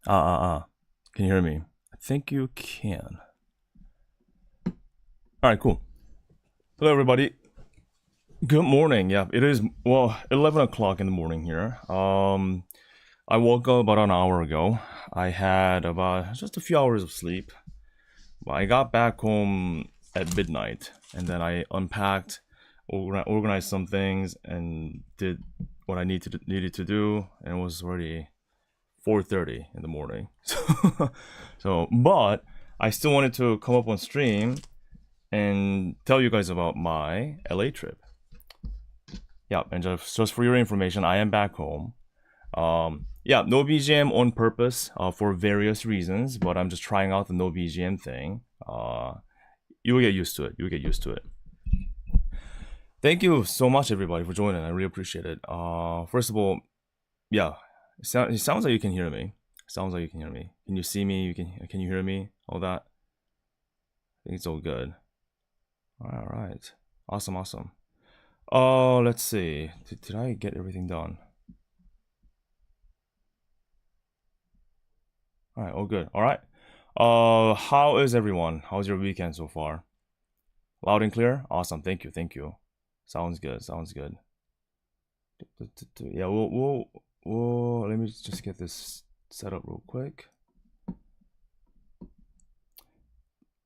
Can you hear me? I think you can. Alright, cool. Hello, everybody. Good morning. Yeah, it is, 11 o'clock in the morning here. I woke up about an hour ago. I had about just a few hours of sleep. I got back home at midnight, and then I unpacked, organized some things, and did what I needed to do, and it was already 4:30 in the morning. But I still wanted to come up on stream and tell you guys about my LA trip. Yeah, and just for your information, I am back home. Yeah, no BGM on purpose for various reasons, but I'm just trying out the no BGM thing. You will get used to it. Thank you so much, everybody, for joining. I really appreciate it. First of all, yeah, it sounds like you can hear me. Can you see me? Can you hear me? All that. I think it's all good. All right. Awesome. Let's see. Did I get everything done? All right. All good. All right. How is everyone? How's your weekend so far? Loud and clear. Awesome. Thank you. Sounds good. Yeah. We'll. Let me just get this set up real quick.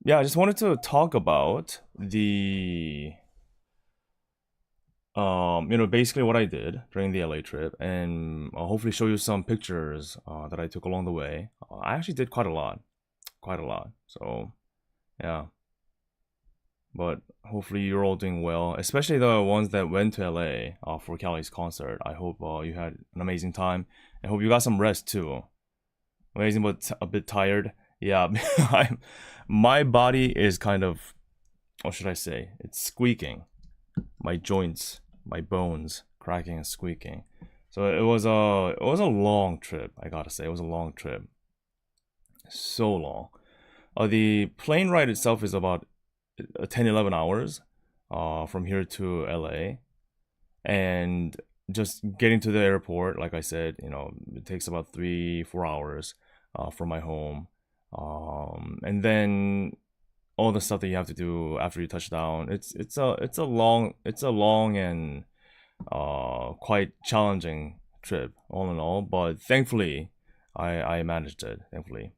Yeah, I just wanted to talk about the basically what I did during the LA trip, and I'll hopefully show you some pictures that I took along the way. I actually did quite a lot. So, yeah. But hopefully you're all doing well, especially the ones that went to LA for Calli's concert. I hope you had an amazing time. I hope you got some rest too. Amazing, but a bit tired. Yeah, my body is kind of, what should I say? It's squeaking. My joints, my bones, cracking and squeaking. So it was a long trip. I gotta say, it was a long trip. So long. The plane ride itself is about 10-11 hours from here to LA, and just getting to the airport, like I said, it takes about 3-4 hours from my home. And then all the stuff that you have to do after you touch down. It's a long and quite challenging trip all in all. But thankfully, I managed it. Thankfully.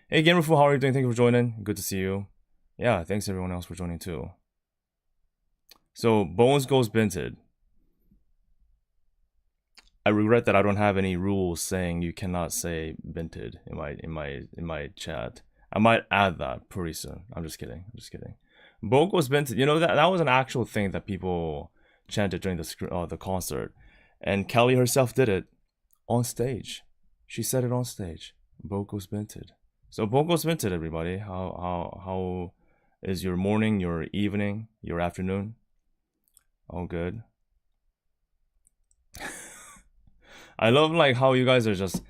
Hey Gamerful, how are you doing? Thank you for joining. Good to see you. Yeah, thanks everyone else for joining too. So Bones Goes Binted. I regret that I don't have any rules saying you cannot say binted in my chat. I might add that pretty soon. I'm just kidding. Bones Goes Binted. That was an actual thing that people chanted during the concert, and Calli herself did it on stage. She said it on stage. Bones Goes Binted. So Bones Goes Binted, everybody. How is your morning, your evening, your afternoon? All good. I love how you guys are just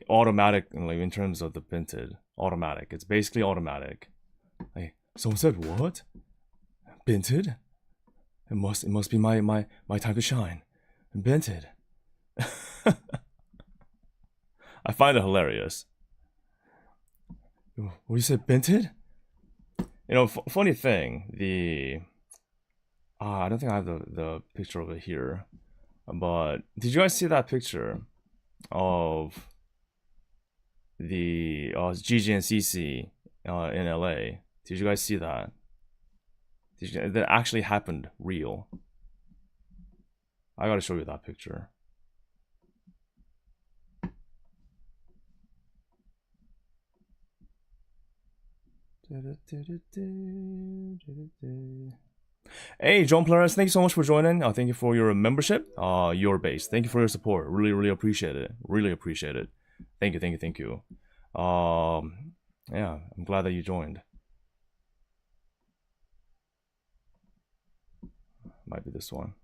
automatic, in terms of the binted. Automatic. It's basically automatic. Someone said what? Binted? It must be my time to shine. Binted. I find it hilarious. What you said, binted? Funny thing, I don't think I have the picture over here. But did you guys see that picture of the Gigi and Cece in LA? Did you guys see that? That actually happened real. I gotta show you that picture. Hey, John Polaris, thank you so much for joining. Thank you for your membership. Your base. Thank you for your support. Really appreciate it. Thank you. Yeah, I'm glad that you joined. Might be this one.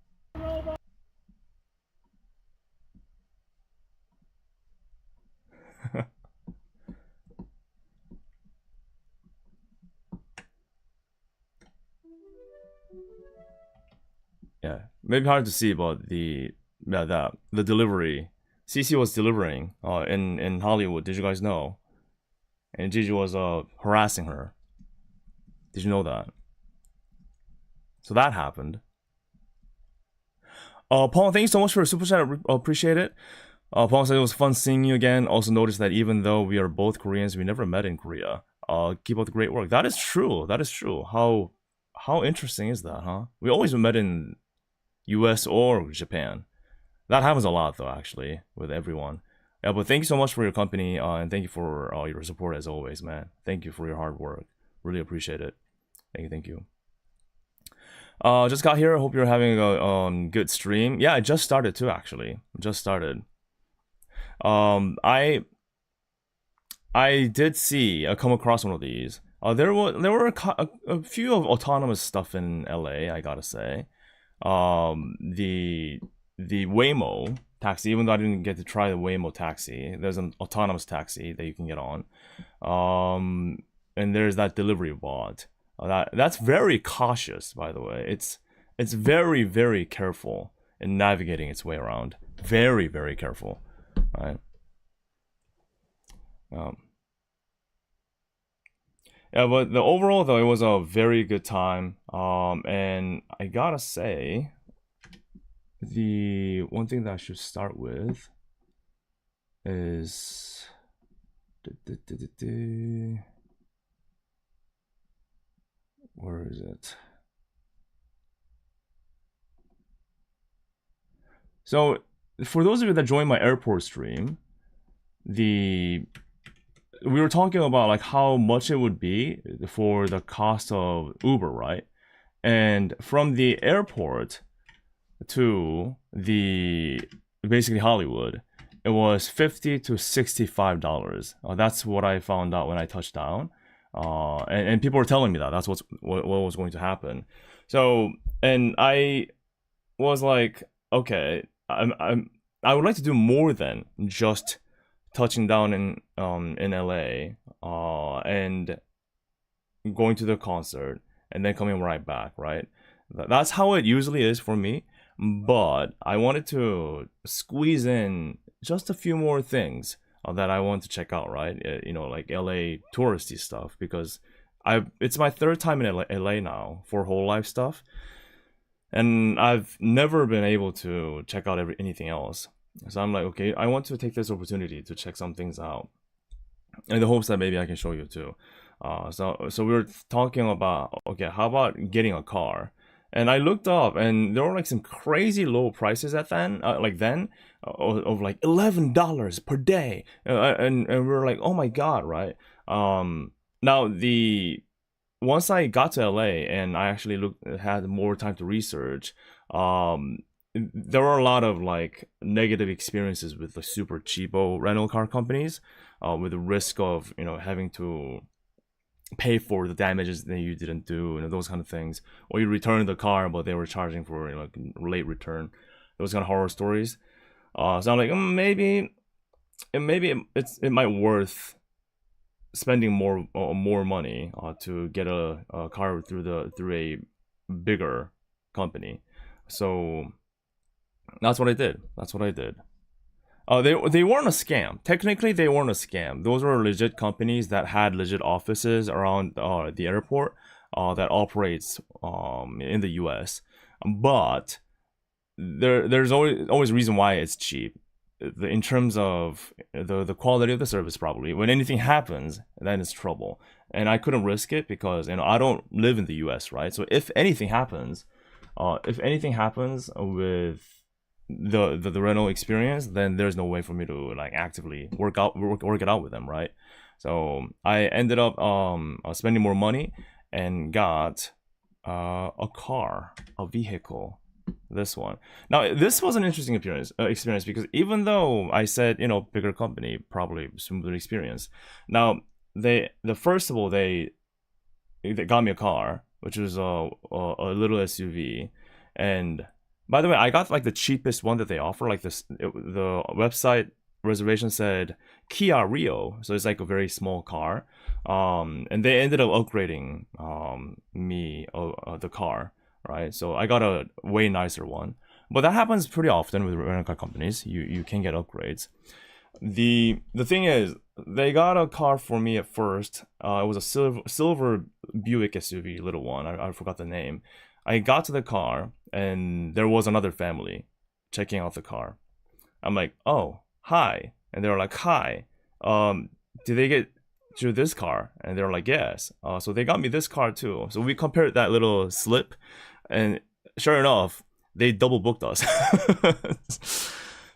Yeah, maybe hard to see, but the delivery CC was delivering in Hollywood. Did you guys know? And Gigi was harassing her. Did you know that? So that happened. Paul, thank you so much for a super chat. I appreciate it. Paul said it was fun seeing you again. Also noticed that even though we are both Koreans, we never met in Korea. Keep up the great work. That is true. That is true. How interesting is that, huh? We always met in US or Japan. That happens a lot though, actually, with everyone. Yeah, but thank you so much for your company, and thank you for your support as always, man. Thank you for your hard work. Really appreciate it. Thank you. Just got here. Hope you're having a good stream. Yeah, I just started too, actually. Just started. I did see come across one of these. There were a few of autonomous stuff in LA, I gotta say. The Waymo taxi, even though I didn't get to try the Waymo taxi, there's an autonomous taxi that you can get on. And there's that delivery bot. That's very cautious, by the way. It's very, very careful in navigating its way around. Very, very careful. Right. Yeah, but the overall though, it was a very good time. And I gotta say, the one thing that I should start with is where is it? So for those of you that joined my airport stream, we were talking about like how much it would be for the cost of Uber, right? And from the airport to the basically Hollywood, it was $50 to $65. That's what I found out when I touched down. And people were telling me that that's what was going to happen. So, and I was like, okay, I would like to do more than just touching down in LA and going to the concert and then coming right back, right? That's how it usually is for me. But I wanted to squeeze in just a few more things that I want to check out, right? You know, like LA touristy stuff, because it's my third time in LA now for hololive stuff, and I've never been able to check out anything else. So I'm like, okay, I want to take this opportunity to check some things out, in the hopes that maybe I can show you too. So we were talking about, okay, how about getting a car? And I looked up, and there were like some crazy low prices at then, of like $11 per day, and we were like, oh my god, right? Now once I got to LA and I actually had more time to research, there were a lot of like negative experiences with the super cheapo rental car companies, with the risk of having to pay for the damages that you didn't do, those kind of things, or you return the car but they were charging for like late return, those kind of horror stories. So I'm like, maybe it might worth spending more money to get a car through a bigger company. So that's what I did. They weren't a scam. Technically, they weren't a scam. Those were legit companies that had legit offices around the airport that operates in the US. But there's always a reason why it's cheap. In terms of the quality of the service, probably. When anything happens, then it's trouble. And I couldn't risk it because I don't live in the US, right? So if anything happens with the rental experience, then there's no way for me to like actively work it out with them, right? So I ended up spending more money and got a vehicle. This one. Now this was an interesting experience because even though I said bigger company, probably smoother experience. Now first of all they got me a car, which was a little SUV. And by the way, I got like the cheapest one that they offer. Like the website reservation said Kia Rio, so it's like a very small car. And they ended up upgrading me the car, right? So I got a way nicer one. But that happens pretty often with rental car companies. You can get upgrades. The thing is, they got a car for me at first. It was a silver Buick SUV, little one. I forgot the name. I got to the car, and there was another family checking out the car. I'm like, oh, hi. And they were like, hi. Did they get you this car? And they were like, yes. So they got me this car too. So we compared that little slip, and sure enough, they double booked us.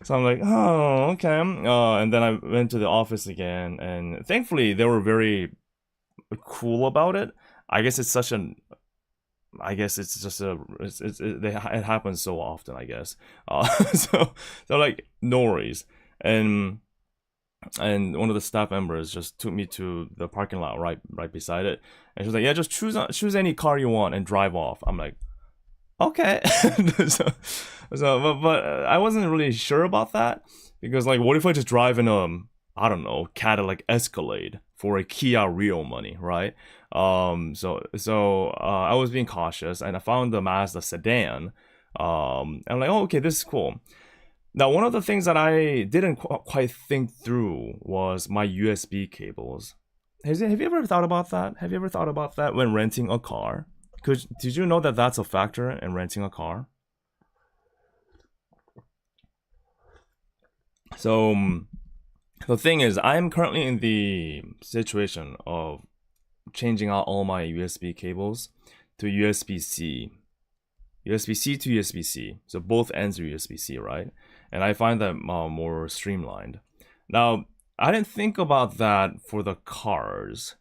So I'm like, oh, okay. And then I went to the office again, and thankfully they were very cool about it. I guess it's just it happens so often, I guess. So like, no worries. And one of the staff members just took me to the parking lot right beside it, and she was like, yeah, just choose any car you want and drive off. I'm like, okay. But I wasn't really sure about that, because like, what if I just drive in I don't know, Cadillac Escalade for a Kia Rio money, right? So I was being cautious, and I found the Mazda sedan. And I'm like, oh, okay, this is cool. Now, one of the things that I didn't quite think through was my USB cables. Have you ever thought about that? Have you ever thought about that when renting a car? Did you know that that's a factor in renting a car? So the thing is, I'm currently in the situation of changing out all my USB cables to USB-C. USB-C to USB-C. So both ends are USB-C, right? And I find that more streamlined. Now, I didn't think about that for the cars.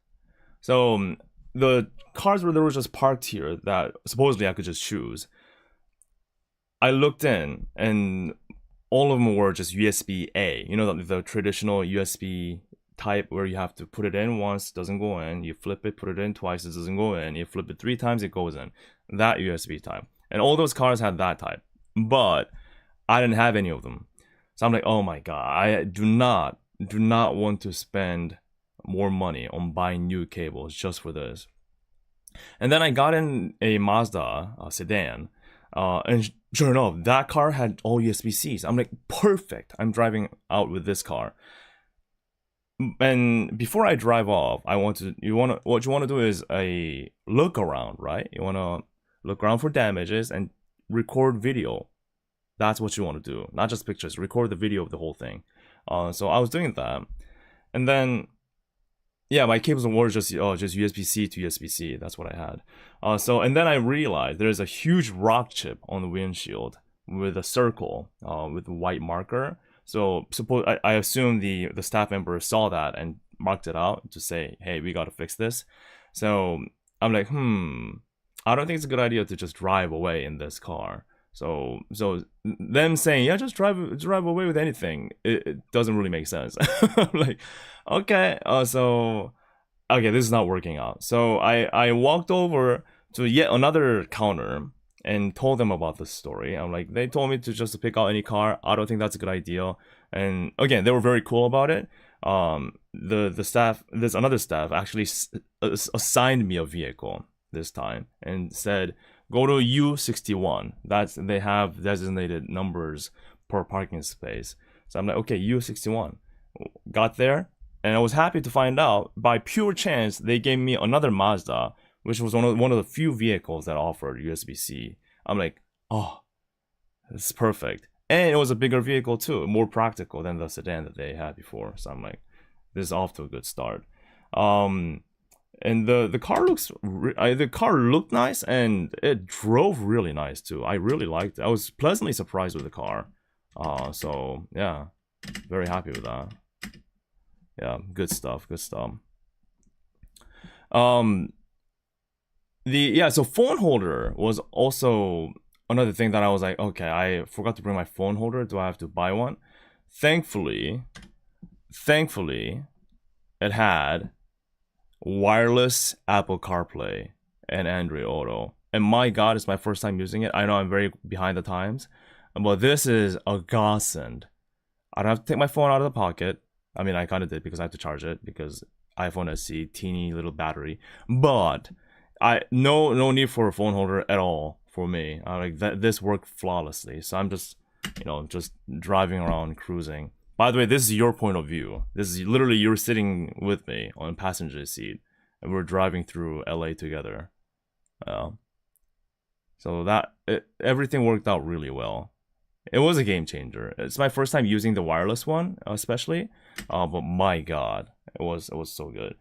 So the cars where there was just parked here that supposedly I could just choose, I looked in, and all of them were just USB-A. You know, the traditional USB type where you have to put it in once, doesn't go in. You flip it, put it in twice, it doesn't go in. You flip it 3 times, it goes in. That USB type. And all those cars had that type. But I didn't have any of them. So I'm like, oh my god, I do not want to spend more money on buying new cables just for this. And then I got in a Mazda sedan, and sure enough, that car had all USB-Cs. I'm like, perfect. I'm driving out with this car. And before I drive off, what you want to do is a look around, right? You want to look around for damages and record video. That's what you want to do, not just pictures. Record the video of the whole thing. So I was doing that, and then yeah, my cables were just USB-C to USB-C. That's what I had. And then I realized there's a huge rock chip on the windshield with a circle with a white marker. So I assume the staff member saw that and marked it out to say, hey, we got to fix this. So I'm like, I don't think it's a good idea to just drive away in this car. So them saying, yeah, just drive away with anything, it doesn't really make sense. I'm like, okay, okay, this is not working out. So I walked over to yet another counter and told them about this story. I'm like, they told me to just pick out any car. I don't think that's a good idea. And again, they were very cool about it. The staff, there's another staff actually assigned me a vehicle this time and said, go to U61. They have designated numbers per parking space. So I'm like, okay, U61. Got there, and I was happy to find out by pure chance they gave me another Mazda, which was one of the few vehicles that offered USB-C. I'm like, oh, it's perfect. And it was a bigger vehicle too, more practical than the sedan that they had before. So I'm like, this is off to a good start. And the car looked nice, and it drove really nice too. I really liked it. I was pleasantly surprised with the car. So yeah, very happy with that. Yeah, good stuff. So phone holder was also another thing that I was like, okay, I forgot to bring my phone holder. Do I have to buy one? Thankfully, it had wireless Apple CarPlay and Android Auto. And my god, it's my first time using it. I know I'm very behind the times, but this is a godsend. I don't have to take my phone out of the pocket. I mean, I kind of did because I have to charge it because iPhone SE, teeny little battery. But no need for a phone holder at all for me. Like that, this worked flawlessly. So I'm just, you know, just driving around, cruising. By the way, this is your point of view. This is literally you're sitting with me on the passenger seat, and we're driving through LA together. So everything worked out really well. It was a game changer. It's my first time using the wireless one, especially. But my God, it was so good.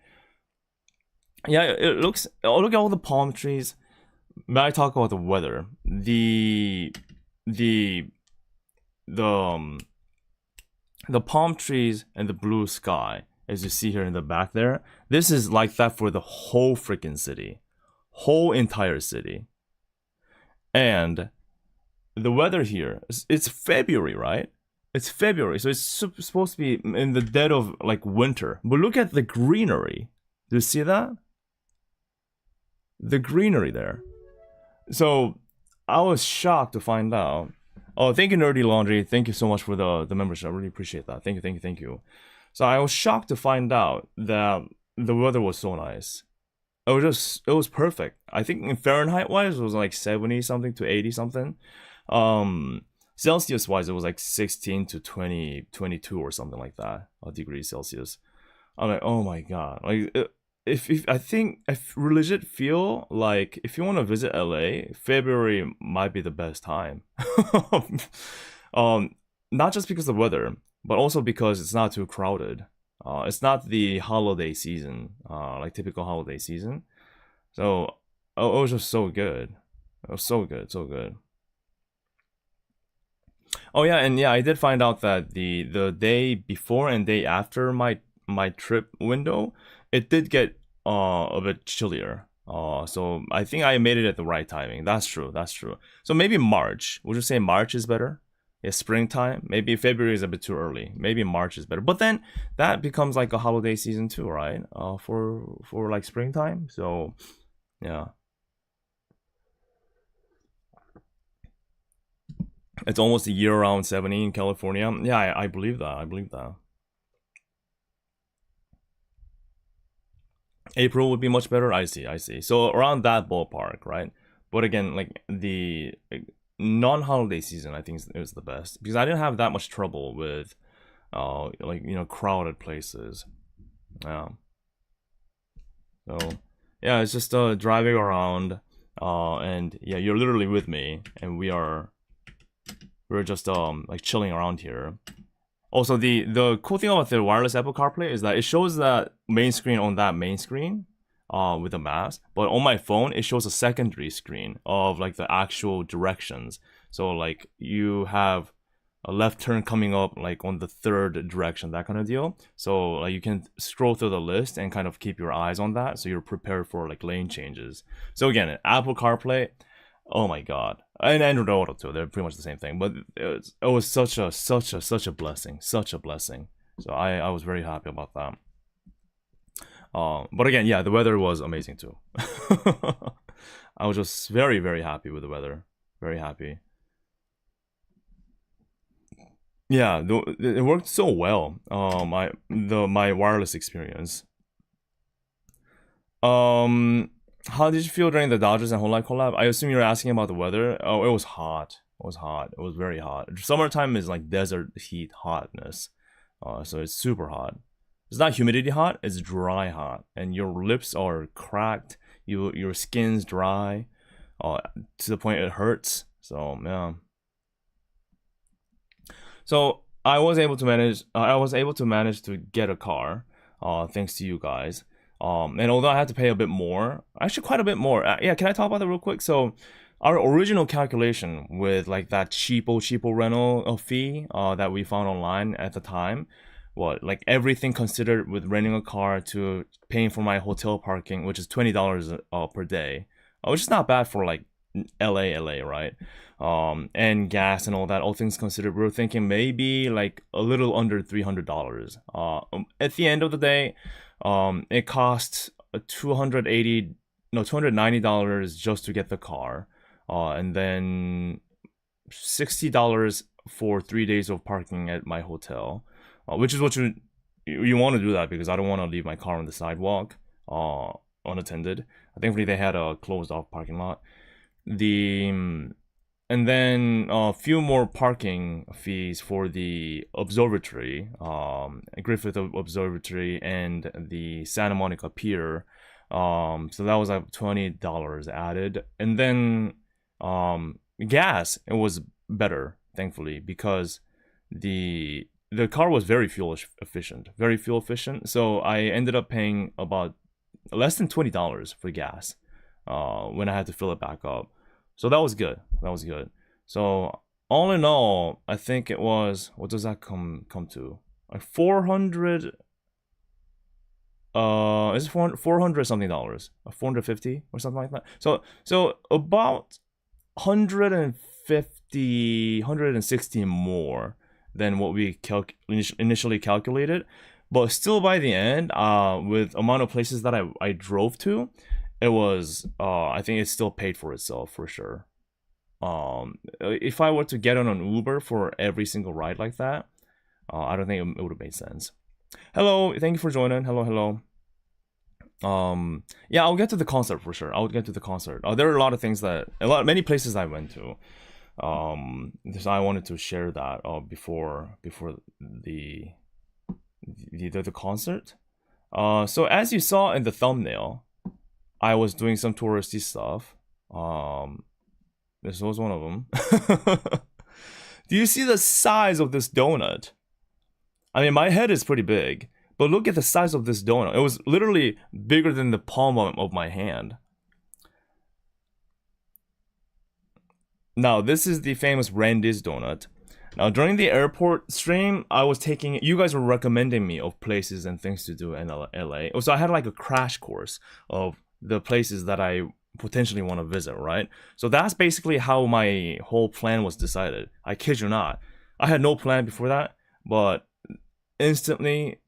Yeah, it looks. Oh, look at all the palm trees. May I talk about the weather? The palm trees and the blue sky, as you see here in the back there. This is like that for the whole freaking city, whole entire city. And the weather here, it's February, right? It's February, so it's supposed to be in the dead of like winter. But look at the greenery. Do you see that? The greenery there. So I was shocked to find out. Oh, thank you, Nerdy Laundry. Thank you so much for the membership. I really appreciate that. Thank you. So I was shocked to find out that the weather was so nice. It was perfect. I think in Fahrenheit wise, it was like 70 something to 80 something. Celsius wise, it was like 16 to 20, 22 or something like that, degrees Celsius. I'm like, oh my God. Like, I legit feel like if you want to visit LA, February might be the best time. Not just because of the weather, but also because it's not too crowded. It's not the holiday season, like typical holiday season. So it was just so good. It was so good. Oh yeah, and yeah, I did find out that the day before and day after my trip window, it did get a bit chillier. So I think I made it at the right timing. That's true. So maybe March. Would you say March is better? Yeah, springtime. Maybe February is a bit too early. Maybe March is better. But then that becomes like a holiday season too, right? For like springtime. So yeah. It's almost a year-round 70 in California. Yeah, I believe that. April would be much better. I see. So around that ballpark, right? But again, like the non-holiday season, I think is the best because I didn't have that much trouble with, like, you know, crowded places. So yeah, it's just driving around, and yeah, you're literally with me, and we're just like chilling around here. Also, the cool thing about the wireless Apple CarPlay is that it shows that main screen on that main screen with the maps, but on my phone it shows a secondary screen of like the actual directions. So like you have a left turn coming up like on the third direction, that kind of deal. So like you can scroll through the list and kind of keep your eyes on that, so you're prepared for like lane changes. So again, Apple CarPlay, oh my God, and Android Auto too. They're pretty much the same thing, but it was such a blessing. So I was very happy about that. But again, yeah, the weather was amazing too. I was just very, very happy with the weather. Very happy. Yeah, it worked so well. My wireless experience. How did you feel during the Dodgers and hololive collab? I assume you're asking about the weather. Oh, it was hot. It was very hot. Summertime is like desert heat hotness. So it's super hot. It's not humidity hot, it's dry hot. And your lips are cracked. Your skin's dry. To the point it hurts. So yeah. So I was able to manage to get a car, thanks to you guys. And although I had to pay a bit more, actually quite a bit more. Yeah, can I talk about that real quick? So our original calculation with like that cheapo rental fee that we found online at the time, like everything considered with renting a car to paying for my hotel parking, which is $20 per day, which is not bad for like LA, right? And gas and all that, all things considered, we were thinking maybe like a little under $300. At the end of the day, it cost $290 just to get the car, and then $60 for 3 days of parking at my hotel, which is what you want to do that because I don't want to leave my car on the sidewalk unattended. Thankfully they had a closed off parking lot. the and then a few more parking fees for the observatory, Griffith Observatory, and the Santa Monica Pier. So that was like $20 added, and then gas, it was better, thankfully, because the car was very fuel efficient. So I ended up paying about less than $20 for gas when I had to fill it back up. So that was good. So all in all, I think it was, what does that come to? Like 400. Is it 400 something dollars? 450 or something like that. So about 160 more than what we initially calculated, but still by the end, with amount of places that I drove to, it was I think it still paid for itself for sure. If I were to get on an Uber for every single ride like that, I don't think it would have made sense. Hello, thank you for joining. Hello. Yeah, I'll get to the concert for sure. I'll get to the concert. There are a lot of things many places I went to. So I wanted to share that before the concert. So as you saw in the thumbnail, I was doing some touristy stuff. This was one of them. Do you see the size of this donut? I mean, my head is pretty big, but look at the size of this donut. It was literally bigger than the palm of my hand. Now, this is the famous Randy's donut. Now, during the airport stream, you guys were recommending me of places and things to do in LA. So I had like a crash course of the places that I potentially want to visit, right? So that's basically how my whole plan was decided. I kid you not. I had no plan before that, but instantly,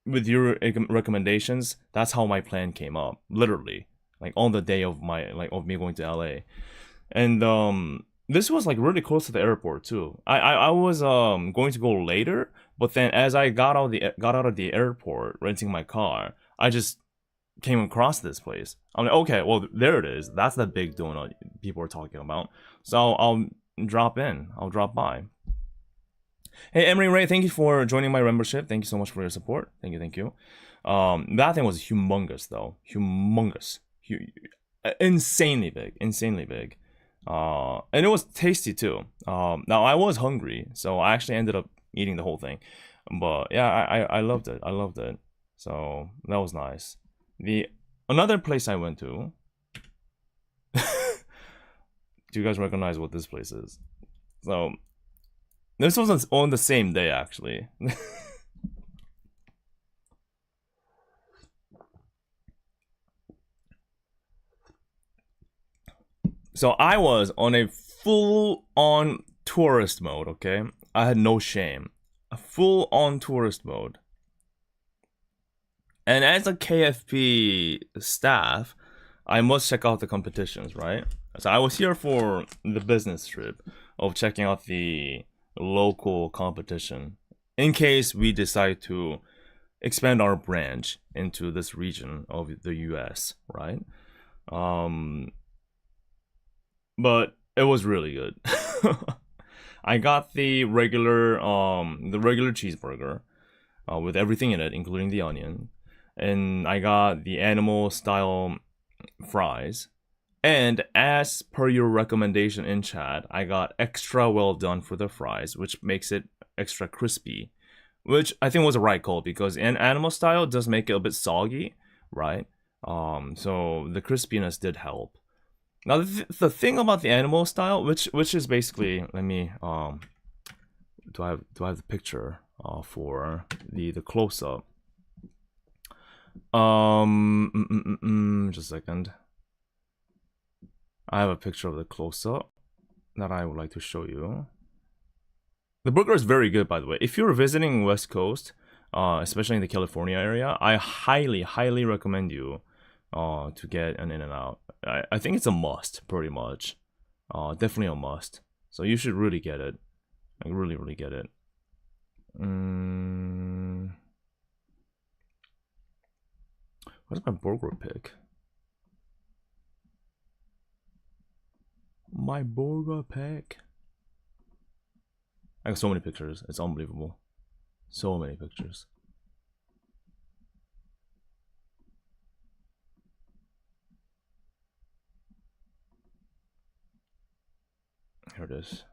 with your recommendations, that's how my plan came up. Literally, like on the day of me going to LA. And this was like really close to the airport too. I was going to go later, but then as I got out of the airport renting my car, I just came across this place. I'm like, okay, well, there it is. That's the big donut people are talking about. So I'll drop by. Hey, Emery Ray, thank you for joining my membership. Thank you so much for your support. Thank you. That thing was humongous, though. Insanely big. And it was tasty too. Now I was hungry, so I actually ended up eating the whole thing. But yeah, I loved it. So that was nice. Another place I went to. Do you guys recognize what this place is? So this was on the same day, actually. So I was on a full-on tourist mode, okay? I had no shame. A full-on tourist mode. And as a KFP staff, I must check out the competitions, right? So I was here for the business trip of checking out the local competition in case we decide to expand our branch into this region of the US, right? But it was really good. I got the regular cheeseburger with everything in it, including the onion, and I got the animal style fries. And as per your recommendation in chat, I got extra well done for the fries, which makes it extra crispy, which I think was a right call because in animal style does make it a bit soggy, right? So the crispiness did help. Now the thing about the animal style, which is basically, let me do I have the picture for the close up? Just a second. I have a picture of the close up that I would like to show you. The burger is very good, by the way. If you're visiting West Coast, especially in the California area, I highly recommend you to get an In-N-Out. I think it's a must, pretty much. Definitely a must. So you should really get it. Like really get it. Where's my burger pick? My burger pack. I got so many pictures. It's unbelievable. So many pictures. Here it is.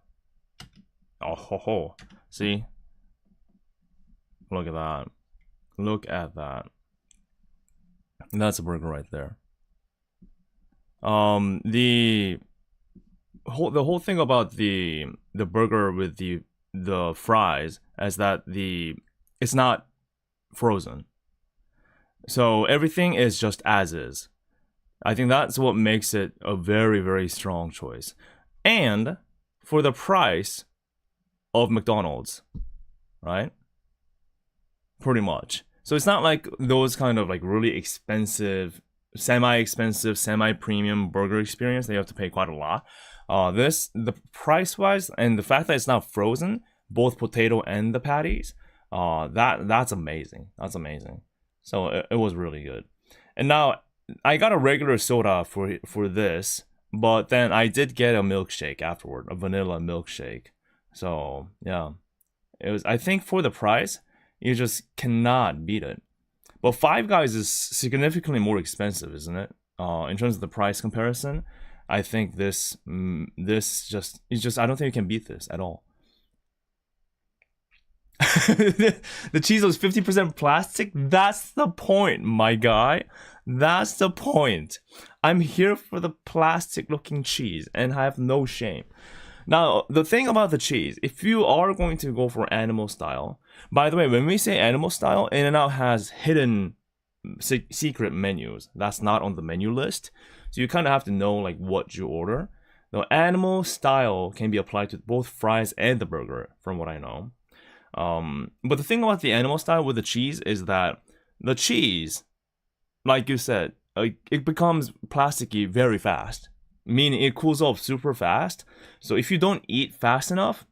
Oh ho ho. See? Look at that. Look at that. That's a burger right there. The whole thing about the burger with the fries is that it's not frozen. So everything is just as is. I think that's what makes it a very, very strong choice. And for the price of McDonald's, right? Pretty much. So it's not like those kind of like really expensive, semi-expensive, semi-premium burger experience that you have to pay quite a lot. The price-wise and the fact that it's not frozen, both potato and the patties, that's amazing. That's amazing. So it was really good. And now I got a regular soda for this, but then I did get a milkshake afterward, a vanilla milkshake. So yeah, it was. I think for the price, you just cannot beat it. But Five Guys is significantly more expensive, isn't it? In terms of the price comparison, I think this just I don't think you can beat this at all. The cheese was 50% plastic. That's the point, my guy. That's the point. I'm here for the plastic-looking cheese, and I have no shame. Now, the thing about the cheese, if you are going to go for animal style, by the way, when we say animal style, In-N-Out has hidden secret menus. That's not on the menu list. So you kind of have to know like what you order. The animal style can be applied to both fries and the burger, from what I know. But the thing about the animal style with the cheese is that the cheese, like you said, it becomes plasticky very fast. Meaning it cools off super fast. So if you don't eat fast enough,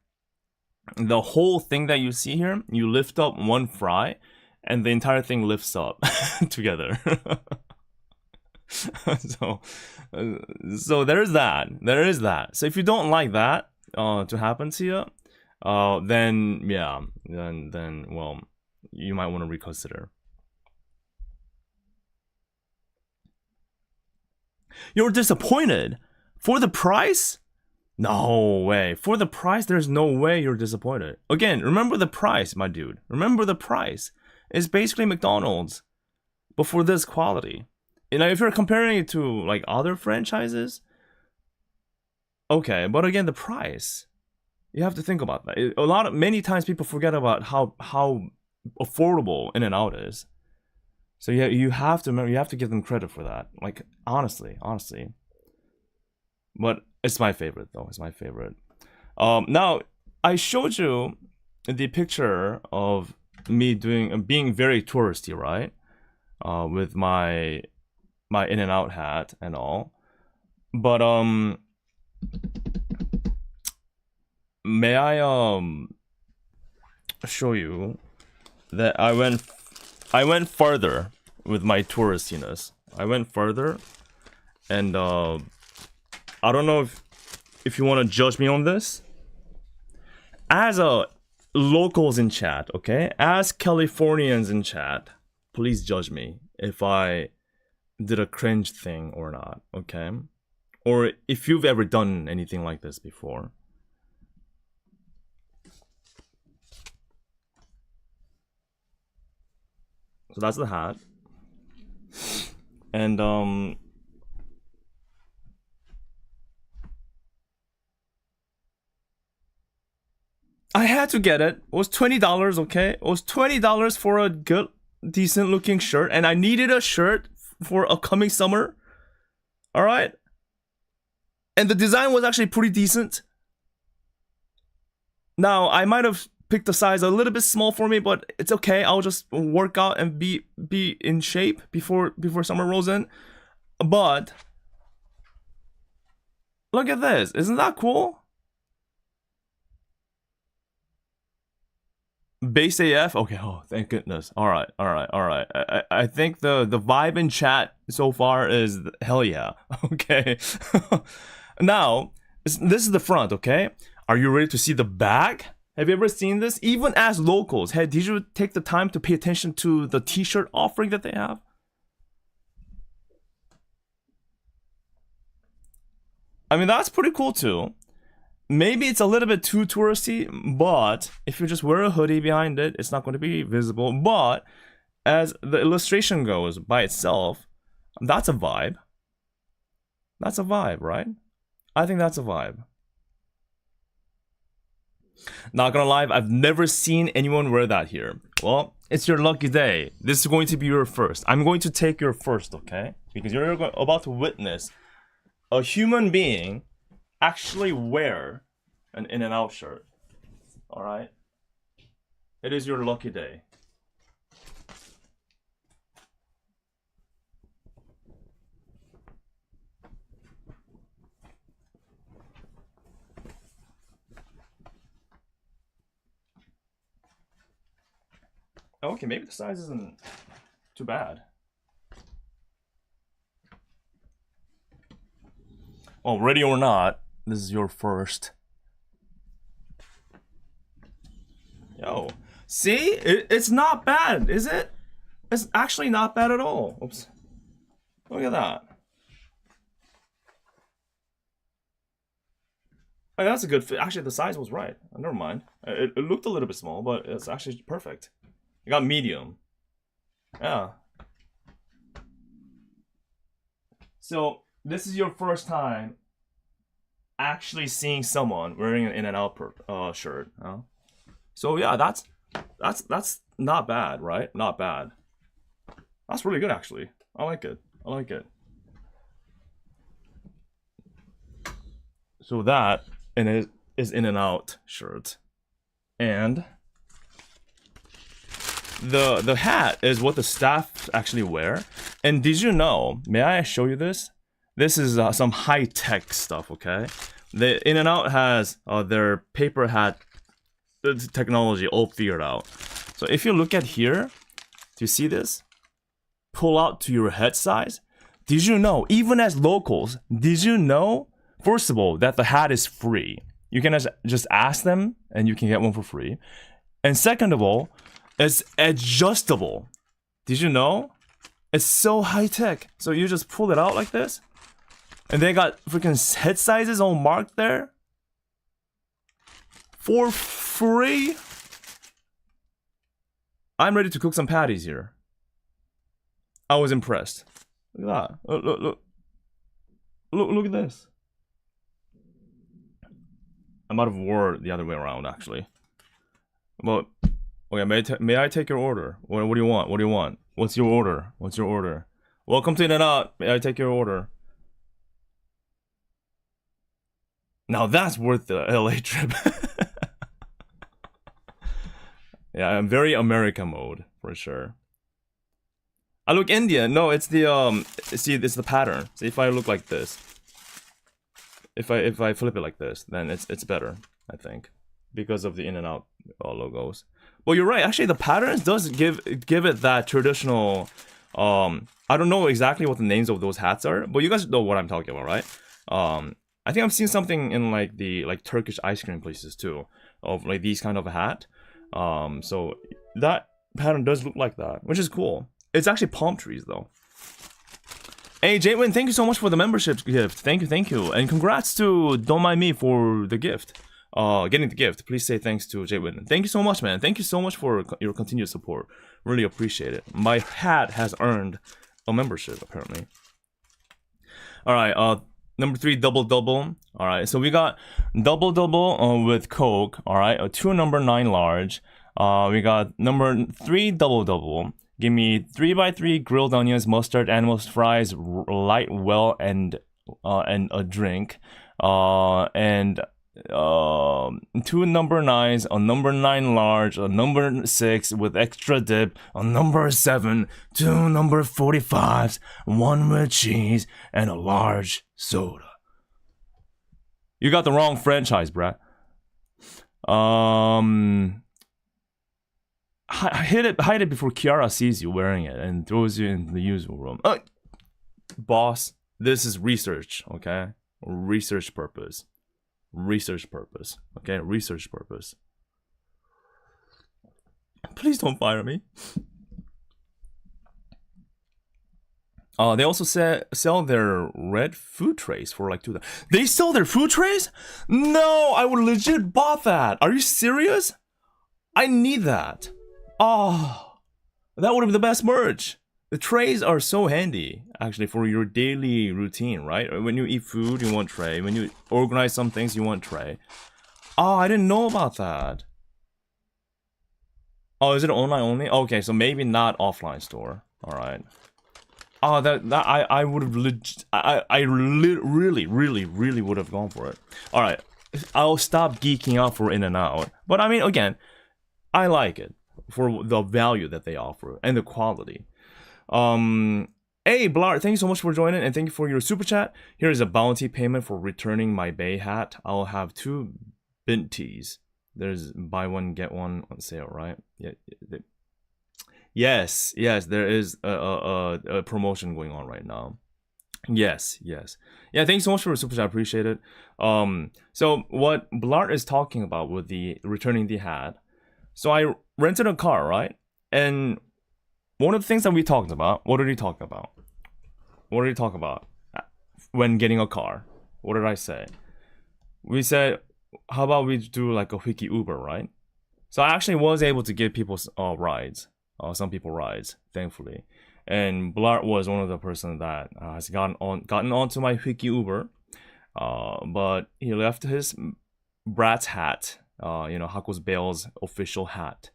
the whole thing that you see here, you lift up one fry and the entire thing lifts up together. So there's that. There is that. So if you don't like that to happen to you, then yeah, then well, you might want to reconsider. You're disappointed? For the price? No way. For the price, there's no way you're disappointed. Again, remember the price, my dude. Remember the price. It's basically McDonald's, but for this quality. And if you're comparing it to like other franchises, okay, but again, the price. You have to think about that. Many times people forget about how affordable In-N-Out is. So yeah, you have to remember, you have to give them credit for that. Like honestly. But it's my favorite though. It's my favorite. Now I showed you the picture of me being very touristy, right? With my In-N-Out hat and all. But may I show you that I went further with my touristiness. I went further, and I don't know if you want to judge me on this. As locals in chat, okay? As Californians in chat, please judge me if I did a cringe thing or not, okay? Or if you've ever done anything like this before. So that's the hat. And I had to get it. It was $20, okay? It was $20 for a good, decent looking shirt, and I needed a shirt for upcoming summer. Alright? And the design was actually pretty decent. Now, I might have picked the size a little bit small for me, but it's okay. I'll just work out and be in shape before summer rolls in. But look at this. Isn't that cool? Base AF? Okay, oh, thank goodness. Alright. I think the vibe in chat so far is hell yeah. Okay. Now, This is the front, okay? Are you ready to see the back? Have you ever seen this? Even as locals, hey, did you take the time to pay attention to the t-shirt offering that they have? I mean, that's pretty cool too. Maybe it's a little bit too touristy, but if you just wear a hoodie behind it, it's not going to be visible. But as the illustration goes by itself, that's a vibe. That's a vibe, right? I think that's a vibe. Not gonna lie, I've never seen anyone wear that here. Well, it's your lucky day. This is going to be your first. I'm going to take your first, okay? Because you're about to witness a human being actually wear an In-N-Out shirt. Alright? It is your lucky day. Okay, maybe the size isn't too bad. Well, ready or not, this is your first. Yo, see? It's not bad, is it? It's actually not bad at all. Oops. Look at that. Oh, that's a good fit. Actually, the size was right. Never mind. It looked a little bit small, but it's actually perfect. You got medium. Yeah. So this is your first time actually seeing someone wearing an In-N-Out shirt. Huh? So yeah, that's not bad, right? Not bad. That's really good, actually. I like it. I like it. So that is In-N-Out shirt, and the hat is what the staff actually wear. And did you know? May I show you this? This is some high-tech stuff. Okay, the In-N-Out has their paper hat technology all figured out. So if you look at here, do you see this? Pull out to your head size. Did you know? Even as locals, did you know? First of all, that the hat is free. You can just ask them, and you can get one for free. And second of all, it's adjustable. Did you know? It's so high tech. So you just pull it out like this, and they got freaking head sizes all marked there for free. I'm ready to cook some patties here. I was impressed. Look at that. Look at this. I might have wore the other way around, actually. But okay, may I take your order? What do you want? What do you want? What's your order? What's your order? Welcome to In-N-Out. May I take your order? Now that's worth the LA trip. Yeah, I'm very America mode for sure. I look Indian. No, it's the see, it's the pattern. See, if I look like this, if I flip it like this, then it's better, I think, because of the In-N-Out logos. Well, you're right. Actually, the patterns does give it that traditional. I don't know exactly what the names of those hats are, but you guys know what I'm talking about, right? I think I've seen something in like the Turkish ice cream places too, of like these kind of a hat. So that pattern does look like that, which is cool. It's actually palm trees though. Hey Jaywin, thank you so much for the membership gift. Thank you, and congrats to Don't Mind Me for the gift. Getting the gift. Please say thanks to Jaywin. Thank you so much, man. Thank you so much for your continued support. Really appreciate it. My hat has earned a membership apparently. All right. Number 3, double. All right. So we got double with Coke. All right. 2 number 9 large. We got number 3 double. Give me 3x3 grilled onions, mustard, animal fries, light well, and a drink. And 2 number 9s, a number 9 large, a number 6 with extra dip, a number 7, 2 number 45s, 1 with cheese, and a large soda. You got the wrong franchise, bruh. Hide it before Kiara sees you wearing it and throws you in the usual room. Boss, this is research, okay? Research purpose. research purpose. Okay, research purpose. Please don't fire me. They also sell their red food trays for like $2. They sell their food trays? No, I would legit bought that. Are you serious? I need that. Oh, that would be the best merch. The trays are so handy, actually, for your daily routine, right? When you eat food, you want tray. When you organize some things, you want tray. Oh, I didn't know about that. Oh, is it online only? Okay, so maybe not offline store. All right. Oh, I would have really would have gone for it. All right, I'll stop geeking out for In-N-Out. But I mean, again, I like it for the value that they offer and the quality. Hey, Blart, thank you so much for joining and thank you for your super chat. Here is a bounty payment for returning my Bay hat. I'll have 2 binties. There's buy one get one on sale, right? Yeah. Yes, there is a promotion going on right now. Yes. Yeah, thanks so much for the super chat. I appreciate it. So what Blart is talking about with the returning the hat. So I rented a car, right? And one of the things that we talked about, what did we talk about? What did we talk about when getting a car? What did I say? We said, how about we do like a wiki Uber, right? So I actually was able to give people rides. Some people rides, thankfully. And Blart was one of the person that has gotten onto my wiki Uber. But he left his Bratz hat, Hako's Bale's official hat,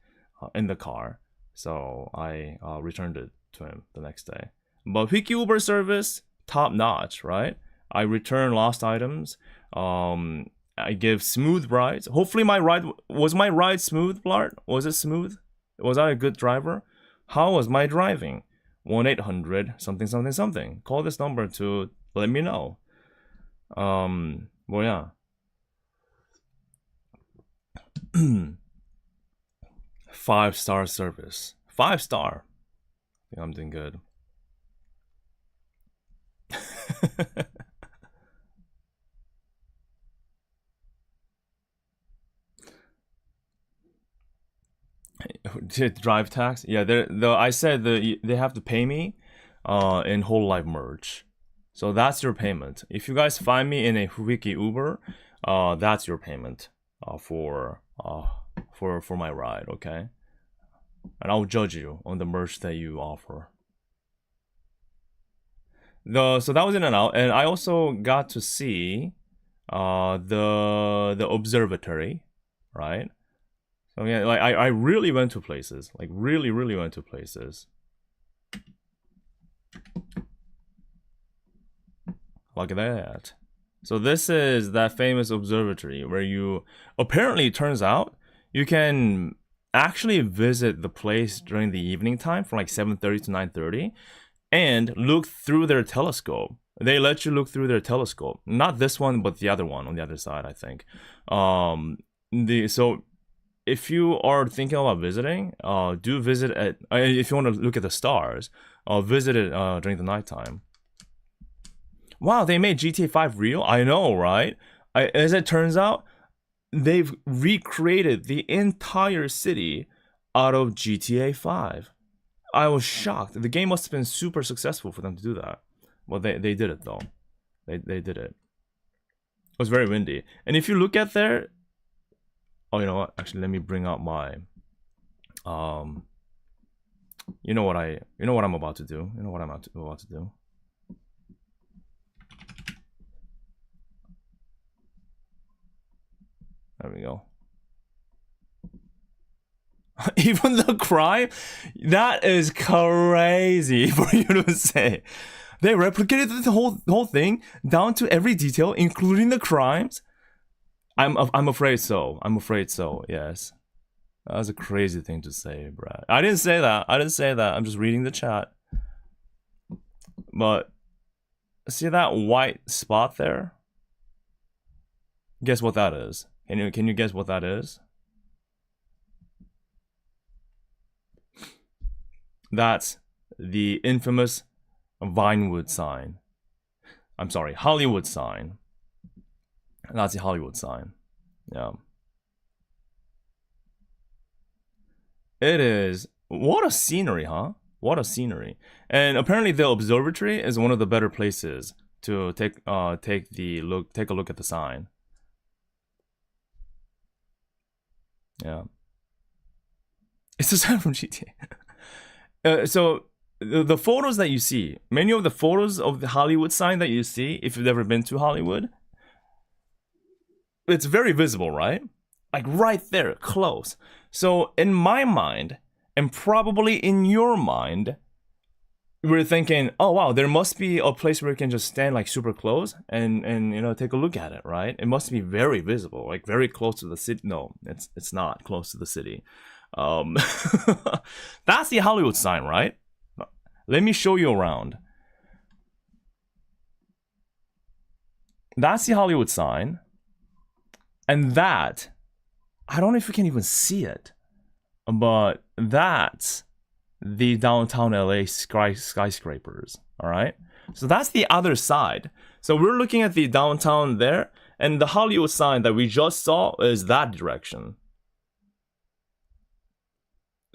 in the car. So I returned it to him the next day. But wiki Uber service, top notch, right? I return lost items. I give smooth rides. Hopefully my ride smooth, Blart? Was it smooth? Was I a good driver? How was my driving? 1-800 something. Call this number to let me know. Well, yeah. 5-star service. 5-star. I think I'm doing good. Drive tax? Yeah, I said they have to pay me in hololive merch. So that's your payment. If you guys find me in a wiki Uber, that's your payment for my ride, okay? And I'll judge you on the merch that you offer. So that was In-N-Out, and I also got to see the observatory, right? So yeah, like I really went to places, like really went to places. Look at that. So this is that famous observatory where you apparently, it turns out you can actually visit the place during the evening time from like 7:30 to 9:30 and look through their telescope. They let you look through their telescope. Not this one, but the other one on the other side, I think. So if you are thinking about visiting, do visit at, if you want to look at the stars, visit it during the nighttime. Wow, they made GTA 5 real? I know, right? As it turns out, they've recreated the entire city out of GTA 5. I was shocked. The game must have been super successful for them to do that. Well, they did it though. They did it. It was very windy. And if you look at there, oh, you know what? Actually, let me bring out my you know what I'm about to do. You know what I'm about to do. There we go. Even the crime? That is crazy for you to say. They replicated the whole thing down to every detail, including the crimes. I'm afraid so. Yes. That was a crazy thing to say, Brad. I didn't say that. I'm just reading the chat. But see that white spot there? Guess what that is? Can you guess what that is? That's the infamous Vinewood sign. I'm sorry, Hollywood sign. That's the Hollywood sign. Yeah. It is. What a scenery, huh? What a scenery. And apparently the observatory is one of the better places to take a look at the sign. Yeah. It's the sign from GTA. So the photos that you see, many of the photos of the Hollywood sign that you see, if you've ever been to Hollywood, it's very visible, right? Like right there, close. So in my mind, and probably in your mind, we're thinking, oh wow, there must be a place where you can just stand like super close and take a look at it, right? It must be very visible, like very close to the city. No, it's not close to the city. That's the Hollywood sign, right? Let me show you around. That's the Hollywood sign. And that, I don't know if you can even see it, but that's the downtown LA skyscrapers, all right? So that's the other side. So we're looking at the downtown there, and the Hollywood sign that we just saw is that direction.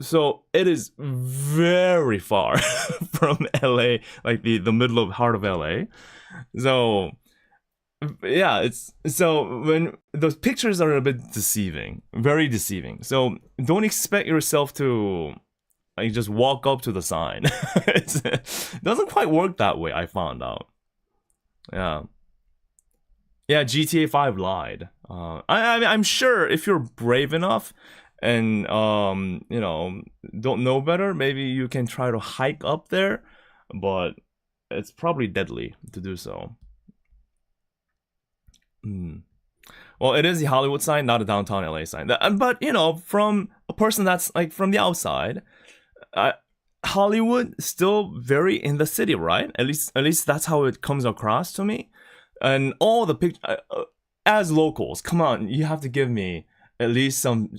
So it is very far from LA, like the middle of heart of LA. So yeah, it's so when those pictures are a bit deceiving, very deceiving. So don't expect yourself to like just walk up to the sign. It doesn't quite work that way, I found out. Yeah, GTA 5 lied. I'm sure if you're brave enough and don't know better, maybe you can try to hike up there, but it's probably deadly to do so. Well, it is the Hollywood sign, not a downtown LA sign. But from a person that's like from the outside, Hollywood still very in the city, right? At least that's how it comes across to me. And all the pictures, as locals, come on, you have to give me at least some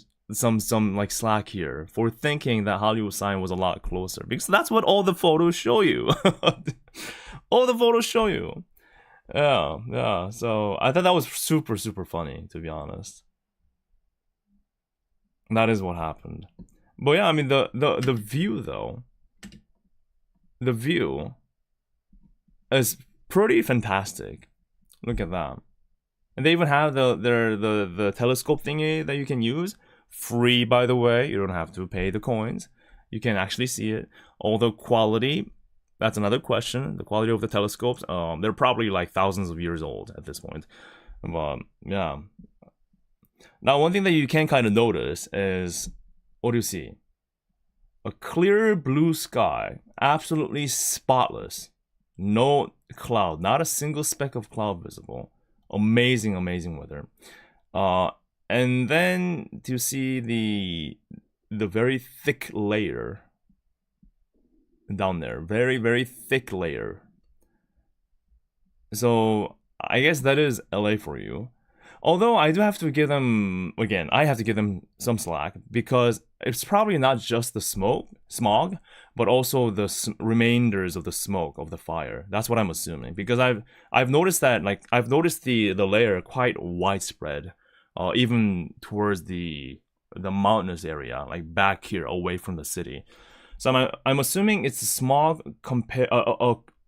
like slack here for thinking that Hollywood sign was a lot closer, because that's what all the photos show you. All the photos show you. Yeah. So I thought that was super, super funny, to be honest. That is what happened. But yeah, I mean the view though. The view is pretty fantastic. Look at that. And they even have the telescope thingy that you can use. Free, by the way. You don't have to pay the coins. You can actually see it. All the quality, that's another question. The quality of the telescopes, they're probably like thousands of years old at this point. But yeah. Now, one thing that you can kind of notice is, what do you see? A clear blue sky, absolutely spotless. No cloud, not a single speck of cloud visible. Amazing, amazing weather. And then do you see the very thick layer down there? Very, very thick layer. So I guess that is LA for you. Although I do have to give them, again, I have to give them some slack, because it's probably not just the smog, but also the remainders of the smoke of the fire. That's what I'm assuming, because I've noticed that, like, I've noticed the layer quite widespread, even towards the mountainous area, like back here away from the city. So I'm assuming it's smog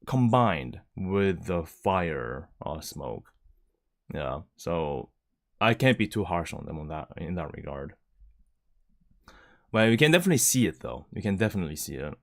combined with the fire smoke. Yeah, so I can't be too harsh on them in that regard. But you can definitely see it, though. You can definitely see it.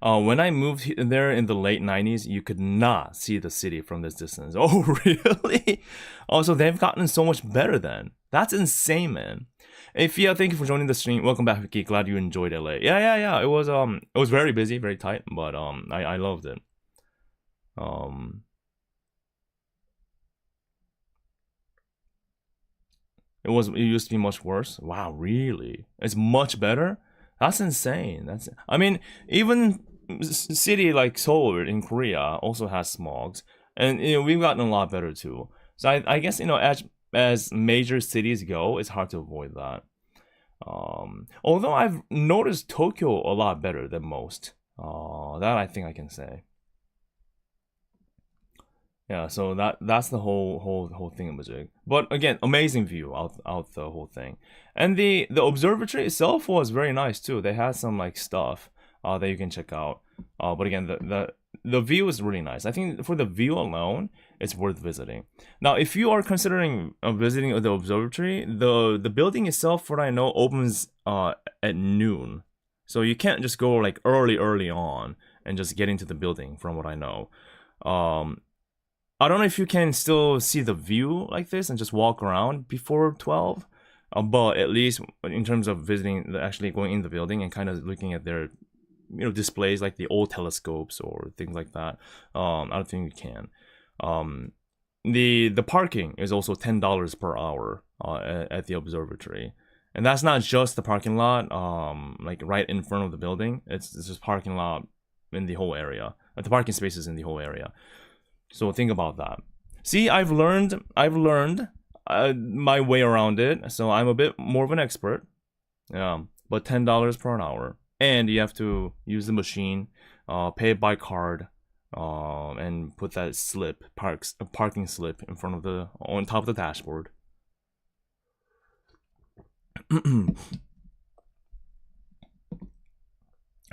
When I moved there in the late 90s, you could not see the city from this distance. Oh, really? Also, they've gotten so much better then. That's insane, man. Hey, Fia, thank you for joining the stream. Welcome back, Vicky. Glad you enjoyed LA. Yeah. It was very busy, very tight, but I loved it. It used to be much worse. Wow, really? It's much better? That's insane. I mean, even city like Seoul in Korea also has smogs, and we've gotten a lot better too. So I guess as major cities go, it's hard to avoid that. Although I've noticed Tokyo a lot better than most. That I think I can say. Yeah, so that's the whole thingamajig. But again, amazing view out the whole thing. And the observatory itself was very nice too. They had some like stuff that you can check out. But again, the view is really nice. I think for the view alone, it's worth visiting. Now, if you are considering visiting the observatory, the building itself, what I know, opens at noon. So you can't just go like early on and just get into the building, from what I know. I don't know if you can still see the view like this and just walk around before 12, but at least in terms of visiting, actually going in the building and kind of looking at their, displays like the old telescopes or things like that, I don't think you can. The parking is also $10 per hour at the observatory, and that's not just the parking lot, like right in front of the building. It's just parking lot in the whole area, the parking spaces in the whole area. So think about that. See, I've learned my way around it, so I'm a bit more of an expert. Yeah, but $10 per hour, and you have to use the machine, pay it by card, and put that parking slip in front of on top of the dashboard.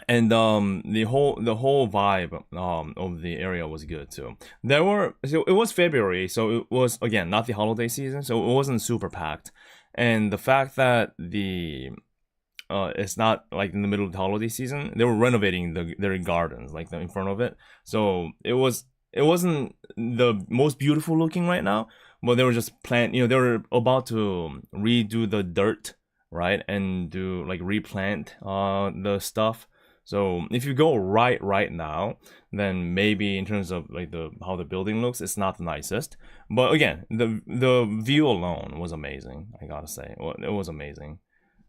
And the whole vibe of the area was good too. So it was February, so it was, again, not the holiday season, so it wasn't super packed. And the fact that it's not like in the middle of the holiday season, they were renovating their gardens like in front of it, so it wasn't the most beautiful looking right now, but they were just they were about to redo the dirt, right, and do like replant the stuff. So if you go right now, then maybe in terms of like how the building looks, it's not the nicest. But again, the view alone was amazing. I gotta say, it was amazing.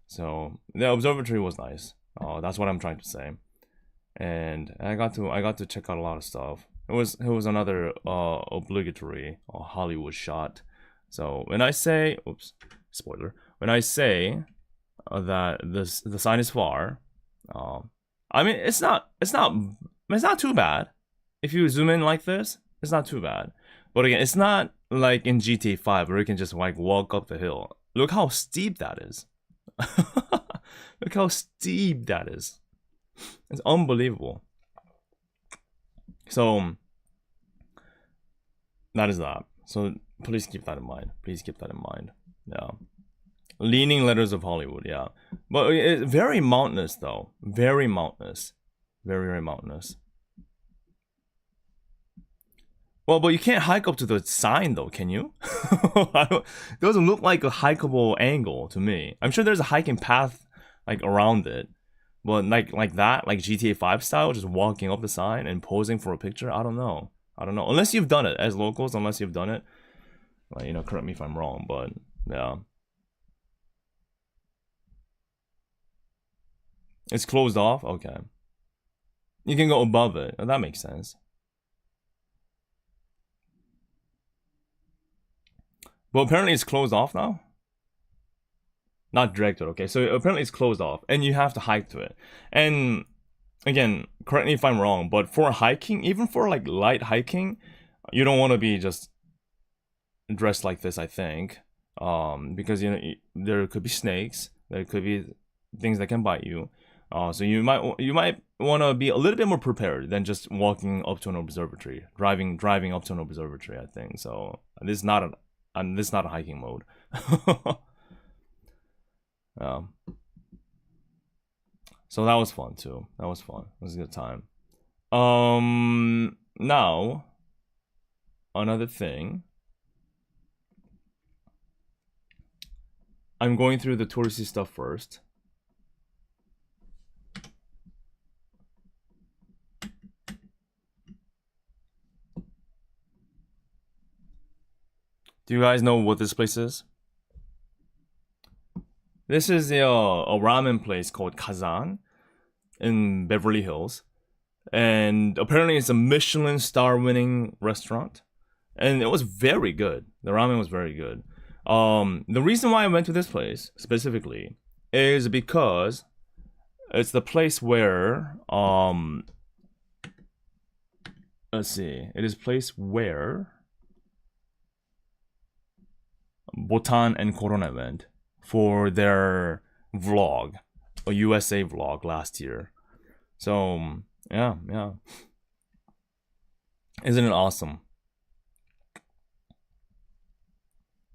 So the observatory was nice. That's what I'm trying to say. And I got to check out a lot of stuff. It was another obligatory Hollywood shot. So when I say, oops, spoiler. When I say that the sign is far, I mean, it's not too bad. If you zoom in like this, it's not too bad. But again, it's not like in GTA 5 where you can just like walk up the hill. Look how steep that is. Look how steep that is. It's unbelievable. So that is that. So please keep that in mind. Please keep that in mind. Yeah. Leaning Letters of Hollywood, yeah. But it's very mountainous, though. Very mountainous. Very, very mountainous. Well, but you can't hike up to the sign, though, can you? It doesn't look like a hikeable angle to me. I'm sure there's a hiking path like around it. But like that, like GTA 5 style, just walking up the sign and posing for a picture, I don't know. Unless you've done it, as locals, unless you've done it. Like, correct me if I'm wrong, but yeah. It's closed off? Okay. You can go above it. Oh, that makes sense. But apparently it's closed off now? Not directed, okay. So apparently it's closed off, and you have to hike to it. And again, correct me if I'm wrong, but for hiking, even for like light hiking, you don't want to be just dressed like this, I think. Because there could be snakes, there could be things that can bite you. So you might want to be a little bit more prepared than just walking up to an observatory, driving up to an observatory, I think. So this is not a hiking mode. So that was fun too. That was fun. It was a good time. Now another thing. I'm going through the touristy stuff first. Do you guys know what this place is? This is a ramen place called Kazan in Beverly Hills. And apparently it's a Michelin star winning restaurant. And it was very good. The ramen was very good. The reason why I went to this place specifically is because it's the place where let's see. It is a place where Bhutan and Corona went for their vlog, a USA vlog last year. So yeah. Isn't it awesome?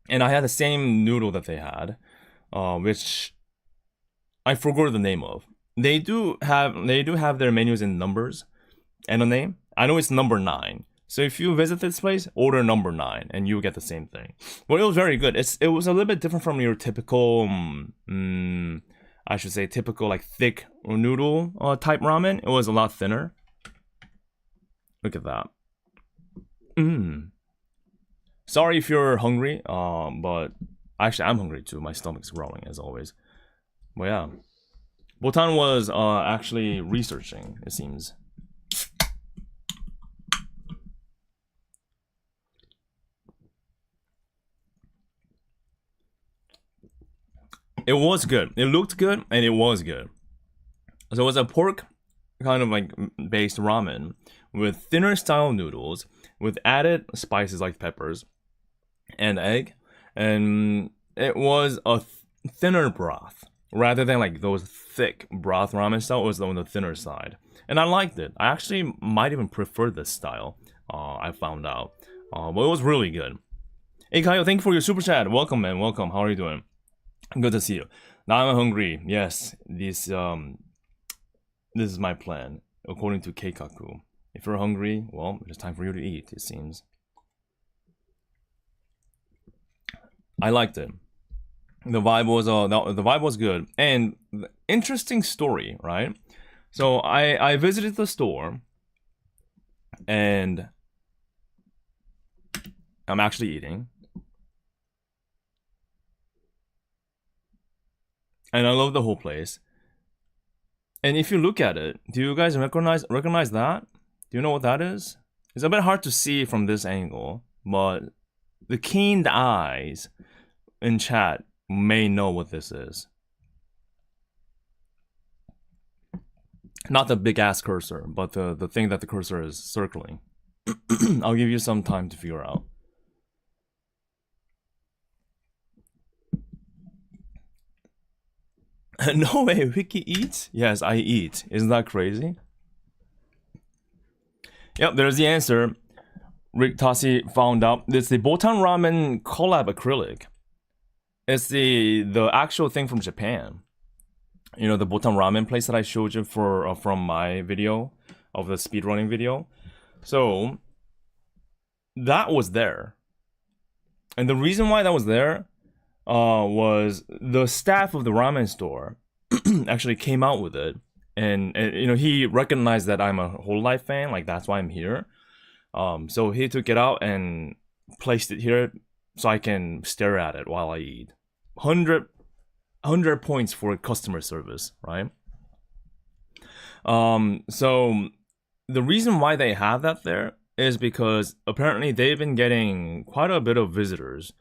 And I had the same noodle that they had, which I forgot the name of. They do have their menus in numbers and a name. I know it's number 9. So if you visit this place, order number 9 and you get the same thing. But it was very good. It was a little bit different from your typical, I should say typical like thick noodle type ramen. It was a lot thinner. Look at that. Sorry if you're hungry, but actually I'm hungry too. My stomach's growling as always. But yeah, Botan was actually researching, it seems. It was good. It looked good and it was good. So it was a pork kind of like based ramen with thinner style noodles with added spices like peppers and egg, and it was a thinner broth rather than like those thick broth ramen style. It was on the thinner side, and I liked it. I actually might even prefer this style. I found out, but it was really good. Hey Kyle, thank you for your super chat. Welcome, man. Welcome. How are you doing? Good to see you. Now I'm hungry. Yes, this is my plan according to Keikaku. If you're hungry, well, it's time for you to eat, it seems. I liked it. The vibe was good, and interesting story, right? So I visited the store, and I'm actually eating, and I love the whole place. And if you look at it, do you guys recognize that? Do you know what that is? It's a bit hard to see from this angle, but the keen eyes in chat may know what this is. Not the big ass cursor, but the thing that the cursor is circling. I'll give you some time to figure out. No way, Vicky eats? Yes, I eat. Isn't that crazy? Yep, there's the answer. Rick Tassi found out. It's the Botan Ramen collab acrylic. It's the actual thing from Japan. You know, the Botan Ramen place that I showed you for from my video of the speedrunning video. So that was there, and the reason why that was there was the staff of the ramen store actually came out with it, and you know, he recognized that I'm a hololive fan, like that's why I'm here. So he took it out and placed it here so I can stare at it while I eat. 100 points for customer service, right? So the reason why they have that there is because apparently they've been getting quite a bit of visitors,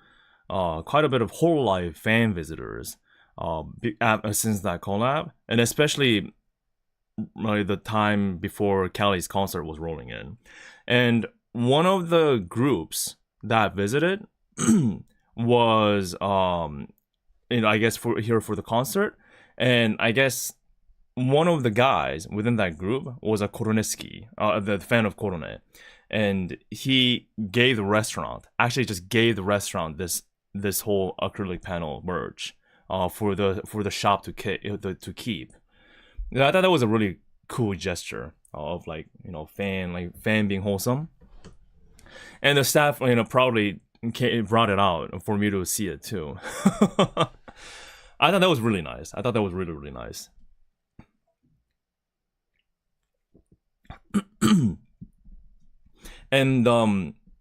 quite a bit of hololive fan visitors since that collab, and especially the time before Calli's concert was rolling in. And one of the groups that visited was you know, I guess for the concert, and I guess one of the guys within that group was a Koroneski, the fan of Korone, and he gave the restaurant, actually just gave the restaurant this whole acrylic panel merch for the shop to keep. I thought that was a really cool gesture of, like, you know, fan being wholesome, and the staff, you know, probably brought it out for me to see it too. I thought that was really nice. I thought that was really, really nice. And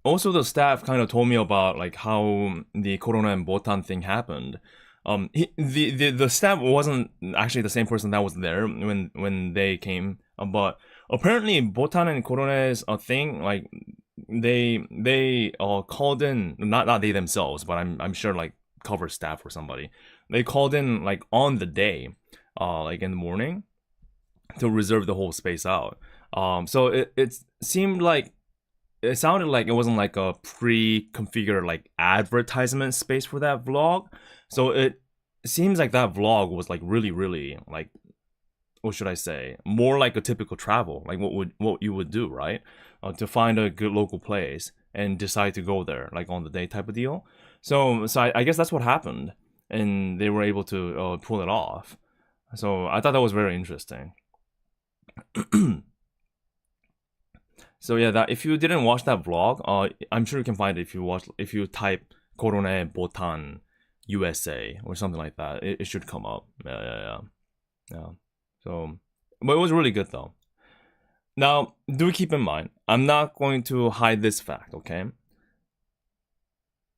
also the staff kind of told me about like how the Corona and Botan thing happened. The staff wasn't actually the same person that was there when they came, but apparently Botan and Corona's thing, like they called in, not they themselves, but I'm sure like cover staff or somebody, they called in like on the day, like in the morning, to reserve the whole space out. So it seemed like it sounded like it wasn't like a pre-configured like advertisement space for that vlog. So it seems like that vlog was like really like, what should I say, more like a typical travel, like what you would do, right? To find a good local place and decide to go there like on the day type of deal. So I guess that's what happened, and they were able to pull it off. So I thought that was very interesting. So yeah, that if you didn't watch that vlog, I'm sure you can find it if you type Korone Bhutan USA or something like that. It should come up. Yeah. So, but it was really good though. Now, do keep in mind, I'm not going to hide this fact, okay?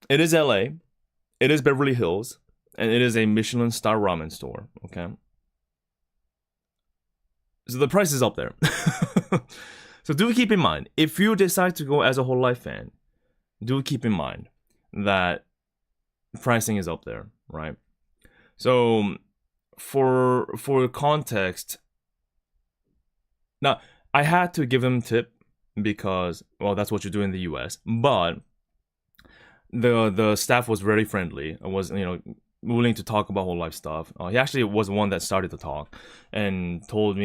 It is LA, it is Beverly Hills, and it is a Michelin star ramen store, okay? So the price is up there. So do keep in mind, if you decide to go as a hololive fan, do keep in mind that pricing is up there, right? So for context, now I had to give him tip because, well, that's what you do in the US, but the staff was very friendly. It was, willing to talk about hololive stuff. He actually was the one that started to talk and told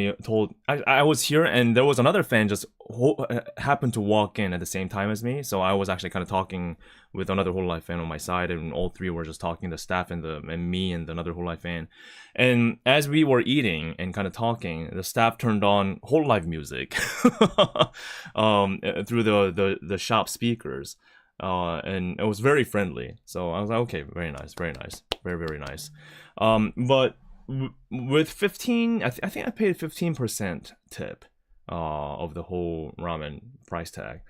I was here, and there was another fan just happened to walk in at the same time as me. So I was actually kind of talking with another hololive fan on my side, and all three were just talking, the staff and me and another hololive fan. And as we were eating and kind of talking, the staff turned on hololive music through the shop speakers. And it was very friendly. So I was like, okay, very nice. Very nice. But with 15, I think I paid 15% tip of the whole ramen price tag.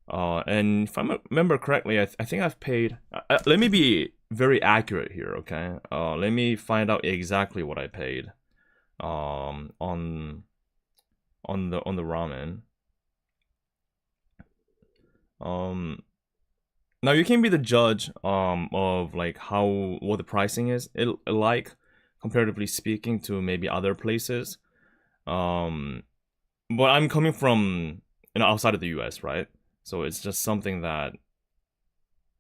And if I remember correctly, I think I've paid, let me be very accurate here, okay? Let me find out exactly what I paid on the ramen. Now you can be the judge of like what the pricing is like, comparatively speaking to maybe other places. But I'm coming from outside of the US, right? So it's just something that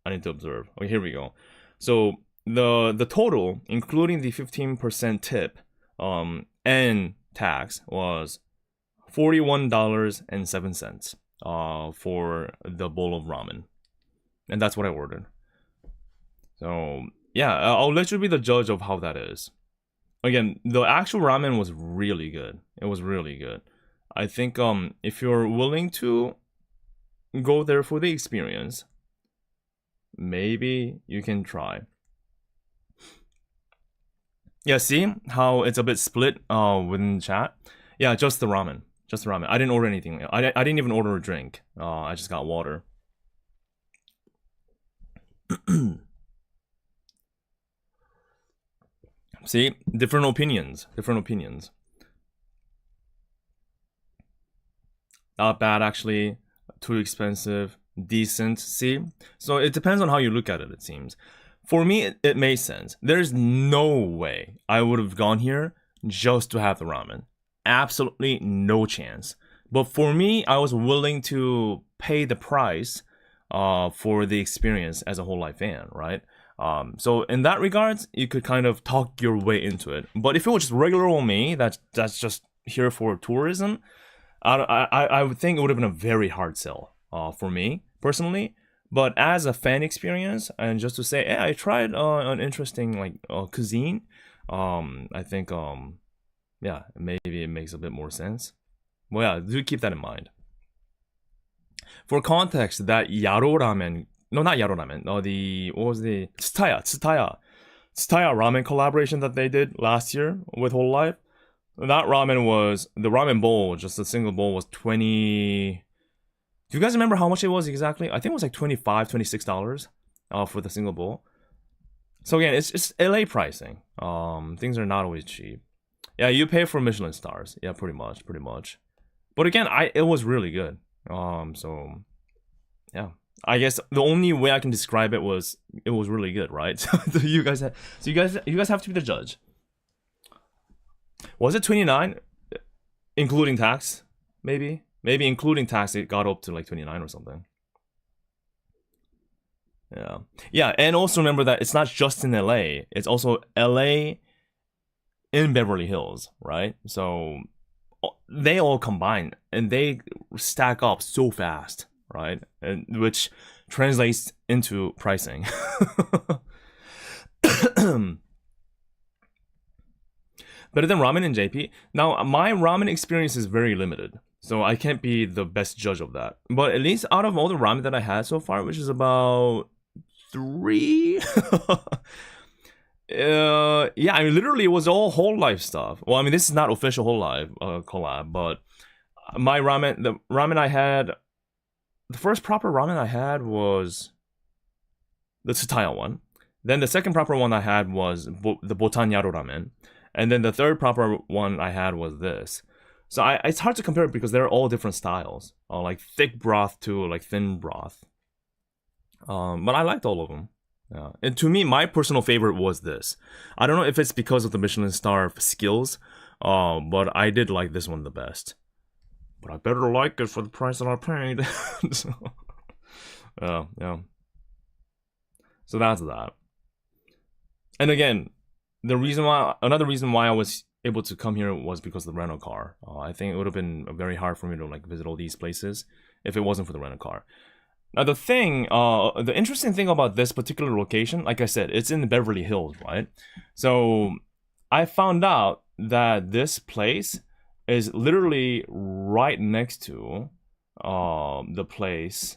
I need to observe. Okay, here we go. So the total, including the 15% tip and tax, was $41.07 for the bowl of ramen. And that's what I ordered. So yeah, I'll let you be the judge of how that is. Again, the actual ramen was really good. It was really good. I think if you're willing to go there for the experience, maybe you can try. Yeah, see how it's a bit split within chat? Yeah, just the ramen. I didn't order anything. I didn't even order a drink. I just got water. See, different opinions. Not bad, actually. Too expensive. Decent. See, so it depends on how you look at it. It seems for me it made sense. There's no way I would have gone here just to have the ramen. Absolutely no chance. But for me, I was willing to pay the price for the experience as a hololive fan, right? So in that regards, you could kind of talk your way into it. But if it was just regular old me, that's just here for tourism, I would think it would have been a very hard sell for me personally. But as a fan experience, and just to say, hey, I tried an interesting like cuisine, I think yeah, maybe it makes a bit more sense. Well, yeah, do keep that in mind. For context, that Yaro ramen, no, not Yaro ramen, no, what was the Tsutaya ramen collaboration that they did last year with hololive. That ramen was, the ramen bowl, just a single bowl, was 20. Do you guys remember how much it was exactly? I think it was like $25, $26 for the single bowl. So again, it's LA pricing. Things are not always cheap. Yeah, you pay for Michelin stars. Yeah, pretty much. But again, it was really good. So yeah, I guess the only way I can describe it was really good, right? So you guys have to be the judge. Was it 29 including tax? Maybe including tax it got up to like 29 or something. Yeah, and also remember that it's not just in LA, it's also LA in Beverly Hills, right? So they all combine and they stack up so fast, right? And which translates into pricing. Better than ramen in JP. Now, my ramen experience is very limited, so I can't be the best judge of that. But at least out of all the ramen that I had so far, which is about 3, yeah, I mean, literally it was all hololive stuff. Well, I mean, this is not official hololive collab, but the ramen I had, the first proper ramen I had was the Tsutaya one. Then the second proper one I had was the Botan Yaro ramen. And then the third proper one I had was this. So it's hard to compare because they're all different styles. Like thick broth to like thin broth. But I liked all of them. Yeah. And to me, my personal favorite was this. I don't know if it's because of the Michelin star skills, but I did like this one the best. But I better like it for the price that I paid. So, yeah. So that's that. And again, another reason why I was able to come here was because of the rental car. I think it would have been very hard for me to like visit all these places if it wasn't for the rental car. Now the interesting thing about this particular location, like I said, it's in Beverly Hills, right? So I found out that this place is literally right next to the place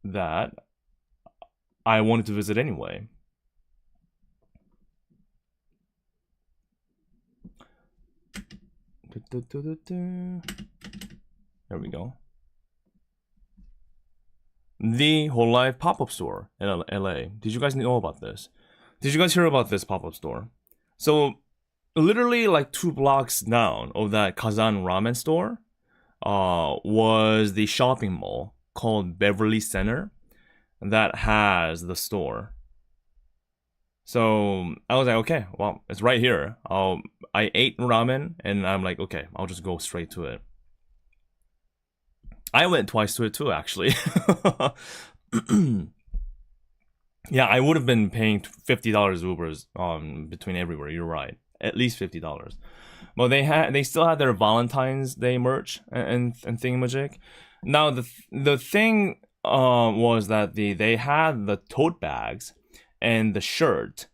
that I wanted to visit anyway. There we go. The hololive pop-up store in LA. Did you guys know about this? Did you guys hear about this pop-up store? So, literally like 2 blocks down of that Kazan ramen store was the shopping mall called Beverly Center that has the store. So I was like, okay, well, it's right here. I ate ramen and I'm like, okay, I'll just go straight to it. I went twice to it too, actually. Yeah, I would have been paying $50 Ubers between everywhere. You're right, at least $50. Well, they still had their Valentine's Day merch and thingamajig. Now the thing was that they had the tote bags and the shirt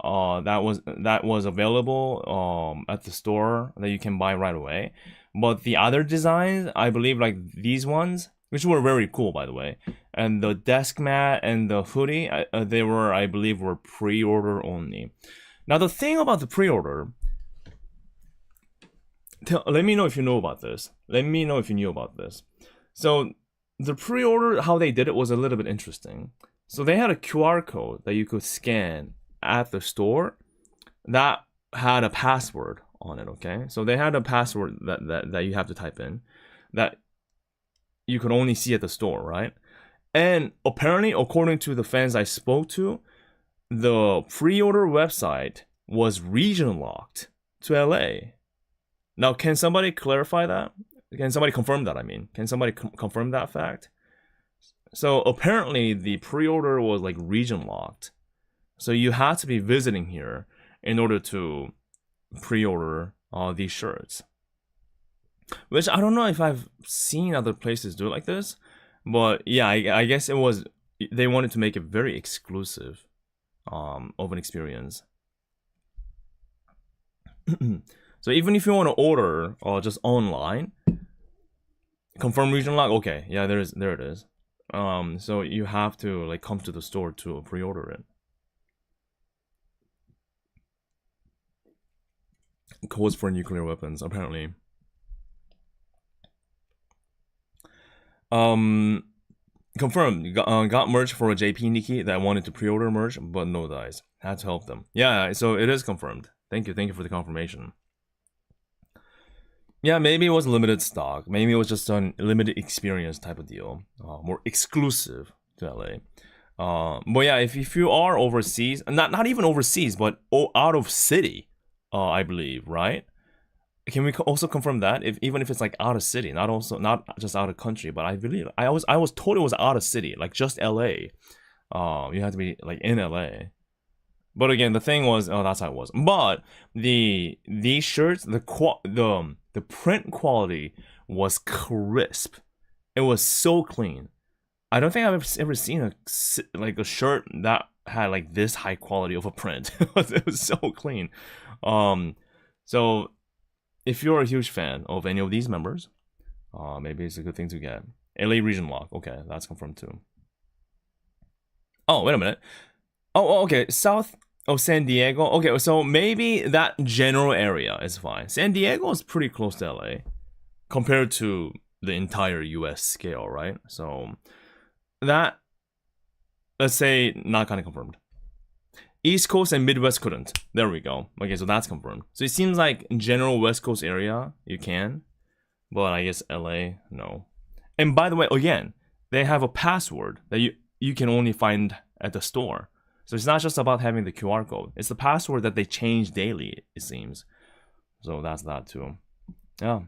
that was available at the store that you can buy right away. But the other designs, I believe, like these ones, which were very cool, by the way, and the desk mat and the hoodie, they were, I believe, were pre-order only. Now, the thing about the pre-order, let me know if you know about this. Let me know if you knew about this. So, the pre-order, how they did it was a little bit interesting. So, they had a QR code that you could scan at the store that had a password on it, okay? So they had a password that you have to type in that you could only see at the store, right? And apparently, according to the fans I spoke to, the pre-order website was region locked to LA. Now, can somebody clarify that? Can somebody confirm that, I mean? Can somebody confirm that fact? So apparently, the pre-order was like region locked. So you had to be visiting here in order to pre-order these shirts, which I don't know if I've seen other places do it like this, but yeah, I guess it was, they wanted to make it very exclusive of an experience. So even if you want to order just online, confirm region lock, okay, yeah, there it is. So you have to like come to the store to pre-order it. Codes for nuclear weapons, apparently. Confirmed. Got merch for a JP Nikki that wanted to pre-order merch, but no dice. Had to help them. Yeah, so it is confirmed. Thank you for the confirmation. Yeah, maybe it was limited stock. Maybe it was just a limited experience type of deal. More exclusive to LA. But yeah, if you are overseas, not even overseas, but out of city, I believe, right? Can we also confirm that even if it's like out of city, not just out of country, but I believe I was told it was out of city, like just LA. You had to be like in LA. But again, the thing was, that's how it was. But these shirts, the print quality was crisp. It was so clean. I don't think I've ever seen a shirt that had like this high quality of a print. It was so clean. So if you're a huge fan of any of these members, maybe it's a good thing to get. LA region lock. Okay, that's confirmed too. Oh, wait a minute. Oh, okay. South of San Diego. Okay, so maybe that general area is fine. San Diego is pretty close to LA compared to the entire US scale, right? So that, let's say, not kind of confirmed. East Coast and Midwest couldn't. There we go. Okay, so that's confirmed. So it seems like general West Coast area, you can. But I guess LA, no. And by the way, again, they have a password that you can only find at the store. So it's not just about having the QR code. It's the password that they change daily, it seems. So that's that too. Yeah.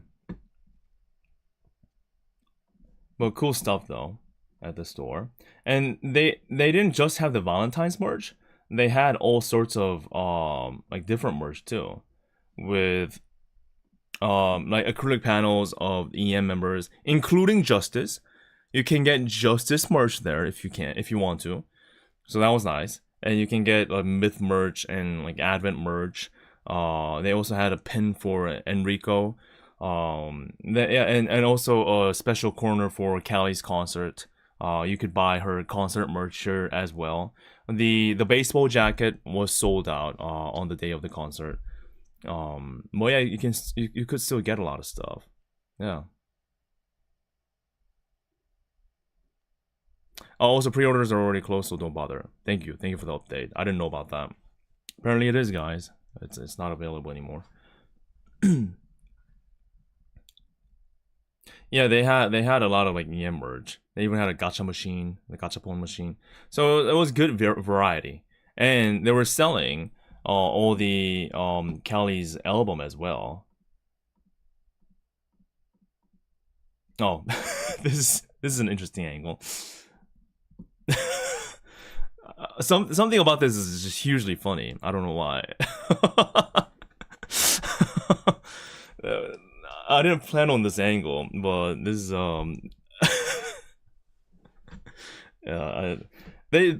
But cool stuff though at the store. And they didn't just have the Valentine's merch. They had all sorts of like different merch too. With like acrylic panels of EM members, including Justice. You can get Justice merch there if you want to. So that was nice. And you can get Myth merch and like Advent merch. They also had a pin for Enrico. And also a special corner for Calli's concert. You could buy her concert merch shirt as well. The baseball jacket was sold out on the day of the concert. Well, yeah, you could still get a lot of stuff. Yeah. Also, pre-orders are already closed, so don't bother. Thank you for the update. I didn't know about that. Apparently, it is, guys. It's not available anymore. Yeah, they had a lot of like EM merch. They even had a gacha machine, the gachapon machine. So it was good variety, and they were selling all the Calli's album as well. Oh, this is an interesting angle. Something about this is just hugely funny. I don't know why. I didn't plan on this angle, but this is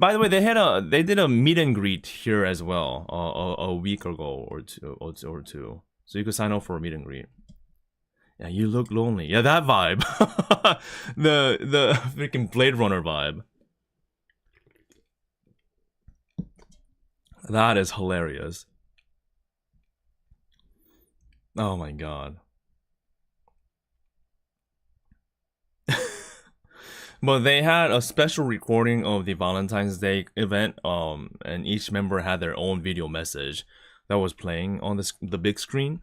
by the way, they did a meet and greet here as well a week ago or two. So you could sign up for a meet and greet. Yeah, you look lonely. Yeah, that vibe. the freaking Blade Runner vibe. That is hilarious. Oh my god. But they had a special recording of the Valentine's Day event, and each member had their own video message that was playing on the big screen.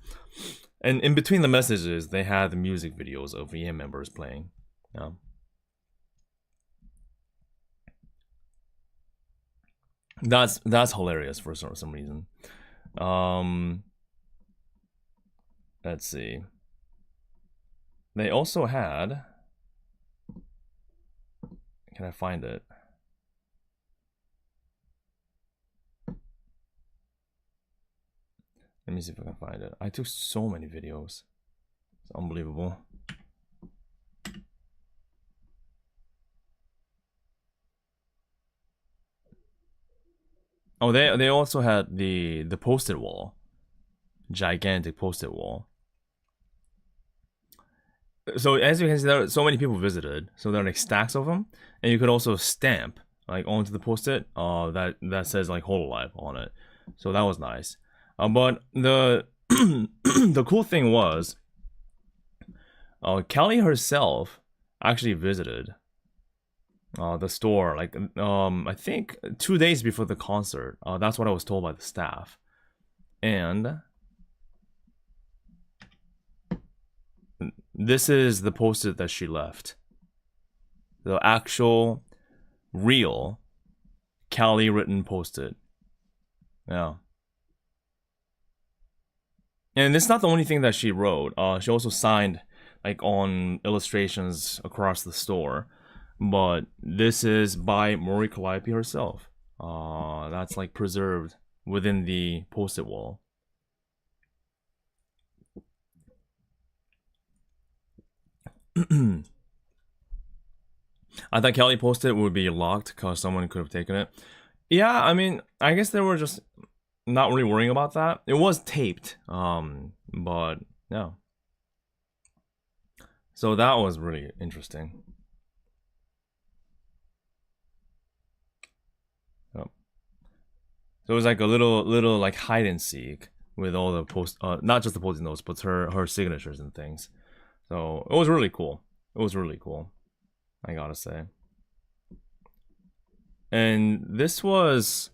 And in between the messages, they had the music videos of EM members playing. Yeah. That's hilarious for some reason. Let's see. They also had. Can I find it? Let me see if I can find it. I took so many videos. It's unbelievable. Oh, they also had the post-it wall. Gigantic post-it wall. So as you can see, there are so many people visited. So there are like stacks of them, and you could also stamp like onto the post-it that says like hololive on it. So that was nice. But the the cool thing was, Calli herself actually visited the store like I think 2 days before the concert. That's what I was told by the staff, and this is the post-it that she left. The actual, real Calli written post-it. Yeah. And it's not the only thing that she wrote. She also signed like on illustrations across the store. but this is by Mori Calliope herself. That's like preserved within the post-it wall. I thought Calli post-it would be locked because someone could have taken it. Yeah, I mean, I guess they were just not really worrying about that. It was taped, but yeah. So that was really interesting. Yep. So it was like a little like hide and seek with all the not just the post-it notes, but her signatures and things. So it was really cool. It was really cool, I gotta say. And this was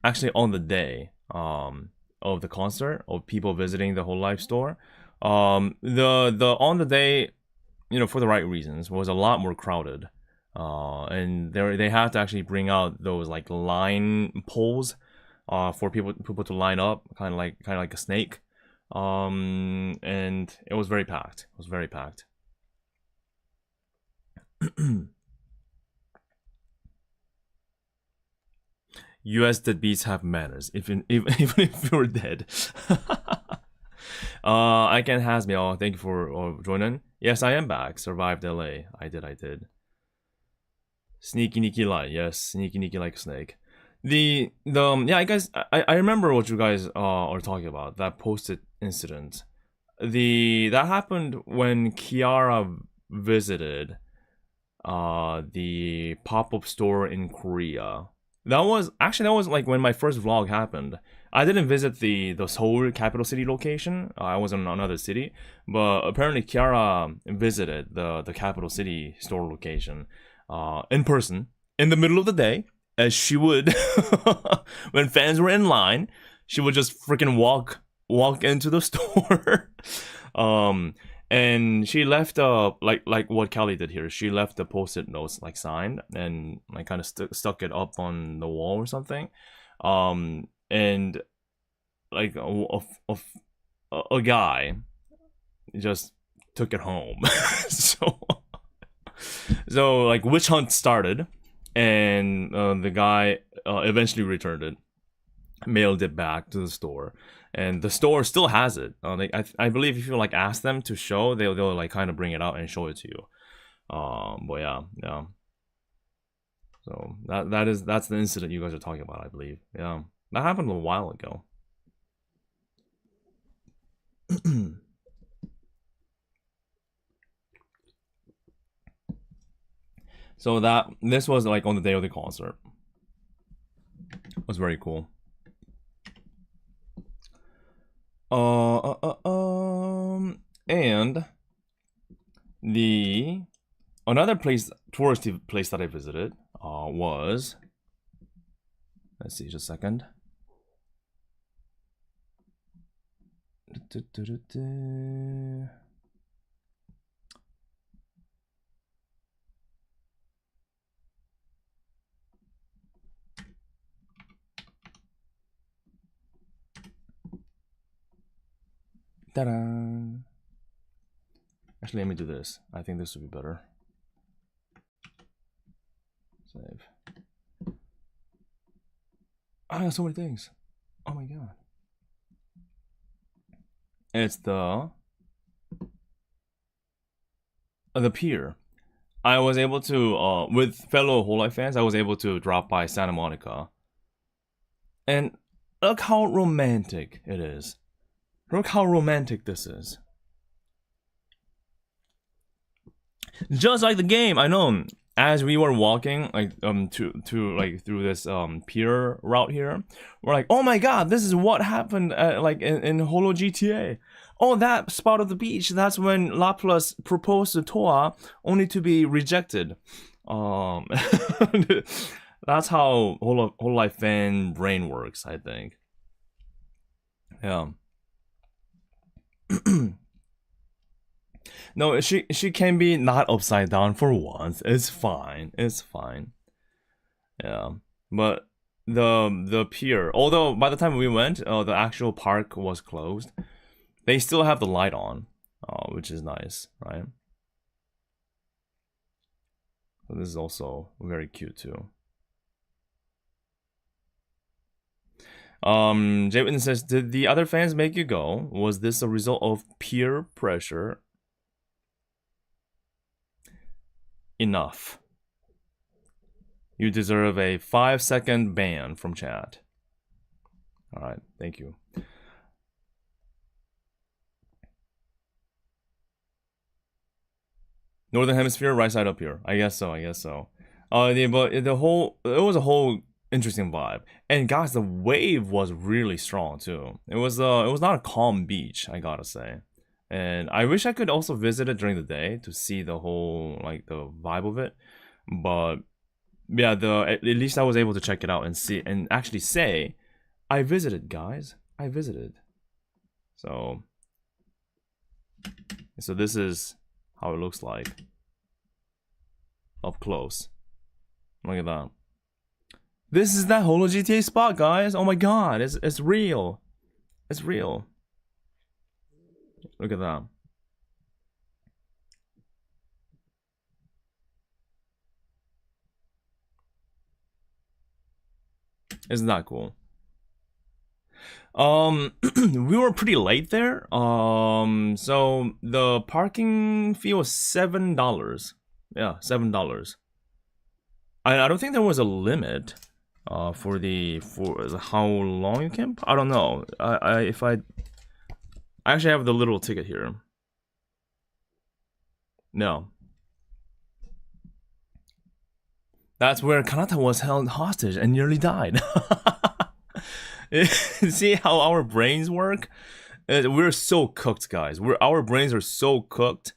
actually on the day of the concert, of people visiting the hololive store. The on the day, you know, for the right reasons, was a lot more crowded. And they had to actually bring out those like line poles for people to line up, kind of like a snake. And it was very packed. It was very packed. US deadbeats have manners, even if you're dead. I can has me all. Thank you for joining. Yes, I am back. Survived LA. I did. Sneaky like, yes, sneaky like a snake. Yeah, I remember what you guys are talking about. That post-it incident. That happened when Kiara visited the pop-up store in Korea. That was like when my first vlog happened. I didn't visit the Seoul capital city location. I was in another city, but apparently Kiara visited the capital city store location in person in the middle of the day, as she would when fans were in line. She would just freaking walk into the store. And she left like what Calli did here. She left the post-it notes like signed and like kind of stuck it up on the wall or something. And like a guy just took it home. So like witch hunt started, and the guy eventually returned it, mailed it back to the store. And the store still has it. I believe if you like ask them to show, they'll like kind of bring it out and show it to you. But yeah. So that's the incident you guys are talking about, I believe. Yeah, that happened a while ago. So this was like on the day of the concert. It was very cool. And another touristy place that I visited was, let's see, just a second. Ta-da! Actually, let me do this. I think this would be better. Save. I got so many things. Oh my god. It's the pier. I was able to, with fellow hololive fans, I was able to drop by Santa Monica. And look how romantic it is. Look how romantic this is. Just like the game, I know. As we were walking like to like through this pier route here, we're like, oh my god, this is what happened like in Holo GTA. Oh, that spot of the beach, that's when Laplace proposed to Toa, only to be rejected. That's how hololive fan brain works, I think. Yeah. No, she can be not upside down for once. It's fine. It's fine. Yeah, but the pier, although by the time we went, the actual park was closed. They still have the light on, which is nice, right? So this is also very cute too. Jay Whitten says, did the other fans make you go? Was this a result of peer pressure? Enough. You deserve a 5-second ban from chat. Alright, thank you. Northern Hemisphere, right side up here. I guess so, I guess so. But it was a whole interesting vibe. And guys, the wave was really strong too. It was not a calm beach, I gotta say. And I wish I could also visit it during the day to see the whole, like, the vibe of it. But yeah, at least I was able to check it out and see and actually say, I visited, guys. I visited. So this is how it looks like up close. Look at that. This is that Holo GTA spot, guys. Oh my god, it's real. It's real. Look at that. Isn't that cool? We were pretty late there. So the parking fee was $7. Yeah, $7. I don't think there was a limit for how long you can. I don't know. I actually have the little ticket here. No. That's where Kanata was held hostage and nearly died. See how our brains work? We're so cooked, guys. Our brains are so cooked.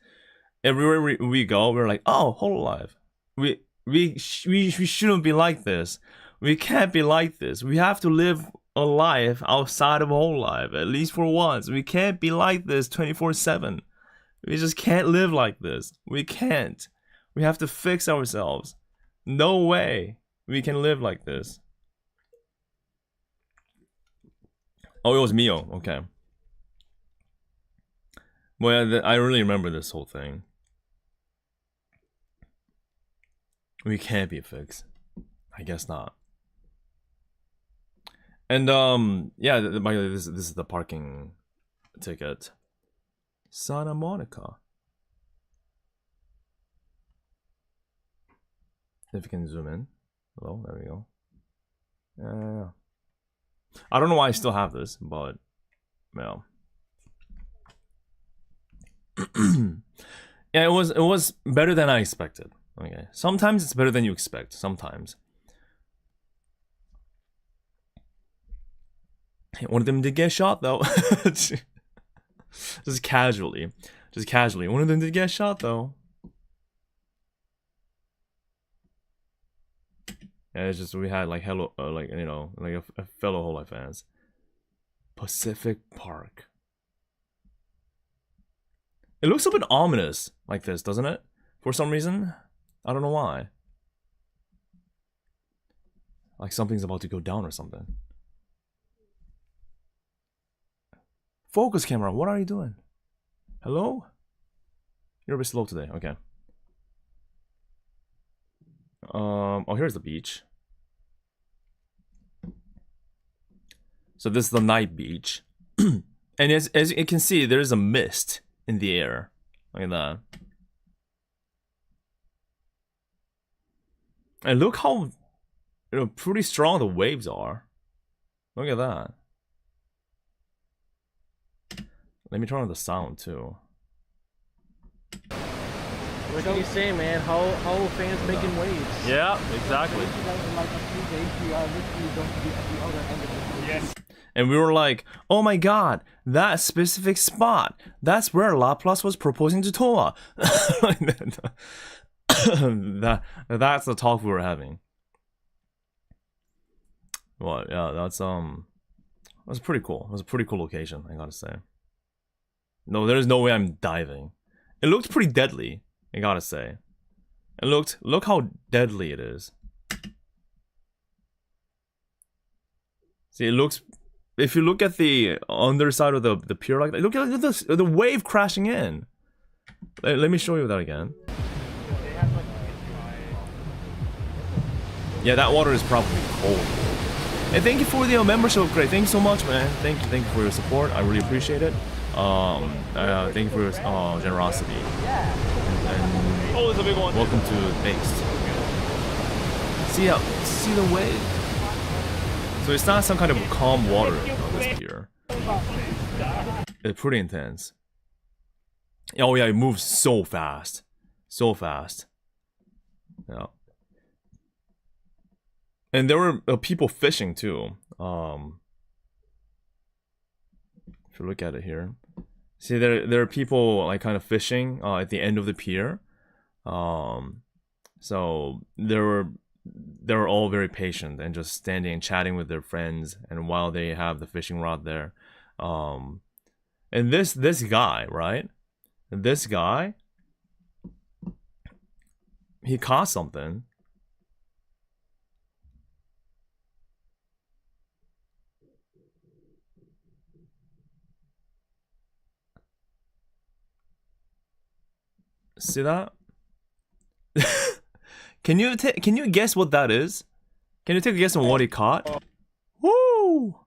Everywhere we go, we're like, oh, hololive. We shouldn't be like this. We can't be like this. We have to live a life outside of hololive, at least for once. We can't be like this 24/7. We just can't live like this. We can't. We have to fix ourselves. No way we can live like this. Oh, it was Mio. Okay. Well, yeah, I really remember this whole thing. We can't be fixed. I guess not. And yeah, by the way, this is the parking ticket. Santa Monica. If you can zoom in. Hello, there we go. Yeah. I don't know why I still have this, but well. Yeah, it was better than I expected. Okay. Sometimes it's better than you expect. Sometimes. One of them did get shot though. Just casually. One of them did get shot though. Yeah, it's just we had like hello, like you know, like a fellow hololive fans. Pacific Park. It looks a bit ominous like this, doesn't it? For some reason, I don't know why. Like something's about to go down or something. Focus camera, what are you doing? Hello? You're a bit slow today. Okay. Oh, here's the beach. So this is the night beach. And as you can see, there is a mist in the air. Look at that. And look how, you know, pretty strong the waves are. Look at that. Let me turn on the sound too. What can you say, man? How fans making waves? Yeah, exactly. Yes. And we were like, oh my god, that specific spot, that's where Laplace was proposing to Toa. That's the talk we were having. Well, yeah, that's it was pretty cool. It was a pretty cool location, I gotta say. No, there's no way I'm diving. It looked pretty deadly, I gotta say. Look how deadly it is. See, it looks, if you look at the underside of the pier like that, look at the wave crashing in. Let me show you that again. Yeah, that water is probably cold. And thank you for the membership upgrade. Thank you so much, man. Thank you for your support. I really appreciate it. Thank you for your generosity. And Oh, there's a big one. welcome to Based. See the wave. So it's not some kind of calm water on this pier. It's pretty intense. Oh yeah, it moves so fast. So fast. Yeah. And there were people fishing too. If you look at it here. See, there are people like kind of fishing at the end of the pier. So they're all very patient and just standing and chatting with their friends, and while they have the fishing rod there. And this guy, right? This guy, he caught something. See that? Can you guess what that is? Can you take a guess on what he caught? Woo!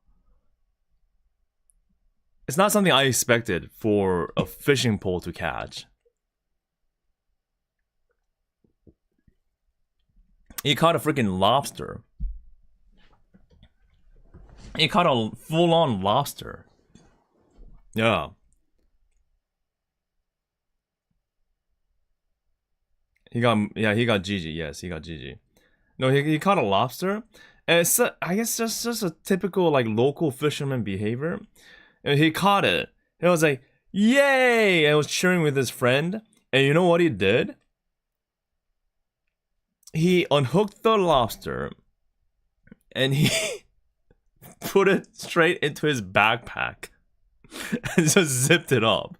It's not something I expected for a fishing pole to catch. He caught a freaking lobster. He caught a full-on lobster. Yeah. He got GG. Yes, he got GG. No, he caught a lobster, and it's I guess just a typical like local fisherman behavior. And he caught it. He was like, "Yay!" and was cheering with his friend. And you know what he did? He unhooked the lobster, and he put it straight into his backpack and just zipped it up.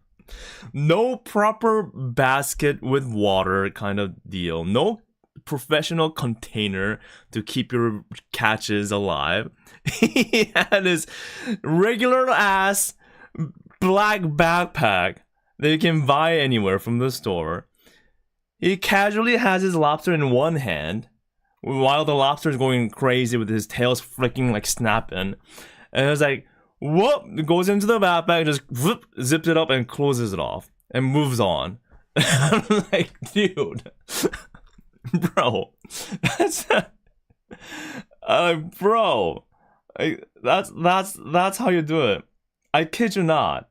No proper basket with water kind of deal. No professional container to keep your catches alive. He had his regular ass black backpack that you can buy anywhere from the store. He casually has his lobster in one hand while the lobster is going crazy with his tails flicking like snapping. And it was like, whoop, goes into the backpack, just whoop, zips it up and closes it off and moves on. I'm like, dude, bro, that's bro, that's how you do it. I kid you not.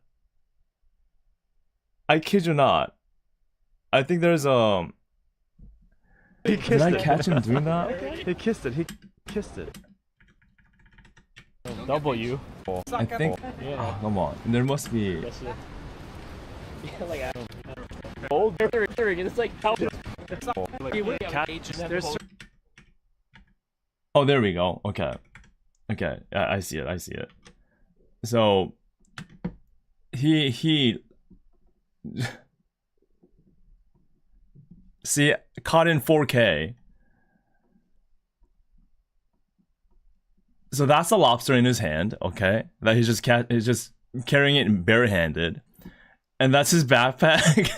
I kid you not. I think there's a. He kissed Did I it. catch him doing that? He kissed it. He kissed it. W. I think. Yeah. Oh, come on. There must be. Yes, yeah. Yeah, like I don't know. Oh, there again. It's like how. There's. Oh, there we go. Okay. Okay. I see it. I see it. So. He. See, caught in 4K. So that's a lobster in his hand, okay? That he's just carrying it barehanded, and that's his backpack.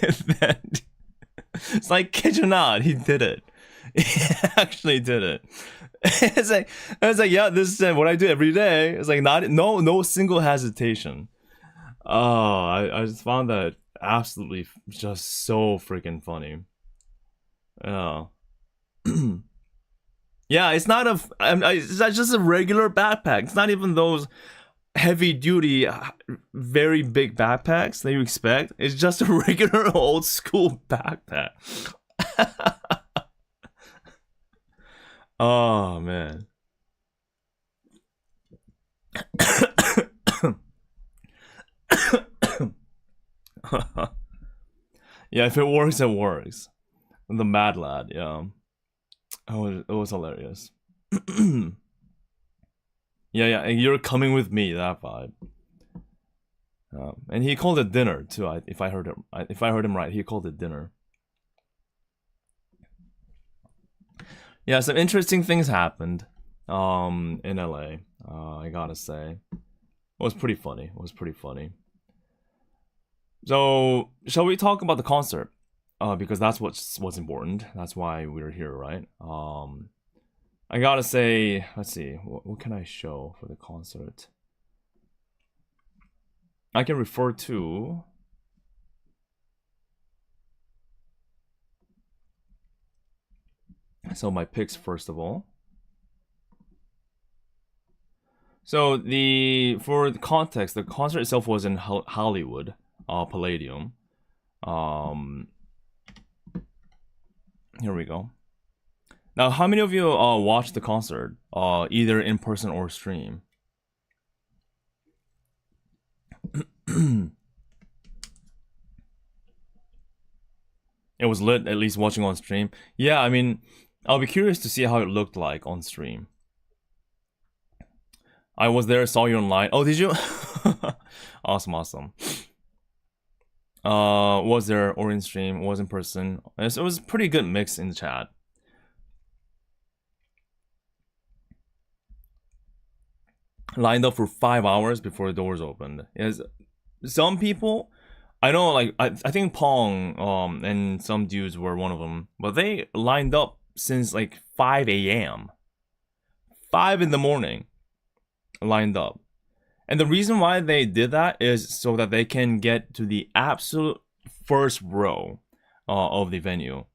It's like, kid you not, he did it. He actually did it. It's like, yeah, this is what I do every day. It's like no single hesitation. Oh, I just found that absolutely just so freaking funny. Yeah. Yeah, it's not it's just a regular backpack. It's not even those heavy duty, very big backpacks that you expect. It's just a regular old school backpack. Oh man. Yeah, if it works, it works. The Mad Lad, yeah. It was hilarious. Yeah, and you're coming with me, that vibe. And he called it dinner too. If I heard him right, he called it dinner. Yeah, some interesting things happened in LA. I gotta say, it was pretty funny. So, shall we talk about the concert? Because that's what's important. That's why we're here, right? I gotta say, let's see, what can I show for the concert? I can refer to so my picks first of all. So for the context, the concert itself was in Hollywood, Palladium. Here we go. Now, how many of you watched the concert, either in person or stream? It was lit, at least watching on stream. Yeah, I mean, I'll be curious to see how it looked like on stream. I was there, saw you online. Oh, did you? Awesome. Was there or in stream, was in person. It was a pretty good mix in the chat. Lined up for 5 hours before the doors opened. Yes, some people, I know, like I think Pong and some dudes were one of them, but they lined up since like 5 a.m. 5 in the morning, lined up. And the reason why they did that is so that they can get to the absolute first row of the venue.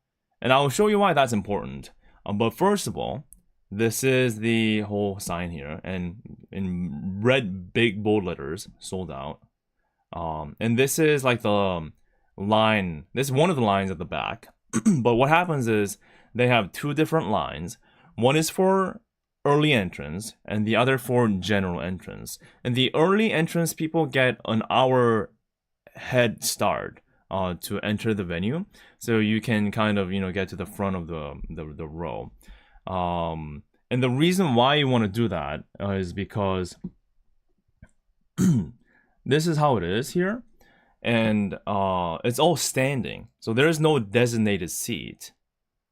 And I'll show you why that's important. But first of all, this is the whole sign here, and in red big bold letters, sold out. And this is like the line. This is one of the lines at the back. But what happens is they have two different lines. One is for early entrance and the other for general entrance. And the early entrance people get an hour head start to enter the venue, so you can kind of get to the front of the row. And the reason why you want to do that is because this is how it is here, and it's all standing, so there is no designated seat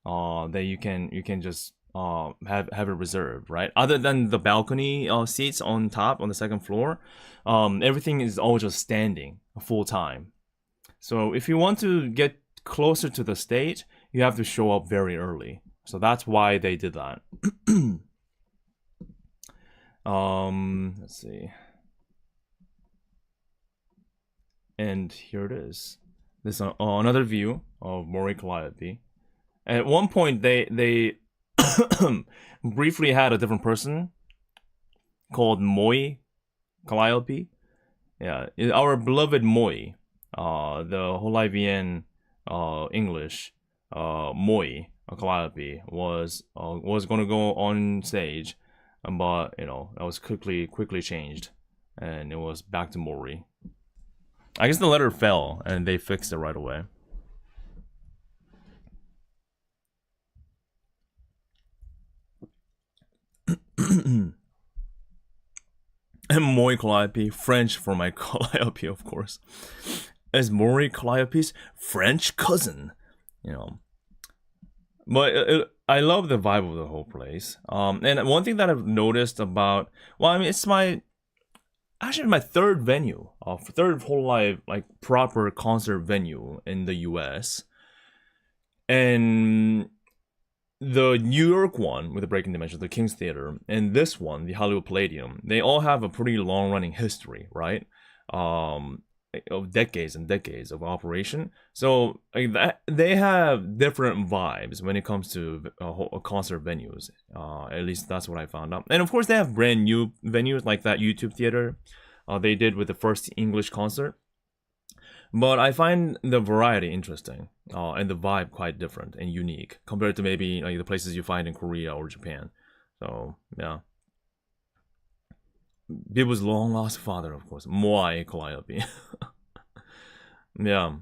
that you can just have it reserved, right? Other than the balcony seats on top on the second floor, everything is all just standing full time. So if you want to get closer to the stage, you have to show up very early. So that's why they did that. Let's see. And here it is. This is another view of Mori Calliope. At one point, they briefly had a different person called Moi Calliope. Yeah, our beloved Moi, the hololivian English Moi Calliope was going to go on stage, but that was quickly changed, and it was back to Mori. I guess the letter fell, and they fixed it right away. And Moi Calliope, French for my Calliope, of course, as Mori Calliope's French cousin, But I love the vibe of the whole place. And one thing that I've noticed about, well, I mean, it's my third venue, third hololive like proper concert venue in the U.S. And the New York one with the Breaking Dimensions, the King's Theater, and this one, the Hollywood Palladium, they all have a pretty long-running history, right? Of decades and decades of operation. So like that, they have different vibes when it comes to concert venues. At least that's what I found out. And of course, they have brand new venues like that YouTube theater they did with the first English concert. But I find the variety interesting and the vibe quite different and unique compared to maybe like the places you find in Korea or Japan. So yeah. Bibu's long lost father, of course, Moai Calliope. Yeah,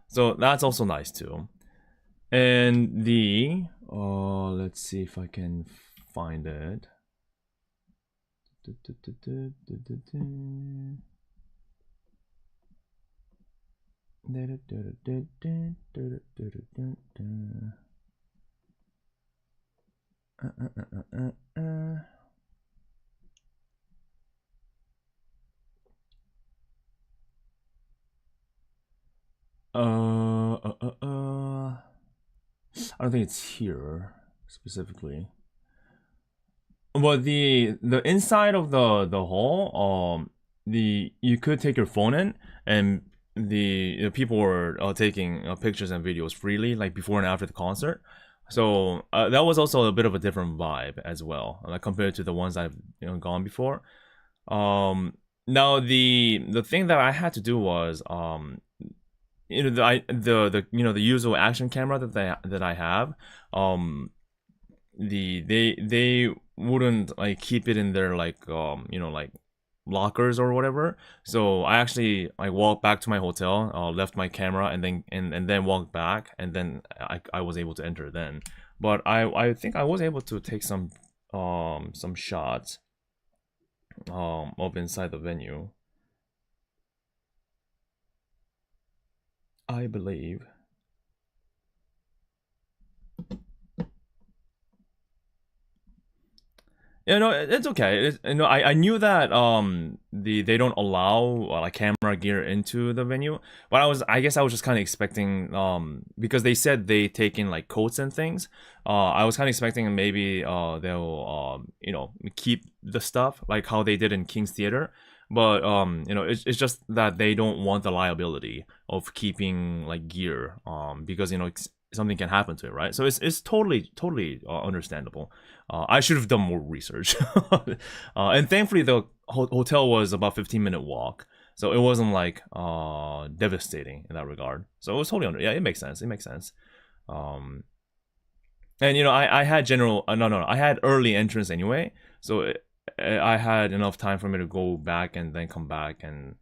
so that's also nice too. And the let's see if I can find it. I don't think it's here specifically. But the inside of the hall, you could take your phone in, and the people were taking pictures and videos freely, like before and after the concert. So that was also a bit of a different vibe as well, like compared to the ones I've gone before. Now the thing that I had to do was the usual action camera that I have, they wouldn't like keep it in their like like lockers or whatever. So I actually like walked back to my hotel, left my camera, and then walked back, and then I was able to enter then. But I think I was able to take some shots of inside the venue, I believe. Yeah, no, it's okay. I knew that they don't allow like camera gear into the venue, but I guess I was just kind of expecting because they said they take in like coats and things. I was kind of expecting maybe they'll keep the stuff like how they did in King's Theater, but it's just that they don't want the liability of keeping like gear because something can happen to it, right? So it's totally understandable. I should have done more research. And thankfully the hotel was about 15-minute walk, so it wasn't like devastating in that regard. So it was totally it makes sense. And I had I had early entrance anyway, so I had enough time for me to go back and then come back and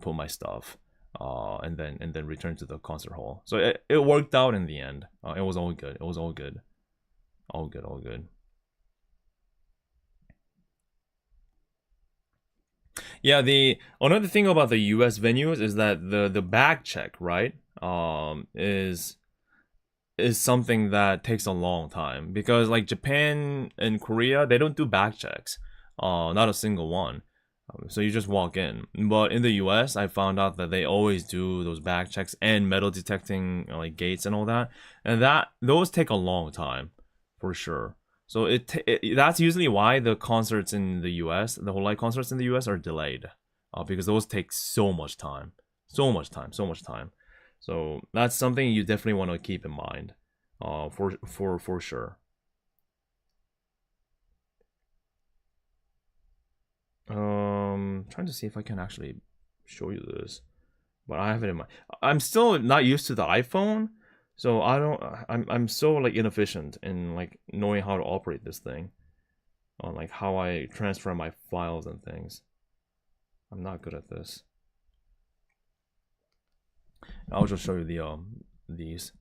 put my stuff. And then return to the concert hall. So it worked out in the end. It was all good. All good. Yeah, the another thing about the US venues is that the bag check, right? Is something that takes a long time, because like Japan and Korea, they don't do bag checks. Not a single one. So you just walk in. But in the US, I found out that they always do those bag checks and metal detecting like gates and all that. And those take a long time for sure. So that's usually why the concerts in the US, the hololive concerts in the US are delayed. Because those take so much time. So much time. So that's something you definitely want to keep in mind. For sure. Trying to see if I can actually show you this, but I have it in my. I'm still not used to the iPhone, so I'm so like inefficient in like knowing how to operate this thing, on like how I transfer my files and things. I'm not good at this. I'll just show you these.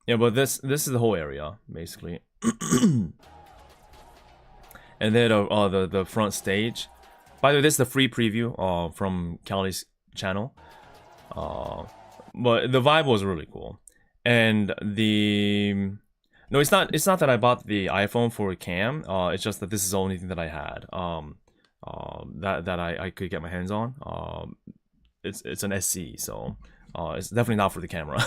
Yeah, but this is the whole area basically. And then the front stage. By the way, this is the free preview from Calli's channel. But the vibe was really cool. And no, it's not that I bought the iPhone for a cam. It's just that this is the only thing that I had. That I could get my hands on. It's an SC, so it's definitely not for the camera.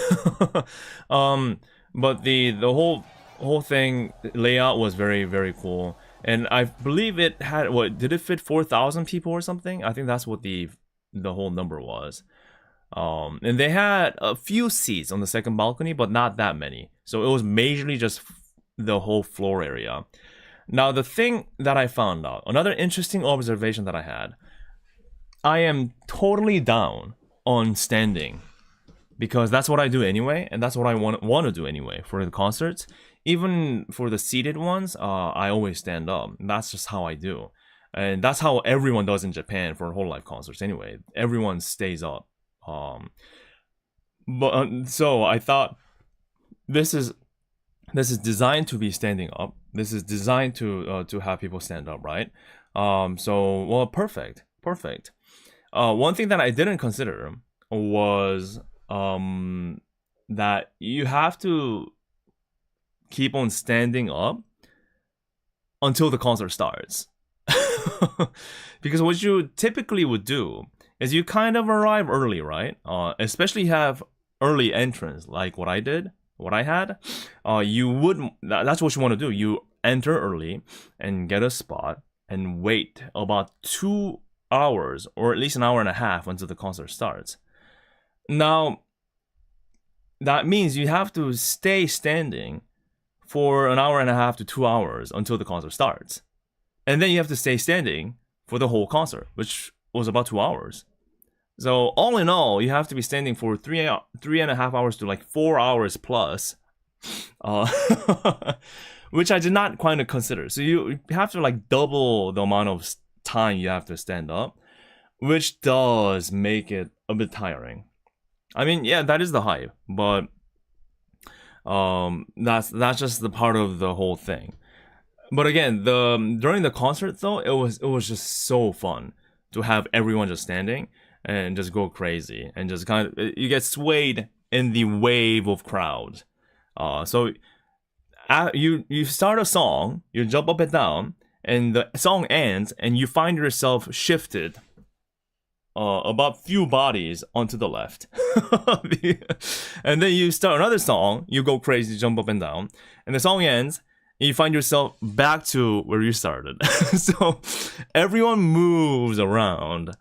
But the whole thing layout was very cool, and I believe it had, what did it fit, 4,000 people or something? I think that's what the whole number was. And they had a few seats on the second balcony, but not that many. So it was majorly just the whole floor area. Now the thing that I found out, another interesting observation that I had, I am totally down on standing, because that's what I do anyway, and that's what I want to do anyway for the concerts. Even for the seated ones, I always stand up. That's just how I do, and that's how everyone does in Japan for hololive concerts anyway. Everyone stays up. So I thought this is designed to be standing up. This is designed to have people stand up, right? So well, perfect. One thing that I didn't consider was that you have to keep on standing up until the concert starts. Because what you typically would do is you kind of arrive early, right? Especially have early entrance like what I did, what I had, that's what you want to do. You enter early and get a spot and wait about 2 hours or at least an hour and a half until the concert starts. Now, that means you have to stay standing for an hour and a half to 2 hours until the concert starts. And then you have to stay standing for the whole concert, which was about 2 hours. So all in all, you have to be standing for 3.5 hours to like 4 hours plus, which I did not quite consider. So you have to like double the amount of time you have to stand up, which does make it a bit tiring. I mean, yeah, that is the hype, but that's just the part of the whole thing. But again, during the concert though, it was just so fun to have everyone just standing and just go crazy and just kind of, you get swayed in the wave of crowds. So you start a song, you jump up and down, and the song ends, and you find yourself shifted about few bodies onto the left. And then you start another song, you go crazy, jump up and down, and the song ends, and you find yourself back to where you started. So everyone moves around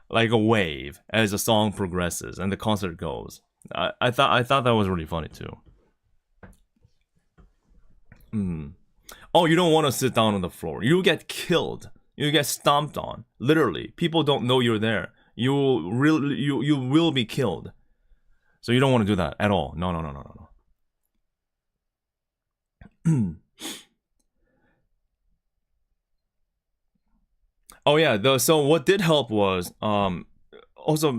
like a wave as the song progresses and the concert goes. I thought that was really funny too. Oh, you don't want to sit down on the floor. You get killed. You get stomped on. Literally, people don't know you're there. You will be killed. So you don't want to do that at all. No. Oh yeah. So what did help was also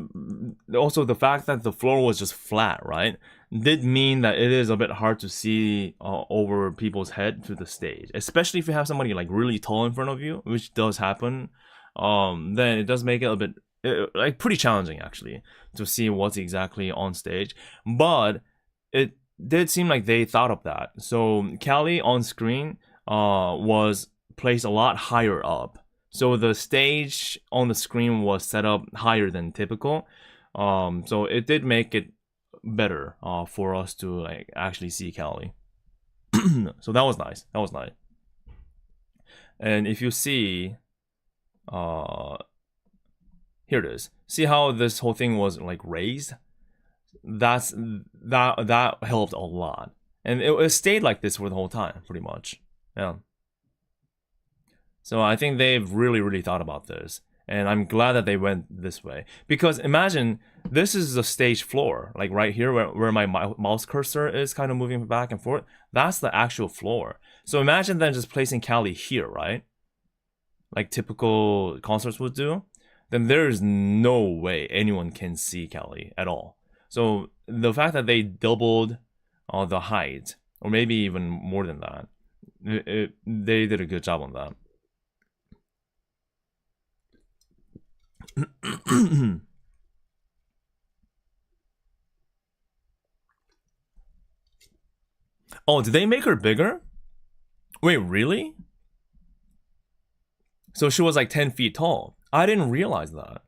the fact that the floor was just flat, right? Did mean that it is a bit hard to see over people's head to the stage, especially if you have somebody like really tall in front of you, which does happen. Then it does make it a bit like pretty challenging actually to see what's exactly on stage. But it did seem like they thought of that. So Calli on screen was placed a lot higher up. So the stage on the screen was set up higher than typical. So it did make it better for us to like actually see Calli. So that was nice. And if you see, here it is. See how this whole thing was like raised? That helped a lot, and it stayed like this for the whole time, pretty much. Yeah. So I think they've really thought about this, and I'm glad that they went this way. Because imagine this is the stage floor, like right here where my mouse cursor is kind of moving back and forth. That's the actual floor. So imagine then just placing Calli here, right? Like typical concerts would do. Then there's no way anyone can see Calli at all. So the fact that they doubled the height, or maybe even more than that, they did a good job on that. Oh, did they make her bigger? Wait, really? So she was like 10 feet tall. I didn't realize that.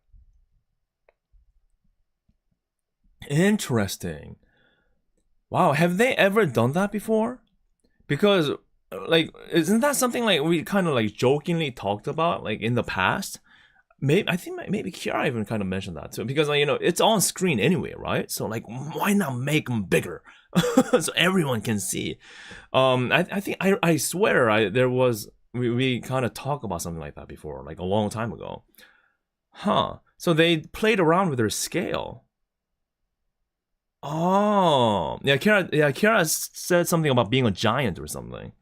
Interesting. Wow, have they ever done that before? Because, like, isn't that something like we kind of like jokingly talked about like in the past? I think maybe Kiara even kind of mentioned that too, because like, you know, it's on screen anyway, right? So like, why not make them bigger so everyone can see? I swear there was we kind of talked about something like that before, like a long time ago. Huh? So they played around with their scale. Oh, yeah. Kiara said something about being a giant or something.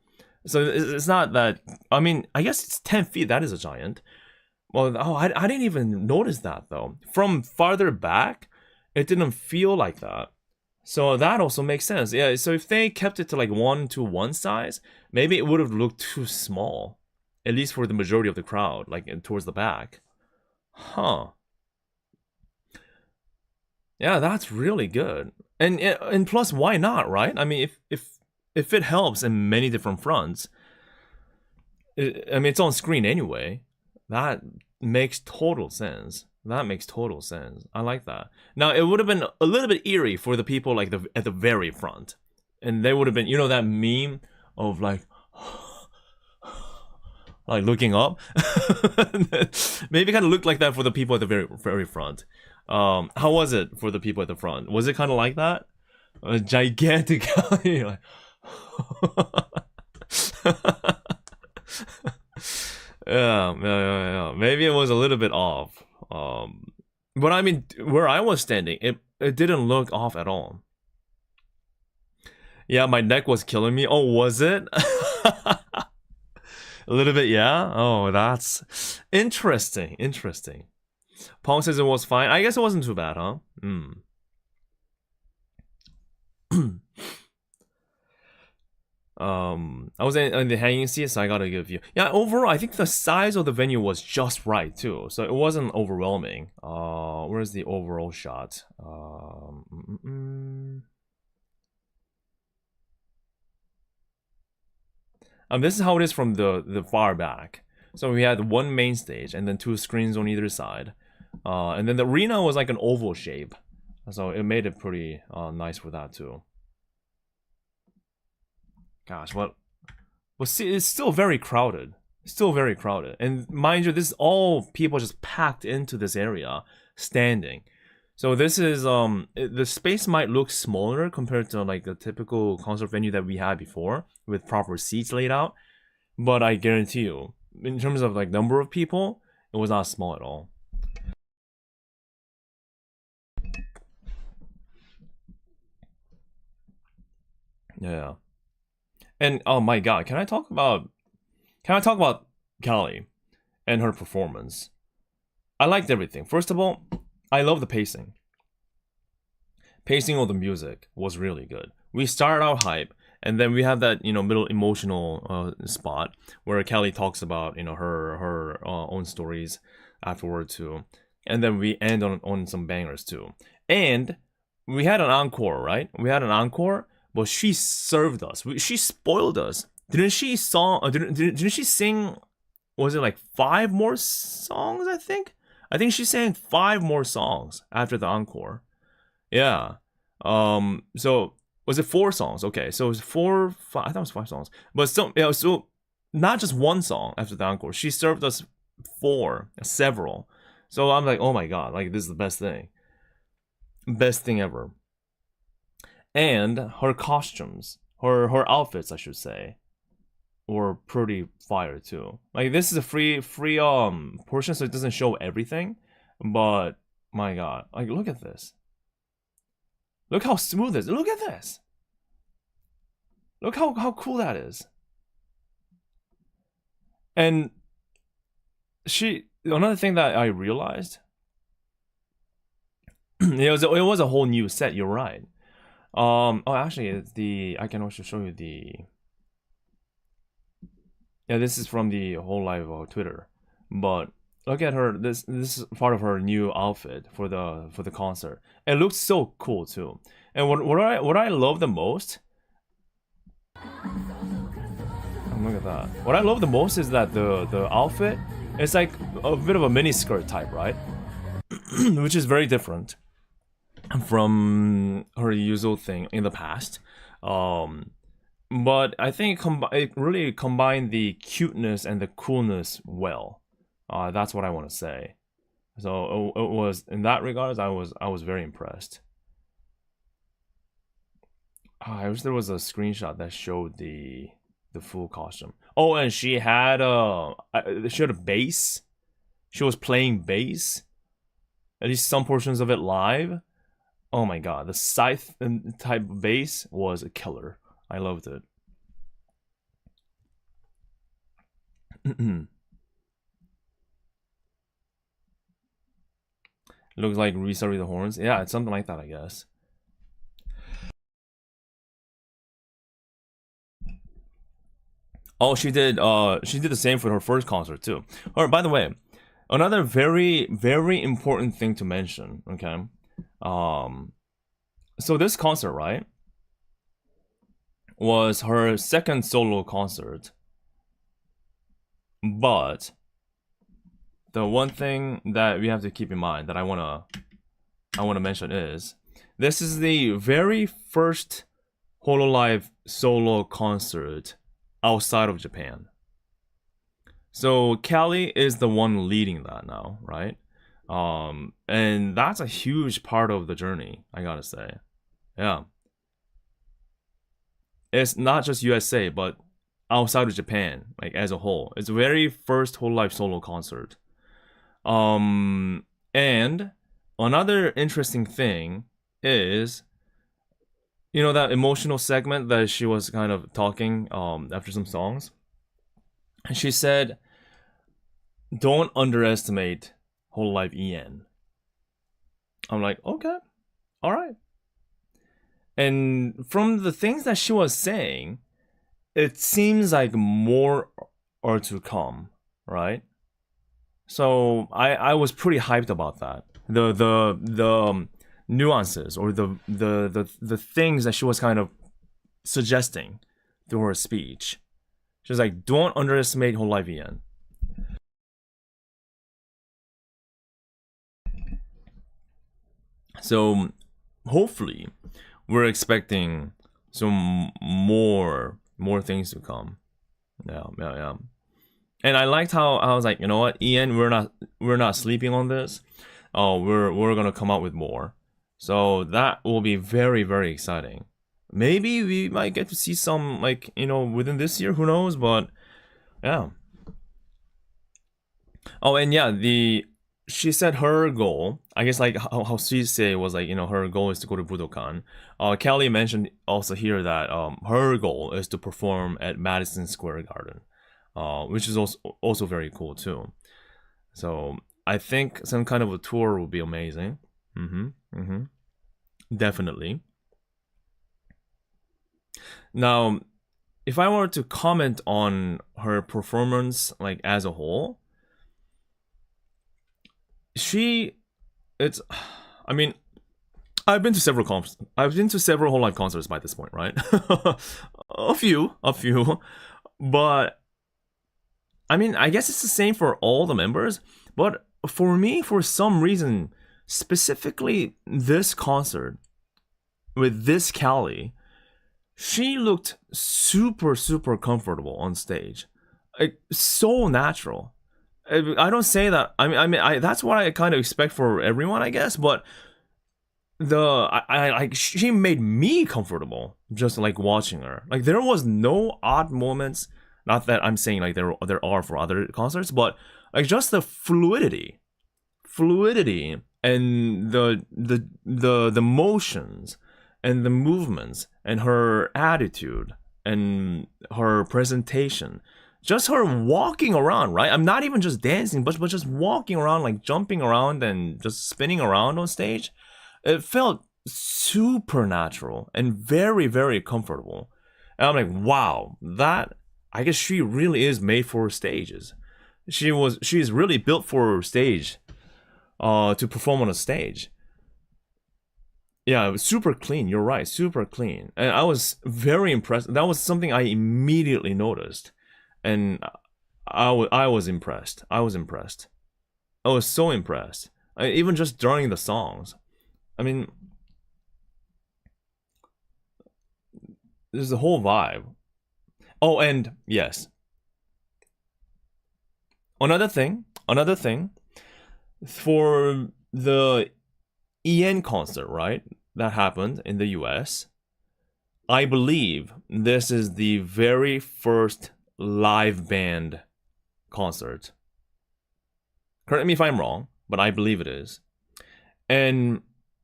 So it's not that. I mean, I guess it's 10 feet. That is a giant. Well, I didn't even notice that though. From farther back, it didn't feel like that. So that also makes sense. Yeah, so if they kept it to like 1-to-1 size, maybe it would have looked too small. At least for the majority of the crowd, like towards the back. Huh. Yeah, that's really good. And plus, why not, right? I mean, if it helps in many different fronts, I mean, it's on screen anyway. That makes total sense. That makes total sense. I like that. Now it would have been a little bit eerie for the people like at the very front, and they would have been, you know, that meme of like looking up. Maybe kind of looked like that for the people at the very front. How was it for the people at the front? Was it kind of like that? A gigantic like, yeah. Maybe it was a little bit off. But I mean, where I was standing, it didn't look off at all. Yeah, my neck was killing me. Oh, was it? A little bit, yeah. Oh, that's interesting. Pong says it was fine. I guess it wasn't too bad, huh? I was in the hanging seat, so I got a good view. Yeah, overall, I think the size of the venue was just right too, so it wasn't overwhelming. Where's the overall shot? This is how it is from the far back. So we had one main stage and then 2 screens on either side, and then the arena was like an oval shape, so it made it pretty nice for that too. Gosh, well, see, it's still very crowded. And mind you, this is all people just packed into this area, standing. So this is, the space might look smaller compared to like a typical concert venue that we had before, with proper seats laid out. But I guarantee you, in terms of like number of people, it was not small at all. Yeah. And oh my god, can I talk about Calli and her performance? I liked everything. First of all, I love the pacing. Pacing of the music was really good. We started out hype, and then we have that, you know, middle emotional spot where Calli talks about, you know, her own stories afterward too, and then we end on some bangers too. And we had an encore, right? But she served us. She spoiled us. Didn't she sing? Was it like 5 more songs? I think she sang 5 more songs after the encore. Yeah. So was it 4 songs? Okay, so it was 4, 5. I thought it was 5 songs. But still, yeah. So not just 1 song after the encore. She served us 4, several. So I'm like, oh my god, like this is the best thing ever. And her costumes, her outfits, I should say, were pretty fire too. Like this is a free portion, so it doesn't show everything. But my god, like look at this. Look how smooth it is. Look at this. Look how cool that is. And another thing that I realized, it was a whole new set. You're right. Oh, actually, I can also show you the. Yeah, this is from the hololive Twitter, but look at her. This is part of her new outfit for the concert. It looks so cool too. And what I love the most. Look at that. What I love the most is that the outfit is like a bit of a mini skirt type, right? Which is very different from her usual thing in the past. But I think it really combined the cuteness and the coolness well. That's what I want to say. So it was, in that regards, I was very impressed. I wish there was a screenshot that showed the full costume. Oh, and she had a bass. She was playing bass. At least some portions of it live. Oh my god, the scythe type bass was a killer. I loved it. Looks like Risa with the horns. Yeah, it's something like that, I guess. Oh, she did the same for her first concert too. Or by the way, another very, very important thing to mention, okay? So this concert, right, was her second solo concert, but the one thing that we have to keep in mind that I wanna mention is this is the very first hololive solo concert outside of Japan. So Calli is the one leading that now, right? And that's a huge part of the journey, I gotta say. Yeah. It's not just USA, but outside of Japan, like as a whole. It's the very first hololive solo concert. And another interesting thing is, you know, that emotional segment that she was kind of talking after some songs. And she said, don't underestimate hololive EN. I'm like, okay, all right. And from the things that she was saying, it seems like more are to come, right? So I was pretty hyped about that. The nuances or the things that she was kind of suggesting through her speech. She was like, don't underestimate hololive EN. So hopefully we're expecting some more things to come. Yeah. And I liked how I was like, you know what, Ian, we're not sleeping on this. Oh, we're gonna come out with more. So that will be very, very exciting. Maybe we might get to see some, like, you know, within this year, who knows, but yeah. Oh, and yeah, she said her goal, I guess, like how she said was like, you know, her goal is to go to Budokan. Calli mentioned also here that her goal is to perform at Madison Square Garden, which is also very cool too. So I think some kind of a tour will be amazing. Definitely. Now, if I were to comment on her performance, like as a whole, I mean, I've been to several hololive concerts by this point, right? a few, but I mean, I guess it's the same for all the members, but for me, for some reason, specifically this concert with this Calli, she looked super comfortable on stage, like so natural. I don't say that. I mean, that's what I kind of expect for everyone, I guess. But she made me comfortable just like watching her. Like there was no odd moments. Not that I'm saying like there are for other concerts, but like just the fluidity, and the motions and the movements and her attitude and her presentation. Just her walking around, right? I'm not even just dancing, but just walking around, like jumping around and just spinning around on stage. It felt super natural and very, very comfortable. And I'm like, wow, that, I guess she really is made for stages. She's really built for stage, to perform on a stage. Yeah, it was super clean. You're right, super clean. And I was very impressed. That was something I immediately noticed. And I was impressed. I was so impressed. Even just during the songs. I mean, there's the whole vibe. Oh, and yes. Another thing. For the EN concert, right? That happened in the US. I believe this is the very first live band concert. Correct me if I'm wrong, but I believe it is. And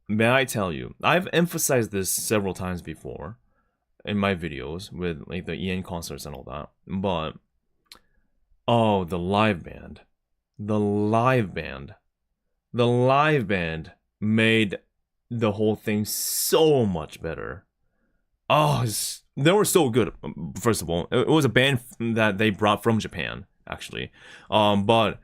may I tell you, I've emphasized this several times before in my videos with like the EN concerts and all that, but oh, the live band made the whole thing so much better. Oh, they were so good. First of all, it was a band that they brought from Japan, actually. But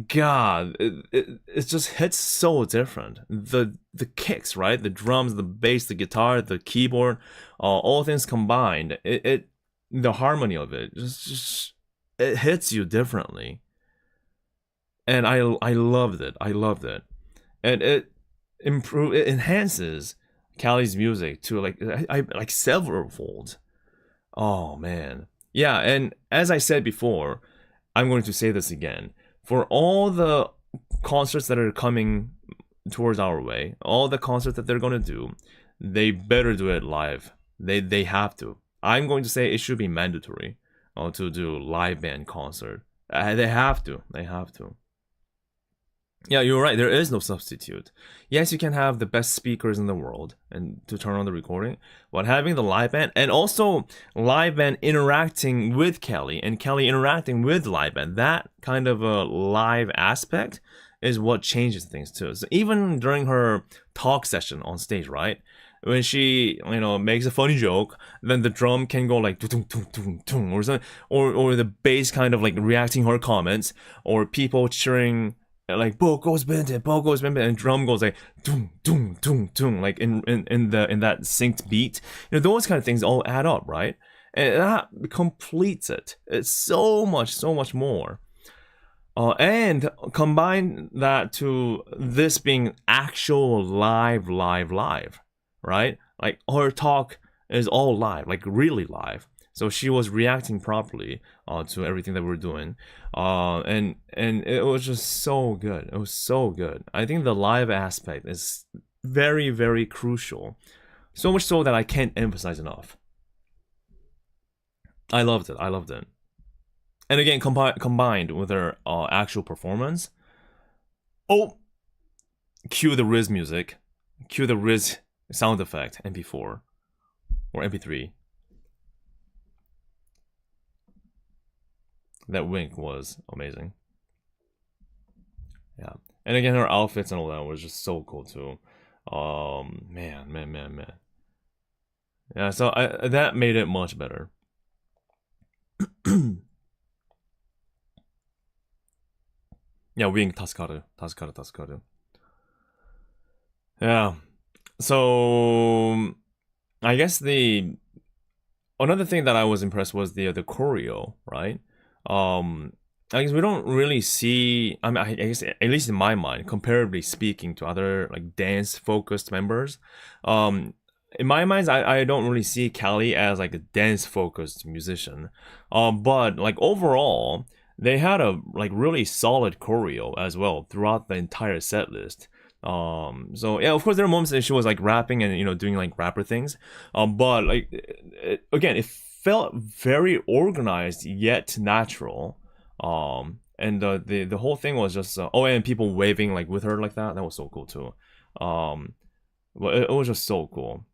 God, it just hits so different. The kicks, right? The drums, the bass, the guitar, the keyboard, all things combined. The harmony of it just it hits you differently. and I loved it. I loved it, and it enhances Calli's music to like several-fold. Oh man, yeah. And as I said before, I'm going to say this again. For all the concerts that are coming towards our way, all the concerts that they're going to do, they better do it live. They have to. I'm going to say it should be mandatory to do live band concert. They have to. They have to. Yeah, you're right. There is no substitute. Yes, you can have the best speakers in the world and to turn on the recording, but having the live band and also live band interacting with Calli and Calli interacting with live band, that kind of a live aspect is what changes things too. So even during her talk session on stage, right? When she, makes a funny joke, then the drum can go like tung tung tung tung or something, or the bass kind of like reacting her comments, or people cheering like "Bogo's been Bogo's been," and drum goes like tung tung tung tung, like in that synced beat. Those kind of things all add up, right? And that completes it. It's so much more. And combine that to this being actual live, right? Like her talk is all live, like really live. So she was reacting properly to everything that we're doing, and it was just so good. It was so good. I think the live aspect is very, very crucial. So much so that I can't emphasize enough. I loved it. And again, combined with her actual performance. Oh, cue the Riz music. Cue the Riz sound effect, MP4 or MP3. That wink was amazing. Yeah. And again, her outfits and all that was just so cool too. Man. Yeah, so that made it much better. Yeah, wink taskaru. Yeah. So I guess another thing that I was impressed was the choreo, right? I guess we don't really see. I guess at least in my mind, comparably speaking to other like dance-focused members, in my mind, I don't really see Calli as like a dance-focused musician. But like overall, they had a like really solid choreo as well throughout the entire set list. So yeah, of course there are moments that she was like rapping and doing like rapper things. But like again, it felt very organized yet natural. And the whole thing was just and people waving like with her like that was so cool too. But it was just so cool.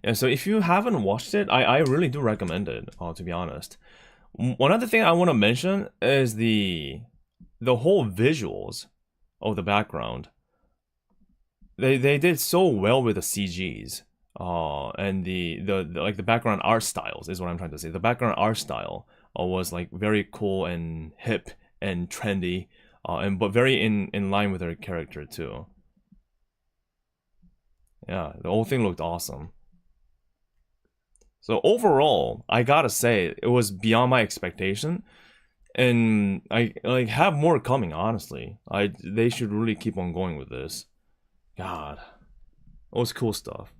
Yeah, so if you haven't watched it, I really do recommend it, to be honest. One other thing I want to mention is the whole visuals of the background. They did so well with the CGs, and the like the background art styles is what I'm trying to say. The background art style was like very cool and hip and trendy, but very in line with her character too. Yeah, the whole thing looked awesome. So overall, I gotta say it was beyond my expectation, and I like have more coming. Honestly, they should really keep on going with this. God, it was cool stuff.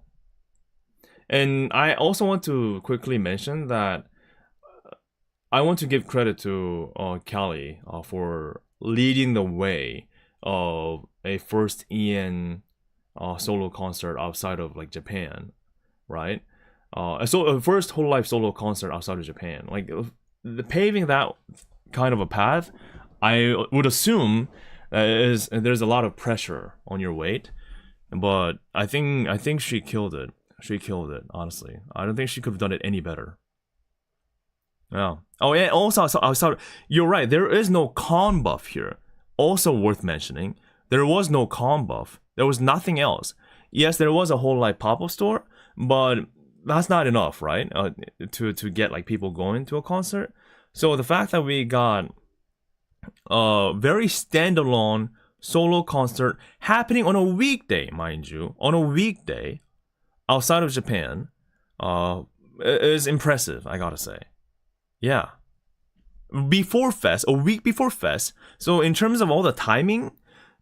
And I also want to quickly mention that I want to give credit to Calli for leading the way of a first EN solo concert outside of like Japan, right? So first hololive solo concert outside of Japan, like the paving that kind of a path, I would assume there's a lot of pressure on your weight, but I think she killed it. She killed it. Honestly, I don't think she could have done it any better. Yeah. Oh yeah. Also, I saw. You're right. There is no con buff here. Also worth mentioning, there was no con buff. There was nothing else. Yes, there was a hololive pop-up store, but that's not enough, right? To get like people going to a concert. So the fact that we got a very standalone solo concert happening on a weekday, mind you, on a weekday outside of Japan, is impressive, I gotta say. Yeah. Before Fest, a week before Fest. So in terms of all the timing,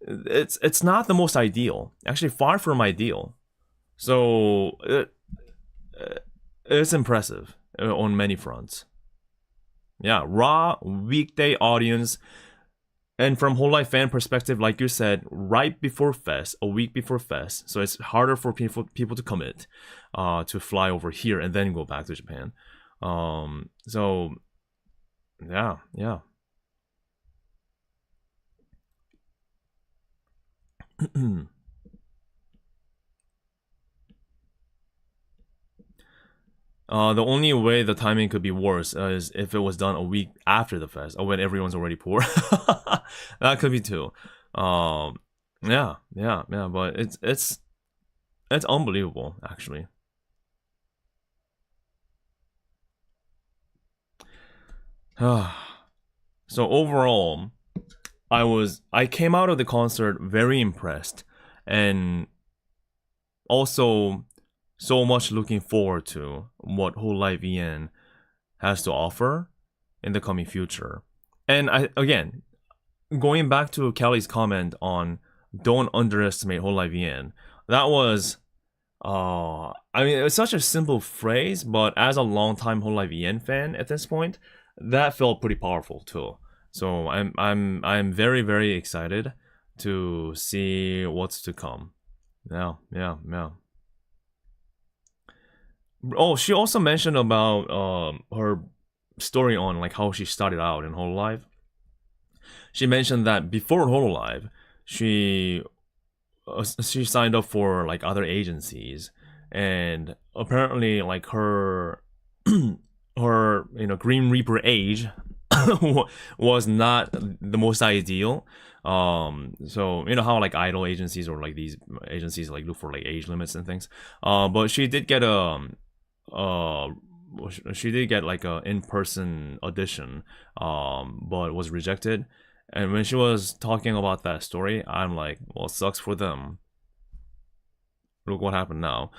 it's not the most ideal. Actually, far from ideal. So it's impressive on many fronts. Yeah, raw weekday audience. And from hololive fan perspective, like you said, right before Fest, a week before Fest, so it's harder for people to commit, to fly over here and then go back to Japan. So, yeah. The only way the timing could be worse is if it was done a week after the fest, or when everyone's already poor. That could be too. Yeah, but it's unbelievable, actually. So overall, I came out of the concert very impressed, and also so much looking forward to what hololive EN has to offer in the coming future. And again, going back to Calli's comment on don't underestimate hololive EN, that was I mean, it's such a simple phrase, but as a long-time hololive EN fan at this point, that felt pretty powerful too. So I'm very, very excited to see what's to come. Yeah. Oh, she also mentioned about her story on like how she started out in hololive. She mentioned that before hololive, she signed up for like other agencies, and apparently like her her Green Reaper age was not the most ideal. So how like idol agencies or like these agencies like look for like age limits and things. But she did get like a in-person audition, but was rejected. And when she was talking about that story, I'm like, well, sucks for them. Look what happened now.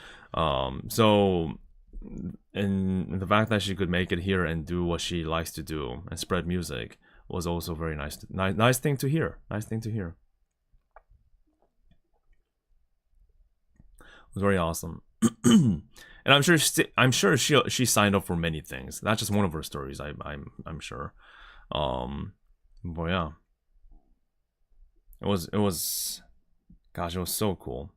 So, and the fact that she could make it here and do what she likes to do and spread music was also very nice thing to hear. Nice thing to hear. It was very awesome. And I'm sure she signed up for many things. That's just one of her stories. I'm sure. But yeah, it was gosh, it was so cool.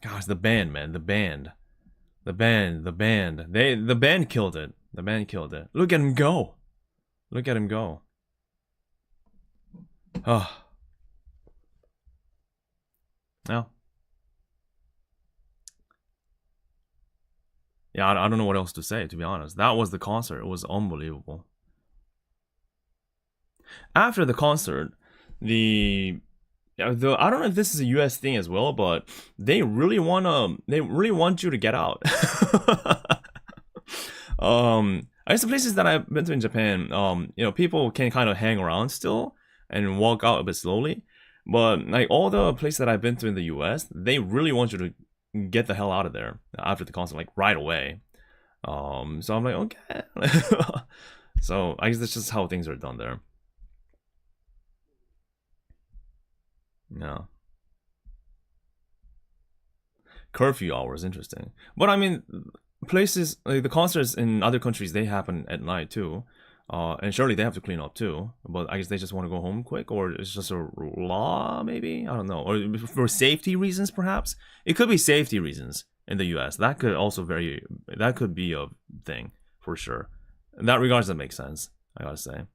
Gosh, the band, man, the band killed it. The band killed it. Look at him go. Oh. Yeah, I don't know what else to say, to be honest. That was the concert. It was unbelievable. After the concert, I don't know if this is a US thing as well, but they really want you to get out. I guess the places that I've been to in Japan, people can kind of hang around still and walk out a bit slowly. But like all the places that I've been to in the US, they really want you to get the hell out of there after the concert, like right away. So I'm like, okay. So I guess that's just how things are done there. Yeah. Curfew hours, interesting. But I mean, places like the concerts in other countries, they happen at night too. And surely they have to clean up too. But I guess they just want to go home quick, or it's just a law, maybe? I don't know. Or for safety reasons, perhaps? It could be safety reasons in the US. That could be a thing, for sure. In that regards, that makes sense, I gotta say.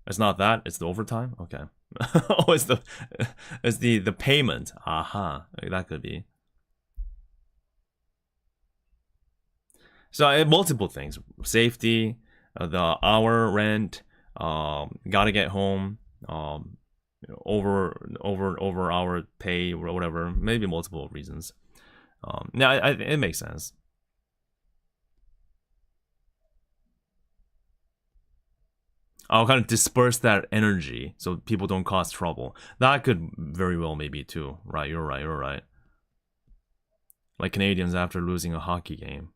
It's not that, it's the overtime? Okay. Oh, it's the payment. Aha. That could be. So multiple things: safety, the hour rent, gotta get home, over hour pay or whatever. Maybe multiple reasons. Yeah, it makes sense. I'll kind of disperse that energy so people don't cause trouble. That could very well maybe too. Right, you're right. Like Canadians after losing a hockey game.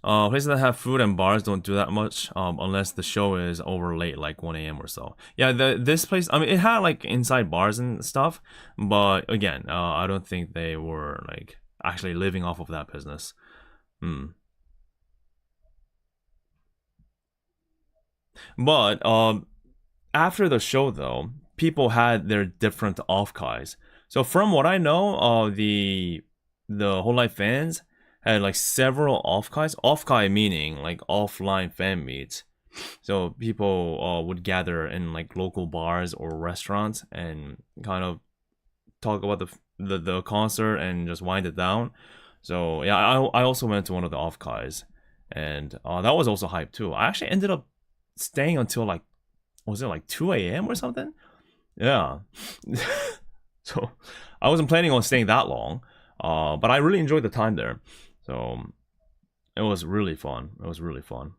Places that have food and bars don't do that much, unless the show is over late, like 1 a.m. or so. Yeah, this place, I mean, it had like inside bars and stuff, but again, I don't think they were like actually living off of that business. But after the show, though, people had their different off-kais. So from what I know, the hololive fans had like several off-kais. Off-kai meaning like offline fan meets. So people would gather in like local bars or restaurants and kind of talk about the concert and just wind it down. So yeah, I also went to one of the off-kais, and that was also hype too. I actually ended up staying until like, was it like 2 a.m. or something? Yeah. So I wasn't planning on staying that long, but I really enjoyed the time there. So it was really fun. It was really fun.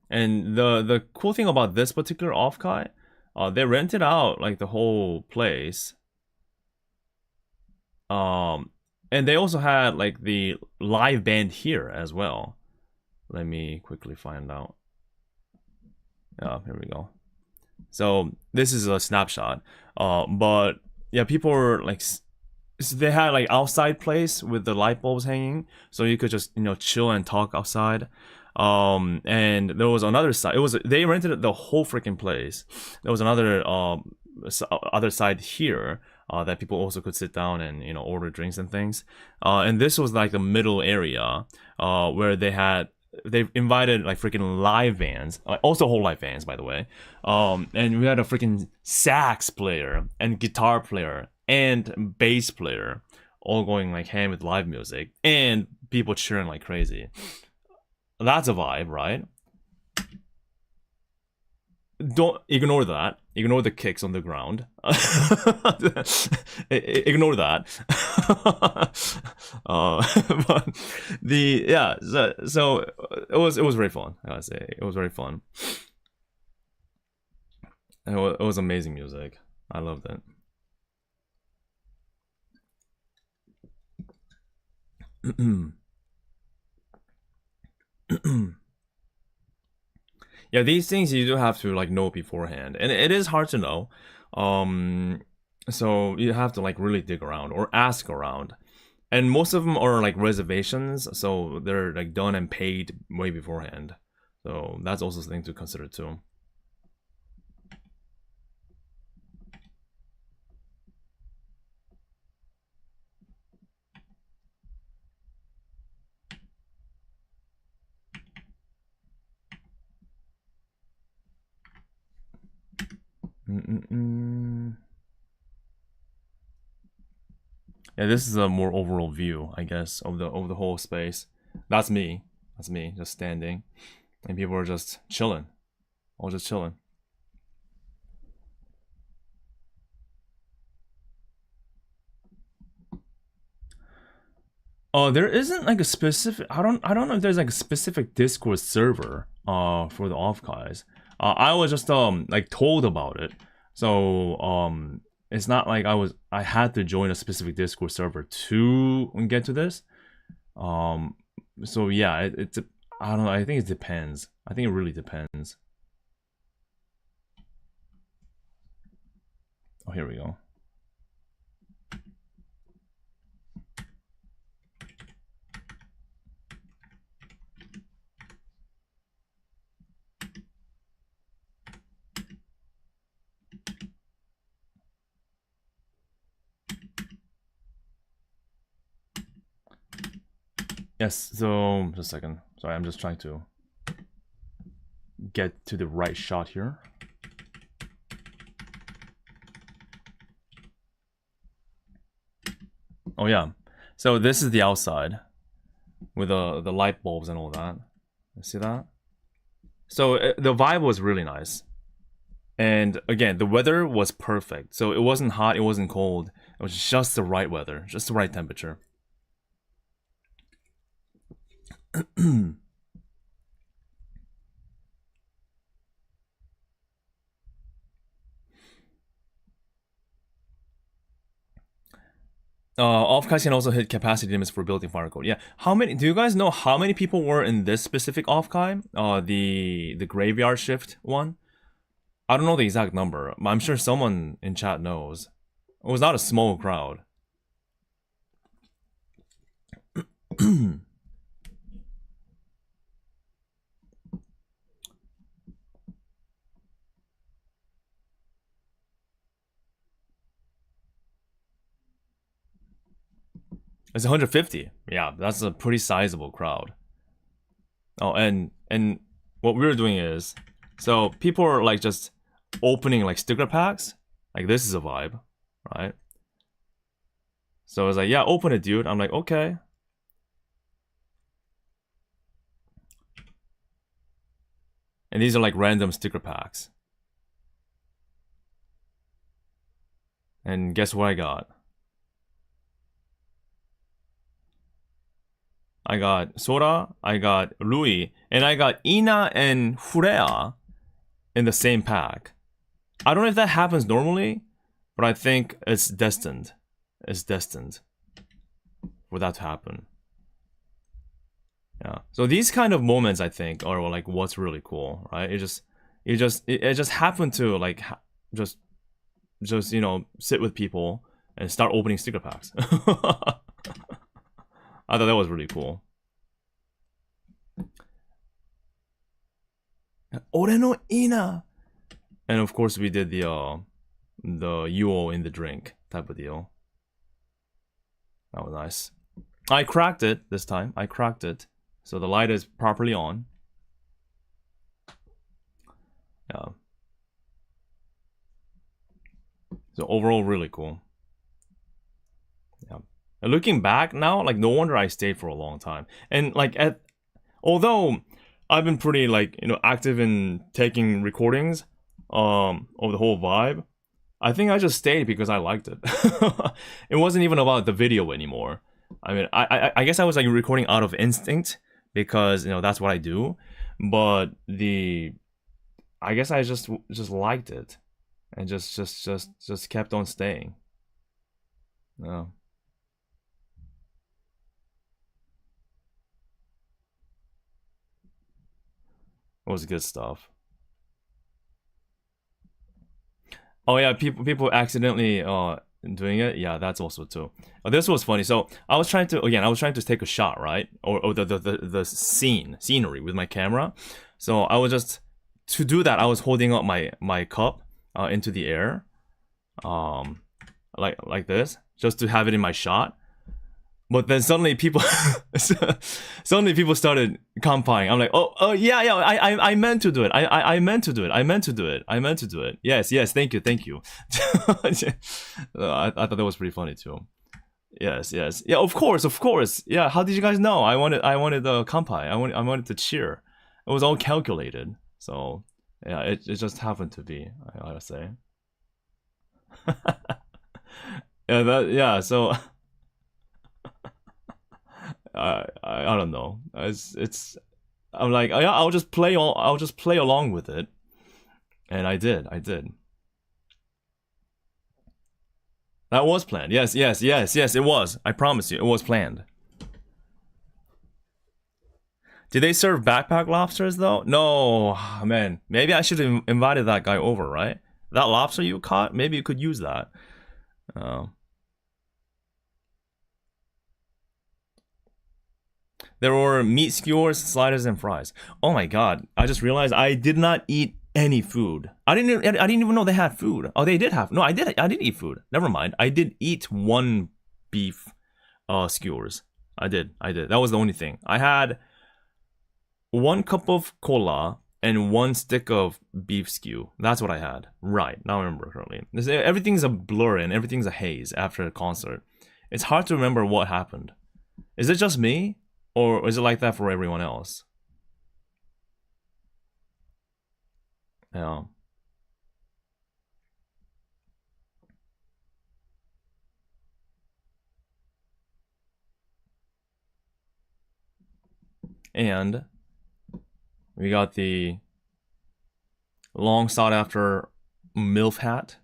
And the cool thing about this particular off-kai, they rented out like the whole place. And they also had like the live band here as well. Let me quickly find out. Yeah, here we go. So this is a snapshot. But yeah, people were like, so they had like outside place with the light bulbs hanging, so you could just, you know, chill and talk outside. And there was another side. They rented the whole freaking place. There was another other side here that people also could sit down and, you know, order drinks and things. And this was like the middle area where they invited like freaking live bands, also hololive fans, by the way. And we had a freaking sax player and guitar player and bass player all going like hand with live music and people cheering like crazy. That's a vibe, right? Don't ignore that. Ignore the kicks on the ground. Ignore that. But so it was very fun. I gotta say, it was very fun. And it was amazing music. I loved it. Yeah, these things you do have to like know beforehand, and it is hard to know. So you have to like really dig around or ask around, and most of them are like reservations, so they're like done and paid way beforehand. So that's also a thing to consider too. Yeah, this is a more overall view, I guess, of the whole space. That's me. That's me, just standing, and people are just chilling, all just chilling. There isn't like a specific. I don't know if there's like a specific Discord server for the off-kais. I was just like told about it, so it's not like I had to join a specific Discord server to get to this. So yeah, it's I don't know. I think it depends. I think it really depends. Oh, here we go. Yes, so just a second. Sorry, I'm just trying to get to the right shot here. Oh yeah, so this is the outside with the light bulbs and all that. You see that? So the vibe was really nice. And again, the weather was perfect. So it wasn't hot, it wasn't cold. It was just the right weather, just the right temperature. Offkites can also hit capacity limits for building fire code. Yeah, how many? Do you guys know how many people were in this specific offkite? The graveyard shift one. I don't know the exact number. I'm sure someone in chat knows. It was not a small crowd. It's 150. Yeah, that's a pretty sizable crowd. Oh, and what we were doing is, so people are like just opening like sticker packs. Like this is a vibe, right? So I was like, yeah, open it, dude. I'm like, okay. And these are like random sticker packs. And guess what I got? I got Sora, I got Rui, and I got Ina and Furea in the same pack. I don't know if that happens normally, but I think it's destined. It's destined for that to happen. Yeah. So these kind of moments, I think, are like what's really cool, right? It just happened to like just you know, sit with people and start opening sticker packs. I thought that was really cool. Ore no ina. And of course we did the Yuo in the drink type of deal. That was nice. I cracked it this time. I cracked it. So the light is properly on. Yeah. So overall really cool. Yeah. And looking back now, like no wonder I stayed for a long time. And like although I've been pretty like, you know, active in taking recordings of the whole vibe, I think I just stayed because I liked it. It wasn't even about the video anymore. I mean, I guess I was like recording out of instinct because, you know, that's what I do. But I guess I just liked it and just kept on staying. Yeah. It was good stuff. Oh yeah, people accidentally doing it. Yeah, that's also too. Oh, this was funny. So I was trying to take a shot, right? Or the scenery with my camera. So I was just, to do that, I was holding up my cup into the air, like this, just to have it in my shot. But then suddenly people started compying. I'm like, oh yeah, I meant to do it. I meant to do it. Yes, thank you. I thought that was pretty funny too. Yes. Yeah, of course. Yeah, how did you guys know? I wanted the compy. I wanted to cheer. It was all calculated. So yeah, it just happened to be, I gotta say. So I don't know. It's I'm like, yeah, I'll just play along with it, and I did. That was planned. Yes, it was. I promise you, it was planned. Did they serve backpack lobsters though? No, man. Maybe I should have invited that guy over, right? That lobster you caught, maybe you could use that. There were meat skewers, sliders, and fries. Oh my god! I just realized I did not eat any food. I didn't even know they had food. Oh, they did have. No, I did eat food. Never mind. I did eat one beef skewers. I did. That was the only thing. I had 1 cup of cola and 1 stick of beef skew. That's what I had. Right, now I remember correctly. Everything's a blur and everything's a haze after a concert. It's hard to remember what happened. Is it just me? Or is it like that for everyone else? Yeah. And we got the long sought after MILF hat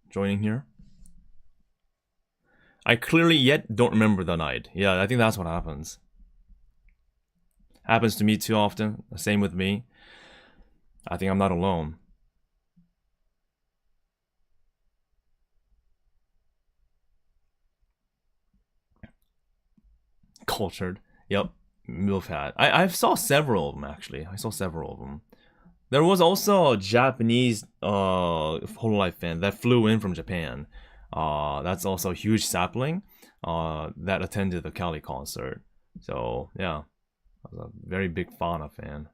joining here. I clearly yet don't remember the night. Yeah, I think that's what happens. Happens to me too often. Same with me. I think I'm not alone. Cultured. Yep. MILF hat. I saw several of them actually. I saw several of them. There was also a Japanese hololive fan that flew in from Japan. That's also a huge sapling that attended the Calli concert. So yeah, I was a very big fauna fan.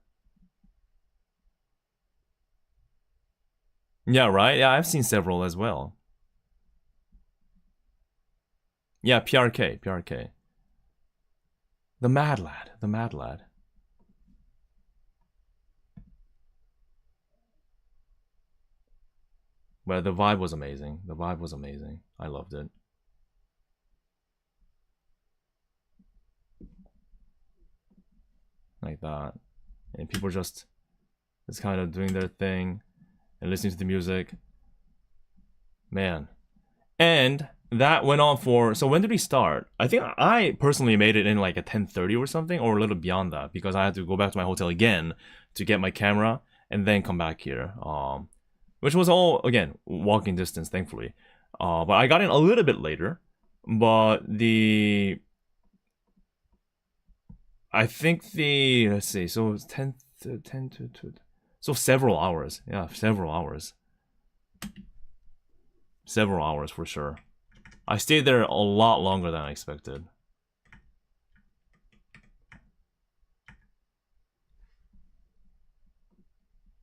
Yeah, right? Yeah, I've seen several as well. Yeah, PRK. The Mad Lad. But the vibe was amazing. I loved it. Like that. And people just kind of doing their thing and listening to the music. Man. And that went on for, so when did we start? I think I personally made it in like at 10:30 or something, or a little beyond that, because I had to go back to my hotel again to get my camera and then come back here. Which was all, again, walking distance, thankfully. But I got in a little bit later. But I think let's see, so it's 10 to, so several hours. Yeah, several hours. Several hours for sure. I stayed there a lot longer than I expected.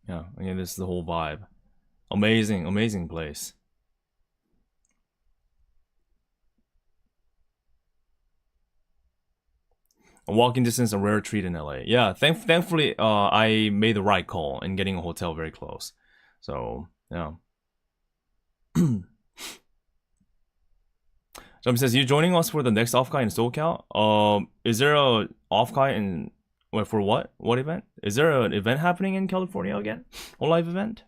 Yeah, again, this is the whole vibe. Amazing place. A walking distance, a rare treat in LA. Yeah, thankfully, I made the right call in getting a hotel very close. So, yeah. Jump says, you joining us for the next off-kai in SoCal? Is there a off-kai in, for what? What event? Is there an event happening in California again? A live event?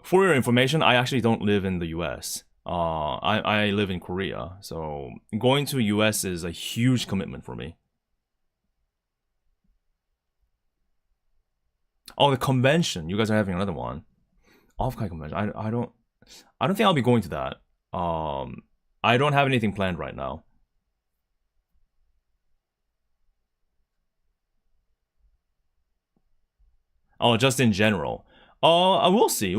For your information, I actually don't live in the US. I live in Korea, so going to US is a huge commitment for me. Oh, the convention. You guys are having another one. Off-kai convention. I don't think I'll be going to that. I don't have anything planned right now. Oh, just in general. We'll see.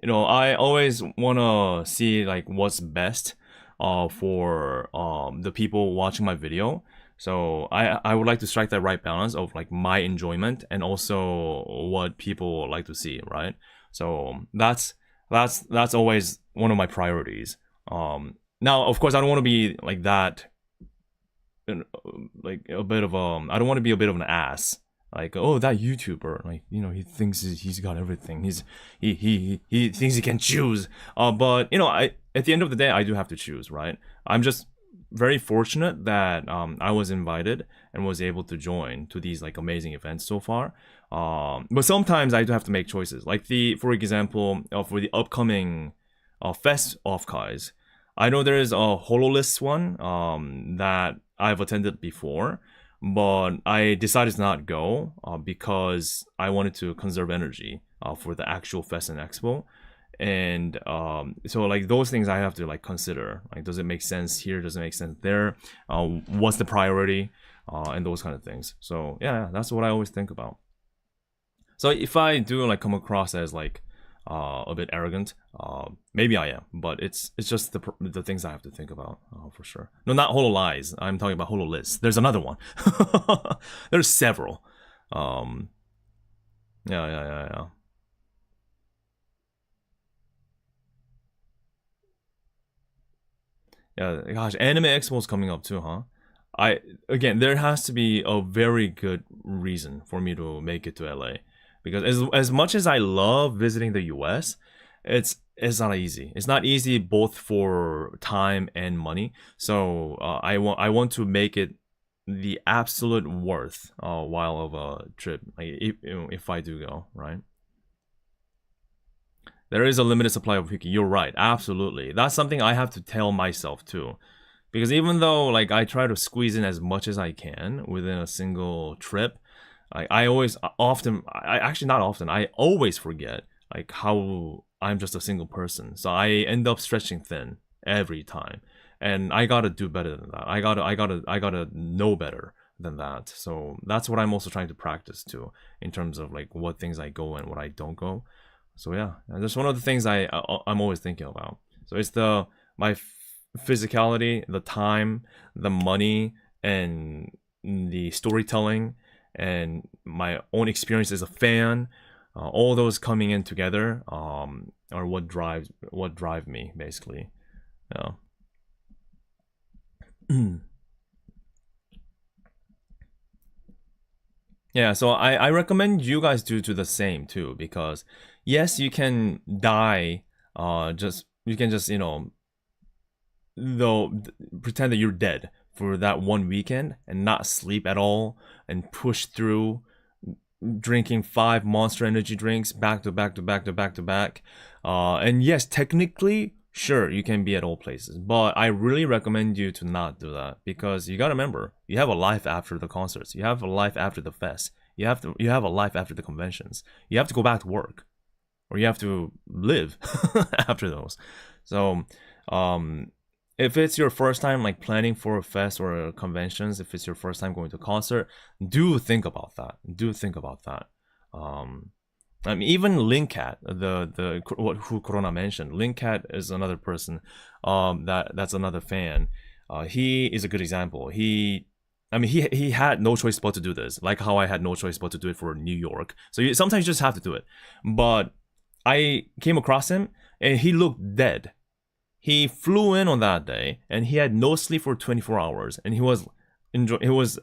You know, I always wanna see like what's best for the people watching my video. So I would like to strike that right balance of like my enjoyment and also what people like to see, right? So that's always one of my priorities. Now of course I don't want to be like that, like a bit of I don't want to be a bit of an ass. Like, oh, that YouTuber, like, you know, he thinks he's got everything. He thinks he can choose. But you know, at the end of the day, I do have to choose, right? I'm just very fortunate that I was invited and was able to join to these like amazing events so far. But sometimes I do have to make choices. Like for example, for the upcoming fest off-kais, I know there is a HoloList one that I've attended before, but I decided to not go because I wanted to conserve energy for the actual fest and expo. And so like those things I have to like consider, like, does it make sense here, does it make sense there, what's the priority, and those kind of things. So yeah, that's what I always think about. So if I do like come across as like a bit arrogant, maybe I am, but it's just the things I have to think about, for sure. No, not hololive, I'm talking about hololist. There's another one. There's several. Yeah. Yeah, gosh, Anime Expo's coming up too, huh? again, there has to be a very good reason for me to make it to LA, because as much as I love visiting the US, it's not easy. It's not easy both for time and money. So I want to make it the absolute worth while of a trip, like if I do go, right? There is a limited supply of Hiki. You're right, absolutely. That's something I have to tell myself too, because even though like I try to squeeze in as much as I can within a single trip, I always I always forget like how I'm just a single person. So I end up stretching thin every time, and I gotta do better than that. I gotta know better than that. So that's what I'm also trying to practice too, in terms of like what things I go and what I don't go. So yeah, and that's one of the things I'm always thinking about. So it's my physicality, the time, the money, and the storytelling, and my own experience as a fan. All those coming in together are what drive me basically. Yeah. Yeah, so I recommend you guys do the same too, because yes, you can die, you can just, pretend that you're dead for that one weekend and not sleep at all and push through drinking 5 Monster Energy drinks back to back to back to back to back. And yes, technically, sure, you can be at all places, but I really recommend you to not do that, because you gotta remember, you have a life after the concerts, you have a life after the fest, you have a life after the conventions, you have to go back to work, or you have to live after those. So if it's your first time like planning for a fest or conventions, if it's your first time going to a concert, do think about that. I mean, even Linkcat, who Corona mentioned, Linkcat is another person that's another fan. He is a good example. He had no choice but to do this, like how I had no choice but to do it for New York. So sometimes you just have to do it. But I came across him and he looked dead. He flew in on that day and he had no sleep for 24 hours, and he was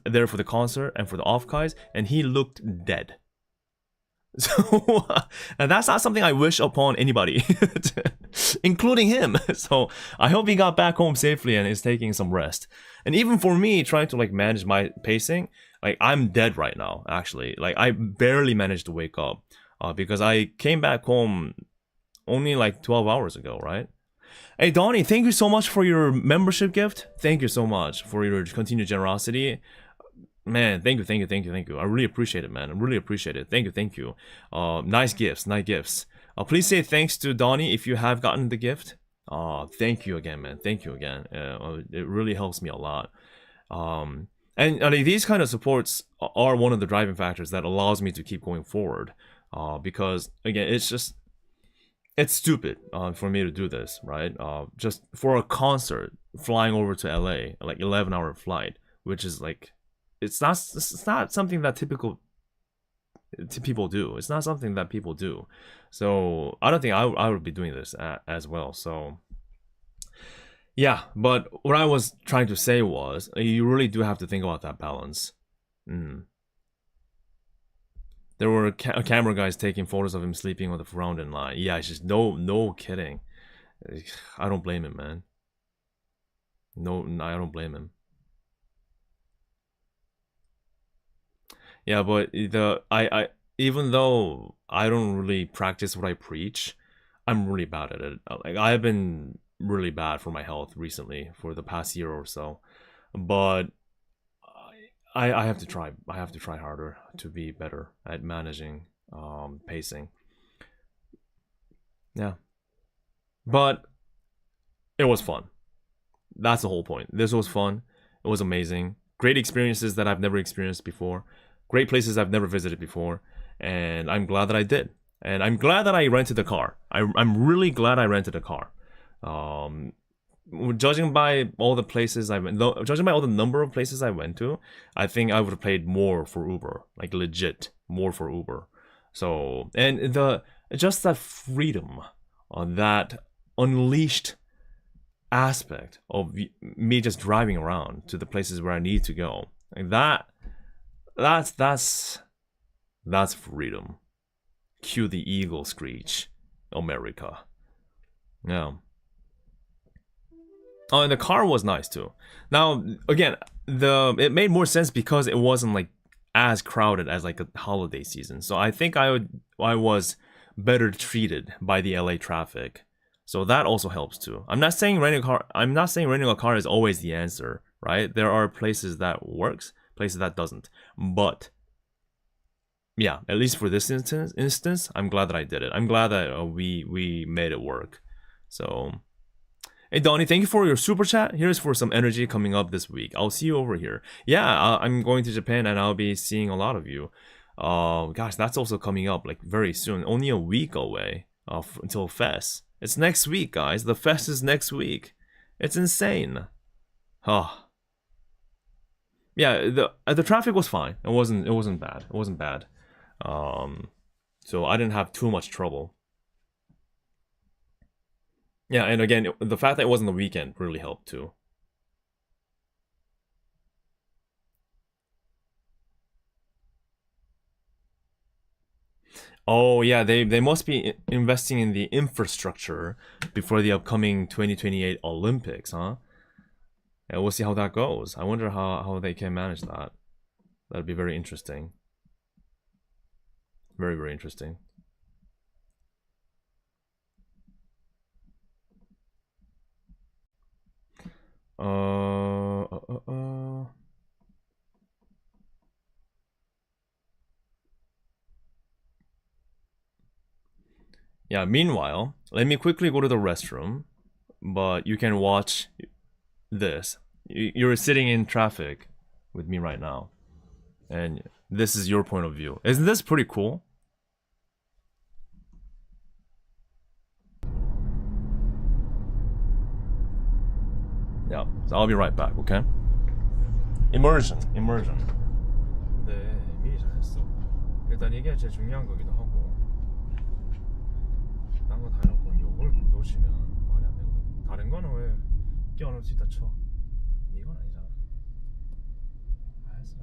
there for the concert and for the off-guys, and he looked dead. So and that's not something I wish upon anybody, including him. So I hope he got back home safely and is taking some rest. And even for me, trying to like manage my pacing, like I'm dead right now actually. Like I barely managed to wake up because I came back home only like 12 hours ago, right? Hey Donnie, thank you so much for your membership gift. Thank you so much for your continued generosity. Man, thank you. I really appreciate it, man. I really appreciate it. Thank you. Nice gifts. Please say thanks to Donnie if you have gotten the gift. Thank you again, man. Thank you again. It really helps me a lot. And these kind of supports are one of the driving factors that allows me to keep going forward. Because again, it's stupid for me to do this, right? Just for a concert, flying over to LA, like 11-hour flight, which is like, it's not something that people do. It's not something that people do. So I don't think I would be doing this as well. So yeah, but what I was trying to say was, you really do have to think about that balance. There were camera guys taking photos of him sleeping on the ground in line. Yeah, it's just no kidding. I don't blame him, man. No, I don't blame him. Yeah, but I even though I don't really practice what I preach, I'm really bad at it. Like I've been really bad for my health recently for the past year or so, but I have to try. I have to try harder to be better at managing pacing. Yeah, but it was fun. That's the whole point. This was fun. It was amazing. Great experiences that I've never experienced before. Great places I've never visited before, and I'm glad that I did. And I'm glad that I rented a car. I'm really glad I rented a car. Judging by all the places I went, judging by all the number of places I went to, I think I would have paid more for Uber, like legit more for Uber. So, and just that freedom, that unleashed aspect of me just driving around to the places where I need to go. Like that's freedom. Cue the eagle screech, America. Yeah. Oh, and the car was nice too. Now, again, it made more sense because it wasn't like as crowded as like a holiday season. So I think I was better treated by the LA traffic. So that also helps too. I'm not saying renting a car is always the answer, right? There are places that works, places that doesn't. But yeah, at least for this instance, I'm glad that I did it. I'm glad that we made it work. So, hey Donnie, thank you for your super chat. Here's for some energy coming up this week. I'll see you over here. Yeah, I'm going to Japan and I'll be seeing a lot of you. Gosh, that's also coming up like very soon. Only a week away until Fest. It's next week, guys. The Fest is next week. It's insane. Yeah, the traffic was fine. It wasn't bad. It wasn't bad. So I didn't have too much trouble. Yeah, and again, the fact that it wasn't the weekend really helped too. Oh yeah, they must be investing in the infrastructure before the upcoming 2028 Olympics, huh? Yeah, we'll see how that goes. I wonder how they can manage that. That'd be very interesting. Very, very interesting. Yeah, meanwhile, let me quickly go to the restroom, but you can watch this. You're sitting in traffic with me right now, and this is your point of view. Isn't this pretty cool? Yeah, so I'll be right back, okay? Immersion. 네, 미리 잘했어. 일단 이게 제일 중요한 거기도 하고. 딴 거 다 해놓고 요걸 놓치면 말이 안 되거든. 다른 거는 왜 끼워넣을 수 있다 쳐. 이건 아니잖아. 알았어.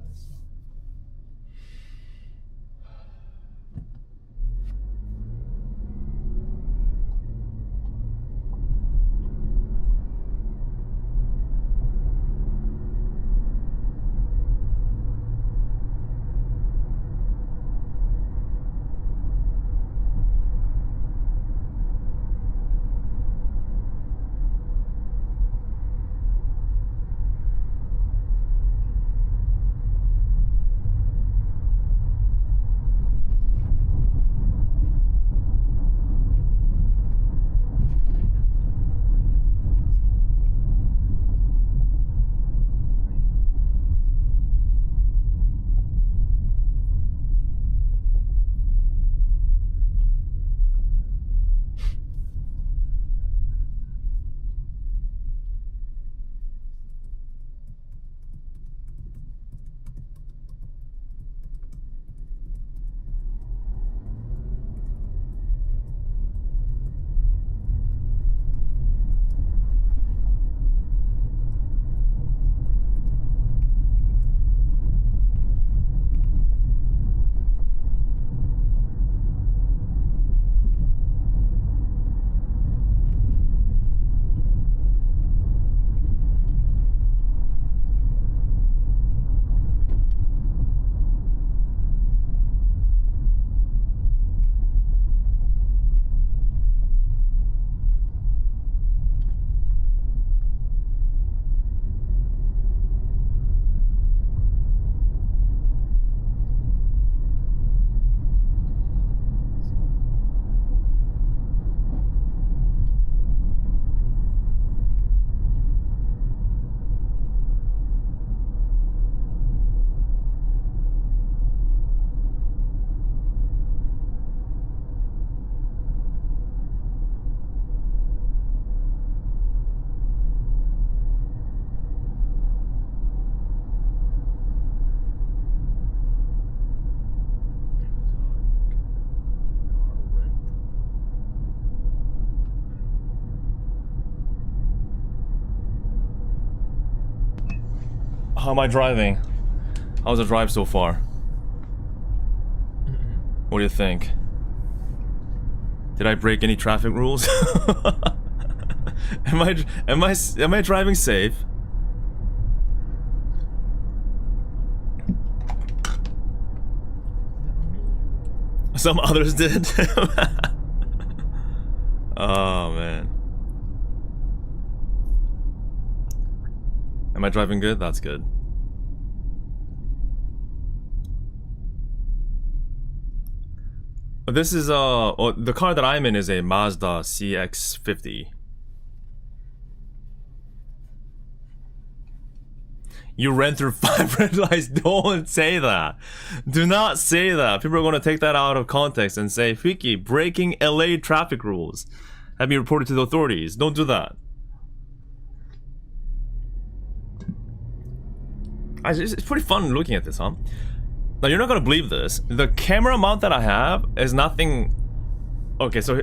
how am I driving? How's the drive so far? What do you think? Did I break any traffic rules? Am I driving safe? Some others did. Oh man. Am I driving good? That's good. This is the car that I'm in is a Mazda CX-50. You ran through 5 red lights. Don't say that. Do not say that. People are going to take that out of context and say, Fiki, breaking LA traffic rules. Have you reported to the authorities? Don't do that. It's pretty fun looking at this, huh? Now, you're not going to believe this. The camera mount that I have is nothing... Okay, so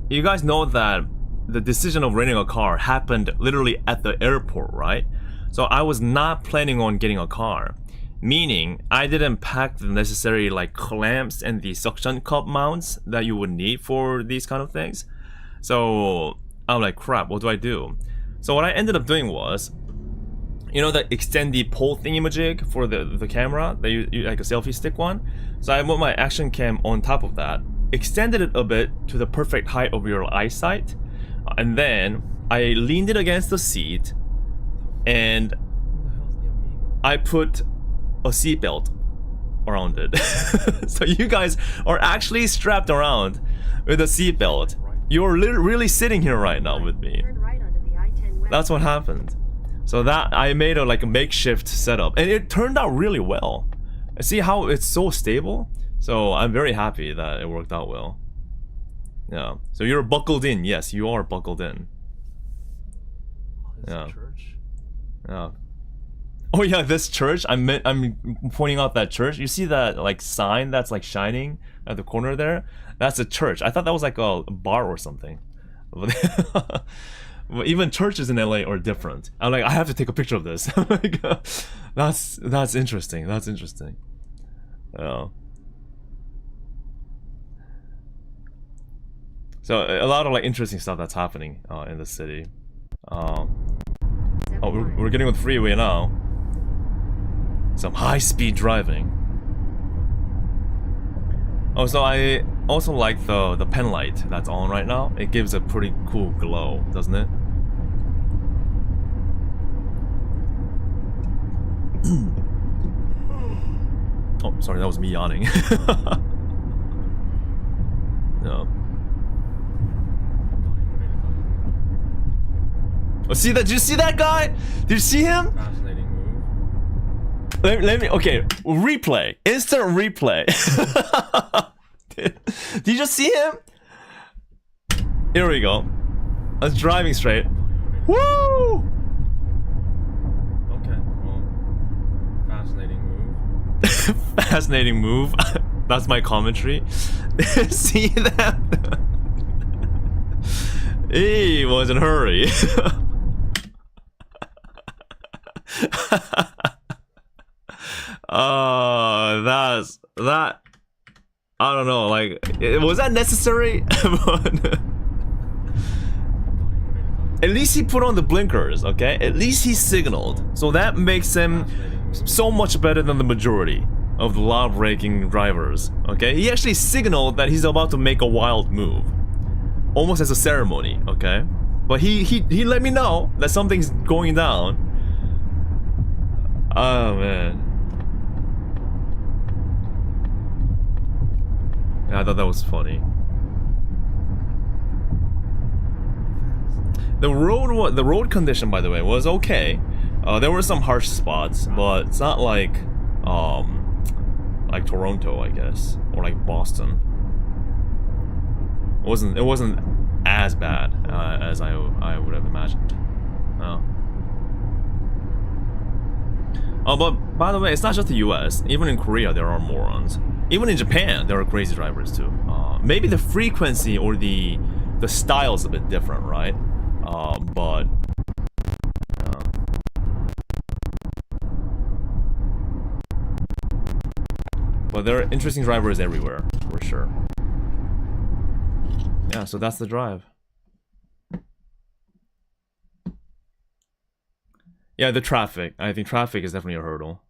you guys know that the decision of renting a car happened literally at the airport, right? So I was not planning on getting a car, meaning I didn't pack the necessary like clamps and the suction cup mounts that you would need for these kind of things. So I'm like, crap, what do I do? So what I ended up doing was, you know, the extendy pole thingamajig for the camera, that you like a selfie stick one. So I put my action cam on top of that, extended it a bit to the perfect height of your eyesight, and then I leaned it against the seat. And I put a seatbelt around it. So you guys are actually strapped around with a seatbelt. You're really sitting here right now with me. That's what happened. So that I made a like a makeshift setup, and it turned out really well. See how it's so stable? So I'm very happy that it worked out well. Yeah. So you're buckled in. Yes, you are buckled in. Yeah. Yeah. Oh yeah, this church. I'm pointing out that church. You see that like sign that's like shining at the corner there? That's a church. I thought that was like a bar or something. But even churches in LA are different. I'm like, I have to take a picture of this. Like, that's interesting. That's interesting. Yeah. So a lot of like interesting stuff that's happening in the city. Oh, we're getting on the freeway now. Some high-speed driving. Oh, so I also like the pen light that's on right now. It gives a pretty cool glow, doesn't it? Oh, sorry, that was me yawning. No. Oh, see that? Did you see that guy? Did you see him? Fascinating move. Let me. Okay, replay. Instant replay. Did you just see him? Here we go. I was driving straight. Woo! Okay, well, fascinating move. Fascinating move. That's my commentary. See that? He was in a hurry. That. I don't know. Like, was that necessary? At least he put on the blinkers, okay? At least he signaled. So that makes him so much better than the majority of the law-breaking drivers, okay? He actually signaled that he's about to make a wild move. Almost as a ceremony, okay? But he let me know that something's going down. Oh, man. Yeah, I thought that was funny. The road condition, by the way, was okay. There were some harsh spots, but it's not like Toronto, I guess, or like Boston. It wasn't as bad as I would have imagined. No. Oh, but by the way, it's not just the US. Even in Korea, there are morons. Even in Japan, there are crazy drivers too. Maybe the frequency or the style is a bit different, right? But But there are interesting drivers everywhere, for sure. Yeah, so that's the drive. Yeah, the traffic. I think traffic is definitely a hurdle.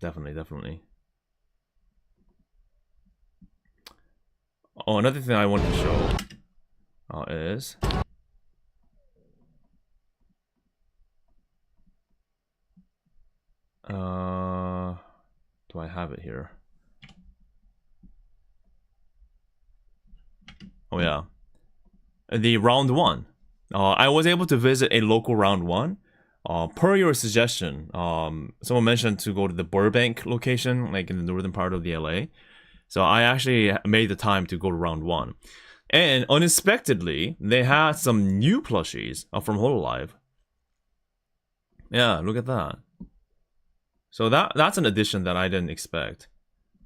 Definitely. Oh, another thing I wanted to show is... do I have it here? Oh yeah, the round one. I was able to visit a local round one. Per your suggestion, someone mentioned to go to the Burbank location, like in the northern part of the LA. So I actually made the time to go to round one. And unexpectedly, they had some new plushies from hololive. Yeah, look at that. So that's an addition that I didn't expect.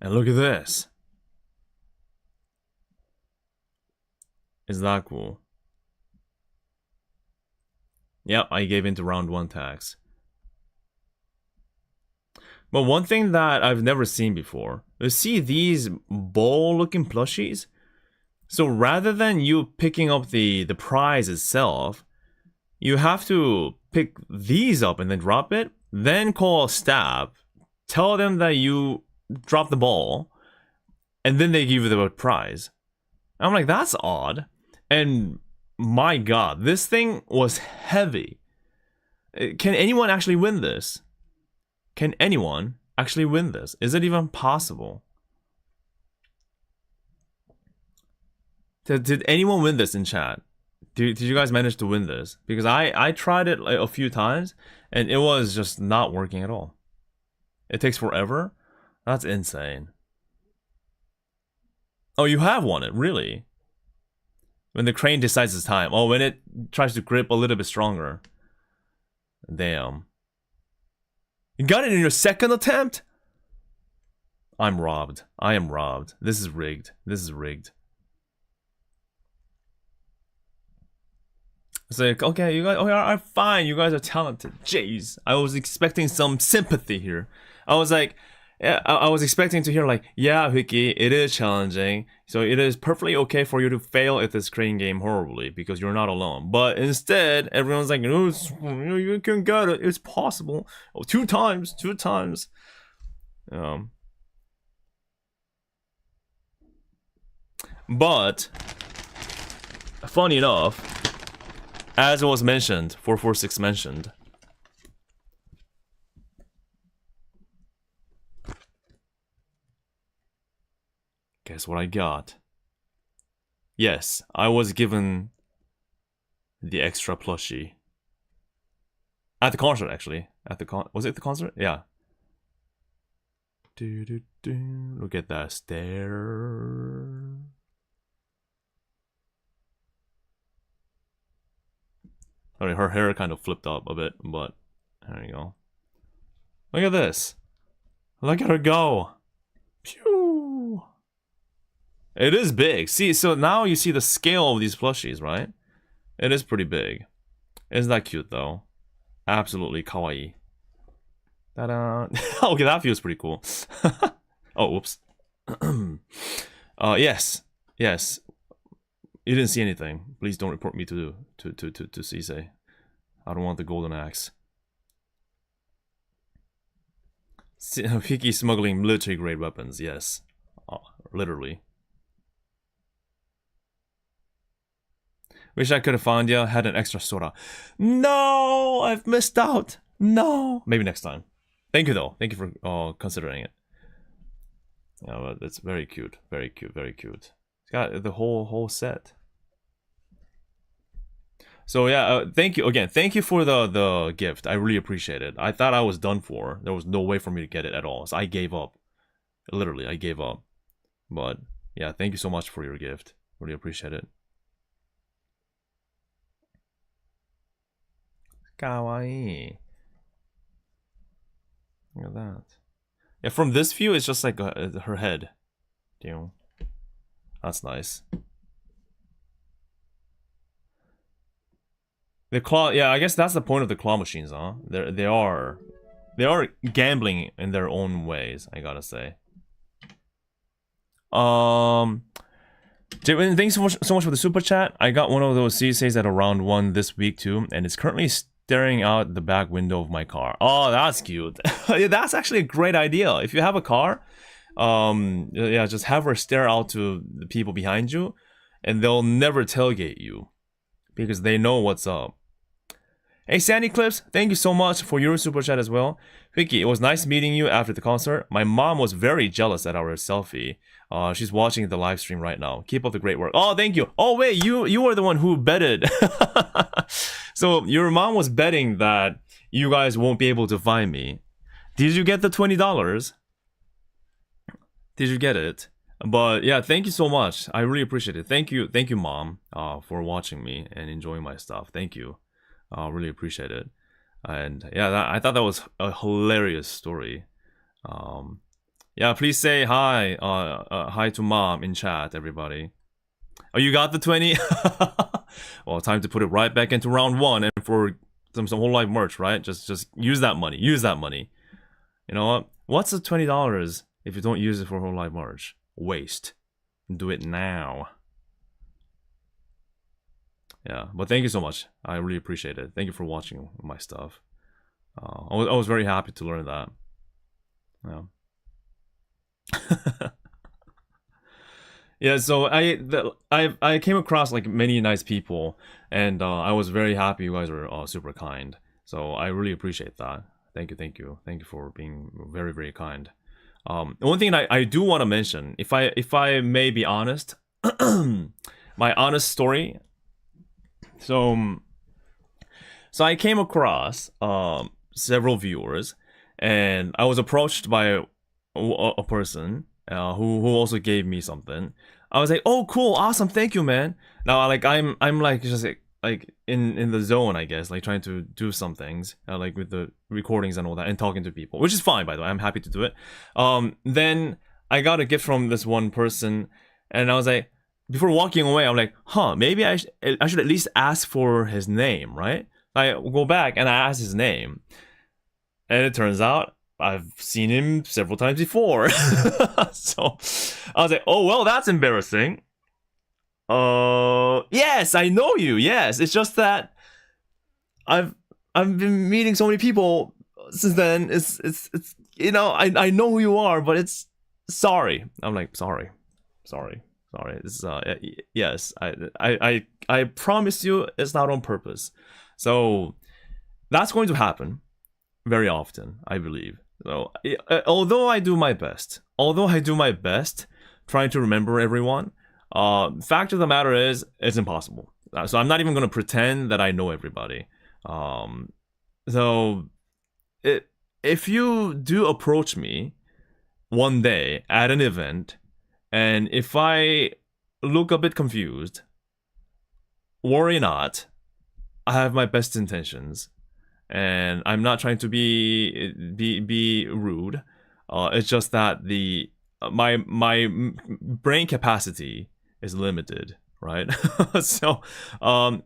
And look at this. Is that cool? Yep, I gave into round one tax. But one thing that I've never seen before, you see these ball-looking plushies? So rather than you picking up the prize itself, you have to pick these up and then drop it, then call staff, tell them that you dropped the ball, and then they give you the prize. I'm like, that's odd. And my god, this thing was heavy. Can anyone actually win this? Can anyone actually win this? Is it even possible? Did anyone win this in chat? Did you guys manage to win this? Because I tried it like a few times and it was just not working at all. It takes forever? That's insane. Oh, you have won it, really? When the crane decides it's time. Oh, when it tries to grip a little bit stronger. Damn. You got it in your second attempt? I'm robbed. I am robbed. This is rigged. This is rigged. It's like, okay, you guys are fine. You guys are talented. Jeez. I was expecting some sympathy here. I was like, yeah, I was expecting to hear like, yeah, Vicky, it is challenging. So it is perfectly okay for you to fail at this crane game horribly because you're not alone. But instead, everyone's like, no, you can get it. It's possible. Oh, two times. But funny enough, as it was mentioned, 446 mentioned, guess what I got? Yes, I was given the extra plushie. At the concert, actually. Was it the concert? Yeah. Look at that stare. Sorry, her hair kind of flipped up a bit, but there you go. Look at this. Look at her go. Pew. It is big. See, so now you see the scale of these plushies, right? It is pretty big. Isn't that cute, though? Absolutely kawaii. Ta-da! Okay, that feels pretty cool. Oh, whoops. Yes. You didn't see anything. Please don't report me to Sisei. I don't want the golden axe. Hiki smuggling military grade weapons. Yes, literally. Wish I could have found you. Had an extra soda. No, I've missed out. No. Maybe next time. Thank you though. Thank you for considering it. Yeah, but it's very cute. Very cute. It's got the whole set. So yeah, thank you again. Thank you for the gift. I really appreciate it. I thought I was done for. There was no way for me to get it at all. So I gave up. Literally, I gave up. But yeah, thank you so much for your gift. Really appreciate it. Kawaii. Look at that. Yeah, from this view, it's just like her head. Damn. That's nice. The claw, yeah, I guess that's the point of the claw machines, huh? They are they are gambling in their own ways, I gotta say. Jayden, thanks so much for the super chat. I got one of those CSAs at around 1 this week too, and it's currently staring out the back window of my car. Oh, that's cute. Yeah, that's actually a great idea. If you have a car, yeah, just have her stare out to the people behind you, and they'll never tailgate you because they know what's up. Hey, Sandy Clips, thank you so much for your super chat as well. Vicky, it was nice meeting you after the concert. My mom was very jealous at our selfie. She's watching the live stream right now. Keep up the great work. Oh, thank you. Oh, wait, you were the one who betted. So your mom was betting that you guys won't be able to find me. Did you get the $20? Did you get it? But yeah, thank you so much. I really appreciate it. Thank you, mom, for watching me and enjoying my stuff. Thank you. Really appreciate it. And yeah, I thought that was a hilarious story. Yeah, please say hi. Hi to mom in chat, everybody. Oh, you got the 20? Well, time to put it right back into round 1 and for some hololive merch, right? Just use that money. Use that money. You know what? What's the $20 if you don't use it for hololive merch? Waste. Do it now. Yeah, but thank you so much. I really appreciate it. Thank you for watching my stuff. I was very happy to learn that. Yeah. Yeah, so I came across like many nice people, and I was very happy you guys were super kind. So I really appreciate that. Thank you for being very, very kind. One thing I do want to mention, if I may be honest, my honest story. So I came across several viewers, and I was approached by a person who also gave me something. I was like, oh, cool, awesome, thank you, man. Now, like, I'm like just like in the zone, I guess, like trying to do some things, like with the recordings and all that, and talking to people, which is fine, by the way. I'm happy to do it. Then I got a gift from this one person, and I was like, before walking away, I'm like, maybe I should at least ask for his name, right? I go back and I ask his name, and it turns out I've seen him several times before. So I was like, oh, well, that's embarrassing. Yes, I know you. Yes, it's just that I've been meeting so many people since then. It's you know, I know who you are, but it's sorry. I'm like, sorry. It's yes, I promise you it's not on purpose. So that's going to happen very often, I believe. So although I do my best trying to remember everyone, fact of the matter is it's impossible. So I'm not even going to pretend that I know everybody. So if you do approach me one day at an event, and if I look a bit confused, worry not. I have my best intentions, and I'm not trying to be rude. It's just that my brain capacity is limited, right? So as long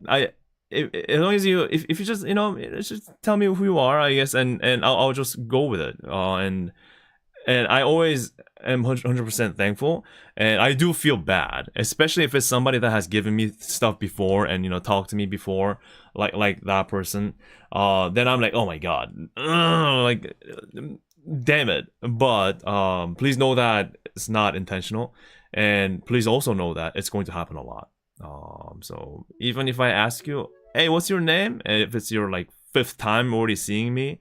as if you just just tell me who you are, I guess, and I'll just go with it. And I always am 100% thankful, and I do feel bad, especially if it's somebody that has given me stuff before and talked to me before, like that person. Then I'm like, oh my god, like, damn it. But please know that it's not intentional, and please also know that it's going to happen a lot. So even if I ask you, hey, what's your name? And if it's your like 5th time already seeing me,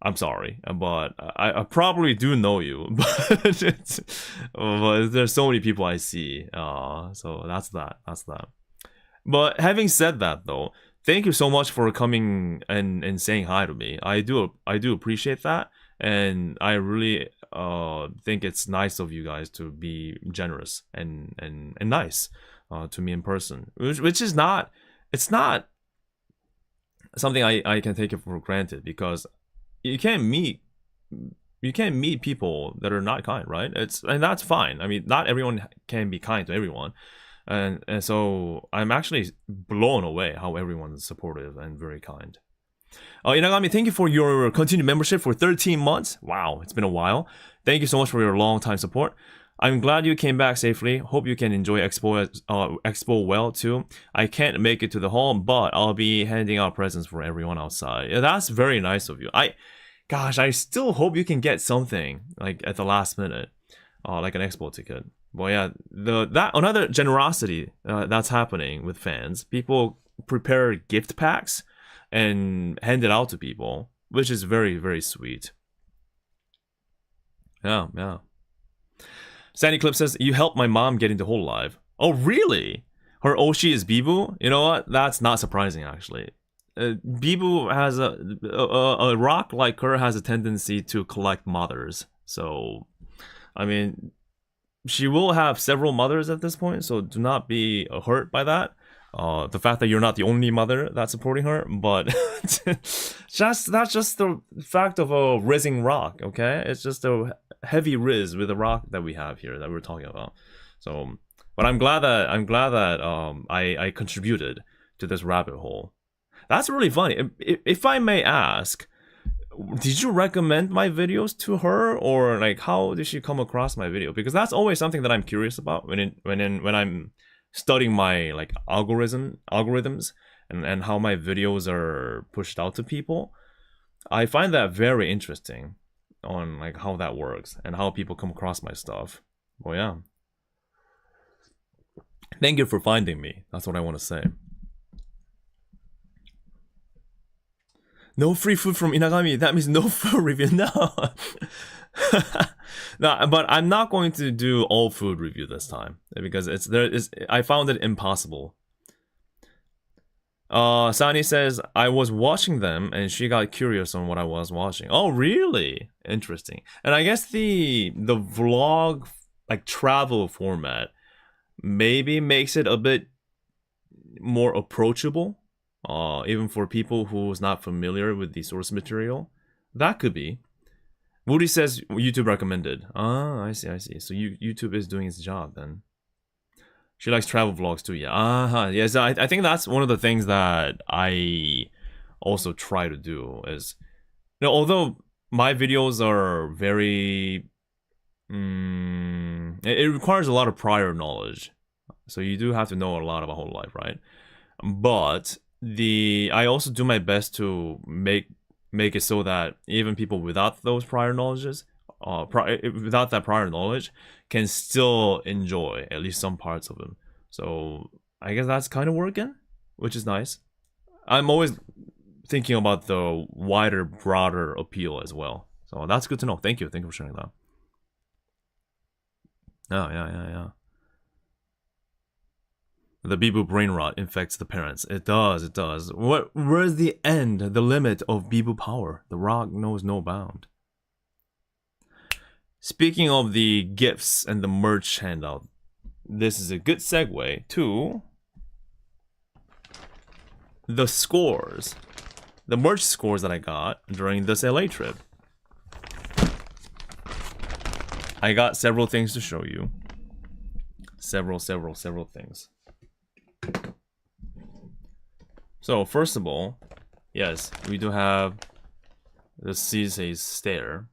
I'm sorry, but I probably do know you, but there's so many people I see, so that's that. But having said that, though, thank you so much for coming and saying hi to me. I do appreciate that, and I really think it's nice of you guys to be generous and nice to me in person, which is not, it's not something I can take it for granted, because you can't meet people that are not kind, right? And that's fine. I mean, not everyone can be kind to everyone, and so I'm actually blown away how everyone's supportive and very kind. Inagami, thank you for your continued membership for 13 months. Wow, it's been a while. Thank you so much for your long time support. I'm glad you came back safely. Hope you can enjoy Expo well too. I can't make it to the hall, but I'll be handing out presents for everyone outside. Yeah, that's very nice of you. Gosh, I still hope you can get something like at the last minute, like an Expo ticket. Well, yeah, that another generosity that's happening with fans. People prepare gift packs and hand it out to people, which is very, very sweet. Yeah. Sandy Clip says, you helped my mom get into hololive. Oh, really? Her Oshi is Bibu? You know what? That's not surprising, actually. Bibu has a rock like her has a tendency to collect mothers. So, I mean, she will have several mothers at this point, so do not be hurt by that. The fact that you're not the only mother that's supporting her, but that's just the fact of a rizzing rock, okay? It's just a heavy riz with the rock that we have here that we're talking about. So, but I'm glad that I contributed to this rabbit hole. That's really funny. If I may ask, did you recommend my videos to her, or like how did she come across my video? Because that's always something that I'm curious about when I'm studying my like algorithms and how my videos are pushed out to people. I find that very interesting on like how that works and how people come across my stuff. Well, yeah. Thank you for finding me. That's what I want to say. No free food from Inagami. That means no food review. No. No, but I'm not going to do all food review this time because I found it impossible. Sani says, I was watching them and she got curious on what I was watching. Oh, really? Interesting. And I guess the vlog, like travel format, maybe makes it a bit more approachable, even for people who's not familiar with the source material. That could be. Woody says YouTube recommended. Ah, I see. So YouTube is doing its job then. She likes travel vlogs too, yeah. Yes, I think that's one of the things that I also try to do is, although my videos are very, it requires a lot of prior knowledge. So you do have to know a lot about hololive, right? But I also do my best to make it so that even people without those prior knowledges, without that prior knowledge, can still enjoy at least some parts of them. So I guess that's kind of working, which is nice. I'm always thinking about the wider, broader appeal as well. So that's good to know. Thank you for sharing that. Oh, yeah. The Bibu brain rot infects the parents. It does. Where's the end, the limit of Bibu power? The rock knows no bound. Speaking of the gifts and the merch handout, this is a good segue to the scores. The merch scores that I got during this LA trip. I got several things to show you. Several things. So first of all, yes, we do have the CSA's stare.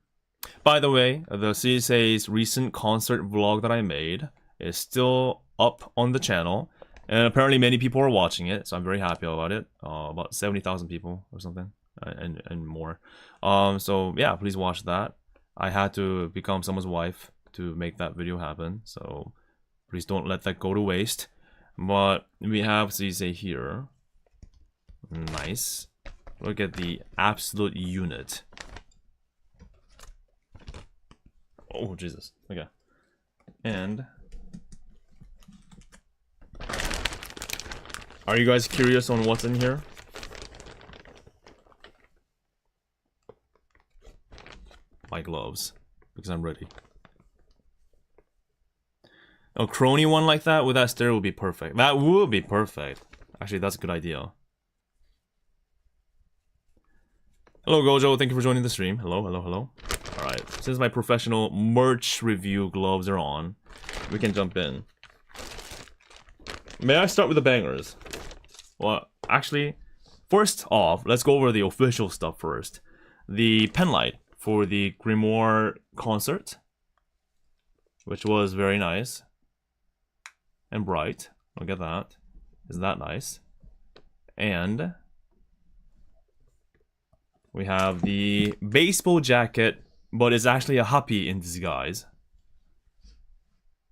By the way, the CSA's recent concert vlog that I made is still up on the channel, and apparently many people are watching it, so I'm very happy about it. About 70,000 people or something, and more. So yeah, please watch that. I had to become someone's wife to make that video happen, so please don't let that go to waste. But we have CSA here. Nice. Look at the absolute unit. Oh, Jesus. Okay. And are you guys curious on what's in here? My gloves, because I'm ready. A crony one like that with that stare would be perfect. That would be perfect. Actually, that's a good idea. Hello, Gojo. Thank you for joining the stream. Hello. Alright, since my professional merch review gloves are on, we can jump in. May I start with the bangers? Well, actually, first off, let's go over the official stuff first. The pen light for the Grimoire concert, which was very nice and bright. Look at that. Isn't that nice? And we have the baseball jacket, but it's actually a happy in disguise,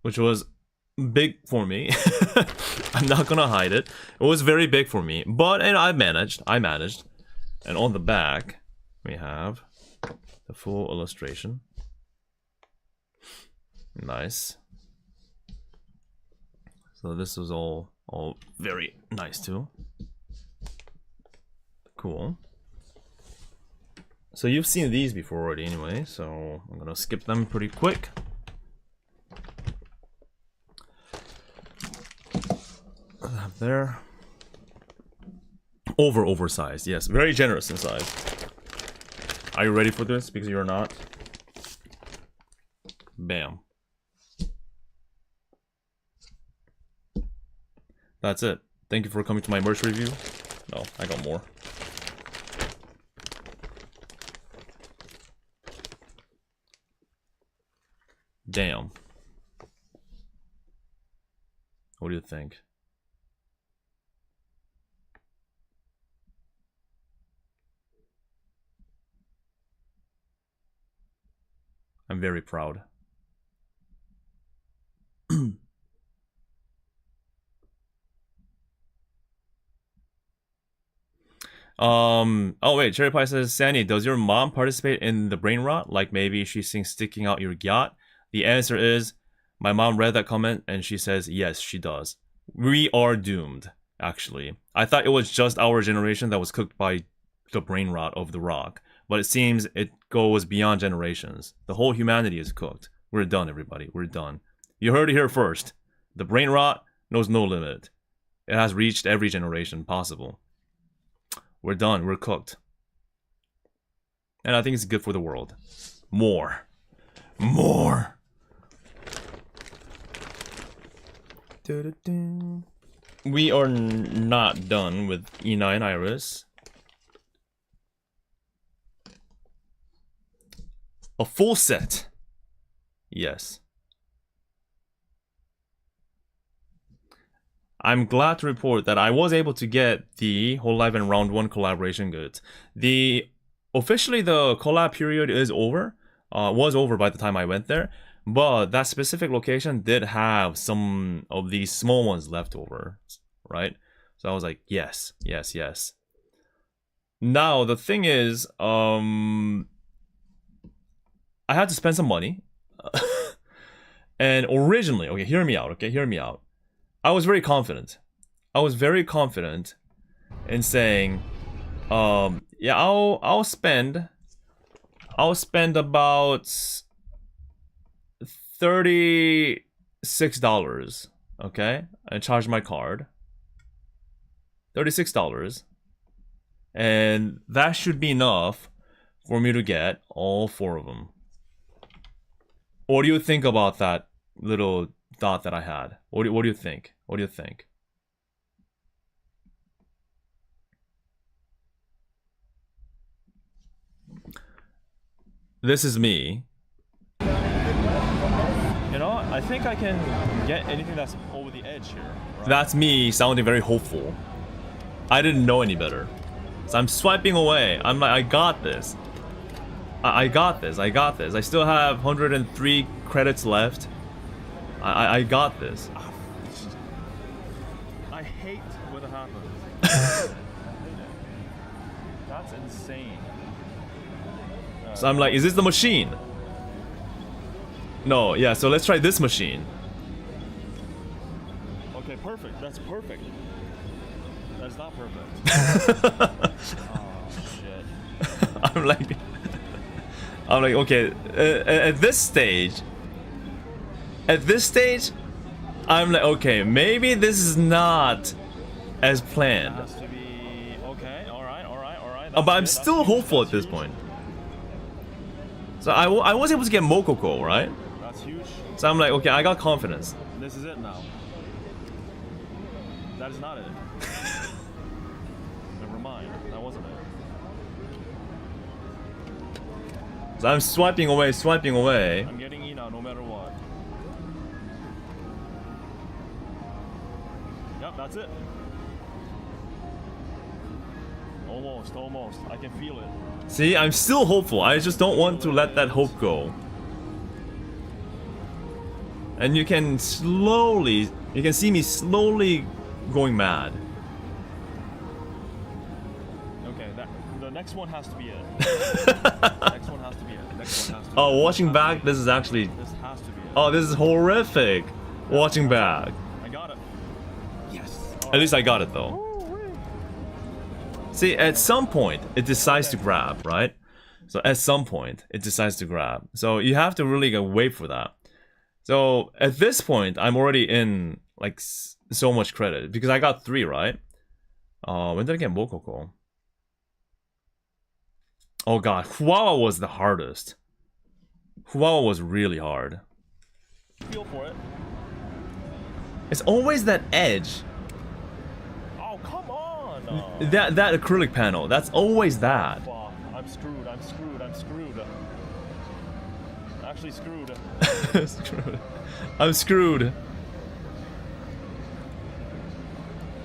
which was big for me. I'm not gonna hide it. It was very big for me, but and I managed. And on the back, we have the full illustration. Nice. So this was all very nice too. Cool. So you've seen these before already anyway, so I'm gonna skip them pretty quick. There. Oversized, yes, very generous in size. Are you ready for this? Because you're not. Bam. That's it. Thank you for coming to my merch review. No, I got more. Damn. What do you think? I'm very proud. Oh wait, Cherry Pie says, Sandy, does your mom participate in the brain rot? Like maybe she sings sticking out your yacht? The answer is, my mom read that comment and she says, yes, she does. We are doomed, actually. I thought it was just our generation that was cooked by the brain rot of the rock. But it seems it goes beyond generations. The whole humanity is cooked. We're done, everybody. We're done. You heard it here first. The brain rot knows no limit. It has reached every generation possible. We're done. We're cooked. And I think it's good for the world. More. More. We are not done with E9 Iris. A full set. Yes. I'm glad to report that I was able to get the hololive and round 1 collaboration goods. Officially the collab period is over. Was over by the time I went there. But that specific location did have some of these small ones left over. Right? So I was like, yes, yes, yes. Now the thing is, I had to spend some money. And originally, okay, hear me out, I was very confident. In saying, yeah, I'll spend about $36, okay? And charge my card. $36. And that should be enough for me to get all 4 of them. What do you think about that little thought that I had? What do you think? What do you think? This is me. You know, I think I can get anything that's over the edge here. Right? That's me sounding very hopeful. I didn't know any better. So I'm swiping away. I'm like, I got this. I got this. I still have 103 credits left. I got this. I hate when it happens. That's insane. So I'm like, is this the machine? No, yeah, so let's try this machine. Okay, perfect. That's perfect. That's not perfect. Oh, shit. I'm like, okay, at this stage, I'm like, okay, maybe this is not as planned. It has to be, okay, alright. But I'm still hopeful at this point. So I was able to get Mokoko, right? That's huge. So I'm like, okay, I got confidence. This is it now. That is not it. Never mind. So I'm swiping away, swiping away. I'm getting E now, no matter what. Yep, that's it. Almost, almost. I can feel it. See, I'm still hopeful. I just don't want to let that hope go. And you can slowly, you can see me slowly going mad. Okay, the next one has to be it. Next one has to be it. Next one has to be Oh, watching back, this is actually... This has to be it. Oh, this is horrific. Watching back. I got it. Yes. At least I got it though. See, at some point, it decides to grab, right? So at some point, it decides to grab. So you have to really wait for that. So at this point, I'm already in like so much credit because I got 3, right? When did I get Mokoko? Oh god, Huawa was the hardest. Huawa was really hard. Feel for it. It's always that edge. Oh, come on. That acrylic panel, that's always that. Fuck, I'm screwed, I'm screwed, I'm screwed. Actually screwed. Screwed. I'm screwed.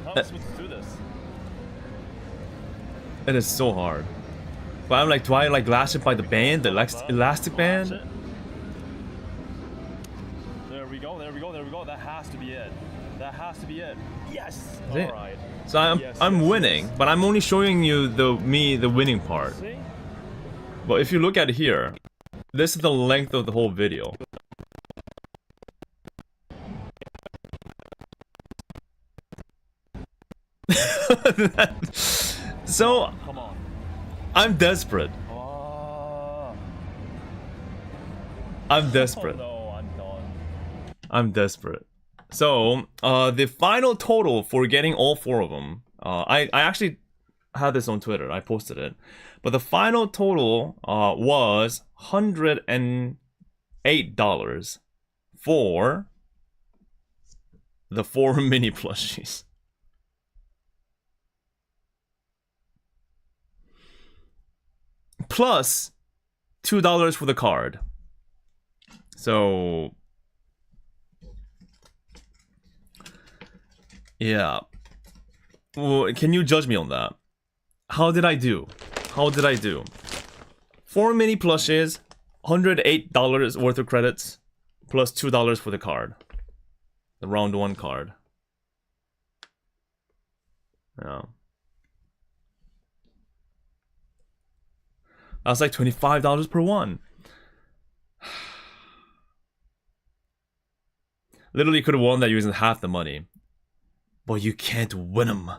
How am I supposed to do this? It is so hard. But I'm like, do I like lash it by the band, the elastic band? There we go, there we go, there we go. That has to be it. That has to be it. Yes. Is it? All right. So I'm winning, but I'm only showing you the winning part. See? But if you look at it here, this is the length of the whole video. So Come on. I'm desperate. Oh. I'm desperate. Oh no, I'm done. I'm desperate. So the final total for getting all 4 of them, I actually had this on Twitter. I posted it, but the final total was $108 for the 4 mini plushies. Plus $2 for the card. So yeah. Well, can you judge me on that? How did I do? How did I do? 4 mini plushes, $108 worth of credits, plus $2 for the card. The round 1 card. Yeah. That's like $25 per one. Literally could have won that using half the money. But you can't win them.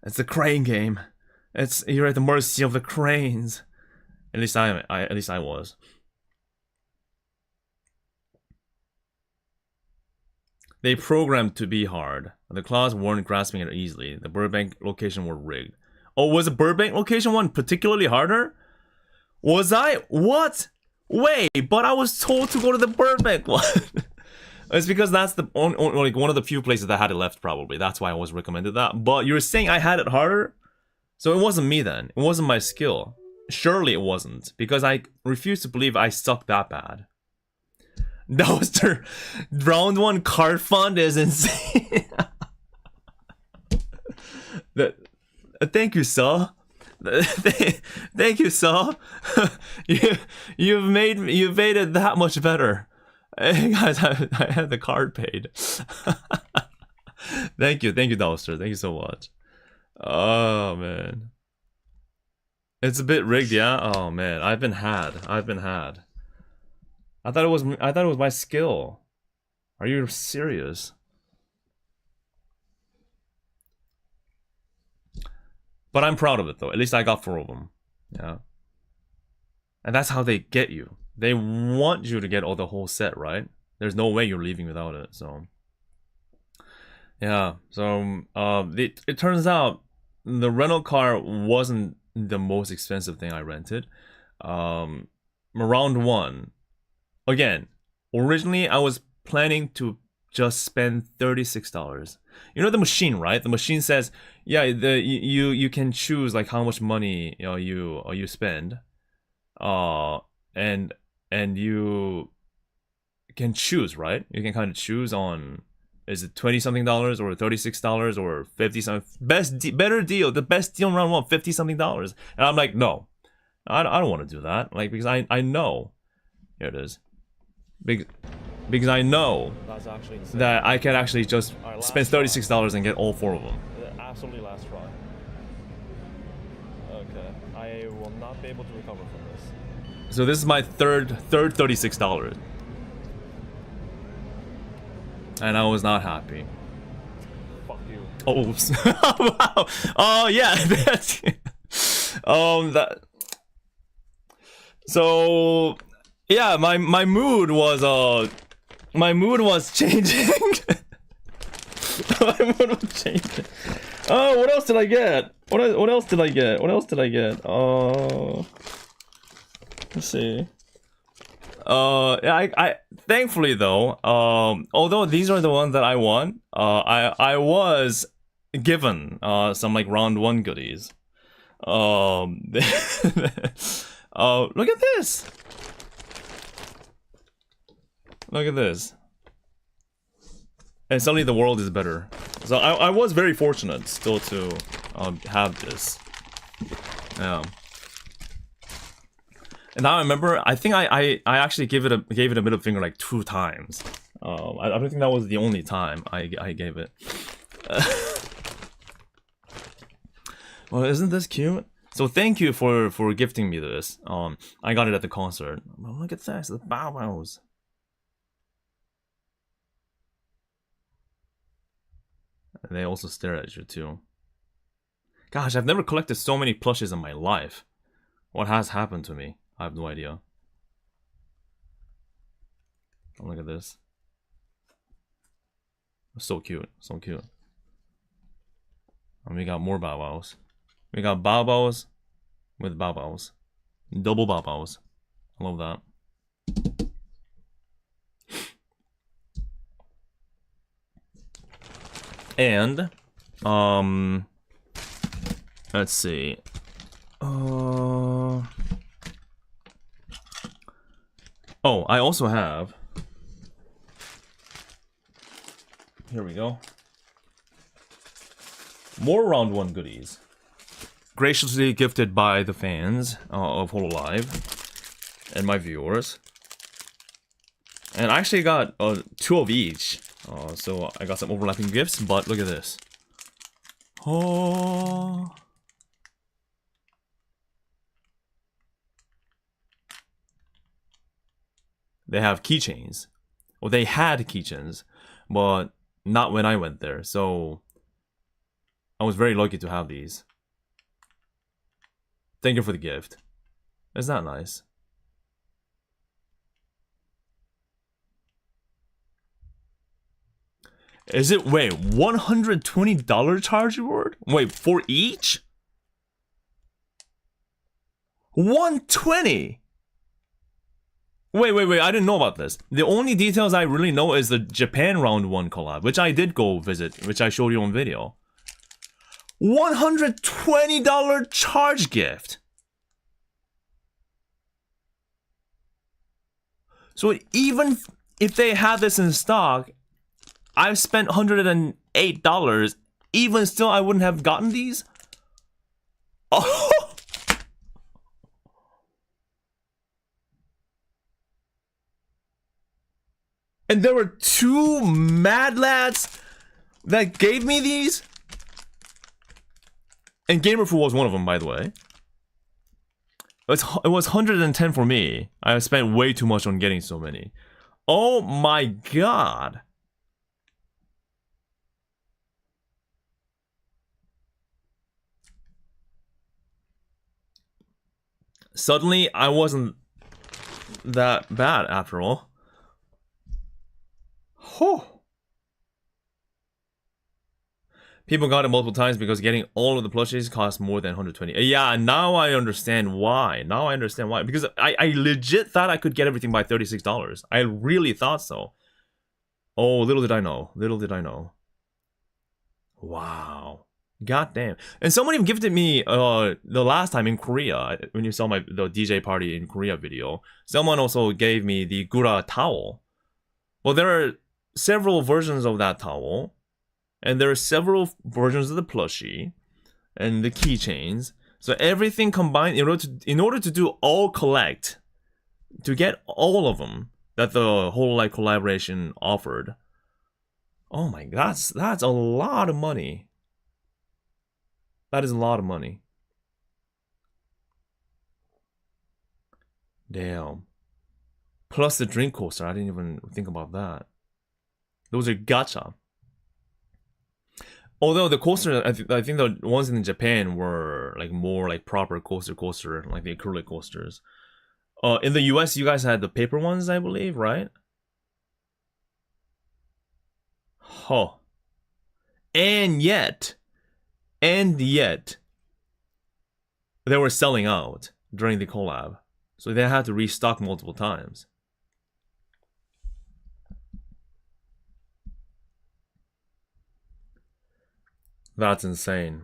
It's a crane game. You're at the mercy of the cranes. At least I was. They programmed to be hard. The claws weren't grasping it easily. The Burbank location were rigged. Oh, was the Burbank location one particularly harder? Was I? What? Wait, but I was told to go to the Burbank one. It's because that's the like one of the few places that had it left, probably. That's why I was recommended that. But you're saying I had it harder? So it wasn't me then. It wasn't my skill. Surely it wasn't. Because I refuse to believe I suck that bad. That was their round 1 card fund is insane. Thank you, sir. Thank you, sir. You've made it that much better. Hey guys, I had the card paid. Thank you, Dolster. Thank you so much. Oh man, it's a bit rigged, yeah. Oh man, I've been had. I thought it was my skill. Are you serious? But I'm proud of it though. At least I got 4 of them. Yeah. And that's how they get you. They want you to get all the whole set, right? There's no way you're leaving without it. So yeah. So it turns out the rental car wasn't the most expensive thing I rented. Round 1. Again, originally I was planning to just spend $36. You know the machine, right? The machine says, yeah, you can choose like how much money you spend. and you can choose, right? You can kind of choose on, is it $20 something or $36 or 50 something? Better deal, the best deal in round one, $50 something. And I'm like, no, I don't want to do that. Like, because I know, here it is, because I know that I can actually just spend $36 and get all 4 of them. Absolutely last try. Okay, I will not be able to recover from this. So this is my third $36. And I was not happy. Fuck you. Oh, oops. Wow. Oh yeah. That. So yeah, my mood was changing. My mood was changing. Oh, what else did I get? What else did I get? What else did I get? Let's see. I thankfully though, although these are the ones that I want, I was given some like round 1 goodies. Look at this. Look at this. And suddenly the world is better. So I was very fortunate still to have this. Yeah. And now I remember, I think I actually gave it a middle finger like 2 times. I don't think that was the only time I gave it. Well, isn't this cute? So thank you for gifting me this. I got it at the concert. Oh, look at this, the Bow Wows. And they also stare at you too. Gosh, I've never collected so many plushes in my life. What has happened to me? I have no idea. Oh, look at this. So cute, so cute. And we got more Bow Wows. We got Bow Wows with Bow Wows. Double Bow Wows. I love that. And, let's see. Oh, I also have. Here we go. More round 1 goodies. Graciously gifted by the fans of hololive and my viewers. And I actually got 2 of each. So I got some overlapping gifts, but look at this. Oh. They have keychains. Well, they had keychains, but not when I went there. So I was very lucky to have these. Thank you for the gift. Isn't that nice? Is it, wait, $120 charge reward? Wait, for each? $120! Wait, I didn't know about this. The only details I really know is the Japan round 1 collab, which I did go visit, which I showed you on video. $120 charge gift! So even if they had this in stock, I've spent $108. Even still, I wouldn't have gotten these? Oh! And there were 2 mad lads that gave me these? And Gamerfu was one of them, by the way. It was 110 for me. I spent way too much on getting so many. Oh my god. Suddenly, I wasn't that bad after all. Oh. People got it multiple times because getting all of the plushies cost more than 120. Yeah, now I understand why. Now I understand why. Because I legit thought I could get everything by $36. I really thought so. Oh, little did I know. Little did I know. Wow. God damn. And someone even gifted me the last time in Korea, when you saw the DJ party in Korea video, someone also gave me the Gura towel. Well, there are several versions of that towel, and there are several versions of the plushie and the keychains. So everything combined in order to do all collect, to get all of them that the hololive collaboration offered. Oh my god, that's a lot of money. That is a lot of money. Damn. Plus the drink coaster. I didn't even think about that. Those are gacha. Although the coaster, I think the ones in Japan were like more like proper coaster, like the acrylic coasters. In the US, you guys had the paper ones, I believe, right? Huh. And yet, they were selling out during the collab. So they had to restock multiple times. That's insane.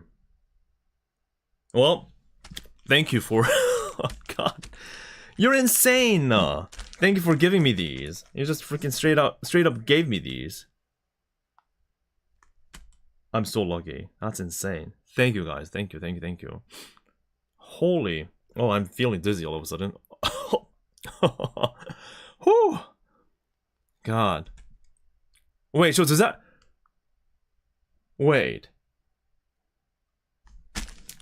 Well, thank you for... oh, God. You're insane! Thank you for giving me these. You just freaking straight up gave me these. I'm so lucky. That's insane. Thank you, guys. Thank you. Holy... oh, I'm feeling dizzy all of a sudden. Whew. God. Wait, so does that... wait.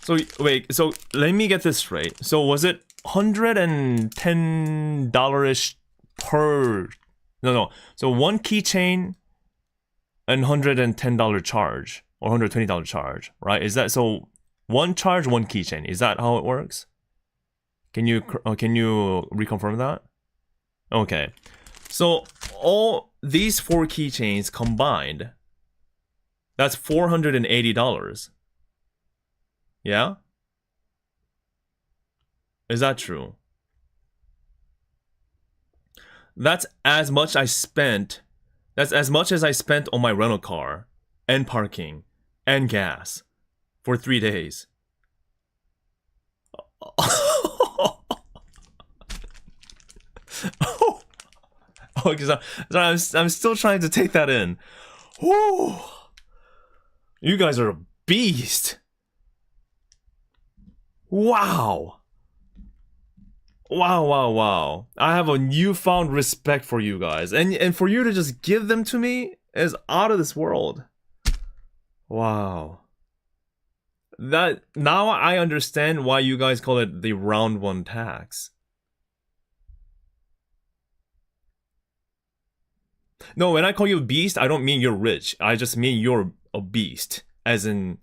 So, wait, so let me get this straight. So was it $110-ish per... no. So one keychain and $110 charge, or $120 charge, right? Is that... so one charge, one keychain. Is that how it works? Can you reconfirm that? Okay. So all these 4 keychains combined, that's $480. Yeah? Is that true? That's as much I spent. That's as much as I spent on my rental car and parking and gas for 3 days. Oh, because I'm still trying to take that in. Whew. You guys are a beast. Wow. Wow. I have a newfound respect for you guys. And for you to just give them to me is out of this world. Wow. That now I understand why you guys call it the round 1 tax. No, when I call you a beast, I don't mean you're rich. I just mean you're a beast. As in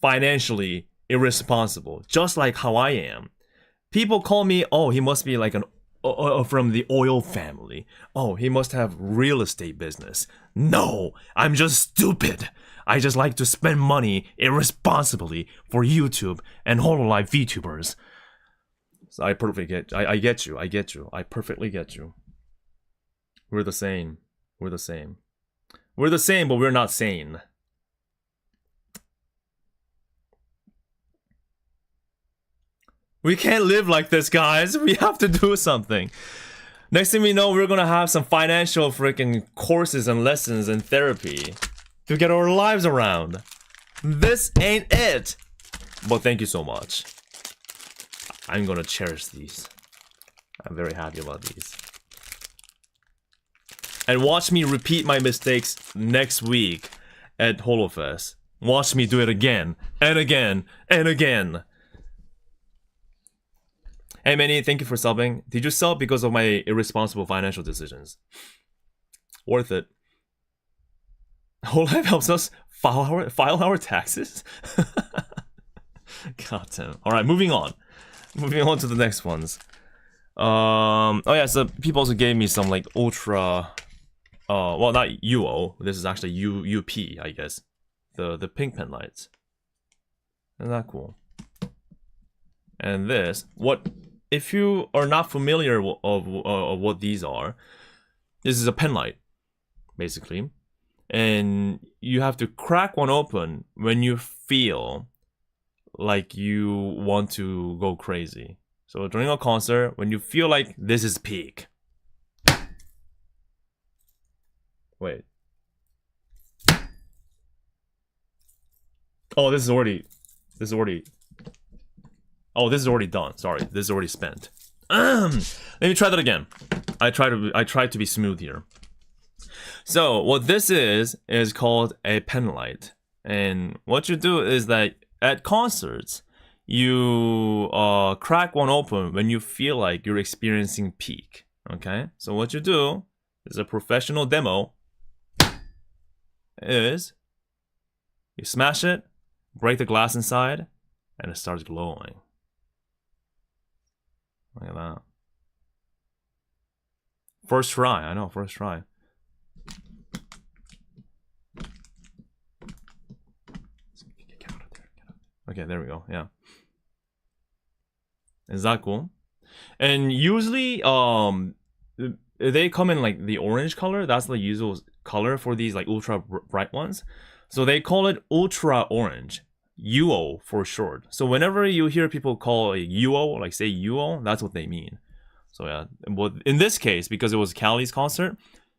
financially irresponsible. Just like how I am. People call me, oh, he must be like an from the oil family. Oh, he must have real estate business. No, I'm just stupid. I just like to spend money irresponsibly for YouTube and hololive VTubers. So I perfectly get you. I perfectly get you. We're the same. We're the same, but we're not sane. We can't live like this, guys. We have to do something. Next thing we know, we're gonna have some financial freaking courses and lessons and therapy to get our lives around. This ain't it. But thank you so much. I'm gonna cherish these. I'm very happy about these. And watch me repeat my mistakes next week at HoloFest. Watch me do it again, and again, and again. Hey Manny, thank you for subbing. Did you sub because of my irresponsible financial decisions? Worth it. HoloLive helps us file our taxes? God damn. Alright, moving on. Moving on to the next ones. Oh yeah, so people also gave me some like ultra... well, not UO. This is actually UP, I guess. The pink pen lights. Isn't that cool? And this, what if you are not familiar of what these are? This is a pen light, basically. and you have to crack one open when you feel like you want to go crazy. So during a concert, when you feel like this is peak. Wait. Oh, this is already done. Sorry, this is already spent. Let me try that again. I try to be smooth here. So what this is called a pen light. And what you do is that at concerts, you crack one open when you feel like you're experiencing peak. Okay? So what you do is a professional demo is you smash it, break the glass inside, and it starts glowing. Look at that. First try, I know, first try. Get out of there. Okay, there we go, yeah. Is that cool? And usually, they come in like the orange color. That's the usual color for these like ultra bright ones. So they call it ultra orange. UO for short. So whenever you hear people call a UO, like say UO, that's what they mean. So yeah, well, in this case, because it was Calli's concert,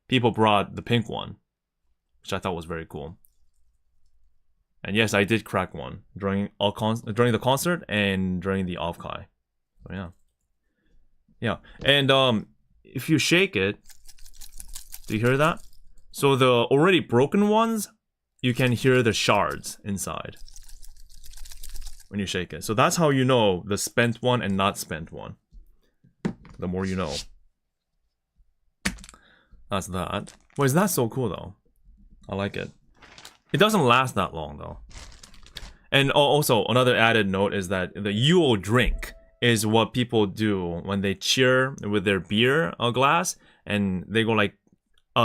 people brought the pink one, which I thought was very cool. And yes, I did crack one during the concert and during the off-kai. So yeah. Yeah, and if you shake it, do you hear that? So the already broken ones, you can hear the shards inside when you shake it. So that's how you know the spent one and not spent one. The more you know. That's that. Well, is that so cool though? I like it. It doesn't last that long though. And also, another added note is that the UO drink is what people do when they cheer with their beer glass, and they go like,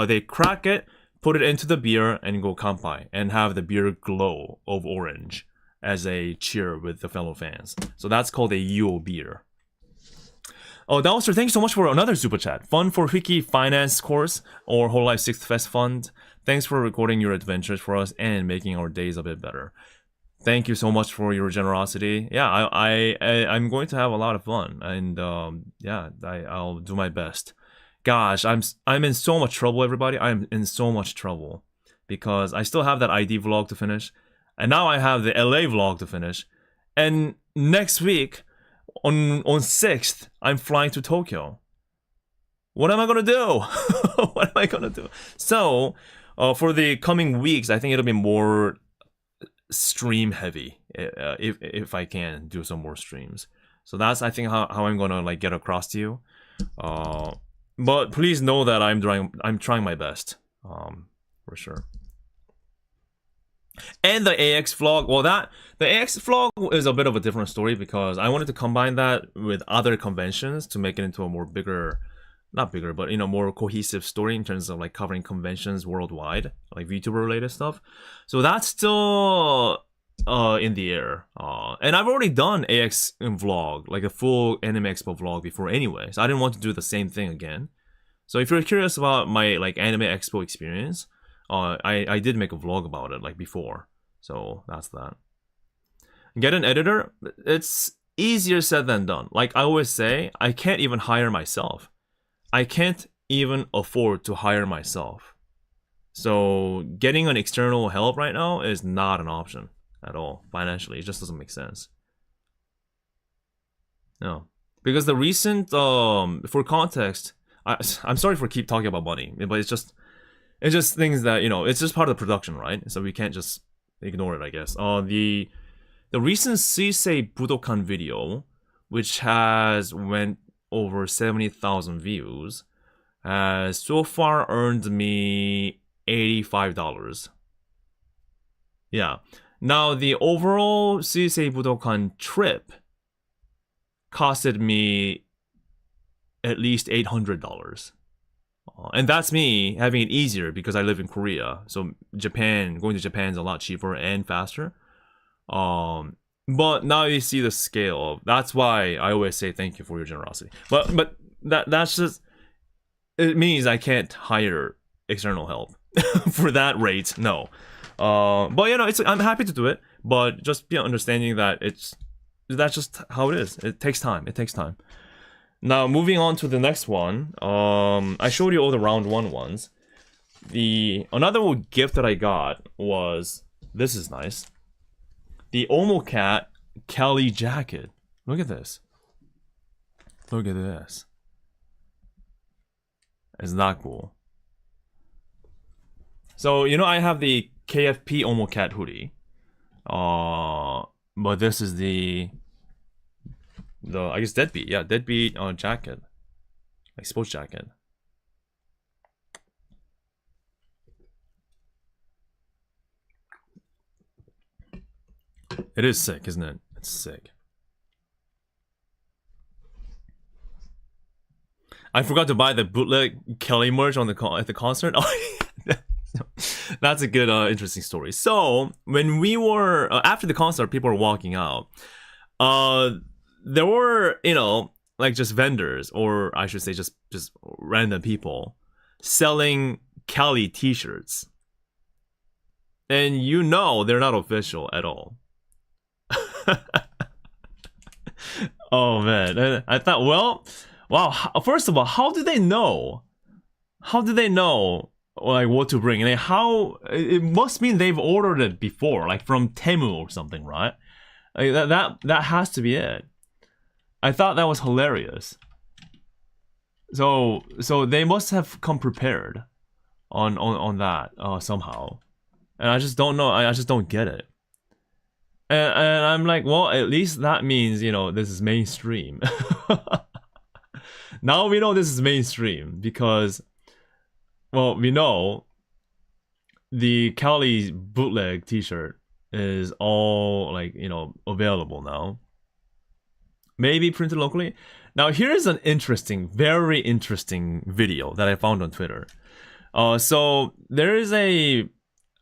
they crack it, put it into the beer, and go kanpai, and have the beer glow of orange as a cheer with the fellow fans. So that's called a UO beer. Oh, Dowster, thanks so much for another super chat. Fun for Wiki Finance course or hololive 6th Fest Fund. Thanks for recording your adventures for us and making our days a bit better. Thank you so much for your generosity. Yeah, I'm going to have a lot of fun, and yeah, I'll do my best. Gosh, I'm in so much trouble, everybody. I'm in so much trouble because I still have that ID vlog to finish, and now I have the LA vlog to finish, and next week on 6th I'm flying to Tokyo. What am I gonna do? What am I gonna do? So for the coming weeks, I think it'll be more stream heavy if I can do some more streams. So that's, I think, how I'm gonna like get across to you. But please know that I'm trying my best, for sure. And the AX vlog, well, the AX vlog is a bit of a different story because I wanted to combine that with other conventions to make it into a more bigger, not bigger, but more cohesive story in terms of like covering conventions worldwide, like VTuber related stuff. So that's still in the air. And I've already done AX vlog, like a full Anime Expo vlog before anyway, so I didn't want to do the same thing again. So if you're curious about my like Anime Expo experience, I did make a vlog about it like before. So that's that. Get an editor? It's easier said than done. Like I always say, I can't even hire myself. I can't even afford to hire myself. So getting an external help right now is not an option at all financially. It just doesn't make sense. No, because the recent for context, I'm sorry for keep talking about money, but it's just things that it's just part of the production, right? So we can't just ignore it, I guess. The recent Sisei Budokan video, which has went over 70,000 views, has so far earned me $85. Yeah. Now the overall Sisei Budokan trip costed me at least $800. And that's me having it easier because I live in Korea. So going to Japan is a lot cheaper and faster. But now you see the scale. That's why I always say thank you for your generosity. But that's just, it means I can't hire external help. for that rate. No. But you know, I'm happy to do it. But just be understanding that that's just how it is. It takes time. It takes time. Now moving on to the next one. I showed you all the round 1 ones. Another gift that I got was, this is nice, the Omocat Calli jacket. Look at this. Look at this. It's not cool. So you know I have the KFP Omocat hoodie. But this is the I guess deadbeat. Yeah, deadbeat jacket, like sports jacket. It is sick, isn't it? It's sick. I forgot to buy the bootleg Calli merch at the concert. Oh, that's a good, interesting story. So when we were after the concert, people were walking out. There were, you know, like just vendors, or I should say, just random people selling Calli T-shirts, and you know they're not official at all. Oh man, and I thought, well, wow. First of all, how do they know? How do they know like what to bring? And how it must mean they've ordered it before, like from Temu or something, right? Like that has to be it. I thought that was hilarious. So they must have come prepared on that somehow, and I just don't know. I just don't get it. And I'm like, well, at least that means, you know, this is mainstream. Now we know this is mainstream because, well, we know the Calli bootleg T-shirt is all, like, you know, available now. Maybe printed locally. Now here's an interesting, very interesting video that I found on Twitter. So there is an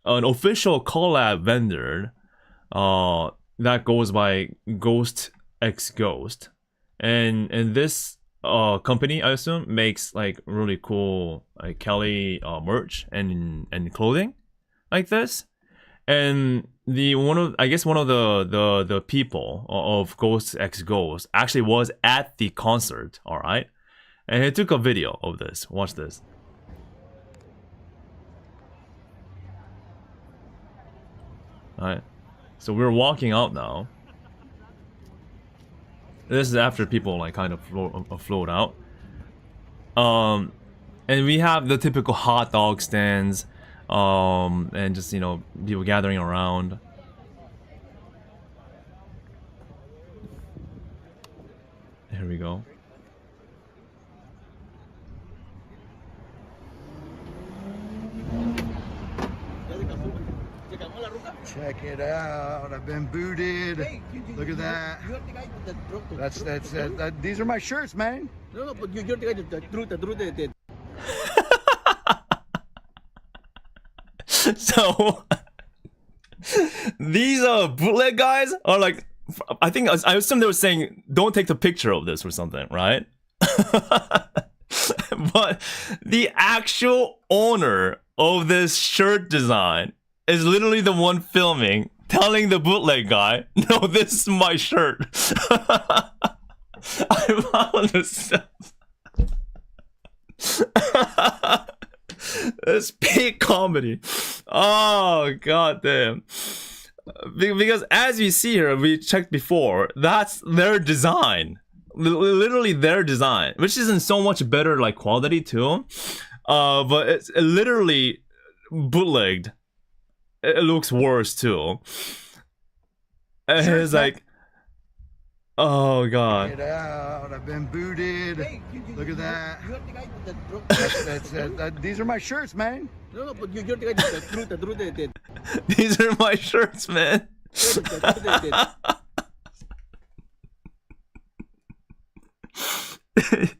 official collab vendor that goes by Ghost X Ghost, and this company, I assume, makes like really cool like Calli merch and clothing like this. And one of the people of Ghost X Ghost actually was at the concert, all right, and he took a video of this. Watch this. All right. So we're walking out now. This is after people like kind of float out. And we have the typical hot dog stands, and just, you know, people gathering around. Here we go. Check it out. I've been booted. Look at that. You're the guy that broke the That's these are my shirts, man. No, but you're the guy that drew the So these bootleg guys are like, I assume they were saying don't take the picture of this or something, right? But the actual owner of this shirt design is literally the one filming, telling the bootleg guy, no, this is my shirt. I found this. It's peak comedy. Oh, god damn. Because as you see here, we checked before, that's their design. Literally their design, which isn't so much better like quality too. But it's literally bootlegged. It looks worse too. And it's like, oh god. Check it out. I've been booted. Look at that. You're the guy that broke the These are my shirts, man. No, but you're the guy that drew the These are my shirts, man.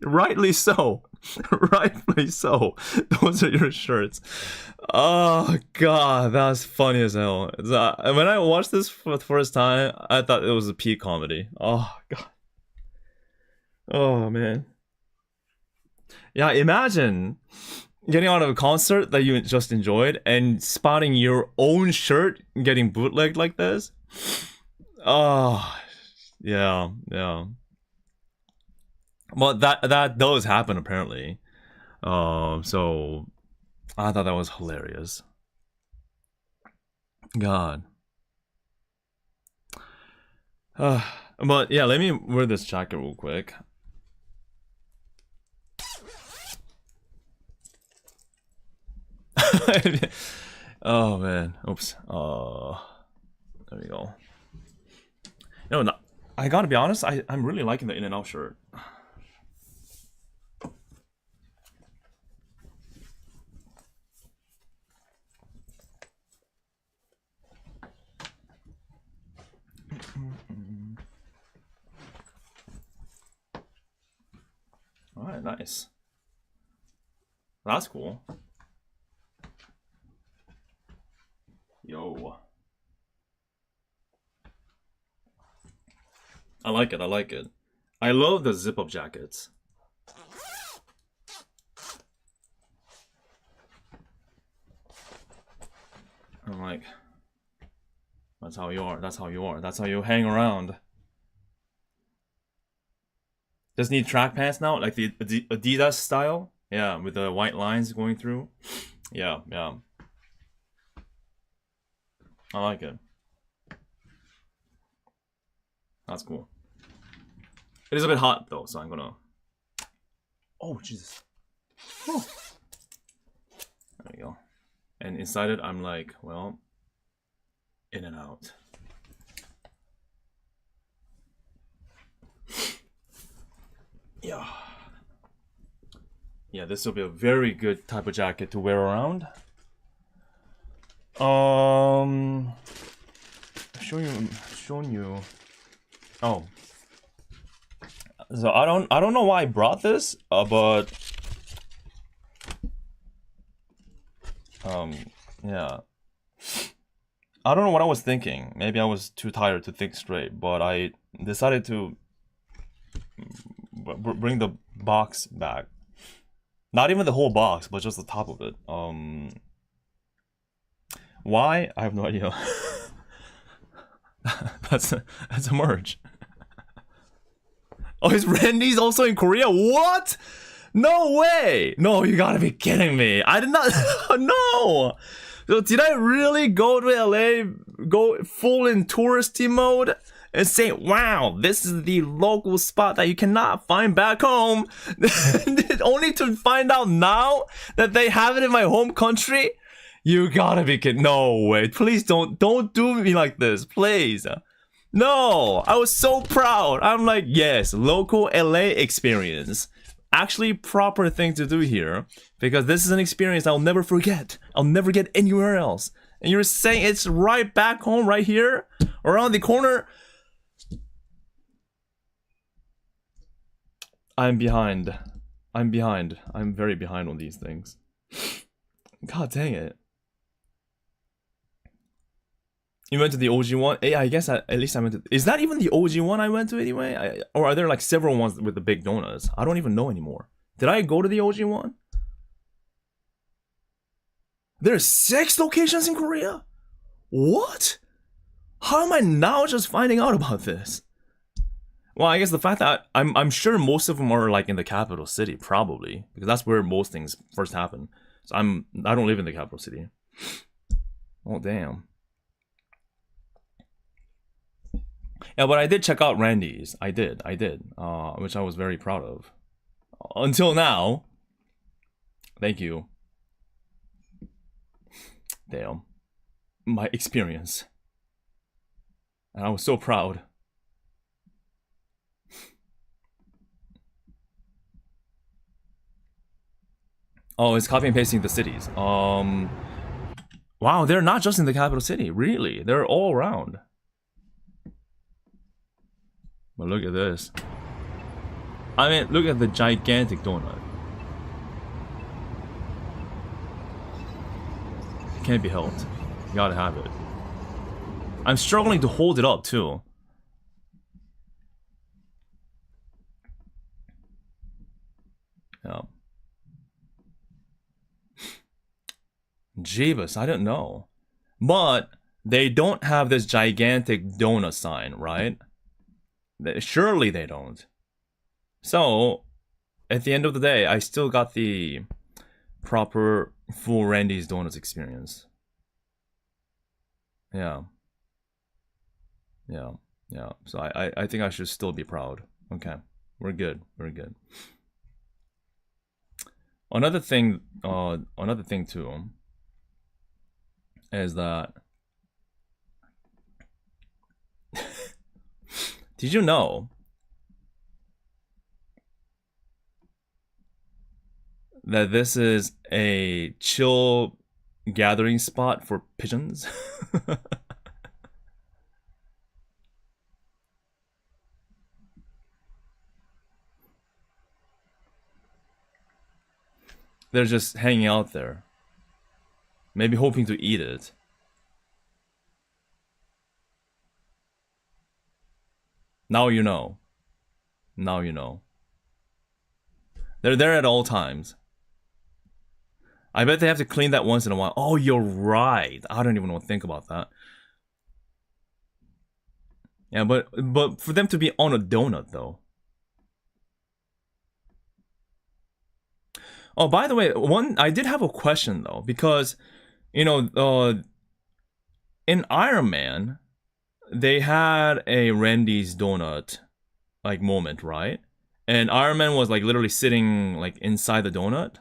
Rightly so. Rightly so. Those are your shirts. Oh god, that's funny as hell. When I watched this for the first time, I thought it was a peak comedy. Oh god. Oh man. Yeah, imagine getting out of a concert that you just enjoyed and spotting your own shirt getting bootlegged like this. Oh, yeah. Well, that does happen apparently. So I thought that was hilarious. God. But yeah, let me wear this jacket real quick. Oh man, oops. There we go. You know, I gotta be honest, I'm really liking the In-N-Out shirt. Alright, nice. That's cool. Yo. I like it, I like it. I love the zip-up jackets. I'm like, that's how you are, that's how you are, that's how you hang around. Just need track pants now, like the Adidas style? Yeah, with the white lines going through. Yeah. I like it. That's cool. It is a bit hot though, so I'm gonna... Oh, Jesus. Oh. There we go. And inside it, I'm like, well, in and out. Yeah, this will be a very good type of jacket to wear around. Showing you. Oh, so I don't know why I brought this, but yeah, I don't know what I was thinking. Maybe I was too tired to think straight, but I decided to bring the box back. Not even the whole box, but just the top of it. Why? I have no idea. That's a merge. Oh, is Randy's also in Korea? What? No way! No, you gotta be kidding me. I did not. No! So did I really go to LA, go full in touristy mode, and say, wow, this is the local spot that you cannot find back home? Only to find out now that they have it in my home country? You gotta be kidding. No way. Please don't do me like this. Please. No, I was so proud. I'm like, yes, local LA experience. Actually proper thing to do here, because this is an experience I'll never forget. I'll never get anywhere else. And you're saying it's right back home, right here, around the corner. I'm behind. I'm very behind on these things. God dang it. You went to the OG one? Yeah, I guess at least I went to... Is that even the OG one I went to anyway? Or are there like several ones with the big donuts? I don't even know anymore. Did I go to the OG one? There's 6 locations in Korea? What? How am I now just finding out about this? Well, I guess the fact that I'm sure most of them are like in the capital city, probably, because that's where most things first happen. So I don't live in the capital city. Oh damn. Yeah, but I did check out Randy's. I did. Which I was very proud of. Until now. Thank you. Damn. My experience. And I was so proud. Oh, it's copy and pasting the cities. Wow, they're not just in the capital city. Really, they're all around. But look at this. I mean, look at the gigantic donut. It can't be helped. You gotta have it. I'm struggling to hold it up too. Yeah. Jeebus, I don't know. But they don't have this gigantic donut sign, right? Surely they don't. So, at the end of the day, I still got the proper full Randy's Donuts experience. Yeah. Yeah. Yeah. So I think I should still be proud. Okay. We're good. We're good. Another thing too is that did you know that this is a chill gathering spot for pigeons? They're just hanging out there. Maybe hoping to eat it. Now you know. Now you know. They're there at all times. I bet they have to clean that once in a while. Oh, you're right. I don't even want to think about that. Yeah, but for them to be on a donut though. Oh, by the way, I did have a question though, because you know, in Iron Man, they had a Randy's donut like moment, right? And Iron Man was like literally sitting like inside the donut.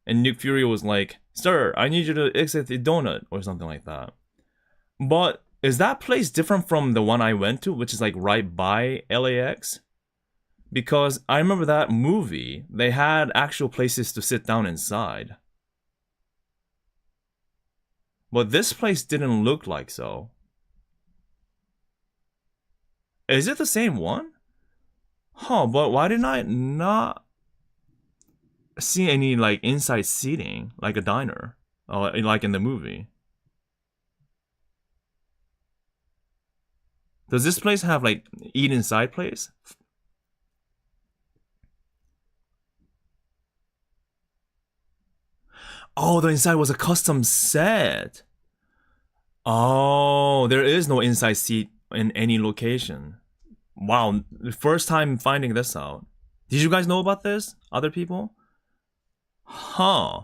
And Nick Fury was like, "Sir, I need you to exit the donut," or something like that. But is that place different from the one I went to, which is like right by LAX? Because I remember that movie, they had actual places to sit down inside. But this place didn't look like so. Is it the same one? Huh, but why didn't I not see any like inside seating, like a diner, like in the movie? Does this place have like eat inside place? Oh, the inside was a custom set. Oh, there is no inside seat in any location. Wow, the first time finding this out. Did you guys know about this? Other people? Huh.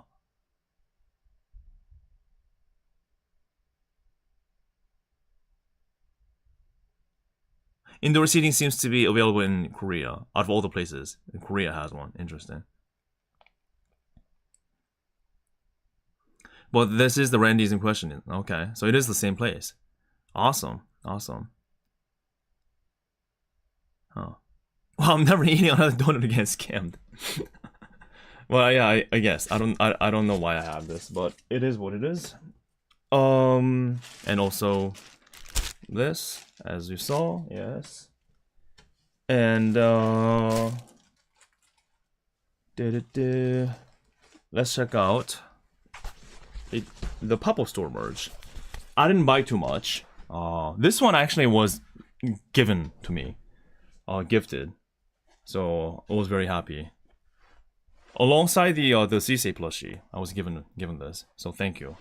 Indoor seating seems to be available in Korea. Out of all the places, Korea has one. Interesting. But this is the Randy's in question. Okay, so it is the same place. Awesome, awesome. Huh. Well, I'm never eating another donut again. Scammed. Well, yeah, I guess I don't know why I have this, but it is what it is. And also this, as you saw, yes. And let's check out the Pop-Up Store merch. I didn't buy too much. This one actually was given to me, gifted, so I was very happy. Alongside the Sisei plushie, I was given this, so thank you.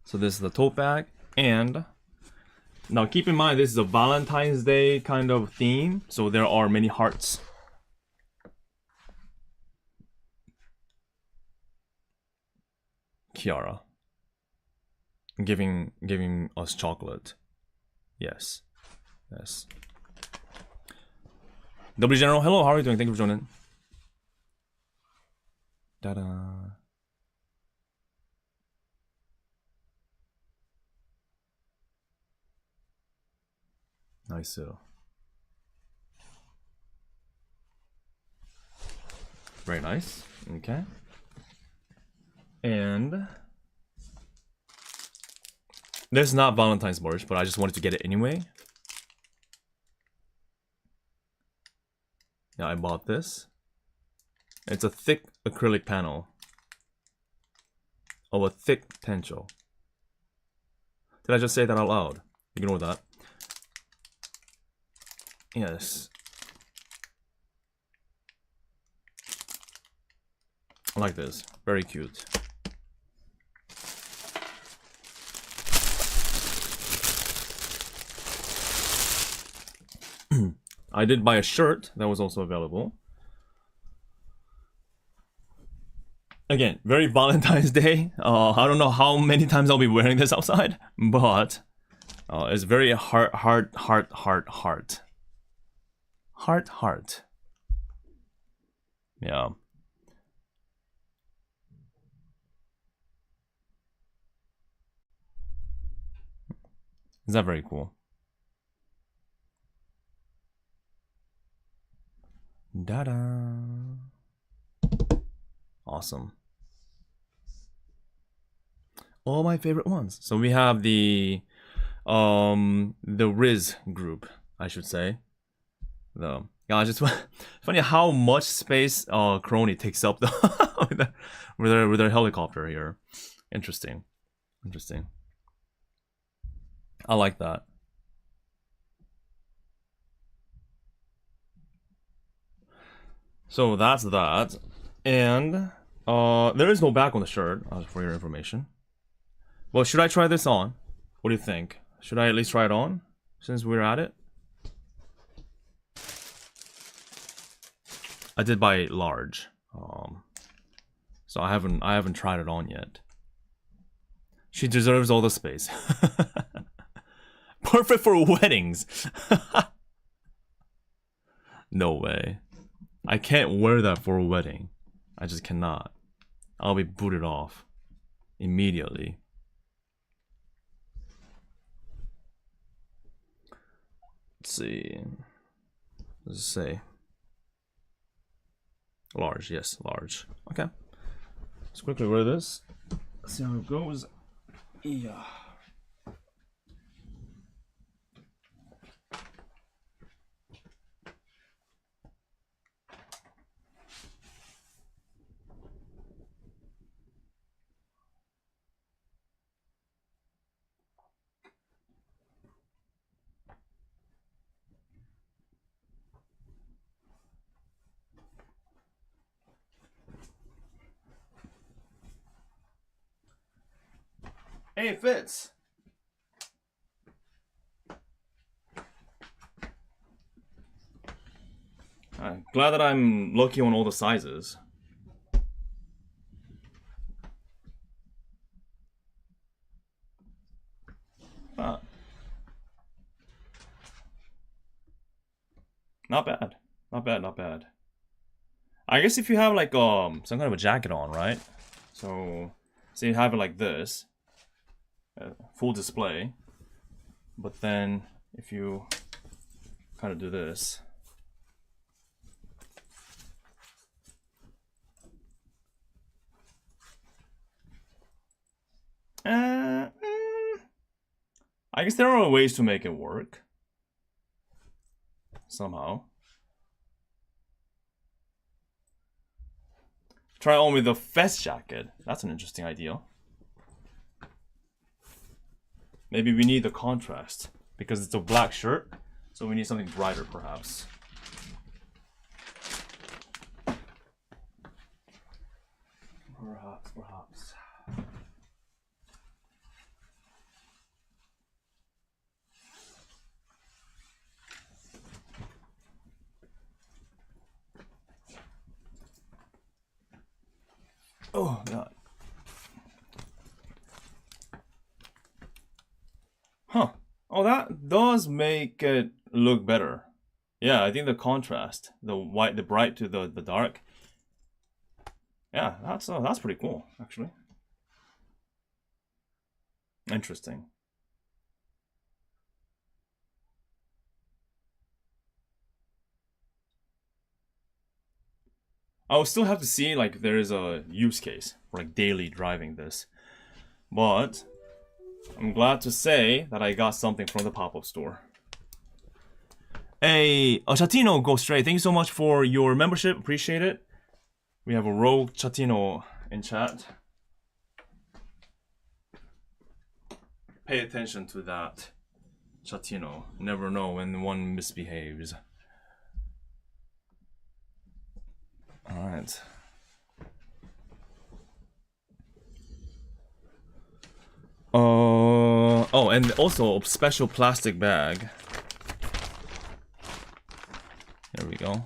So this is the tote bag, and now keep in mind this is a Valentine's Day kind of theme, so there are many hearts. Kiara giving us chocolate. Yes. W General, hello, how are you doing? Thank you for joining. Ta-da. Nice. Very nice. Okay. And this is not Valentine's merch, but I just wanted to get it anyway. Yeah, I bought this. It's a thick acrylic panel of a thick tencho. Did I just say that out loud? Ignore that. Yes. I like this. Very cute. I did buy a shirt that was also available. Again, very Valentine's Day. I don't know how many times I'll be wearing this outside, but it's very heart. Yeah. Is that very cool? Da-da. Awesome. All my favorite ones. So we have the Riz group, I should say. The yeah, just funny how much space Crony takes up the with their helicopter here. Interesting. I like that. So that's that. And there is no back on the shirt, for your information. Well, should I try this on? What do you think? Should I at least try it on since we're at it? I did buy large, so I haven't tried it on yet. She deserves all the space. Perfect for weddings. No way. I can't wear that for a wedding. I just cannot. I'll be booted off immediately. Let's see. What does it say? Large, yes, large. Okay. Let's quickly wear this. See how it goes. Yeah. Hey, it fits. Glad that I'm lucky on all the sizes. Not bad. Not bad. I guess if you have like some kind of a jacket on, right? So you have it like this. Full display, but then if you kind of do this, I guess there are ways to make it work somehow. Try on with the vest jacket. That's an interesting idea. Maybe we need the contrast because it's a black shirt, so we need something brighter perhaps. Perhaps. Oh God. Huh. Oh, that does make it look better. Yeah, I think the contrast, the bright to the dark. Yeah, that's pretty cool, actually. Interesting. I will still have to see like there is a use case for like daily driving this, but I'm glad to say that I got something from the pop-up store. Hey, Chatino Go Straight, thank you so much for your membership. Appreciate it. We have a rogue Chatino in chat. Pay attention to that, Chatino. Never know when one misbehaves. Alright. Oh, and also a special plastic bag. There we go.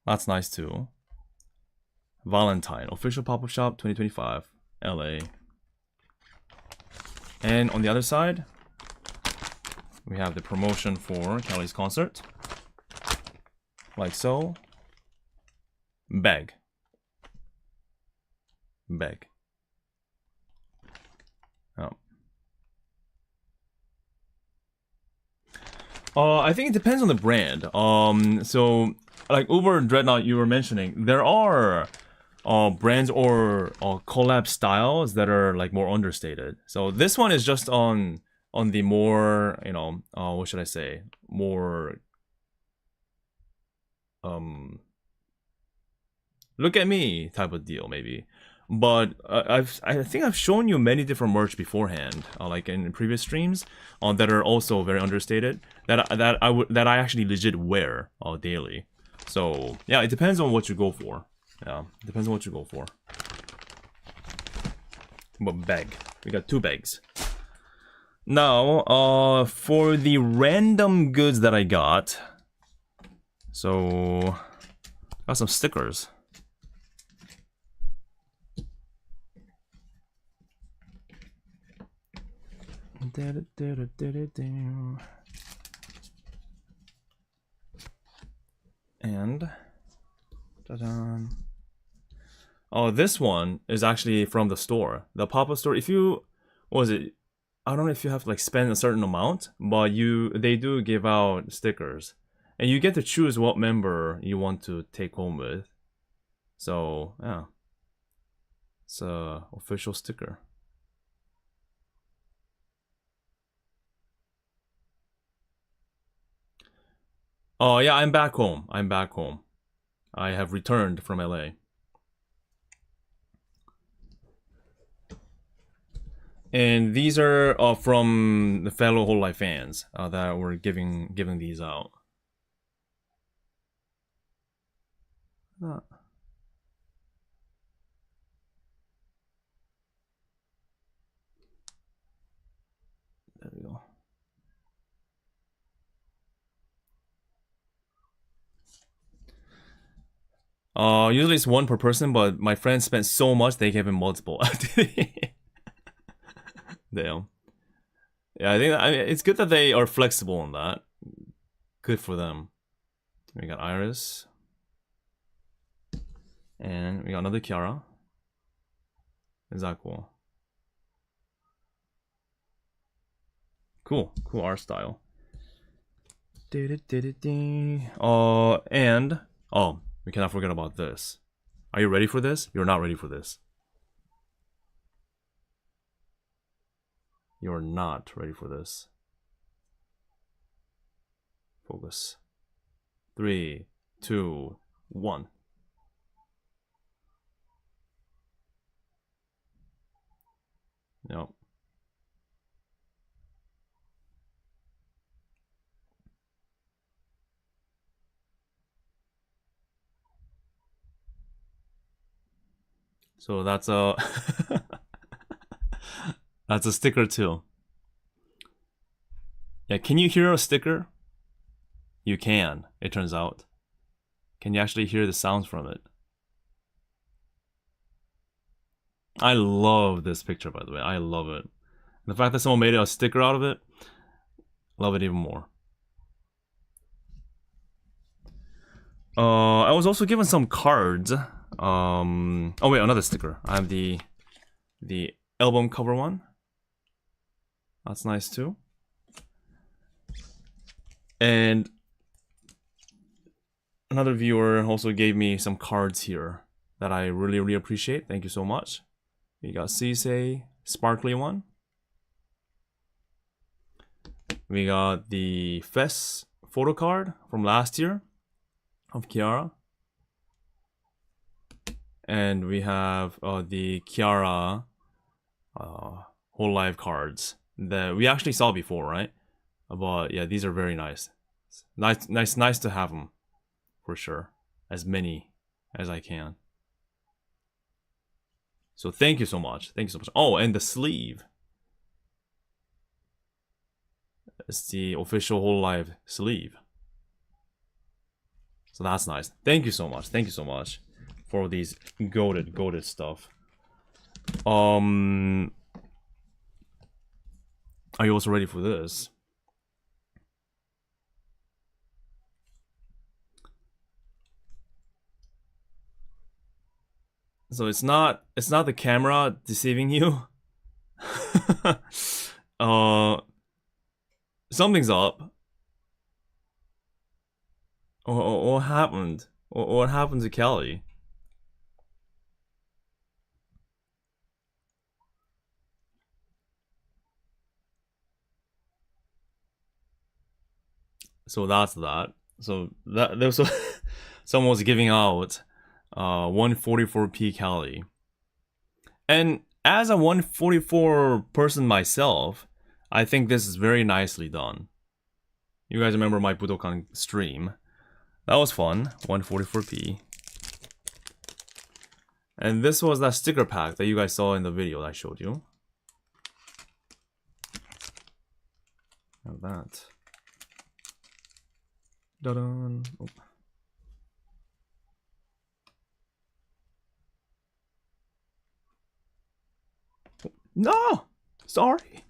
That's nice too. Valentine, official pop-up shop 2025, LA. And on the other side, we have the promotion for Calli's concert. Like so. Bag. Bag. I think it depends on the brand. So like Uber and Dreadnought you were mentioning, there are brands or collab styles that are like more understated. So this one is just on the more, you know, what should I say, more look at me type of deal maybe. But I think I've shown you many different merch beforehand, like in previous streams, that are also very understated. That I actually legit wear daily. So yeah, it depends on what you go for. Yeah, it depends on what you go for. But bag, we got 2 bags. Now, for the random goods that I got, so got some stickers. And ta-da. Oh, this one is actually from the store, the pop-up store. If you, what was it? I don't know if you have to like spend a certain amount, but they do give out stickers, and you get to choose what member you want to take home with. So yeah, it's a official sticker. Oh yeah, I'm back home. I'm back home. I have returned from LA. And these are from the fellow hololive fans that were giving these out. There we go. Usually it's 1 per person, but my friend spent so much they gave him multiple. Damn. Yeah, I mean, it's good that they are flexible on that. Good for them. We got Iris. And we got another Kiara. Is that cool? Cool. Cool art style. And... oh, we cannot forget about this. Are you ready for this? You're not ready for this. You're not ready for this. Focus. 3, 2, 1. Yep. So that's a that's a sticker too. Yeah, can you hear a sticker? You can, it turns out. Can you actually hear the sounds from it? I love this picture, by the way. I love it. The fact that someone made a sticker out of it, love it even more. I was also given some cards. Oh wait, another sticker. I have the album cover one. That's nice too. And another viewer also gave me some cards here that I really appreciate. Thank you so much. We got Cisse, sparkly one. We got the Fest photo card from last year of Kiara. And we have the Kiara hololive cards that we actually saw before, right? But yeah, these are very nice. Nice to have them, for sure. As many as I can. So thank you so much. Thank you so much. Oh, and the sleeve. It's the official hololive sleeve. So that's nice. Thank you so much. Thank you so much for these goated stuff. Are you also ready for this? So it's not the camera deceiving you. Something's up. What happened? What happened to Calli? So that's that. So that there was someone was giving out 144p Calli. And as a 144 person myself, I think this is very nicely done. You guys remember my Budokan stream? That was fun. 144p. And this was that sticker pack that you guys saw in the video that I showed you. Have that. Da-dun. Oh. No! Sorry!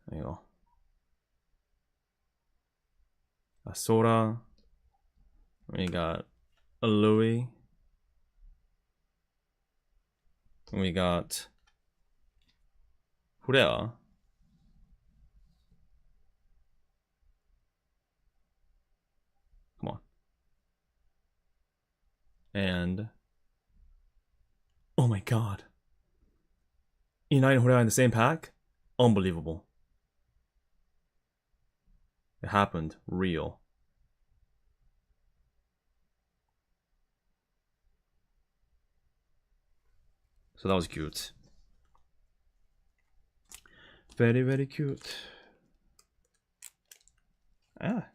There you go. A Sora. We got a Louis. We got Furea. Come on. And oh my god. Inai and Furea in the same pack? Unbelievable. It happened. Real. So that was cute. Very, very cute. Ah.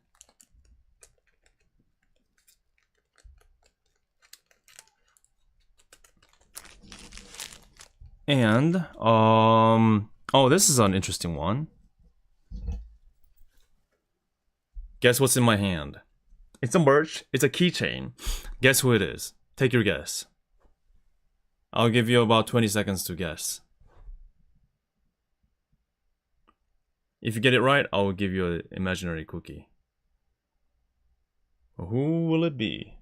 And, oh, this is an interesting one. Guess what's in my hand? It's a merch. It's a keychain. Guess who it is? Take your guess. I'll give you about 20 seconds to guess. If you get it right, I'll give you an imaginary cookie. Who will it be?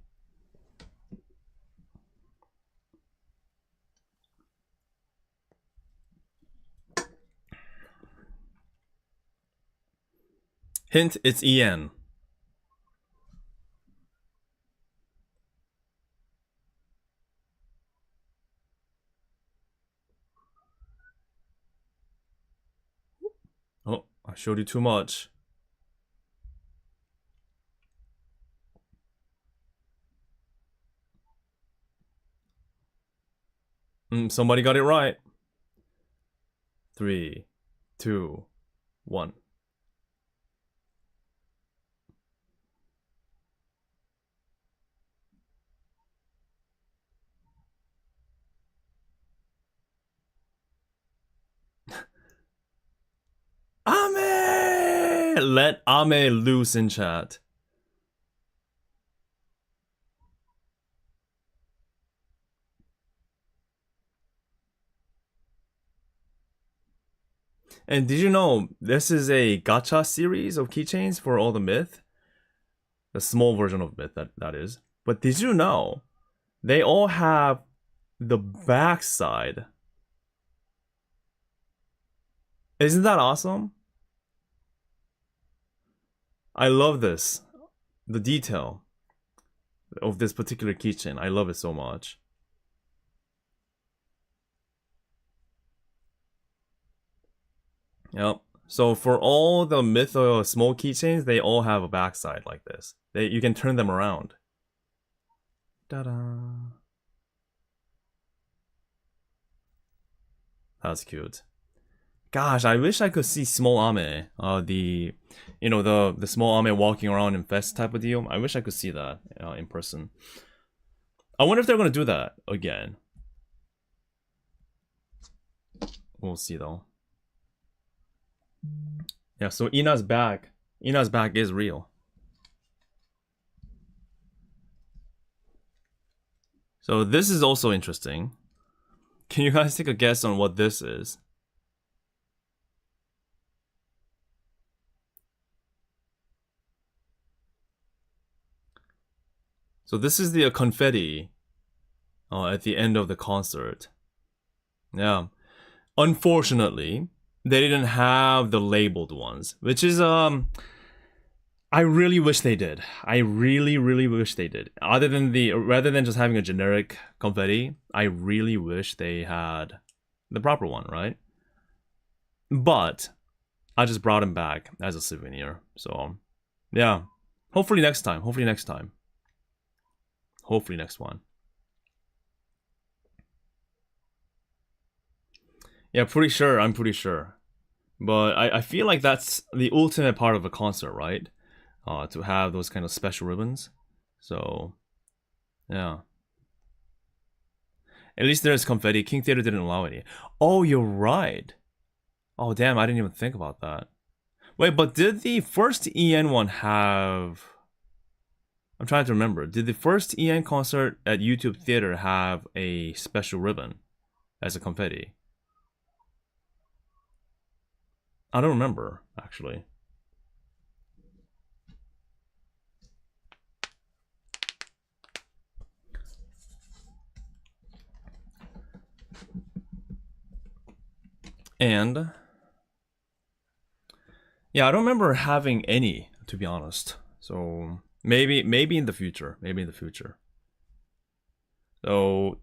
Hint, it's EN. Oh, I showed you too much. Somebody got it right. 3, 2, 1. Ame! Let Ame loose in chat. And did you know this is a gacha series of keychains for all the myth? The small version of myth, that is. But did you know they all have the backside? Isn't that awesome? I love this. The detail of this particular keychain. I love it so much. Yep. So for all the myth small keychains, they all have a backside like this. You can turn them around. Ta-da! That's cute. Gosh, I wish I could see small Ame. The small Ame walking around in fest type of deal. I wish I could see that in person. I wonder if they're gonna do that again. We'll see though. Yeah, so Ina's back. Ina's back is real. So this is also interesting. Can you guys take a guess on what this is? So this is the confetti at the end of the concert. Yeah. Unfortunately, they didn't have the labeled ones, which is I really wish they did. I really wish they did. Rather than just having a generic confetti, I really wish they had the proper one, right? But I just brought them back as a souvenir. So, yeah. Hopefully next time. Hopefully next time. Hopefully next one. Yeah, pretty sure. I'm pretty sure. But I feel like that's the ultimate part of a concert, right? To have those kind of special ribbons. So, yeah. At least there's confetti. King Theater didn't allow any. Oh, you're right. Oh, damn, I didn't even think about that. Wait, but did the first EN one have... I'm trying to remember. Did the first EN concert at YouTube Theater have a special ribbon as a confetti? I don't remember, actually. And yeah, I don't remember having any, to be honest. So maybe in the future. Maybe in the future. So,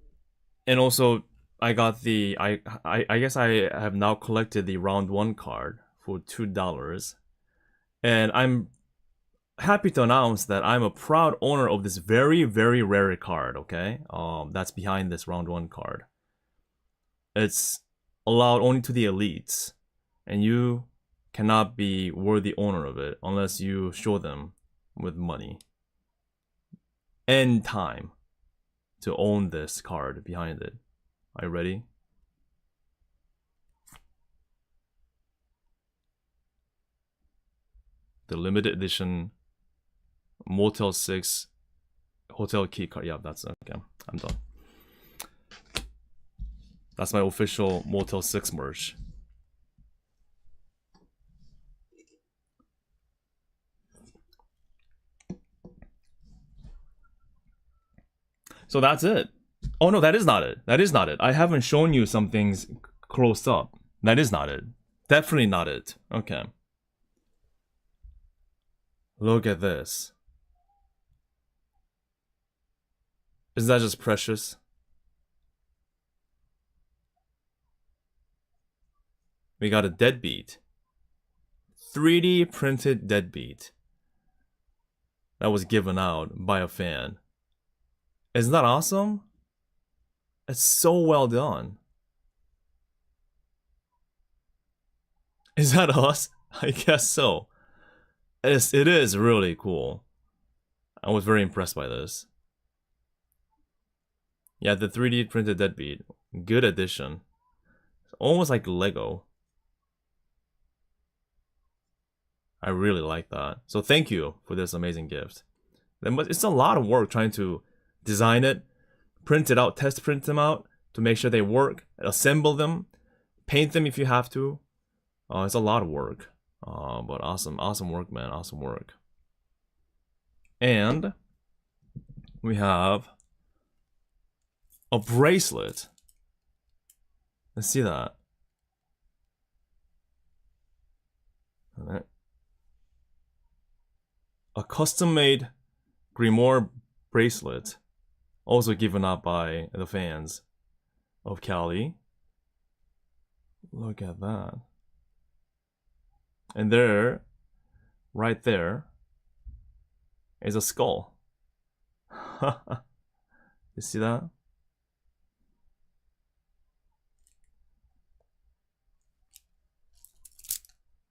and also I got the I guess I have now collected the round 1 card for $2. And I'm happy to announce that I'm a proud owner of this very rare card, okay? That's behind this round 1 card. It's allowed only to the elites, and you cannot be worthy owner of it unless you show them with money and time to own this card behind it. Are you ready? The limited edition Motel 6 hotel key card. Yeah, that's okay. I'm done. That's my official Motel 6 merch. So that's it. Oh no, that is not it. That is not it. I haven't shown you some things close up. That is not it. Definitely not it. Okay. Look at this. Is that just precious? We got a deadbeat. 3D printed deadbeat. That was given out by a fan. Isn't that awesome? It's so well done. Is that us? I guess so. It is really cool. I was very impressed by this. Yeah, the 3D printed deadbeat. Good addition. Almost like Lego. I really like that. So thank you for this amazing gift. It's a lot of work trying to design it, print it out, test print them out to make sure they work, assemble them, paint them if you have to. It's a lot of work. But awesome work, man. Awesome work. And we have a bracelet. Let's see that. All right. A custom-made Grimoire bracelet, also given out by the fans of Calli. Look at that. And there, right there, is a skull. You see that?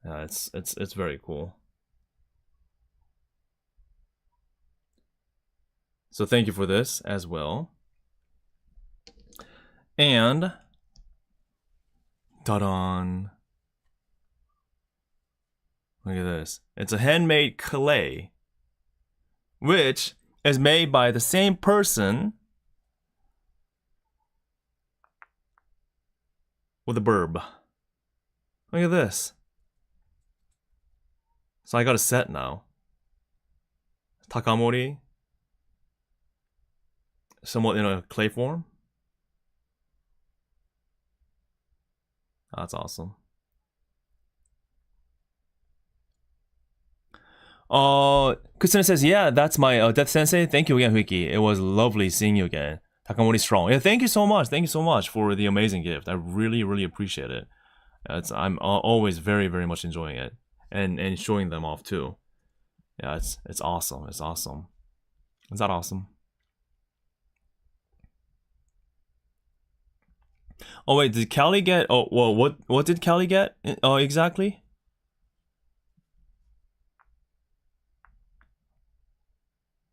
Yeah, it's very cool. So thank you for this as well. And ta-da! Look at this. It's a handmade clay, which is made by the same person with a burb. Look at this. So I got a set now. Takamori. Somewhat in a clay form. That's awesome. Kusune says, yeah, that's my Death Sensei. Thank you again, Wiki. It was lovely seeing you again. Takamori strong. Yeah, thank you so much. Thank you so much for the amazing gift. I really, really appreciate it. I'm always very, very much enjoying it. And showing them off too. Yeah, it's awesome. It's awesome. Is that awesome? Oh wait, did Calli get? Oh well, what did Calli get? Exactly.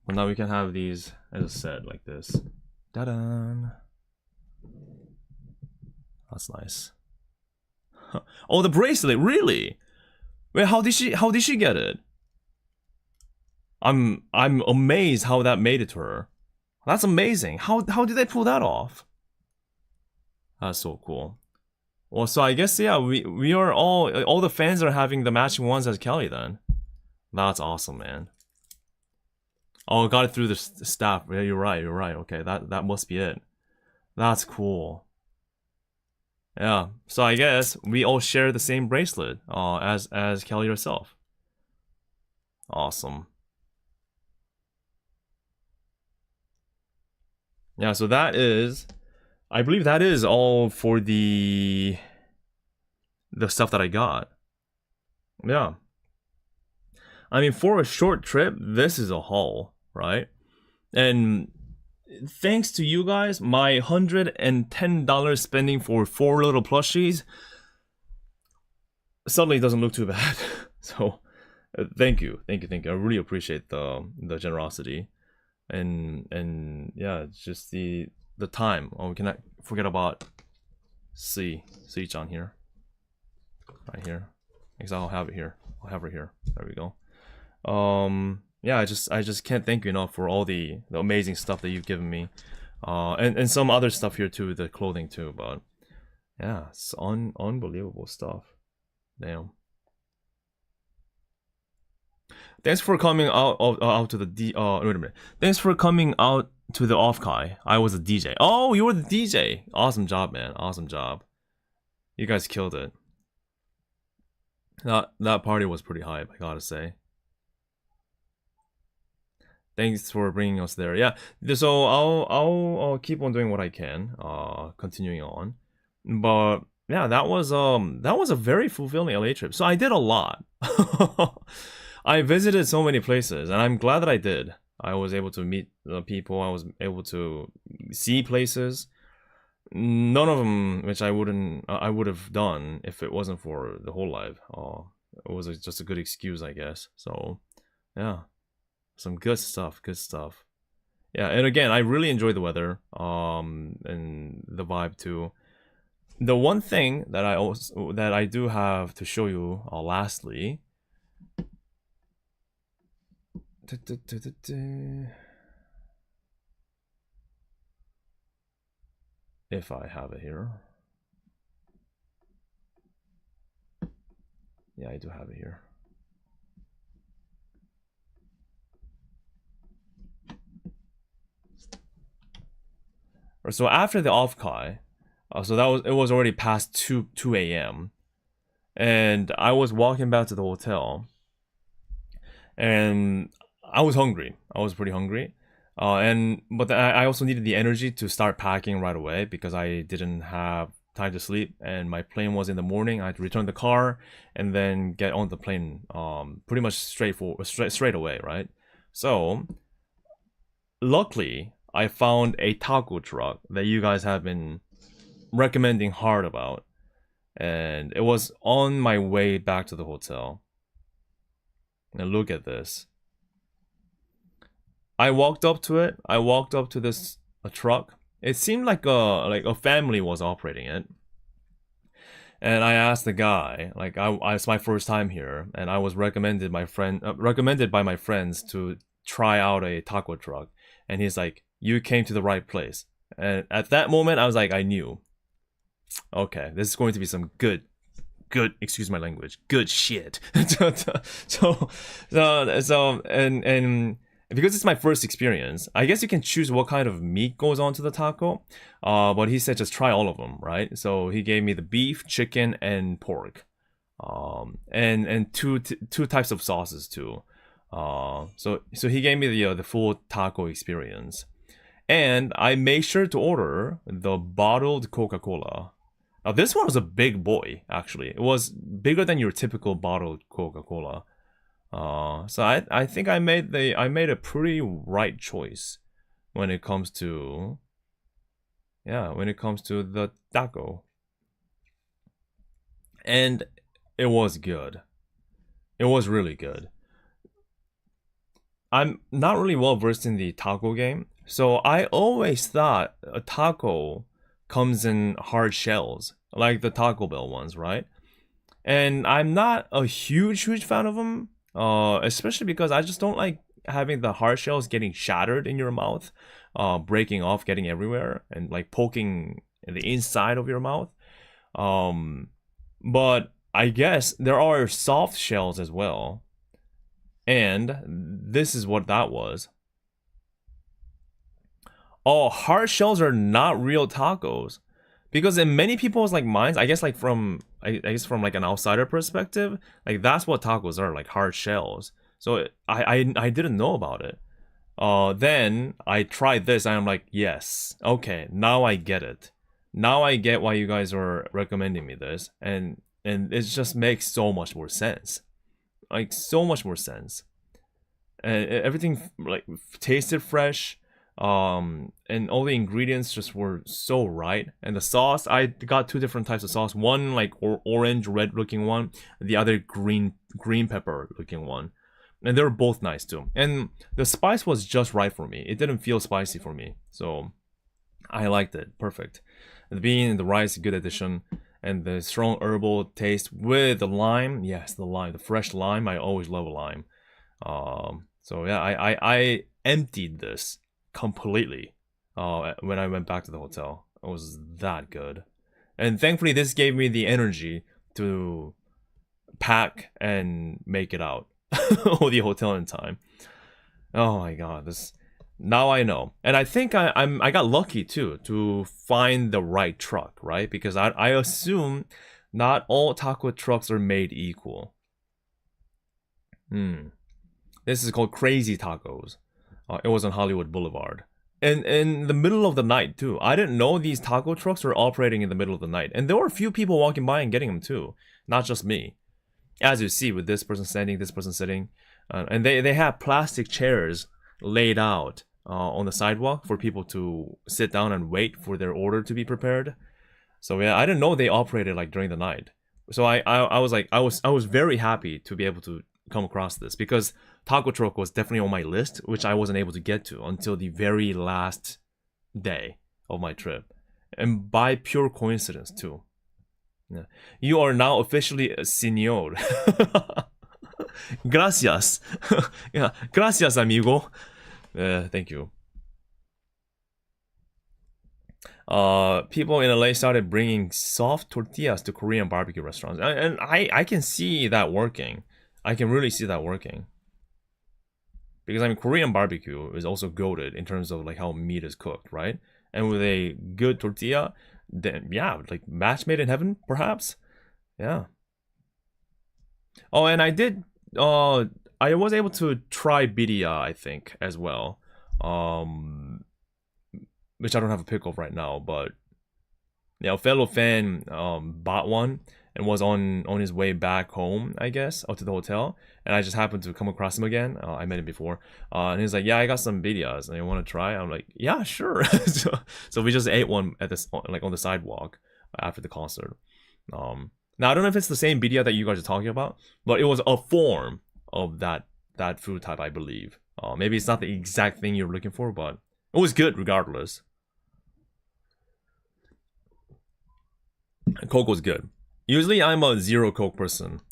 Well, now we can have these as a set like this. Da-da. That's nice. Oh, the bracelet, really? Wait, how did she get it? I'm amazed how that made it to her. That's amazing. How did they pull that off? That's so cool. Well, so I guess yeah, we are all the fans are having the matching ones as Calli then. That's awesome, man. Oh, got it through the staff. Yeah, you're right. Okay, that must be it. That's cool. Yeah, so I guess we all share the same bracelet as Calli herself. Awesome. Yeah, so that is, I believe that is all for the stuff that I got. Yeah. I mean, for a short trip, this is a haul, right? And thanks to you guys, my $110 spending for 4 little plushies suddenly doesn't look too bad. So, thank you. I really appreciate the generosity, and yeah, just the time. Oh, we cannot forget about C-chan here, right here. Because I'll have it here. I'll have her here. There we go. Yeah, I just can't thank you enough for all the amazing stuff that you've given me, and some other stuff here too, the clothing too. But yeah, it's unbelievable stuff. Damn. Thanks for coming out to the wait a minute. Thanks for coming out to the off-kai. I was a DJ. Oh, you were the DJ. Awesome job, man. Awesome job. You guys killed it. That party was pretty hype, I gotta say. Thanks for bringing us there. Yeah, so I'll keep on doing what I can, continuing on. But yeah, that was a very fulfilling LA trip. So I did a lot. I visited so many places, and I'm glad that I did. I was able to meet people. I was able to see places. None of them which I would have done if it wasn't for the hololive. It was just a good excuse, I guess. So yeah, some good stuff. Yeah, and again, I really enjoyed the weather, and the vibe too. The one thing that I do have to show you, lastly. If I have it here. Yeah, I do have it here. So after the off-kai, so it was already past 2 a.m. and I was walking back to the hotel, and I was hungry. I was pretty hungry. But I also needed the energy to start packing right away because I didn't have time to sleep, and my plane was in the morning. I had to return the car and then get on the plane pretty much straight away, right? So luckily I found a taco truck that you guys have been recommending hard about, and it was on my way back to the hotel. Now look at this. I walked up to it. I walked up to this truck. It seemed like a family was operating it. And I asked the guy, like, it's my first time here, and I was recommended by my friends to try out a taco truck. And he's like, you came to the right place. And at that moment, I was like, I knew. Okay, this is going to be some good, excuse my language, good shit. so, and because it's my first experience, I guess you can choose what kind of meat goes onto the taco. But he said just try all of them, right? So he gave me the beef, chicken, and pork, and two types of sauces too. So he gave me the full taco experience, and I made sure to order the bottled Coca-Cola. Now this one was a big boy. Actually, it was bigger than your typical bottled Coca-Cola. So I think I made a pretty right choice when it comes to the taco. And it was good. It was really good. I'm not really well versed in the taco game, so I always thought a taco comes in hard shells, like the Taco Bell ones, right? And I'm not a huge fan of them. Especially because I just don't like having the hard shells getting shattered in your mouth, breaking off, getting everywhere, and like poking the inside of your mouth. But I guess there are soft shells as well, and this is what that was. Oh, hard shells are not real tacos. Because in many people's like minds, I guess like from from like an outsider perspective, like that's what tacos are, like hard shells. So I didn't know about it. Then I tried this and I'm like, yes, okay, now I get it. Now I get why you guys are recommending me this, and it just makes so much more sense. Like so much more sense. And everything like tasted fresh. And all the ingredients just were so right. And the sauce, I got two different types of sauce. One like orange red looking one, the other green pepper looking one, and they were both nice too. And the spice was just right for me. It didn't feel spicy for me, so I liked it. Perfect. The bean and the rice, good addition, and the strong herbal taste with the lime. Yes, the lime, the fresh lime. I always love a lime. So yeah, I emptied this completely when I went back to the hotel. It was that good, and thankfully this gave me the energy to pack and make it out of the hotel in time. Oh my god, this now I know. And I think I got lucky too to find the right truck, right? Because I assume not all taco trucks are made equal. This is called Crazy Tacos. It was on Hollywood Boulevard. And in the middle of the night, too. I didn't know these taco trucks were operating in the middle of the night. And there were a few people walking by and getting them, too. Not just me. As you see, with this person standing, this person sitting. And they have plastic chairs laid out on the sidewalk for people to sit down and wait for their order to be prepared. So yeah, I didn't know they operated like during the night. So I was very happy to be able to come across this, because taco truck was definitely on my list, which I wasn't able to get to until the very last day of my trip, and by pure coincidence too. Yeah. You are now officially a señor. Gracias. Yeah, gracias, amigo. Thank you. People in LA started bringing soft tortillas to Korean barbecue restaurants, and I can see that working. I can really see that working. Because I mean, Korean barbecue is also goated in terms of like how meat is cooked, right? And with a good tortilla, then yeah, like match made in heaven, perhaps. Yeah. Oh, and I did. I was able to try birria, I think, as well. Which I don't have a pick of right now, but yeah, a fellow fan bought one and was on his way back home, I guess, or to the hotel, and I just happened to come across him again. I met him before, and he's like, "Yeah, I got some birrias, and you want to try?" I'm like, "Yeah, sure." so we just ate one at this, like on the sidewalk after the concert. Now I don't know if it's the same birria that you guys are talking about, but it was a form of that food type, I believe. Maybe it's not the exact thing you're looking for, but it was good regardless. Coke was good. Usually I'm a zero Coke person,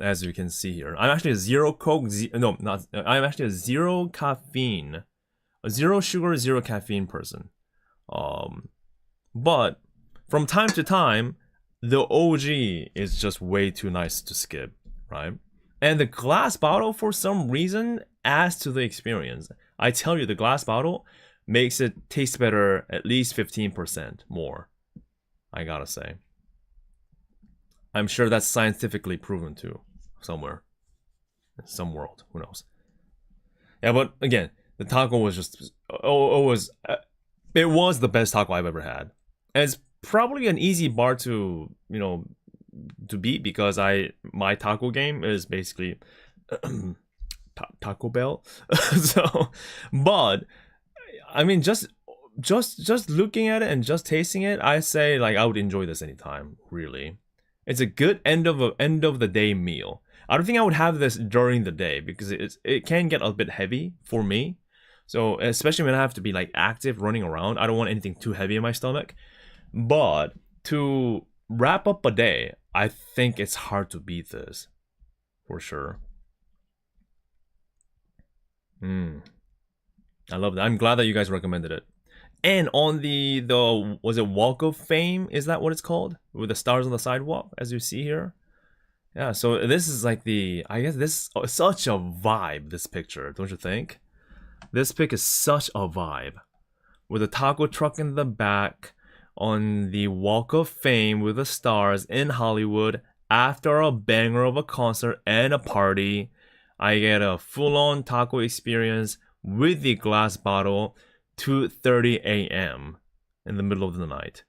as you can see here. I'm actually a zero Coke, I'm actually a zero caffeine, a zero sugar, zero caffeine person. But from time to time, the OG is just way too nice to skip, right? And the glass bottle, for some reason, adds to the experience. I tell you, the glass bottle makes it taste better at least 15% more, I gotta say. I'm sure that's scientifically proven too, somewhere. In some world, who knows. Yeah, but again, the taco was just, it was the best taco I've ever had. And it's probably an easy bar to, to beat, because my taco game is basically Taco Bell. So, but I mean, just looking at it and just tasting it, I say like I would enjoy this anytime, really. It's a good end of the day meal. I don't think I would have this during the day, because it can get a bit heavy for me. So especially when I have to be like active, running around, I don't want anything too heavy in my stomach. But to wrap up a day, I think it's hard to beat this, for sure. I love that. I'm glad that you guys recommended it. And on the was it Walk of Fame? Is that what it's called? With the stars on the sidewalk, as you see here. Yeah, so this is like I guess this is such a vibe, this picture, don't you think? This pic is such a vibe. With a taco truck in the back, on the Walk of Fame with the stars in Hollywood, after a banger of a concert and a party, I get a full-on taco experience with the glass bottle, 2:30 a.m. in the middle of the night.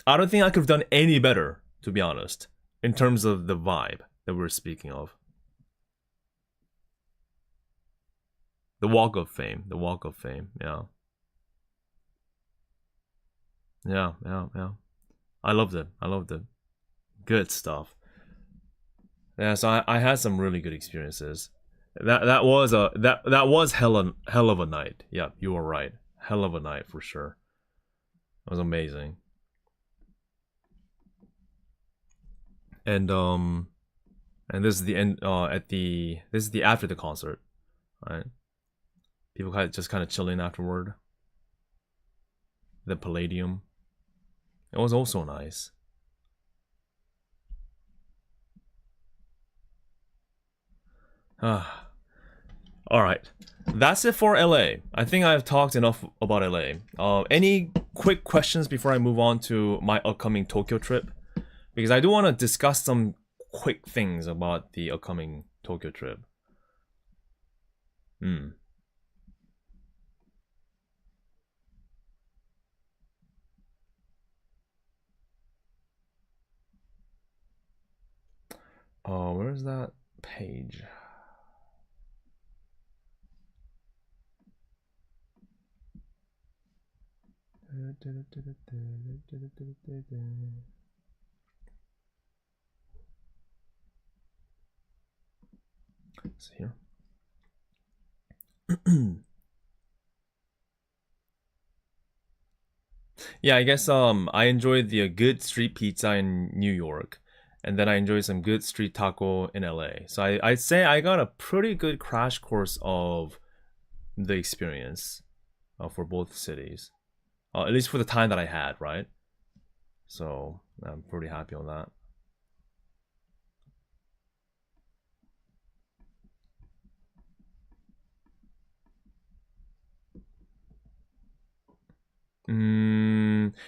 I don't think I could have done any better, to be honest, in terms of the vibe that we're speaking of. The Walk of Fame, yeah. Yeah. I loved it. Good stuff. Yeah, so I had some really good experiences. That was hell of a night. Yeah, you were right. Hell of a night for sure. It was amazing. And this is the end. This is the after the concert, right? People just kind of chilling afterward. The Palladium. It was also nice. Alright, that's it for LA. I think I've talked enough about LA. Any quick questions before I move on to my upcoming Tokyo trip? Because I do want to discuss some quick things about the upcoming Tokyo trip. Where's that page? Let's see here. Yeah, I guess I enjoyed the good street pizza in New York, and then I enjoyed some good street taco in LA. So I'd say I got a pretty good crash course of the experience for both cities, at least for the time that I had, right? So I'm pretty happy on that.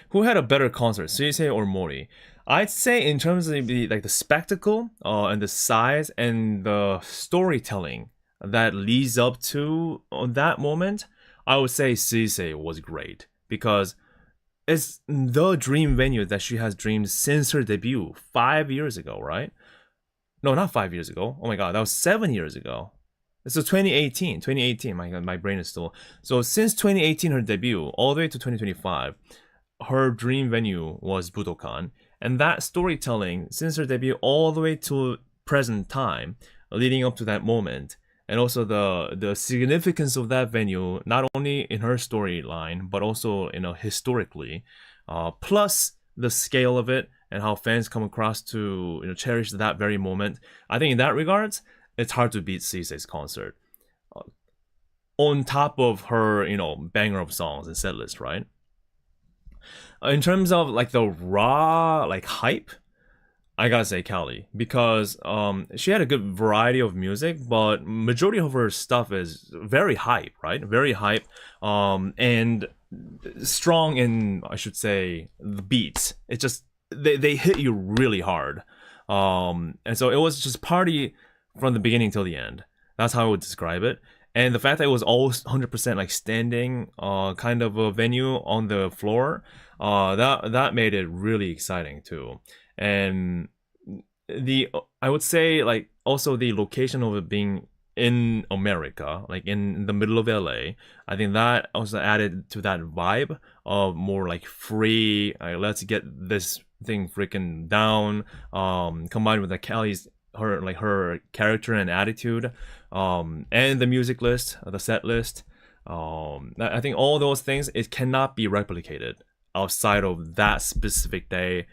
Who had a better concert, Suisei or Mori? I'd say in terms of the spectacle and the size and the storytelling that leads up to that moment, I would say Suisei was great, because it's the dream venue that she has dreamed since her debut 5 years ago, right? No, not 5 years ago. Oh my god, that was 7 years ago. So 2018, my brain is still. So since 2018, her debut, all the way to 2025, her dream venue was Budokan. And that storytelling, since her debut all the way to present time, leading up to that moment, and also the significance of that venue, not only in her storyline, but also historically, plus the scale of it, and how fans come across to cherish that very moment. I think in that regards, it's hard to beat Cisse's concert. On top of her, banger of songs and set list, right? In terms of like the raw like hype, I gotta say Calli, because she had a good variety of music, but majority of her stuff is very hype, right? Very hype, and strong in, I should say, the beats. It's just they hit you really hard, and so it was just party from the beginning till the end. That's how I would describe it. And the fact that it was all 100% like standing kind of a venue on the floor, that made it really exciting too. And I would say like also the location of it being in America, like in the middle of LA, I think that also added to that vibe of more like free, let's get this thing freaking down, combined with the Calli's her character and attitude, and the music list, the set list. I think all those things, it cannot be replicated outside of that specific day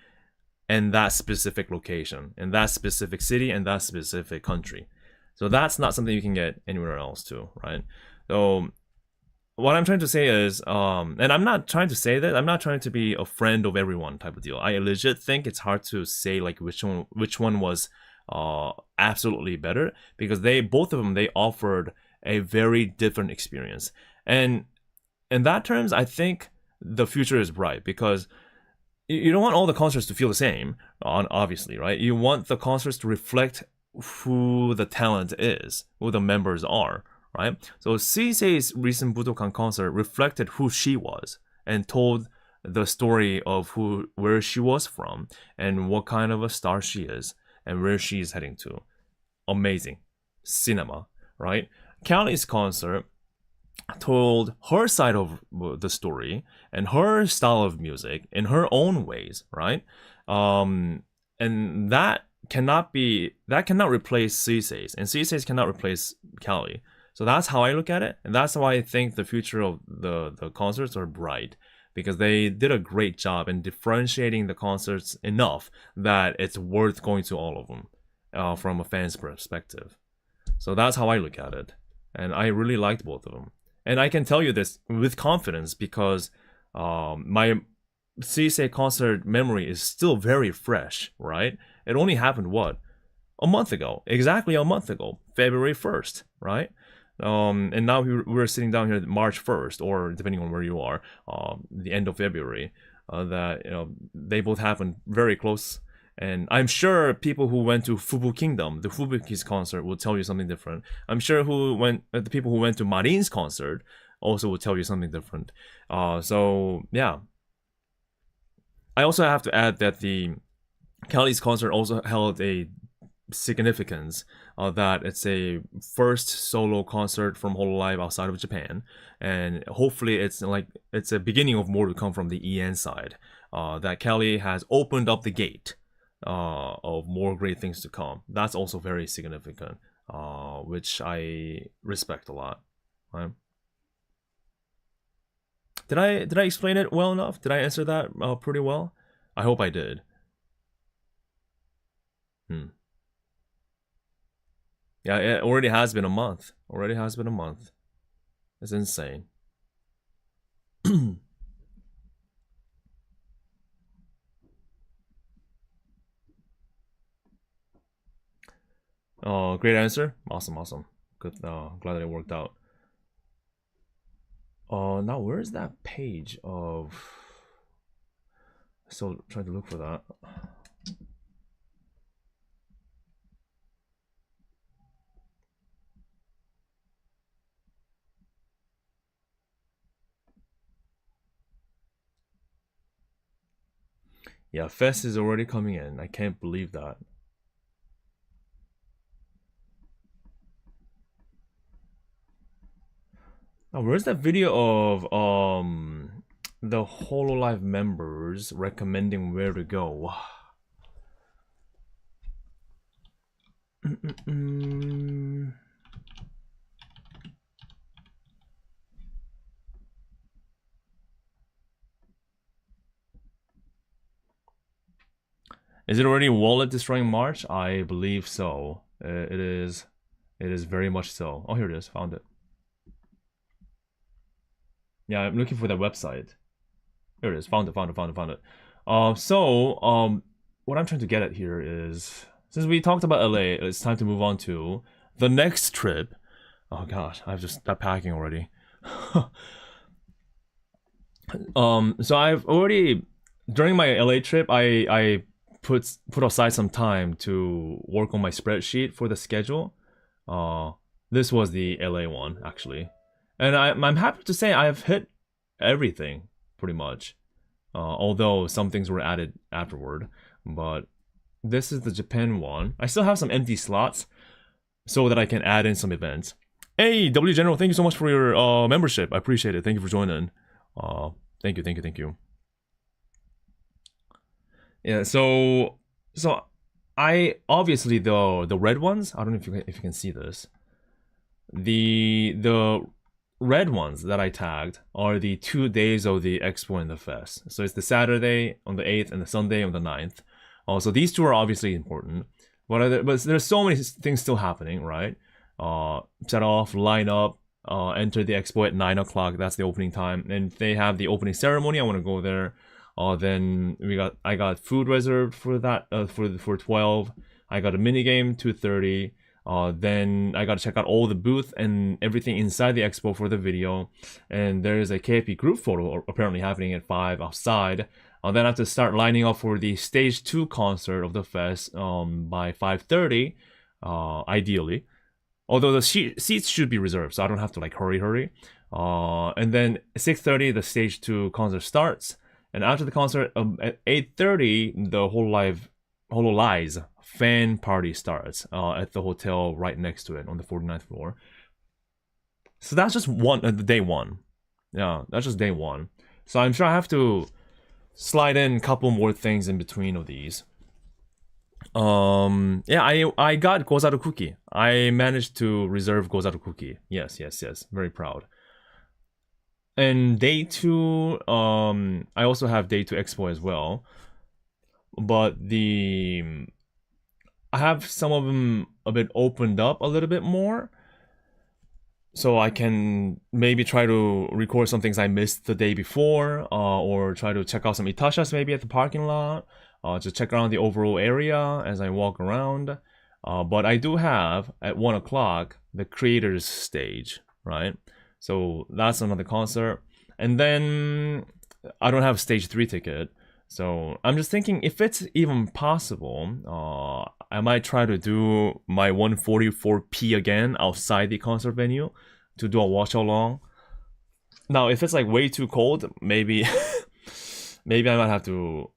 and that specific location and that specific city and that specific country. So that's not something you can get anywhere else too, right? So what I'm trying to say is, and I'm not trying to say that, I'm not trying to be a friend of everyone type of deal. I legit think it's hard to say like which one was absolutely better, because both of them offered a very different experience. And in that terms, I think the future is bright, because you don't want all the concerts to feel the same, obviously, right? You want the concerts to reflect who the talent is, who the members are, right? So Cisse's recent Budokan concert reflected who she was and told the story of where she was from and what kind of a star she is and where she is heading to. Amazing. Cinema, right? Calli's concert told her side of the story and her style of music in her own ways, right? And that cannot replace Cisse's, and Cisse's cannot replace Calli. So that's how I look at it, and that's why I think the future of the concerts are bright, because they did a great job in differentiating the concerts enough that it's worth going to all of them from a fan's perspective. So that's how I look at it, and I really liked both of them. And I can tell you this with confidence, because my Cisse concert memory is still very fresh, right? It only happened, what? A month ago. Exactly a month ago. February 1st, right? And now we're sitting down here March 1st, or depending on where you are, the end of February. That they both happened very close. And I'm sure people who went to Fubu Kingdom, the Fubuki's concert, will tell you something different. I'm sure the people who went to Marin's concert also will tell you something different. So yeah. I also have to add that the Calli's concert also held a significance, that it's a first solo concert from hololive outside of Japan, and hopefully it's a beginning of more to come from the EN side. That Calli has opened up the gate of more great things to come. That's also very significant, which I respect a lot. Right? Did I explain it well enough? Did I answer that pretty well? I hope I did. Yeah, it already has been a month. It's insane. Great answer. Awesome. Good. Glad that it worked out. Now where's that page of? Still trying to look for that. Yeah, Fest is already coming in. I can't believe that. Now, where's that video of the hololive members recommending where to go? Is it already wallet destroying March? I believe so. It is very much so. Oh, here it is. Found it. Yeah, I'm looking for that website. Here it is. Found it. What I'm trying to get at here is, since we talked about LA, it's time to move on to the next trip. Oh gosh, I've just stopped packing already. So I've already, during my LA trip, I put aside some time to work on my spreadsheet for the schedule. This was the LA one actually, and I'm happy to say I've hit everything pretty much. Although some things were added afterward, but this is the Japan one. I still have some empty slots so that I can add in some events. Hey, W General, thank you so much for your membership. I appreciate it. Thank you for joining. Thank you. Yeah, so I obviously the red ones. I don't know if you can see this. The red ones that I tagged are the 2 days of the expo and the fest. So it's the Saturday on the 8th and the Sunday on the 9th. So these two are obviously important, but there's so many things still happening, right? Set off, line up, enter the expo at 9 o'clock. That's the opening time, and they have the opening ceremony. I want to go there. Then I got food reserved for that for 12. I got a mini game 2:30. Then I got to check out all the booth and everything inside the expo for the video. And there's a KFP group photo apparently happening at 5 outside. Then I have to start lining up for the stage 2 concert of the fest by 5:30, ideally. Although the seats should be reserved, so I don't have to like hurry. And then 6:30 the stage 2 concert starts. And after the concert, at 8:30 the hololive fan party starts at the hotel right next to it on the 49th floor. So that's just day one. Yeah, that's just day one. So I'm sure I have to slide in a couple more things in between of these. Yeah, I got gozaru cookie. I managed to reserve gozaru cookie. Yes. Very proud. And day 2, I also have day 2 expo as well. But I have some of them a bit opened up a little bit more. So I can maybe try to record some things I missed the day before, or try to check out some itashas maybe at the parking lot, to check around the overall area as I walk around. But I do have, at 1 o'clock, the creators stage, right? So that's another concert. And then I don't have stage 3 ticket. So I'm just thinking, if it's even possible, I might try to do my 144p again outside the concert venue to do a watch along. Now, if it's like way too cold, maybe maybe I might have to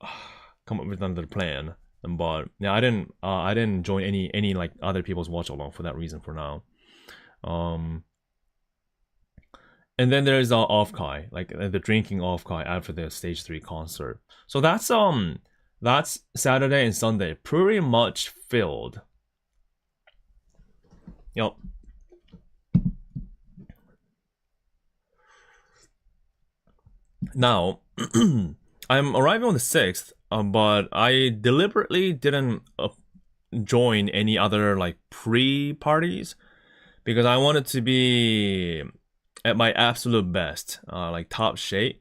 come up with another plan. But yeah, I didn't join any like other people's watch along for that reason for now. And then there's off-kai, like the drinking off-kai after the stage 3 concert. So that's Saturday and Sunday, pretty much filled. Yup. Now, I'm arriving on the 6th, but I deliberately didn't join any other like pre-parties because I wanted to be at my absolute best, like top shape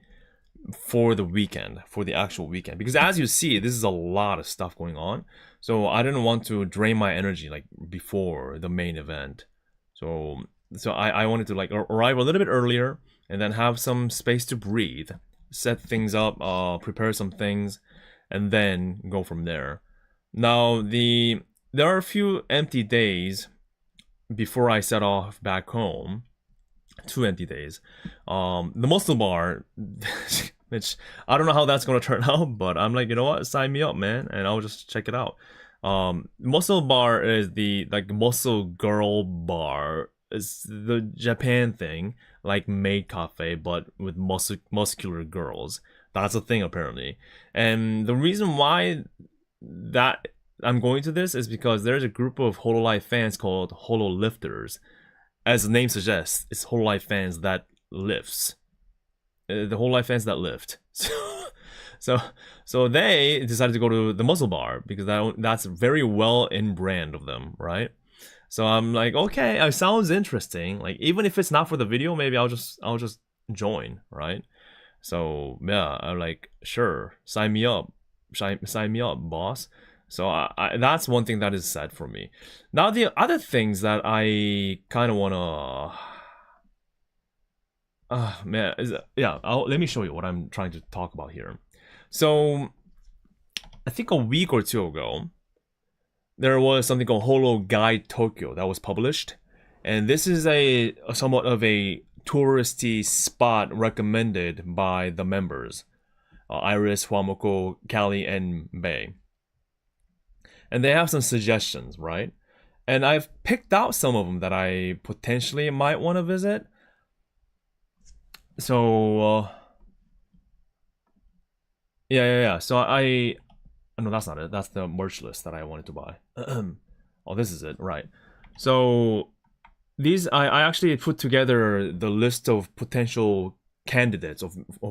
for the weekend, for the actual weekend. Because as you see, this is a lot of stuff going on. So I didn't want to drain my energy like before the main event. So I wanted to like arrive a little bit earlier and then have some space to breathe, set things up, prepare some things, and then go from there. Now, there are a few empty days before I set off back home. 2 empty days. The muscle bar, which I don't know how that's gonna turn out, but I'm like, you know what, sign me up, man, and I'll just check it out. Muscle bar is the like muscle girl bar. It's the Japan thing, like maid cafe, but with muscular girls. That's a thing apparently. And the reason why that I'm going to this is because there's a group of hololive fans called hololifters. As the name suggests, it's hololive fans that lifts. The hololive fans that lift. so they decided to go to the Muzzle Bar because that's very well in brand of them, right? So I'm like, okay, it sounds interesting. Like even if it's not for the video, maybe I'll just join, right? So yeah, I'm like, sure, sign me up, boss. So that's one thing that is sad for me. Now the other things that I kind of wanna, man, let me show you what I'm trying to talk about here. So I think a week or two ago, there was something called Holo Guide Tokyo that was published, and this is a somewhat of a touristy spot recommended by the members, Iris, Huamoko, Calli, and Bay. And they have some suggestions, right? And I've picked out some of them that I potentially might want to visit. So, yeah. So no, that's not it. That's the merch list that I wanted to buy. Oh, this is it, right? So these, I actually put together the list of potential candidates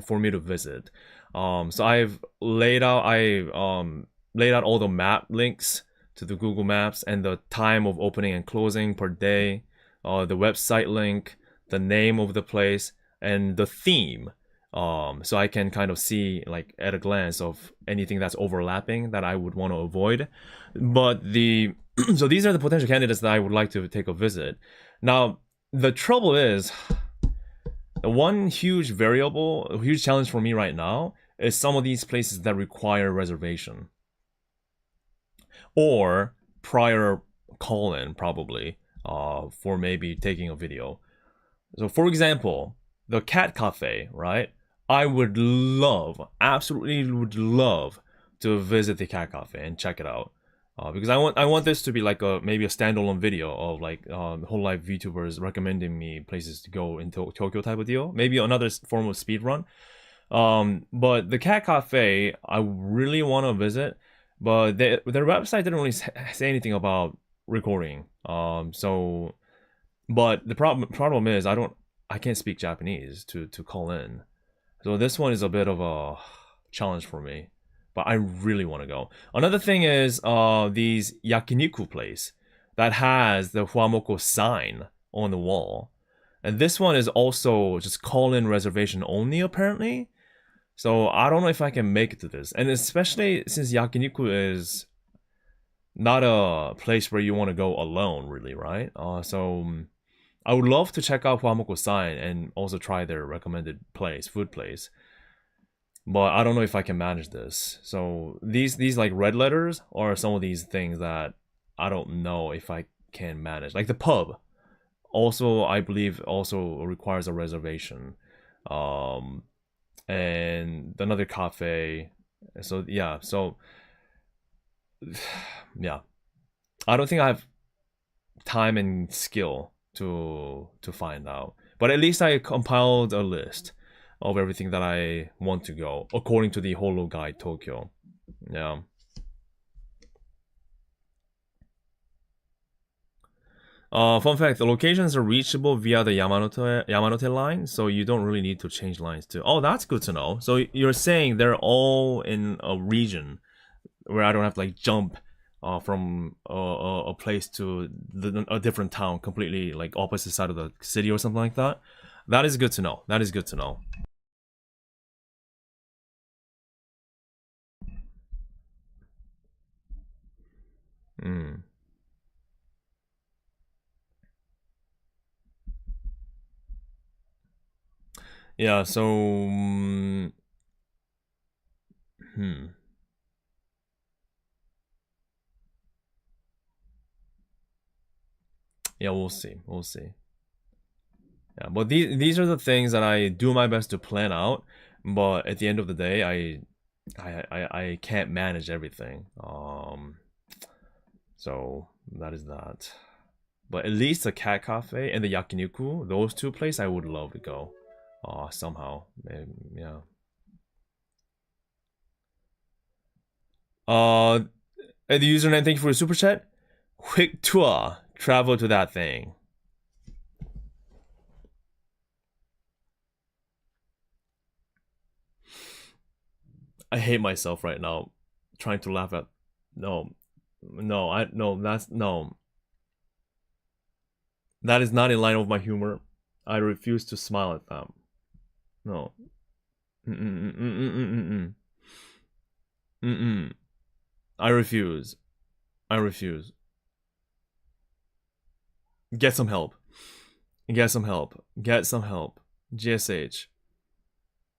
for me to visit. So I've laid out all the map links to the Google Maps and the time of opening and closing per day, the website link, the name of the place, and the theme. So I can kind of see like at a glance of anything that's overlapping that I would want to avoid. But so these are the potential candidates that I would like to take a visit. Now the trouble is, the one huge challenge for me right now is some of these places that require reservation or prior call-in, probably, for maybe taking a video. So for example, the cat cafe, right? I would absolutely would love to visit the cat cafe and check it out, because I want this to be like maybe a standalone video of like hololive VTubers recommending me places to go in Tokyo type of deal. Maybe another form of speed run. But the cat cafe I really want to visit, but their website didn't really say anything about recording. So, but the problem is I can't speak Japanese to call in. So this one is a bit of a challenge for me, but I really want to go. Another thing is these yakiniku place that has the Huamoko sign on the wall. And this one is also just call-in reservation only, apparently. So I don't know if I can make it to this. And especially since yakiniku is not a place where you want to go alone, really, right? So I would love to check out Huamoko sign and also try their recommended food place. But I don't know if I can manage this. So these like red letters are some of these things that I don't know if I can manage. Like the pub, also I believe also requires a reservation. And another cafe. So yeah, yeah. I don't think I have time and skill to find out, but at least I compiled a list of everything that I want to go according to the Holo Guide Tokyo. Yeah. Fun fact, the locations are reachable via the Yamanote line, so you don't really need to change lines too. Oh, that's good to know. So you're saying they're all in a region where I don't have to like jump from a place to a different town, completely like opposite side of the city or something like that. That is good to know. That is good to know. Yeah, so yeah, we'll see. Yeah, but these are the things that I do my best to plan out, but at the end of the day, I can't manage everything. So that is that. But at least the cat cafe and the yakiniku, those two places I would love to go. Somehow, yeah. And the username, thank you for the super chat. Quick tour, travel to that thing. I hate myself right now, trying to laugh at. No, that's no. That is not in line with my humor. I refuse to smile at them. No. I refuse. I refuse. Get some help. Get some help. Get some help. GSH.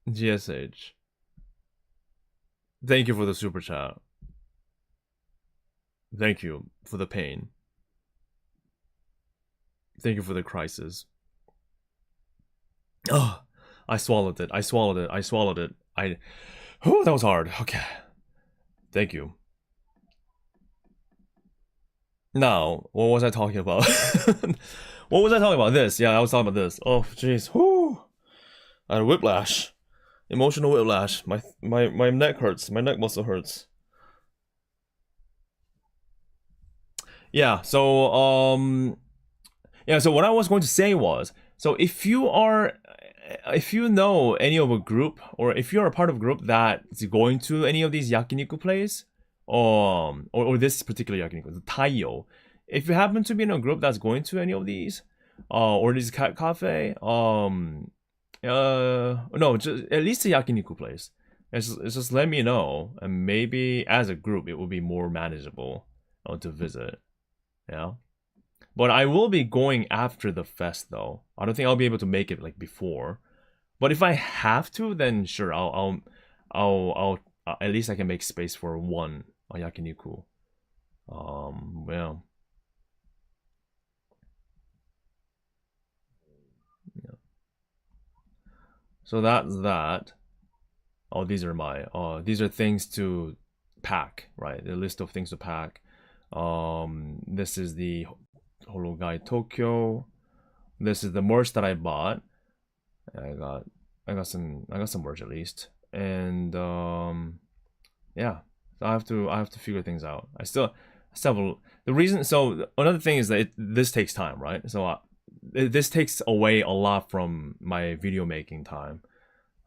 GSH. Thank you for the super chat. Thank you for the pain. Thank you for the crisis. Oh, I swallowed it. I swallowed it. I swallowed it. Oh, that was hard. Okay. Thank you. Now, what was I talking about? What was I talking about? This. Yeah, I was talking about this. Oh, jeez. Whoo. I had a whiplash. Emotional whiplash. My neck hurts. My neck muscle hurts. Yeah, so so what I was going to say was, so if you know any of a group, or if you're a part of a group that's going to any of these yakiniku places, or this particular yakiniku, the Taiyo, if you happen to be in a group that's going to any of these, or this cat cafe, no, just at least a yakiniku place. It's just let me know, and maybe as a group it will be more manageable to visit. Yeah, but I will be going after the fest though. I don't think I'll be able to make it like before. But if I have to, then sure, I'll at least I can make space for one yakiniku. Yeah. So that's that. Oh, these are things to pack, right? The list of things to pack. This is the Hologai Tokyo. This is the merch that I bought. I got some merch at least. And yeah, so I have to figure things out. I still have the reason. So another thing is that this takes time, right? So this takes away a lot from my video making time.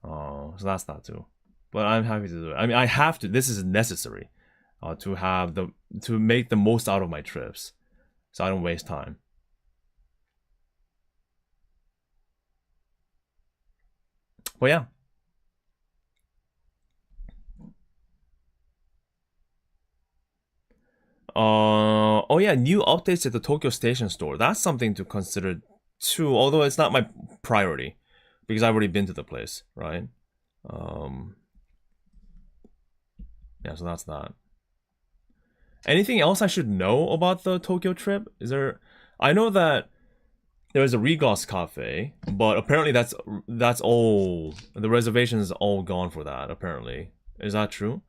So that's that too. But I'm happy to do it. I mean, I have to. This is necessary to make the most out of my trips, so I don't waste time. But yeah. Oh yeah, new updates at the Tokyo Station store. That's something to consider too, although it's not my priority because I've already been to the place, right? Yeah, so that's that. Anything else I should know about the Tokyo trip? I know that there's a Regos cafe, but apparently that's all, the reservation is all gone for that, apparently. Is that true?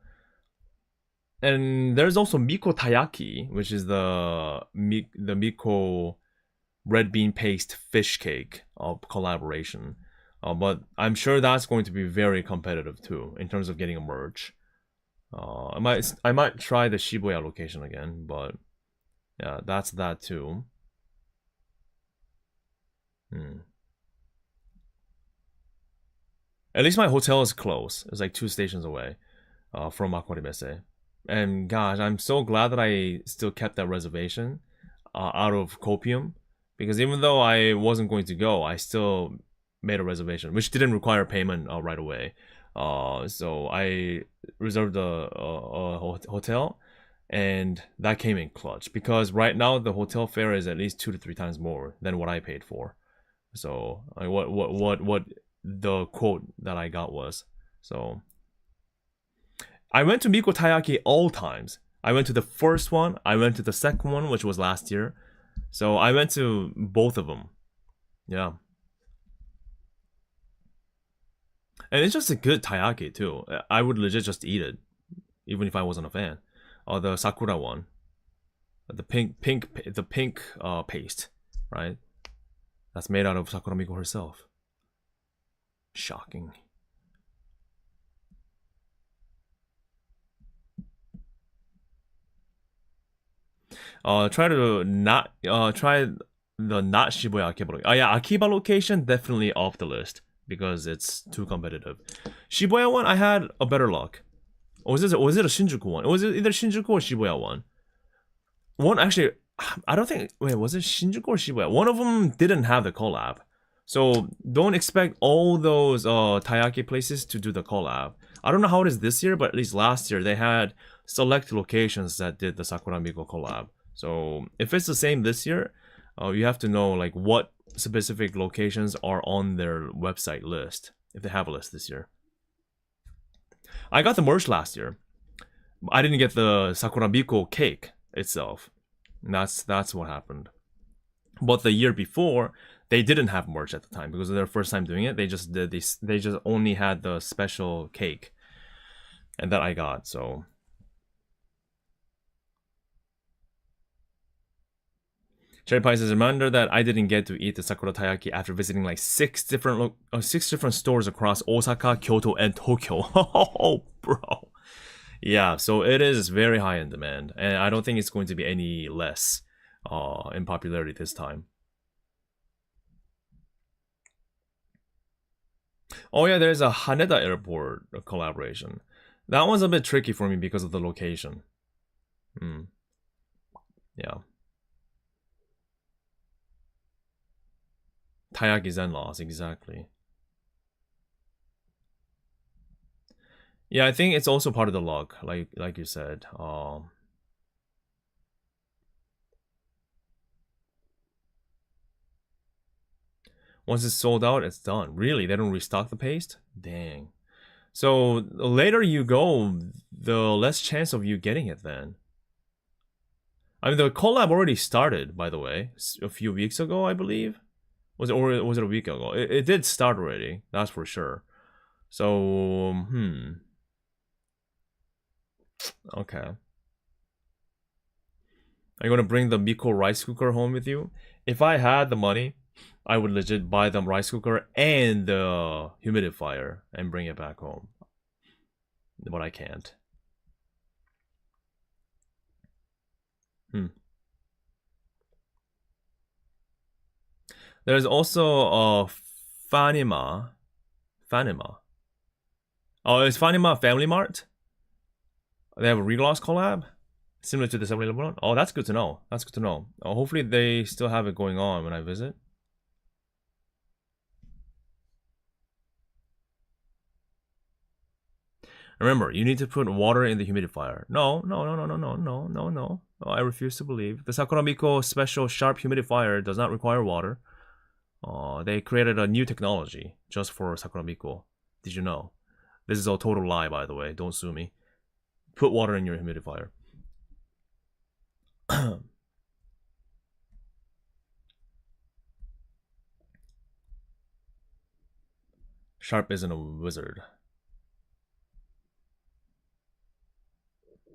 And there's also Miko Taiyaki, which is the Miko red bean paste fish cake collaboration. But I'm sure that's going to be very competitive too, in terms of getting a merch. I might try the Shibuya location again, but yeah, that's that too. At least my hotel is close. It's like 2 stations away from Makorimese. And gosh, I'm so glad that I still kept that reservation out of copium, because even though I wasn't going to go, I still made a reservation, which didn't require payment right away. So I reserved a hotel, and that came in clutch, because right now the hotel fare is at least 2 to 3 times more than what I paid for. So what the quote that I got was. So I went to Miko Taiyaki all times. I went to the first one, I went to the second one, which was last year. So I went to both of them. Yeah. And it's just a good taiyaki too. I would legit just eat it, even if I wasn't a fan. The Sakura one, the pink paste, right? That's made out of Sakura Miko herself. Shocking. Try the not Shibuya Akiba. Yeah, Akiba location definitely off the list, because it's too competitive. Shibuya one, I had a better luck. Or was it a Shinjuku one? Or was it either Shinjuku or Shibuya one? One actually, I don't think. Wait, was it Shinjuku or Shibuya? One of them didn't have the collab, so don't expect all those taiyaki places to do the collab. I don't know how it is this year, but at least last year they had select locations that did the Sakuramiko collab. So if it's the same this year, you have to know like what specific locations are on their website list, if they have a list this year. I got the merch last year. I didn't get the Sakuramiko cake itself. That's what happened. But the year before, they didn't have merch at the time because of their first time doing it. They just did this. They just only had the special cake, and that I got. So Cherry Pie says, reminder that I didn't get to eat the Sakura Taiyaki after visiting like six different stores across Osaka, Kyoto, and Tokyo. Oh, bro. Yeah, so it is very high in demand, and I don't think it's going to be any less in popularity this time. Oh yeah, there's a Haneda Airport collaboration. That one's a bit tricky for me because of the location. Yeah. Taiyaki Zenloss, exactly. Yeah, I think it's also part of the luck, like you said. Once it's sold out, it's done. Really? They don't restock the paste? Dang. So the later you go, the less chance of you getting it then. I mean, the collab already started, by the way, a few weeks ago, I believe. Was it a week ago? It did start already, that's for sure. So, Okay. Are you gonna bring the Miko rice cooker home with you? If I had the money, I would legit buy the rice cooker and the humidifier and bring it back home. But I can't. There's also Fanima. Oh, it's Fanima Family Mart? They have a Regloss collab? Similar to the 7-Eleven one? Oh, that's good to know. That's good to know. Hopefully they still have it going on when I visit. Remember, you need to put water in the humidifier. No. I refuse to believe. The Sakuramiko special sharp humidifier does not require water. They created a new technology just for Sakuramiko. Did you know? This is a total lie, by the way. Don't sue me. Put water in your humidifier. Sharp isn't a wizard.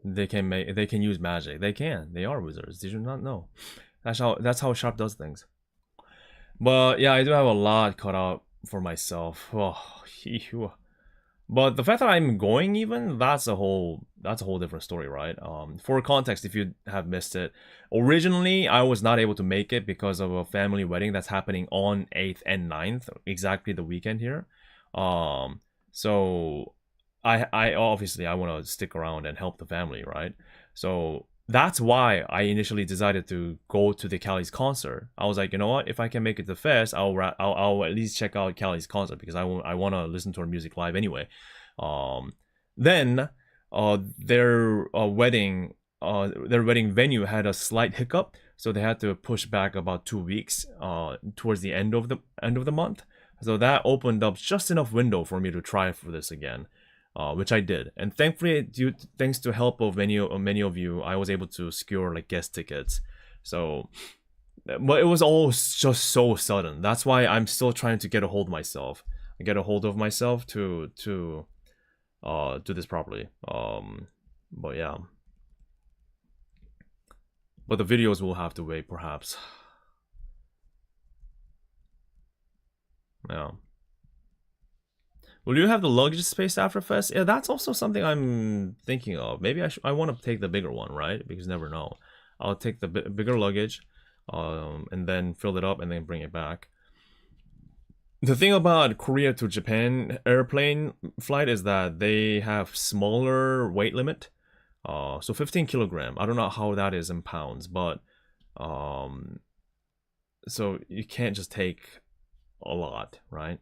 They can use magic. They are wizards. Did you not know? That's how Sharp does things. But yeah, I do have a lot cut out for myself. But the fact that I'm going even, that's a whole different story, right? For context, if you have missed it, originally I was not able to make it because of a family wedding that's happening on 8th and 9th, exactly the weekend here. So I obviously I want to stick around and help the family, right? So that's why I initially decided to go to the Calli's concert. I was like, you know what? If I can make it to Fest, I'll at least check out Calli's concert because I want to listen to her music live anyway. Then their wedding venue had a slight hiccup, so they had to push back about 2 weeks towards the end of the month. So that opened up just enough window for me to try for this again. Which I did, and thankfully, thanks to help of many of you, I was able to secure like guest tickets. So, but it was all just so sudden. That's why I'm still trying to get a hold of myself to do this properly. But yeah, but the videos will have to wait, perhaps. Yeah. Will you have the luggage space after Fest? Yeah, that's also something I'm thinking of. Maybe I want to take the bigger one, right? Because you never know. I'll take the bigger luggage, and then fill it up and then bring it back. The thing about Korea to Japan airplane flight is that they have smaller weight limit. So 15 kilogram. I don't know how that is in pounds, but so you can't just take a lot, right?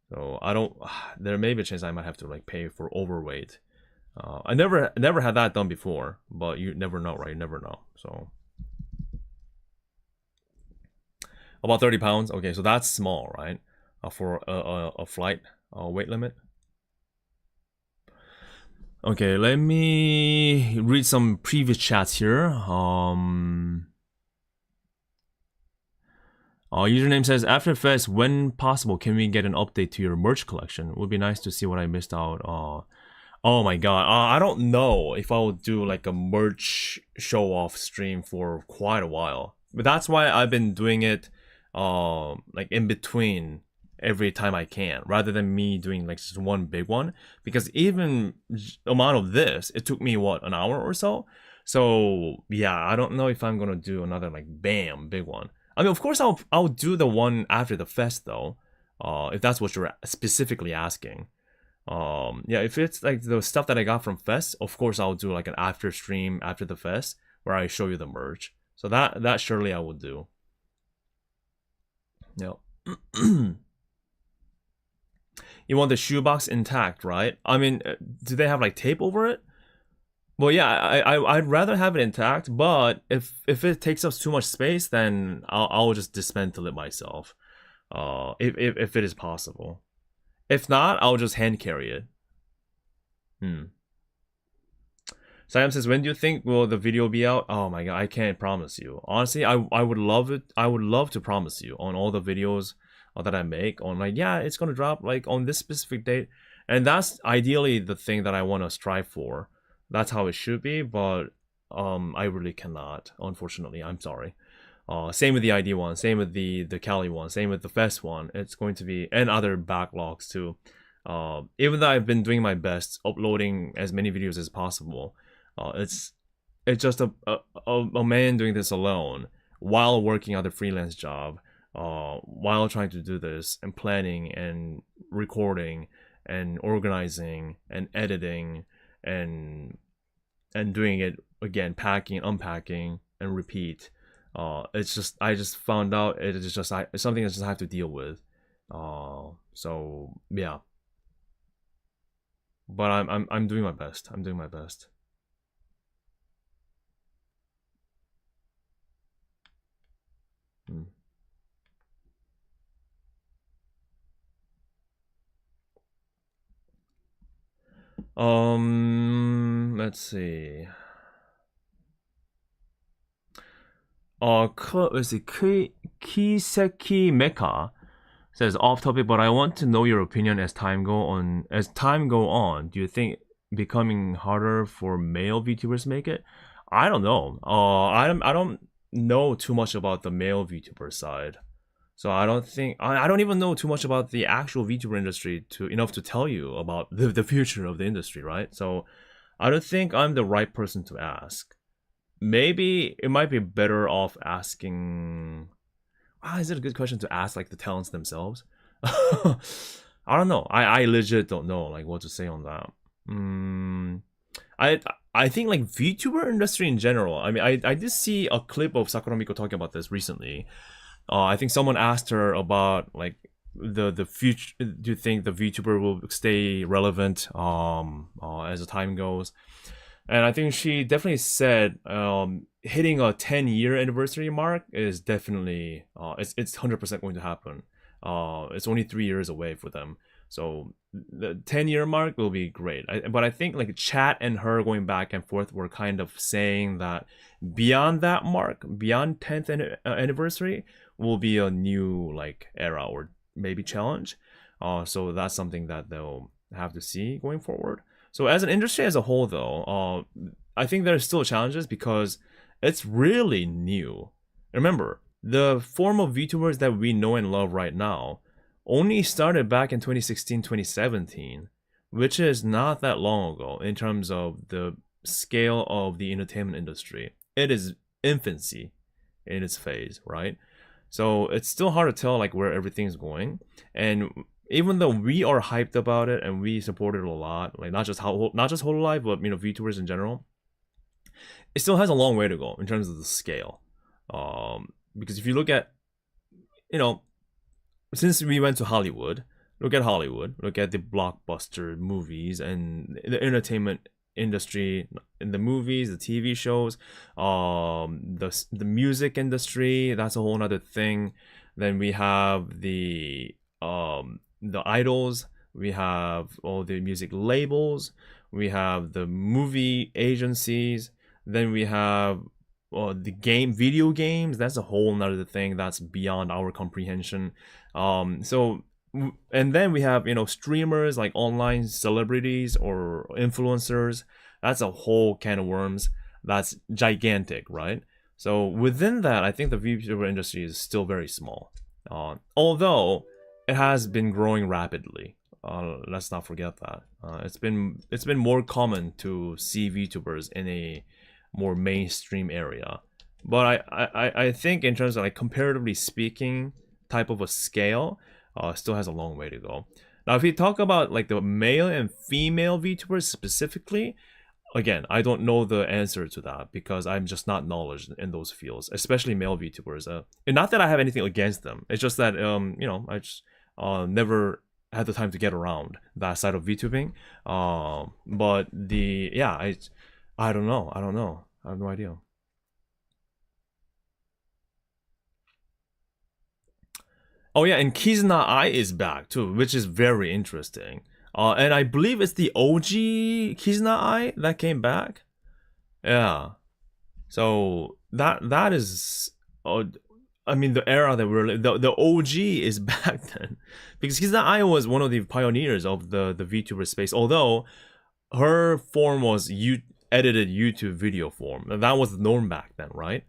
So I don't. There may be a chance I might have to like pay for overweight. I never had that done before, but you never know, right? You never know. So about 30 pounds. Okay, so that's small, right? For a flight weight limit. Okay, let me read some previous chats here. Username says, after Fest, when possible, can we get an update to your merch collection? It would be nice to see what I missed out. Oh my god, I don't know if I will do like a merch show-off stream for quite a while. But that's why I've been doing it like in between every time I can, rather than me doing like just one big one. Because even amount of this, it took me what, an hour or so? So yeah, I don't know if I'm gonna do another like bam big one. I mean, of course I'll do the one after the fest though, if that's what you're specifically asking. Yeah, if it's like the stuff that I got from fest, of course I'll do like an after stream after the fest where I show you the merch. So that surely I will do. Yep. You want the shoebox intact, right? I mean, do they have like tape over it? Well, yeah, I'd rather have it intact, but if it takes up too much space, then I'll just dismantle it myself. If it is possible. If not, I'll just hand carry it. Sam says, when do you think will the video be out? Oh my god, I can't promise you. Honestly, I would love it. I would love to promise you on all the videos that I make on like, yeah, it's gonna drop like on this specific date, and that's ideally the thing that I want to strive for. That's how it should be, but I really cannot, unfortunately. I'm sorry. Same with the ID one, same with the Calli one, same with the Fest one. It's going to be, and other backlogs too. Even though I've been doing my best uploading as many videos as possible, it's just a man doing this alone while working on the freelance job, while trying to do this and planning and recording and organizing and editing and doing it again, packing, unpacking, and repeat. It's just, I just found out it is just it's something I just have to deal with. So yeah. But I'm doing my best. I'm doing my best. Let's see. Let's see. Kiseki Mecha says, off topic, but I want to know your opinion as time go on. Do you think becoming harder for male VTubers make it? I don't know. I don't know too much about the male VTuber side. So I don't even know too much about the actual VTuber industry enough to tell you about the future of the industry, right? So I don't think I'm the right person to ask. Maybe it might be better off asking. Is it a good question to ask like the talents themselves? I don't know. I legit don't know like what to say on that. I think like VTuber industry in general. I mean, I did see a clip of Sakuramiko talking about this recently. I think someone asked her about like the future. Do you think the VTuber will stay relevant as the time goes? And I think she definitely said hitting a 10-year anniversary mark is definitely it's 100% going to happen. It's only 3 years away for them, so the 10-year mark will be great. But I think like chat and her going back and forth were kind of saying that beyond that mark, beyond 10th anniversary, will be a new like era or maybe challenge. So that's something that they'll have to see going forward. So as an industry as a whole though, I think there's still challenges because it's really new. Remember, the form of VTubers that we know and love right now only started back in 2016, 2017, which is not that long ago in terms of the scale of the entertainment industry. It is infancy in its phase, right? So it's still hard to tell like where everything's going. And even though we are hyped about it and we support it a lot, like not just hololive, but VTubers in general, it still has a long way to go in terms of the scale. Because if you look at, since we went to Hollywood, look at the blockbuster movies and the entertainment industry, in the movies, the TV shows, the music industry, that's a whole nother thing. Then we have the idols, we have all the music labels, we have the movie agencies, then we have video games. That's a whole nother thing that's beyond our comprehension. And then we have streamers, like online celebrities or influencers. That's a whole can of worms. That's gigantic, right? So within that, I think the VTuber industry is still very small, although it has been growing rapidly. Let's not forget that. It's been more common to see VTubers in a more mainstream area, but I think in terms of like comparatively speaking type of a scale, still has a long way to go. Now, if we talk about like the male and female VTubers specifically, again, I don't know the answer to that because I'm just not knowledgeable in those fields, especially male VTubers. And not that I have anything against them. It's just that I just never had the time to get around that side of VTubing. But I don't know. I have no idea. Oh yeah, and Kizuna Ai is back too, which is very interesting. And I believe it's the OG Kizuna Ai that came back. Yeah. So that is, I mean, the era that we're the OG is back then, because Kizuna Ai was one of the pioneers of the VTuber space. Although her form was edited YouTube video form. That was the norm back then, right?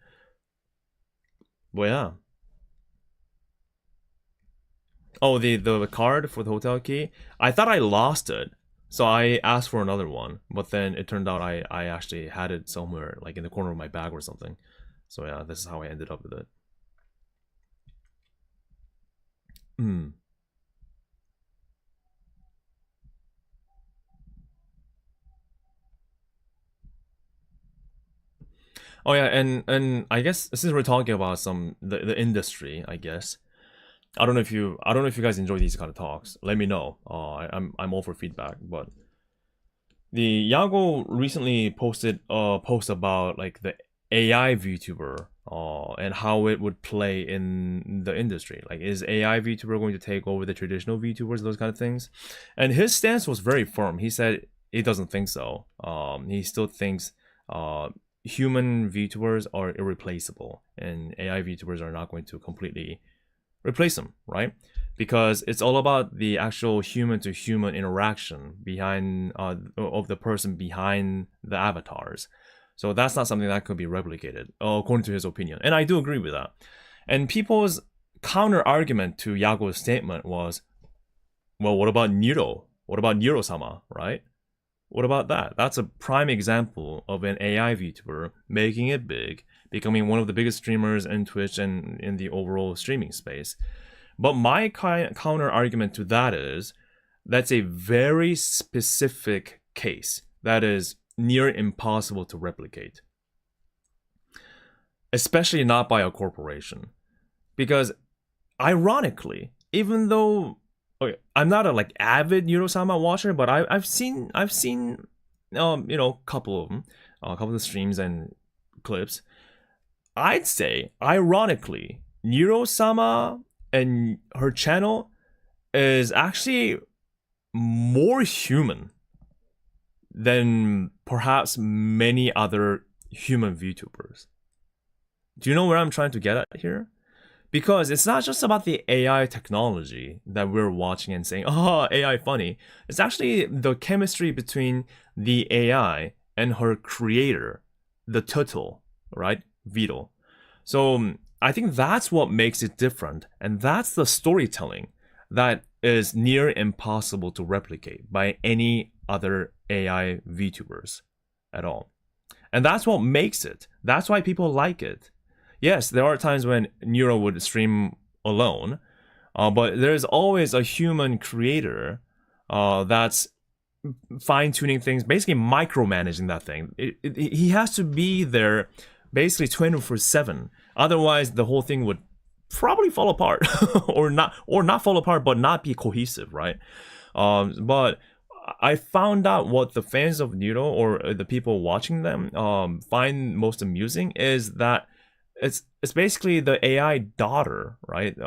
But yeah. Oh, the card for the hotel key. I thought I lost it, so I asked for another one. But then it turned out I actually had it somewhere, like in the corner of my bag or something. So yeah, this is how I ended up with it. Oh yeah, and I guess since we're talking about the industry, I guess I don't know if you guys enjoy these kind of talks. Let me know. I'm all for feedback. But the Yago recently posted a post about like the AI VTuber and how it would play in the industry. Like, is AI VTuber going to take over the traditional VTubers, those kind of things? And his stance was very firm. He said he doesn't think so. He still thinks human VTubers are irreplaceable, and AI VTubers are not going to completely replace them, right? Because it's all about the actual human-to-human interaction behind of the person behind the avatars. So that's not something that could be replicated, according to his opinion. And I do agree with that. And people's counter argument to Yago's statement was, well, what about Nero? What about Nero-sama, right? What about that? That's a prime example of an AI VTuber making it big, becoming one of the biggest streamers in Twitch and in the overall streaming space. But my counter argument to that is, that's a very specific case that is near impossible to replicate. Especially not by a corporation. Because ironically, even though I'm not a like avid Nero-sama watcher, but I've seen couple of them, a couple of the streams and clips. I'd say ironically, Nero-sama and her channel is actually more human than perhaps many other human VTubers. Do you know where I'm trying to get at here? Because it's not just about the AI technology that we're watching and saying, oh, AI funny. It's actually the chemistry between the AI and her creator, the turtle, right? Vito. So I think that's what makes it different. And that's the storytelling that is near impossible to replicate by any other AI VTubers at all. And that's what makes it. That's why people like it. yes, there are times when Nero would stream alone, but there's always a human creator that's fine-tuning things, basically micromanaging that thing. He has to be there basically 24/7. Otherwise, the whole thing would probably fall apart, or not fall apart, but not be cohesive, right? But I found out what the fans of Nero or the people watching them find most amusing is that it's basically the AI daughter, right?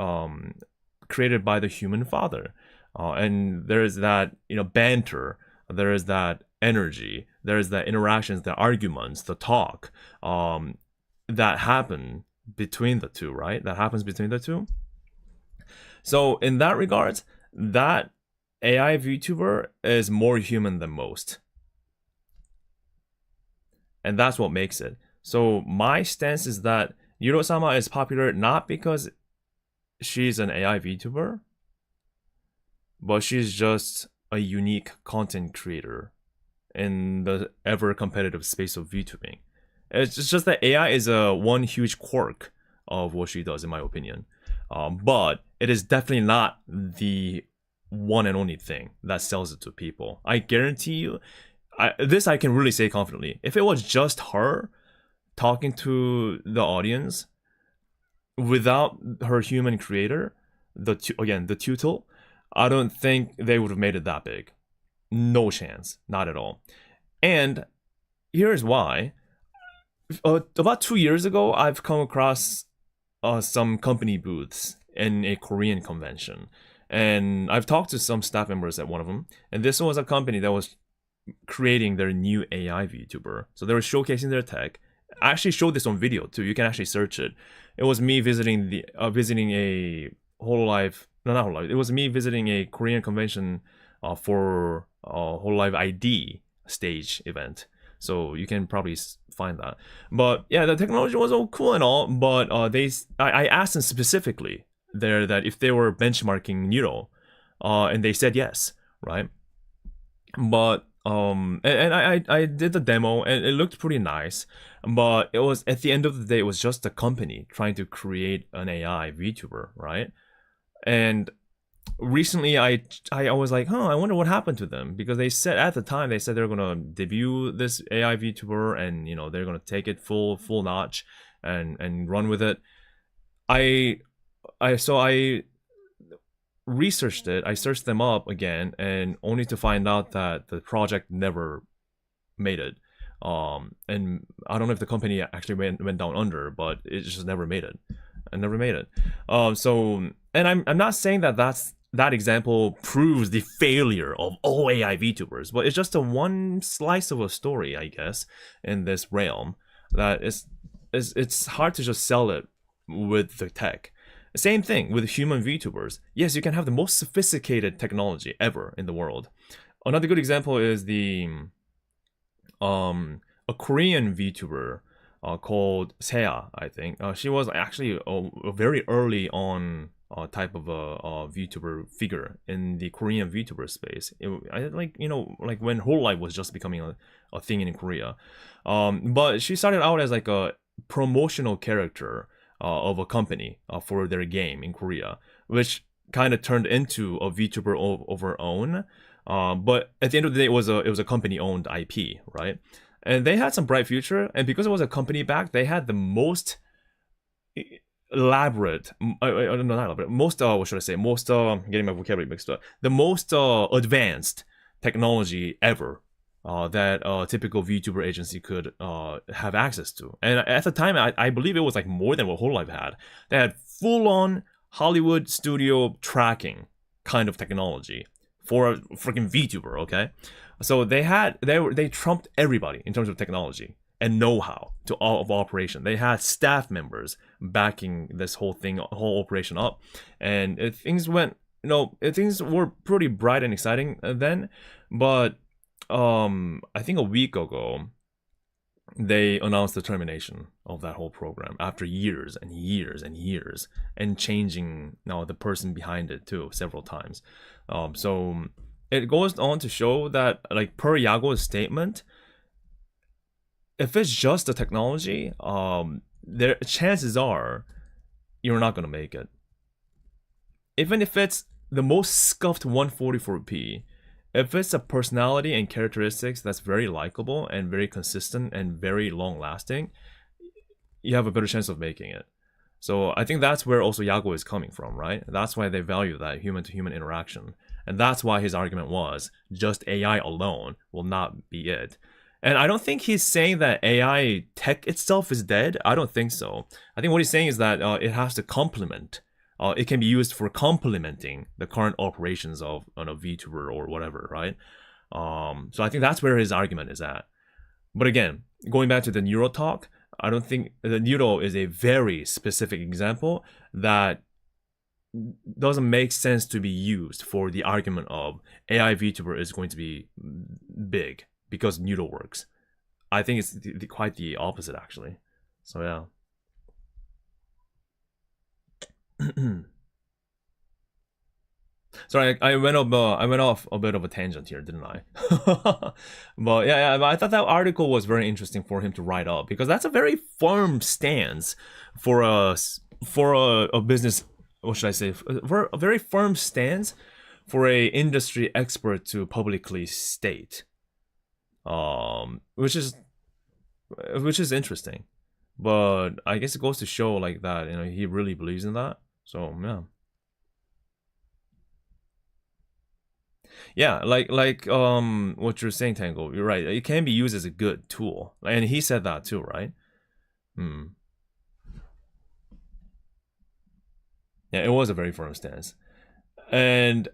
Created by the human father, and there's that banter, there is that energy, there is that interactions, the arguments, the talk that happen between the two, right? That happens between the two. So in that regards, that AI VTuber is more human than most. And that's what makes it. So my stance is that Yuro-sama is popular not because she's an AI VTuber, but she's just a unique content creator in the ever competitive space of VTubing. It's just that AI is one huge quirk of what she does, in my opinion. But it is definitely not the one and only thing that sells it to people. I guarantee you, this I can really say confidently. If it was just her talking to the audience without her human creator, the tutel, I don't think they would have made it that big. No chance, not at all. And here's why. About 2 years ago, I've come across some company booths in a Korean convention. And I've talked to some staff members at one of them. And this was a company that was creating their new AI VTuber. So they were showcasing their tech. I actually showed this on video too. You can actually search it. It was me visiting a hololive. No, not hololive. It was me visiting a Korean convention for a hololive ID stage event. So you can probably find that. But yeah, the technology was all cool and all. But I asked them specifically there that if they were benchmarking Nero, and they said yes, right? But I did the demo and it looked pretty nice, but it was, at the end of the day, it was just a company trying to create an AI VTuber, right? And recently I was like, I wonder what happened to them, because they said at the time they're gonna debut this AI VTuber and they're gonna take it full notch and run with it. I researched it. I searched them up again, and only to find out that the project never made it. And I don't know if the company actually went down under, but it just never made it. I never made it. So, and I'm not saying that example proves the failure of all AI VTubers, but it's just a one slice of a story, I guess, in this realm that it's hard to just sell it with the tech. Same thing with human VTubers. Yes, you can have the most sophisticated technology ever in the world. Another good example is a Korean VTuber called Seya, I think. She was actually a very early on type of a VTuber figure in the Korean VTuber space. Like when hololive was just becoming a thing in Korea. But she started out as like a promotional character of a company for their game in Korea, which kind of turned into a VTuber of her own. But at the end of the day, it was a company-owned IP, right? And they had some bright future, and because it was a company back, they had the most elaborate, getting my vocabulary mixed up, the most advanced technology ever that a typical VTuber agency could have access to. And at the time, I believe it was like more than what hololive had. They had full-on Hollywood studio tracking kind of technology for a freaking VTuber, okay? So they trumped everybody in terms of technology and know-how to all of operation. They had staff members backing this whole operation up, and things were pretty bright and exciting then. But I think a week ago, they announced the termination of that whole program after years and years and years, and changing the person behind it too several times. So it goes on to show that, like, per Yago's statement, if it's just the technology, there chances are you're not gonna make it. Even if it's the most scuffed 144p, if it's a personality and characteristics that's very likable and very consistent and very long lasting, you have a better chance of making it. So I think that's where also Yago is coming from, right? That's why they value that human to human interaction. And that's why his argument was just AI alone will not be it. And I don't think he's saying that AI tech itself is dead. I don't think so. I think what he's saying is that it has to complement. It can be used for complementing the current operations of a VTuber or whatever, right? So I think that's where his argument is at. But again, going back to the neural talk, I don't think the neural is a very specific example that doesn't make sense to be used for the argument of AI VTuber is going to be big because neural works. I think it's quite the opposite, actually. So yeah. Sorry, I went off a bit of a tangent here, didn't I? But yeah, I thought that article was very interesting for him to write up because that's a very firm stance for a business. What should I say? For a very firm stance for a industry expert to publicly state, which is interesting. But I guess it goes to show like that, you know, he really believes in that. So yeah. Yeah, like what you're saying, Tango, you're right. It can be used as a good tool. And he said that too, right? Yeah, it was a very firm stance. And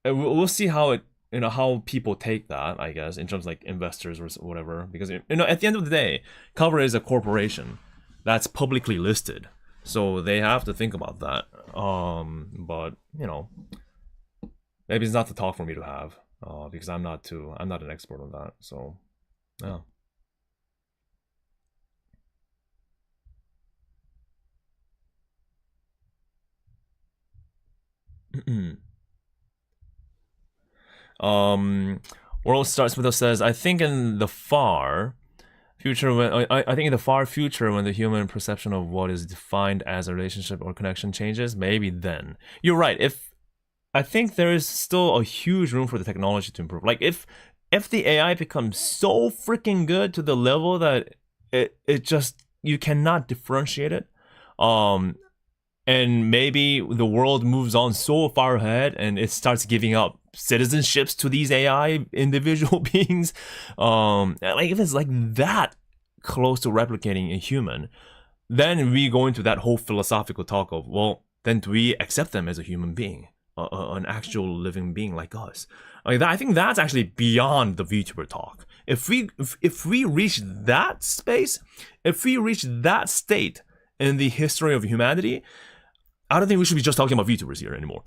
we'll see how it, you know, how people take that, I guess, in terms of like investors or whatever. Because, you know, at the end of the day, Cover is a corporation that's publicly listed. So they have to think about that. But, you know, maybe it's not the talk for me to have, because I'm not an expert on that. So, yeah. World Starts With Us says, I think in the far future, I think in the far future, when the human perception of what is defined as a relationship or connection changes, maybe then. You're right. I think there is still a huge room for the technology to improve. Like if the AI becomes so freaking good to the level that it just, you cannot differentiate it, and maybe the world moves on so far ahead and it starts giving up citizenships to these AI individual beings, like if it's like that close to replicating a human, then we go into that whole philosophical talk of, well, then do we accept them as a human being? An actual living being like us. Like that, I think that's actually beyond the VTuber talk. If we reach that space, if we reach that state in the history of humanity, I don't think we should be just talking about VTubers here anymore.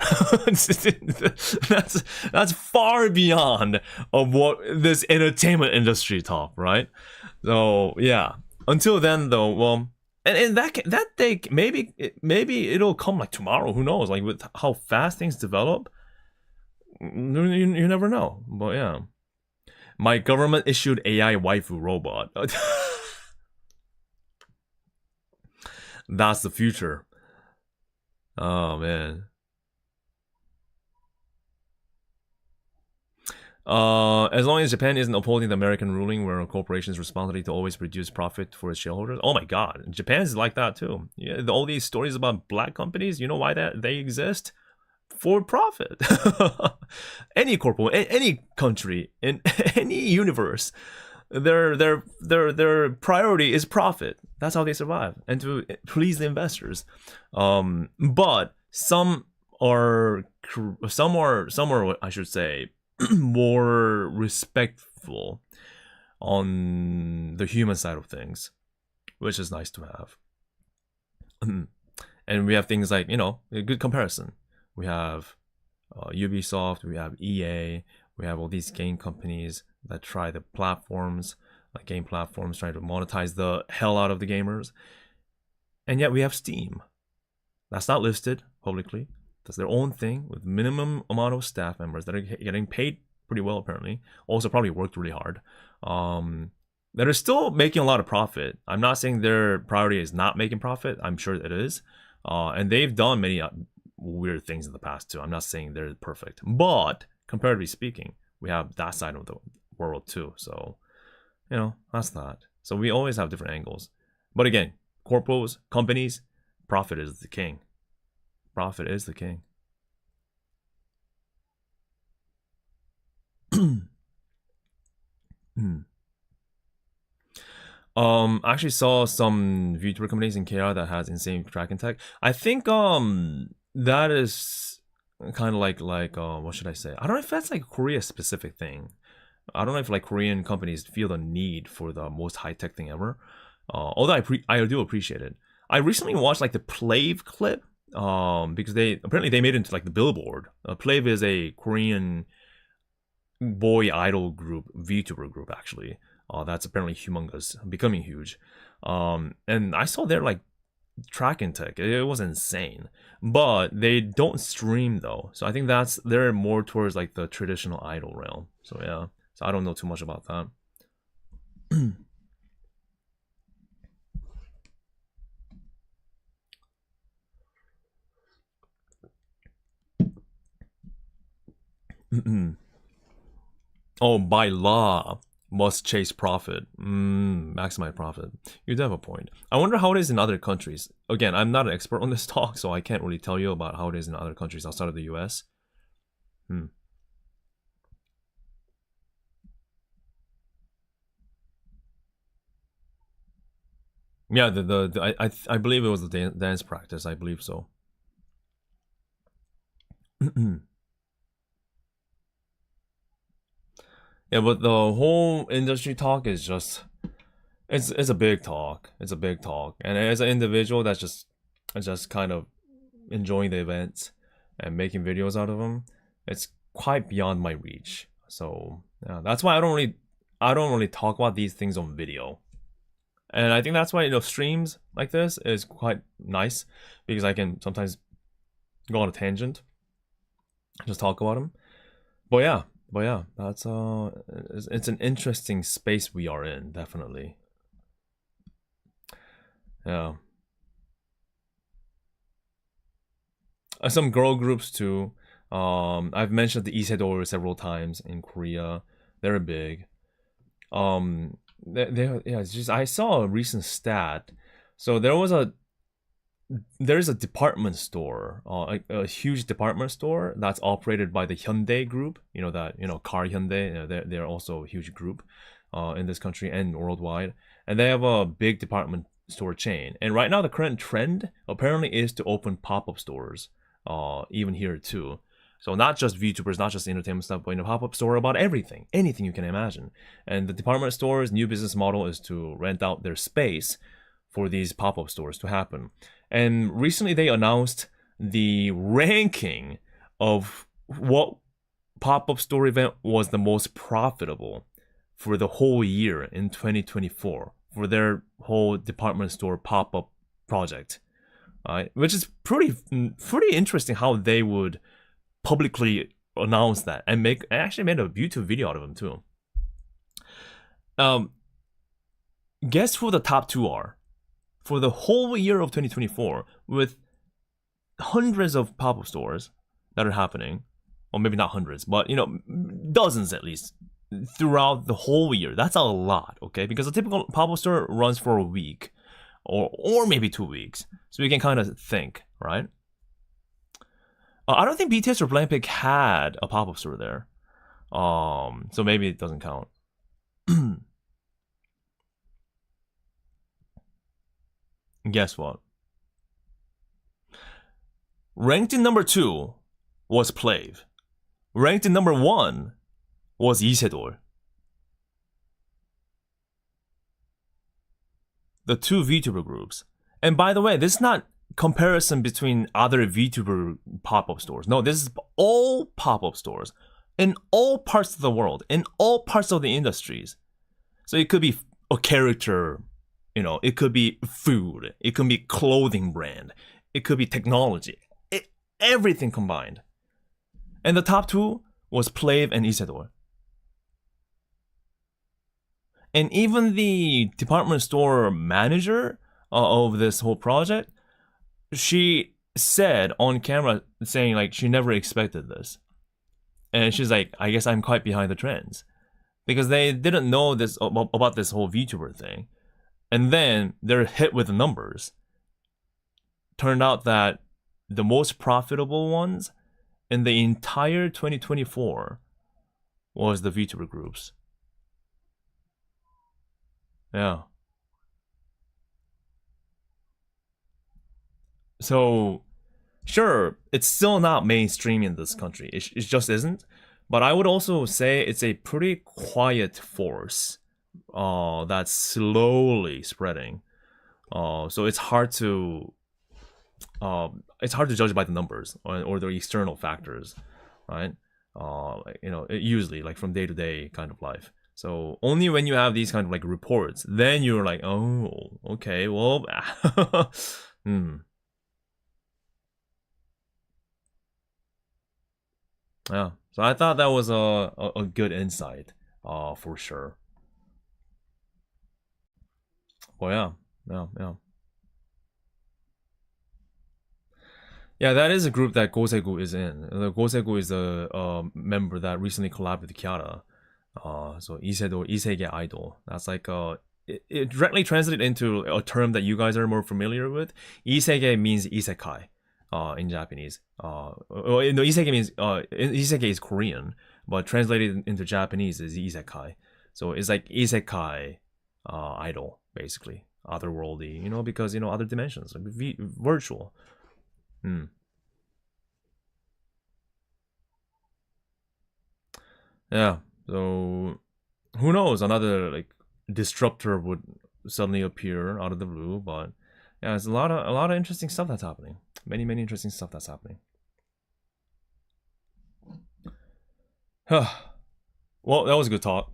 that's far beyond of what this entertainment industry talk, right? So yeah. Until then, though, well. And that day, maybe it'll come like tomorrow. Who knows? Like with how fast things develop, you never know. But yeah, my government issued AI waifu robot. That's the future. Oh man. As long as Japan isn't upholding the American ruling where a corporation's responsibility to always produce profit for its shareholders. Oh my god, Japan is like that too. Yeah, all these stories about black companies, you know why that they exist? For profit. Any corporate, any country, in any universe, their priority is profit. That's how they survive, and to please the investors. But some are, I should say, more respectful on the human side of things, which is nice to have. And we have things like, you know, a good comparison. We have Ubisoft, we have EA, we have all these game companies that try the platforms, like game platforms, trying to monetize the hell out of the gamers. And yet we have Steam. That's not listed publicly. That's their own thing with minimum amount of staff members that are getting paid pretty well, apparently. Also probably worked really hard. that are still making a lot of profit. I'm not saying their priority is not making profit. I'm sure it is. And they've done many weird things in the past too. I'm not saying they're perfect, but comparatively speaking, we have that side of the world too. So, that's that. So we always have different angles. But again, corpos, companies, profit is the king. Profit is the king. I actually saw some VTuber companies in KR that has insane tracking tech. I think that is kind of like what should I say? I don't know if that's like a Korea specific thing. I don't know if like Korean companies feel the need for the most high tech thing ever. Although I do appreciate it. I recently watched like the Plave clip because they made it into like the Billboard. Plave is a Korean boy idol group, VTuber group actually. That's apparently humongous, becoming huge. And I saw their like tracking tech. It was insane. But they don't stream though. So I think they're more towards like the traditional idol realm. So yeah. So I don't know too much about that. Oh, by law, must chase profit. Maximize profit. You do have a point. I wonder how it is in other countries. Again, I'm not an expert on this talk, so I can't really tell you about how it is in other countries outside of the US. Yeah, I believe it was the dance practice. I believe so. Yeah, but the whole industry talk is just it's a big talk. It's a big talk, and as an individual, that's just kind of enjoying the events and making videos out of them. It's quite beyond my reach. So yeah, that's why I don't really talk about these things on video. And I think that's why streams like this is quite nice because I can sometimes go on a tangent, just talk about them. But yeah, that's it's an interesting space we are in, definitely. Yeah. Some girl groups too. I've mentioned the Isedore several times in Korea. They're big. It's just I saw a recent stat. So there's a department store, a huge department store that's operated by the Hyundai group. Car Hyundai. They're also a huge group in this country and worldwide, and they have a big department store chain. And right now, the current trend apparently is to open pop-up stores, even here too. So not just VTubers, not just entertainment stuff, but pop-up store about anything you can imagine. And the department store's new business model is to rent out their space for these pop-up stores to happen. And recently they announced the ranking of what pop-up store event was the most profitable for the whole year in 2024 for their whole department store pop-up project. Which is pretty interesting how they would publicly announce that and actually made a YouTube video out of them too. Guess who the top two are for the whole year of 2024 with hundreds of pop-up stores that are happening, or maybe not hundreds, but dozens at least throughout the whole year. That's a lot, okay? Because a typical pop-up store runs for a week or maybe 2 weeks, so you can kind of think, right? I don't think BTS or Blackpink had a pop-up store there. So maybe it doesn't count. Guess what? Ranked in number 2 was Plave. Ranked in number 1 was Isedore. The two VTuber groups. And by the way, this is not comparison between other VTuber pop-up stores. No, this is all pop-up stores in all parts of the world, in all parts of the industries. So it could be a character, it could be food, it could be clothing brand, it could be technology, everything combined. And the top two was Plave and Isedore. And even the department store manager of this whole project, she said on camera, saying like she never expected this. And she's like, I guess I'm quite behind the trends. Because they didn't know this about this whole VTuber thing. And then they're hit with the numbers. Turned out that the most profitable ones in the entire 2024 was the VTuber groups. Yeah. So, sure, it's still not mainstream in this country. It just isn't. But I would also say it's a pretty quiet force that's slowly spreading. So it's hard to judge by the numbers or the external factors, right? Usually like from day to day kind of life. So only when you have these kind of like reports, then you're like, oh, okay, well, Yeah. So I thought that was a good insight, for sure. Well, yeah. Yeah, that is a group that Gosegu is in. Gosegu is a member that recently collabed with Kiara. So Isege idol. That's like it directly translated into a term that you guys are more familiar with. Isege means isekai, in Japanese. Isege means isekai is Korean, but translated into Japanese is isekai. So it's like isekai idol, basically, otherworldly. Because other dimensions, like virtual. Yeah. So who knows? Another like disruptor would suddenly appear out of the blue, but yeah, there's a lot of interesting stuff that's happening. Many interesting stuff that's happening. Well, that was a good talk.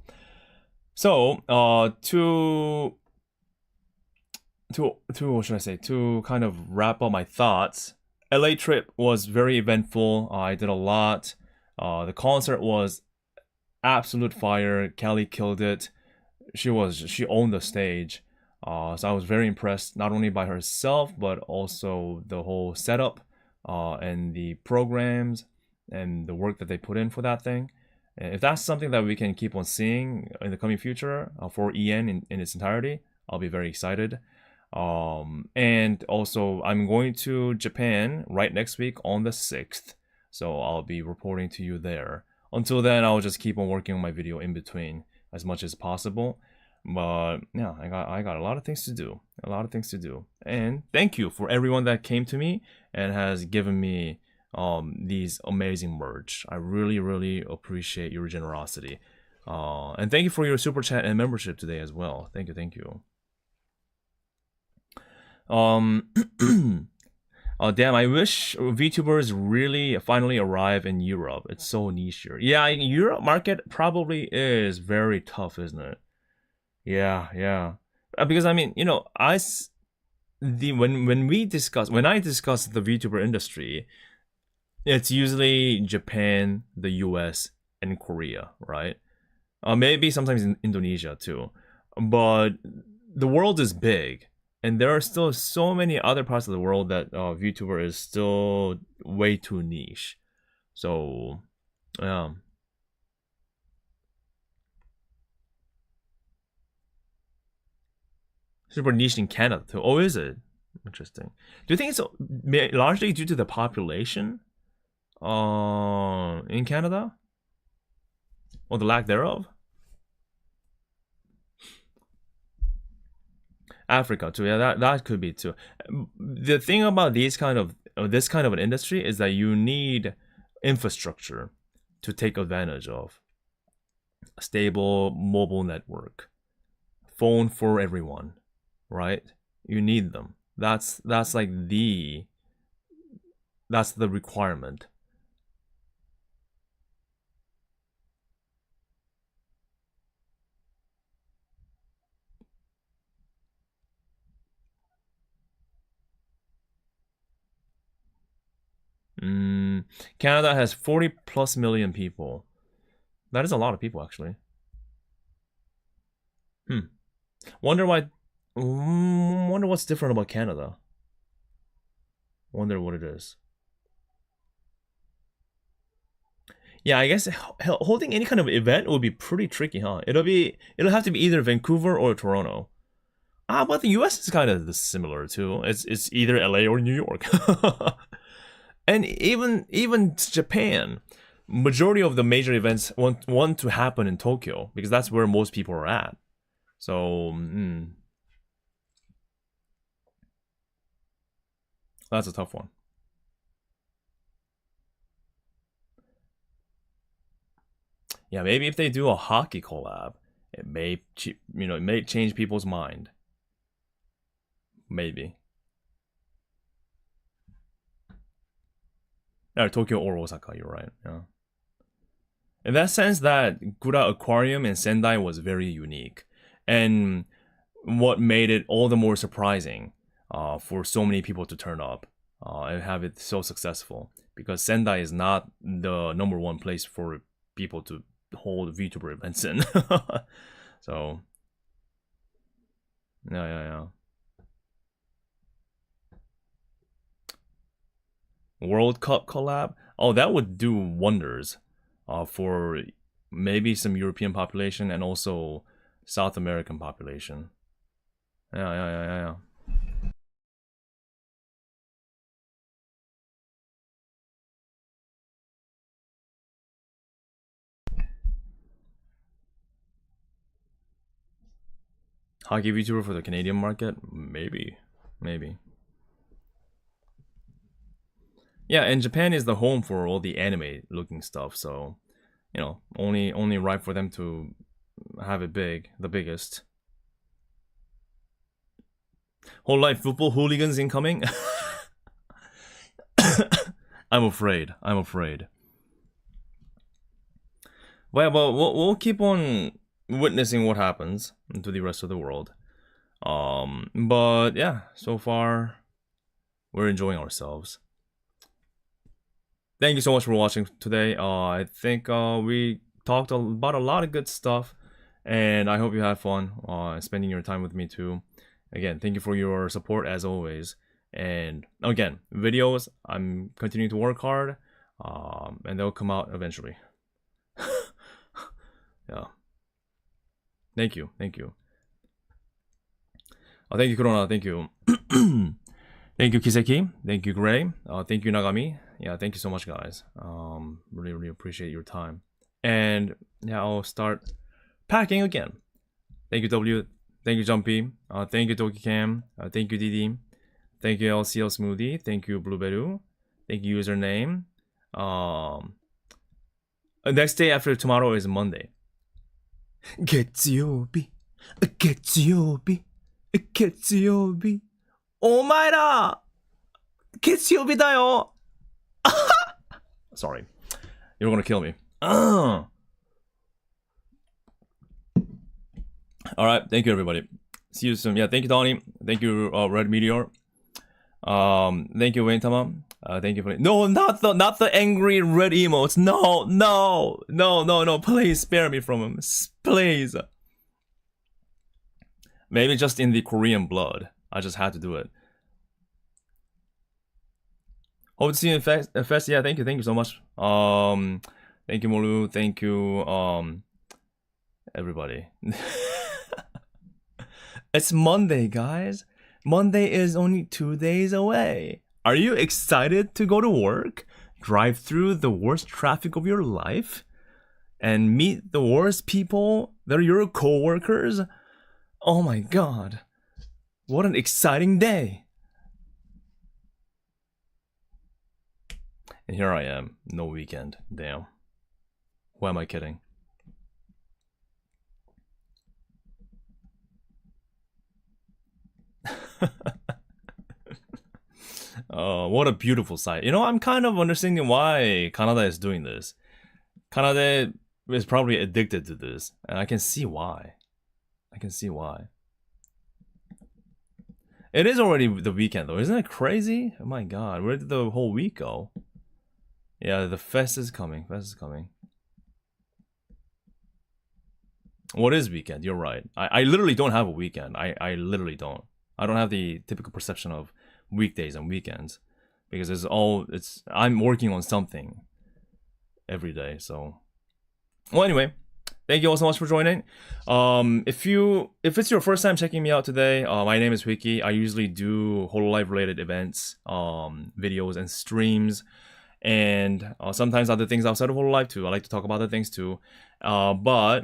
So to what should I say? To kind of wrap up my thoughts. LA trip was very eventful. I did a lot. The concert was absolute fire. Calli killed it. She owned the stage. So I was very impressed, not only by herself, but also the whole setup, and the programs and the work that they put in for that thing. And if that's something that we can keep on seeing in the coming future for EN in its entirety, I'll be very excited. And also I'm going to Japan right next week on the 6th. So I'll be reporting to you there. Until then, I'll just keep on working on my video in between as much as possible. But yeah, I got a lot of things to do. And thank you for everyone that came to me and has given me these amazing merch. I really appreciate your generosity. And thank you for your super chat and membership today as well. Thank you. Damn, I wish VTubers really finally arrive in Europe. It's so niche here. Yeah, Europe market probably is very tough, isn't it? Yeah. Because I mean, when I discuss the VTuber industry, it's usually Japan, the US, and Korea, right? Maybe sometimes in Indonesia too. But the world is big. And there are still so many other parts of the world that VTuber is still way too niche. So, yeah. Super niche in Canada too. Oh, is it? Interesting. Do you think it's largely due to the population in Canada? Or the lack thereof? Africa too, yeah, that could be too. The thing about this kind of an industry is that you need infrastructure to take advantage of. A stable mobile network, phone for everyone, right? You need them. That's the requirement. Canada has 40+ million people. That is a lot of people, actually. Wonder why. Wonder what's different about Canada. Wonder what it is. Yeah, I guess holding any kind of event would be pretty tricky, huh? It'll have to be either Vancouver or Toronto. But the US is kind of similar too. It's either LA or New York. And even Japan, majority of the major events want to happen in Tokyo because that's where most people are at. So that's a tough one. Yeah, maybe if they do a hockey collab, it may change people's mind. Maybe. Or Tokyo or Osaka, you're right. Yeah. In that sense, that Gura Aquarium in Sendai was very unique. And what made it all the more surprising for so many people to turn up and have it so successful. Because Sendai is not the #1 place for people to hold VTuber events in. So, yeah. World Cup collab? Oh, that would do wonders for maybe some European population and also South American population. Yeah. Hockey VTuber for the Canadian market? Maybe. Yeah, and Japan is the home for all the anime looking stuff, so only right for them to have it big, the biggest. hololive football hooligans incoming. I'm afraid. Well, we'll keep on witnessing what happens to the rest of the world. But yeah, so far we're enjoying ourselves. Thank you so much for watching today. I think we talked about a lot of good stuff, and I hope you had fun spending your time with me too. Again, thank you for your support as always. And again, videos, I'm continuing to work hard, and they'll come out eventually. Yeah. Thank you. Thank you, Corona. Thank you. Thank you, Kiseki. Thank you, Gray. Thank you, Nagami. Yeah, thank you so much, guys. Really appreciate your time. And yeah, I'll start packing again. Thank you, W. Thank you, Jumpy. Thank you, Tokicam. Thank you, Didi. Thank you, LCL Smoothie. Thank you, Blueberry. Thank you, username. Next day after tomorrow is Monday. 月曜日お前ら月曜日だよ Sorry. You're gonna kill me. Alright, thank you everybody. See you soon. Yeah, thank you Donnie. Thank you Red Meteor. Thank you Wayne Tama. Thank you for no, not the angry red emotes. No. Please spare me from him. Please. Maybe just in the Korean blood. I just had to do it. Hope to see you in Fest. Yeah, thank you so much. Thank you Molu. Thank you everybody. It's Monday, guys. Monday is only 2 days away. Are you excited to go to work, drive through the worst traffic of your life, and meet the worst people that are your co-workers? Oh my god. What an exciting day. And here I am, no weekend. Damn. Why am I kidding? What a beautiful sight. I'm kind of understanding why Canada is doing this. Canada is probably addicted to this, and I can see why. It is already the weekend though, isn't it crazy? Oh my god, where did the whole week go? Yeah, the fest is coming. What is weekend? You're right. I literally don't have a weekend. I literally don't. I don't have the typical perception of weekdays and weekends because I'm working on something every day. So, well, anyway, thank you all so much for joining. If it's your first time checking me out today, my name is Wiki. I usually do hololive related events, videos and streams, and sometimes other things outside of hololive too. I like to talk about other things too, but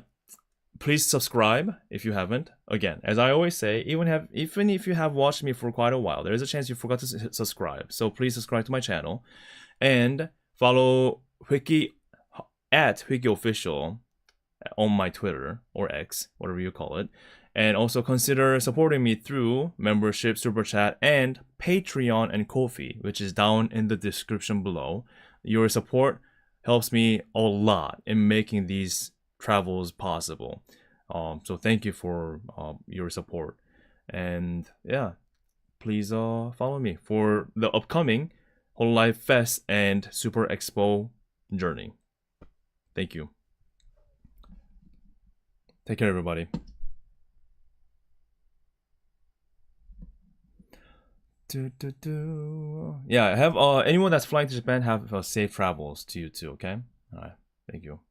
please subscribe if you haven't. Again, as I always say, even if you have watched me for quite a while, there is a chance you forgot to subscribe. So please subscribe to my channel and follow Wiki at Wiki Official on my Twitter or X, whatever you call it. And also consider supporting me through membership, super chat, and Patreon and Ko-fi, which is down in the description below. Your support helps me a lot in making these travels possible. So thank you for your support. And yeah, please follow me for the upcoming hololive Fest and Super Expo journey. Thank you. Take care, everybody. Yeah, have anyone that's flying to Japan have safe travels to you too. Okay. All right. Thank you.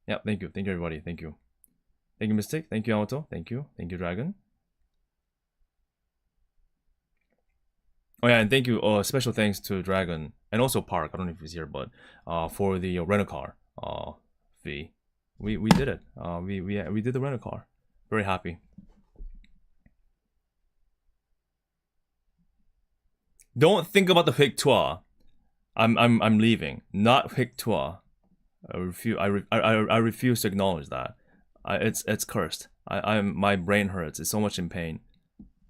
Yeah, thank you. Thank you, everybody. Thank you. Thank you, Mystic. Thank you, Yamato. Thank you. Thank you, Dragon. Oh, yeah, and thank you. Special thanks to Dragon and also Park. I don't know if he's here, but for the rental car fee. We did it. We did the rental car. Very happy. Don't think about the fake tour. I'm leaving. Not fake tour. I refuse to acknowledge that. It's cursed. My brain hurts. It's so much in pain.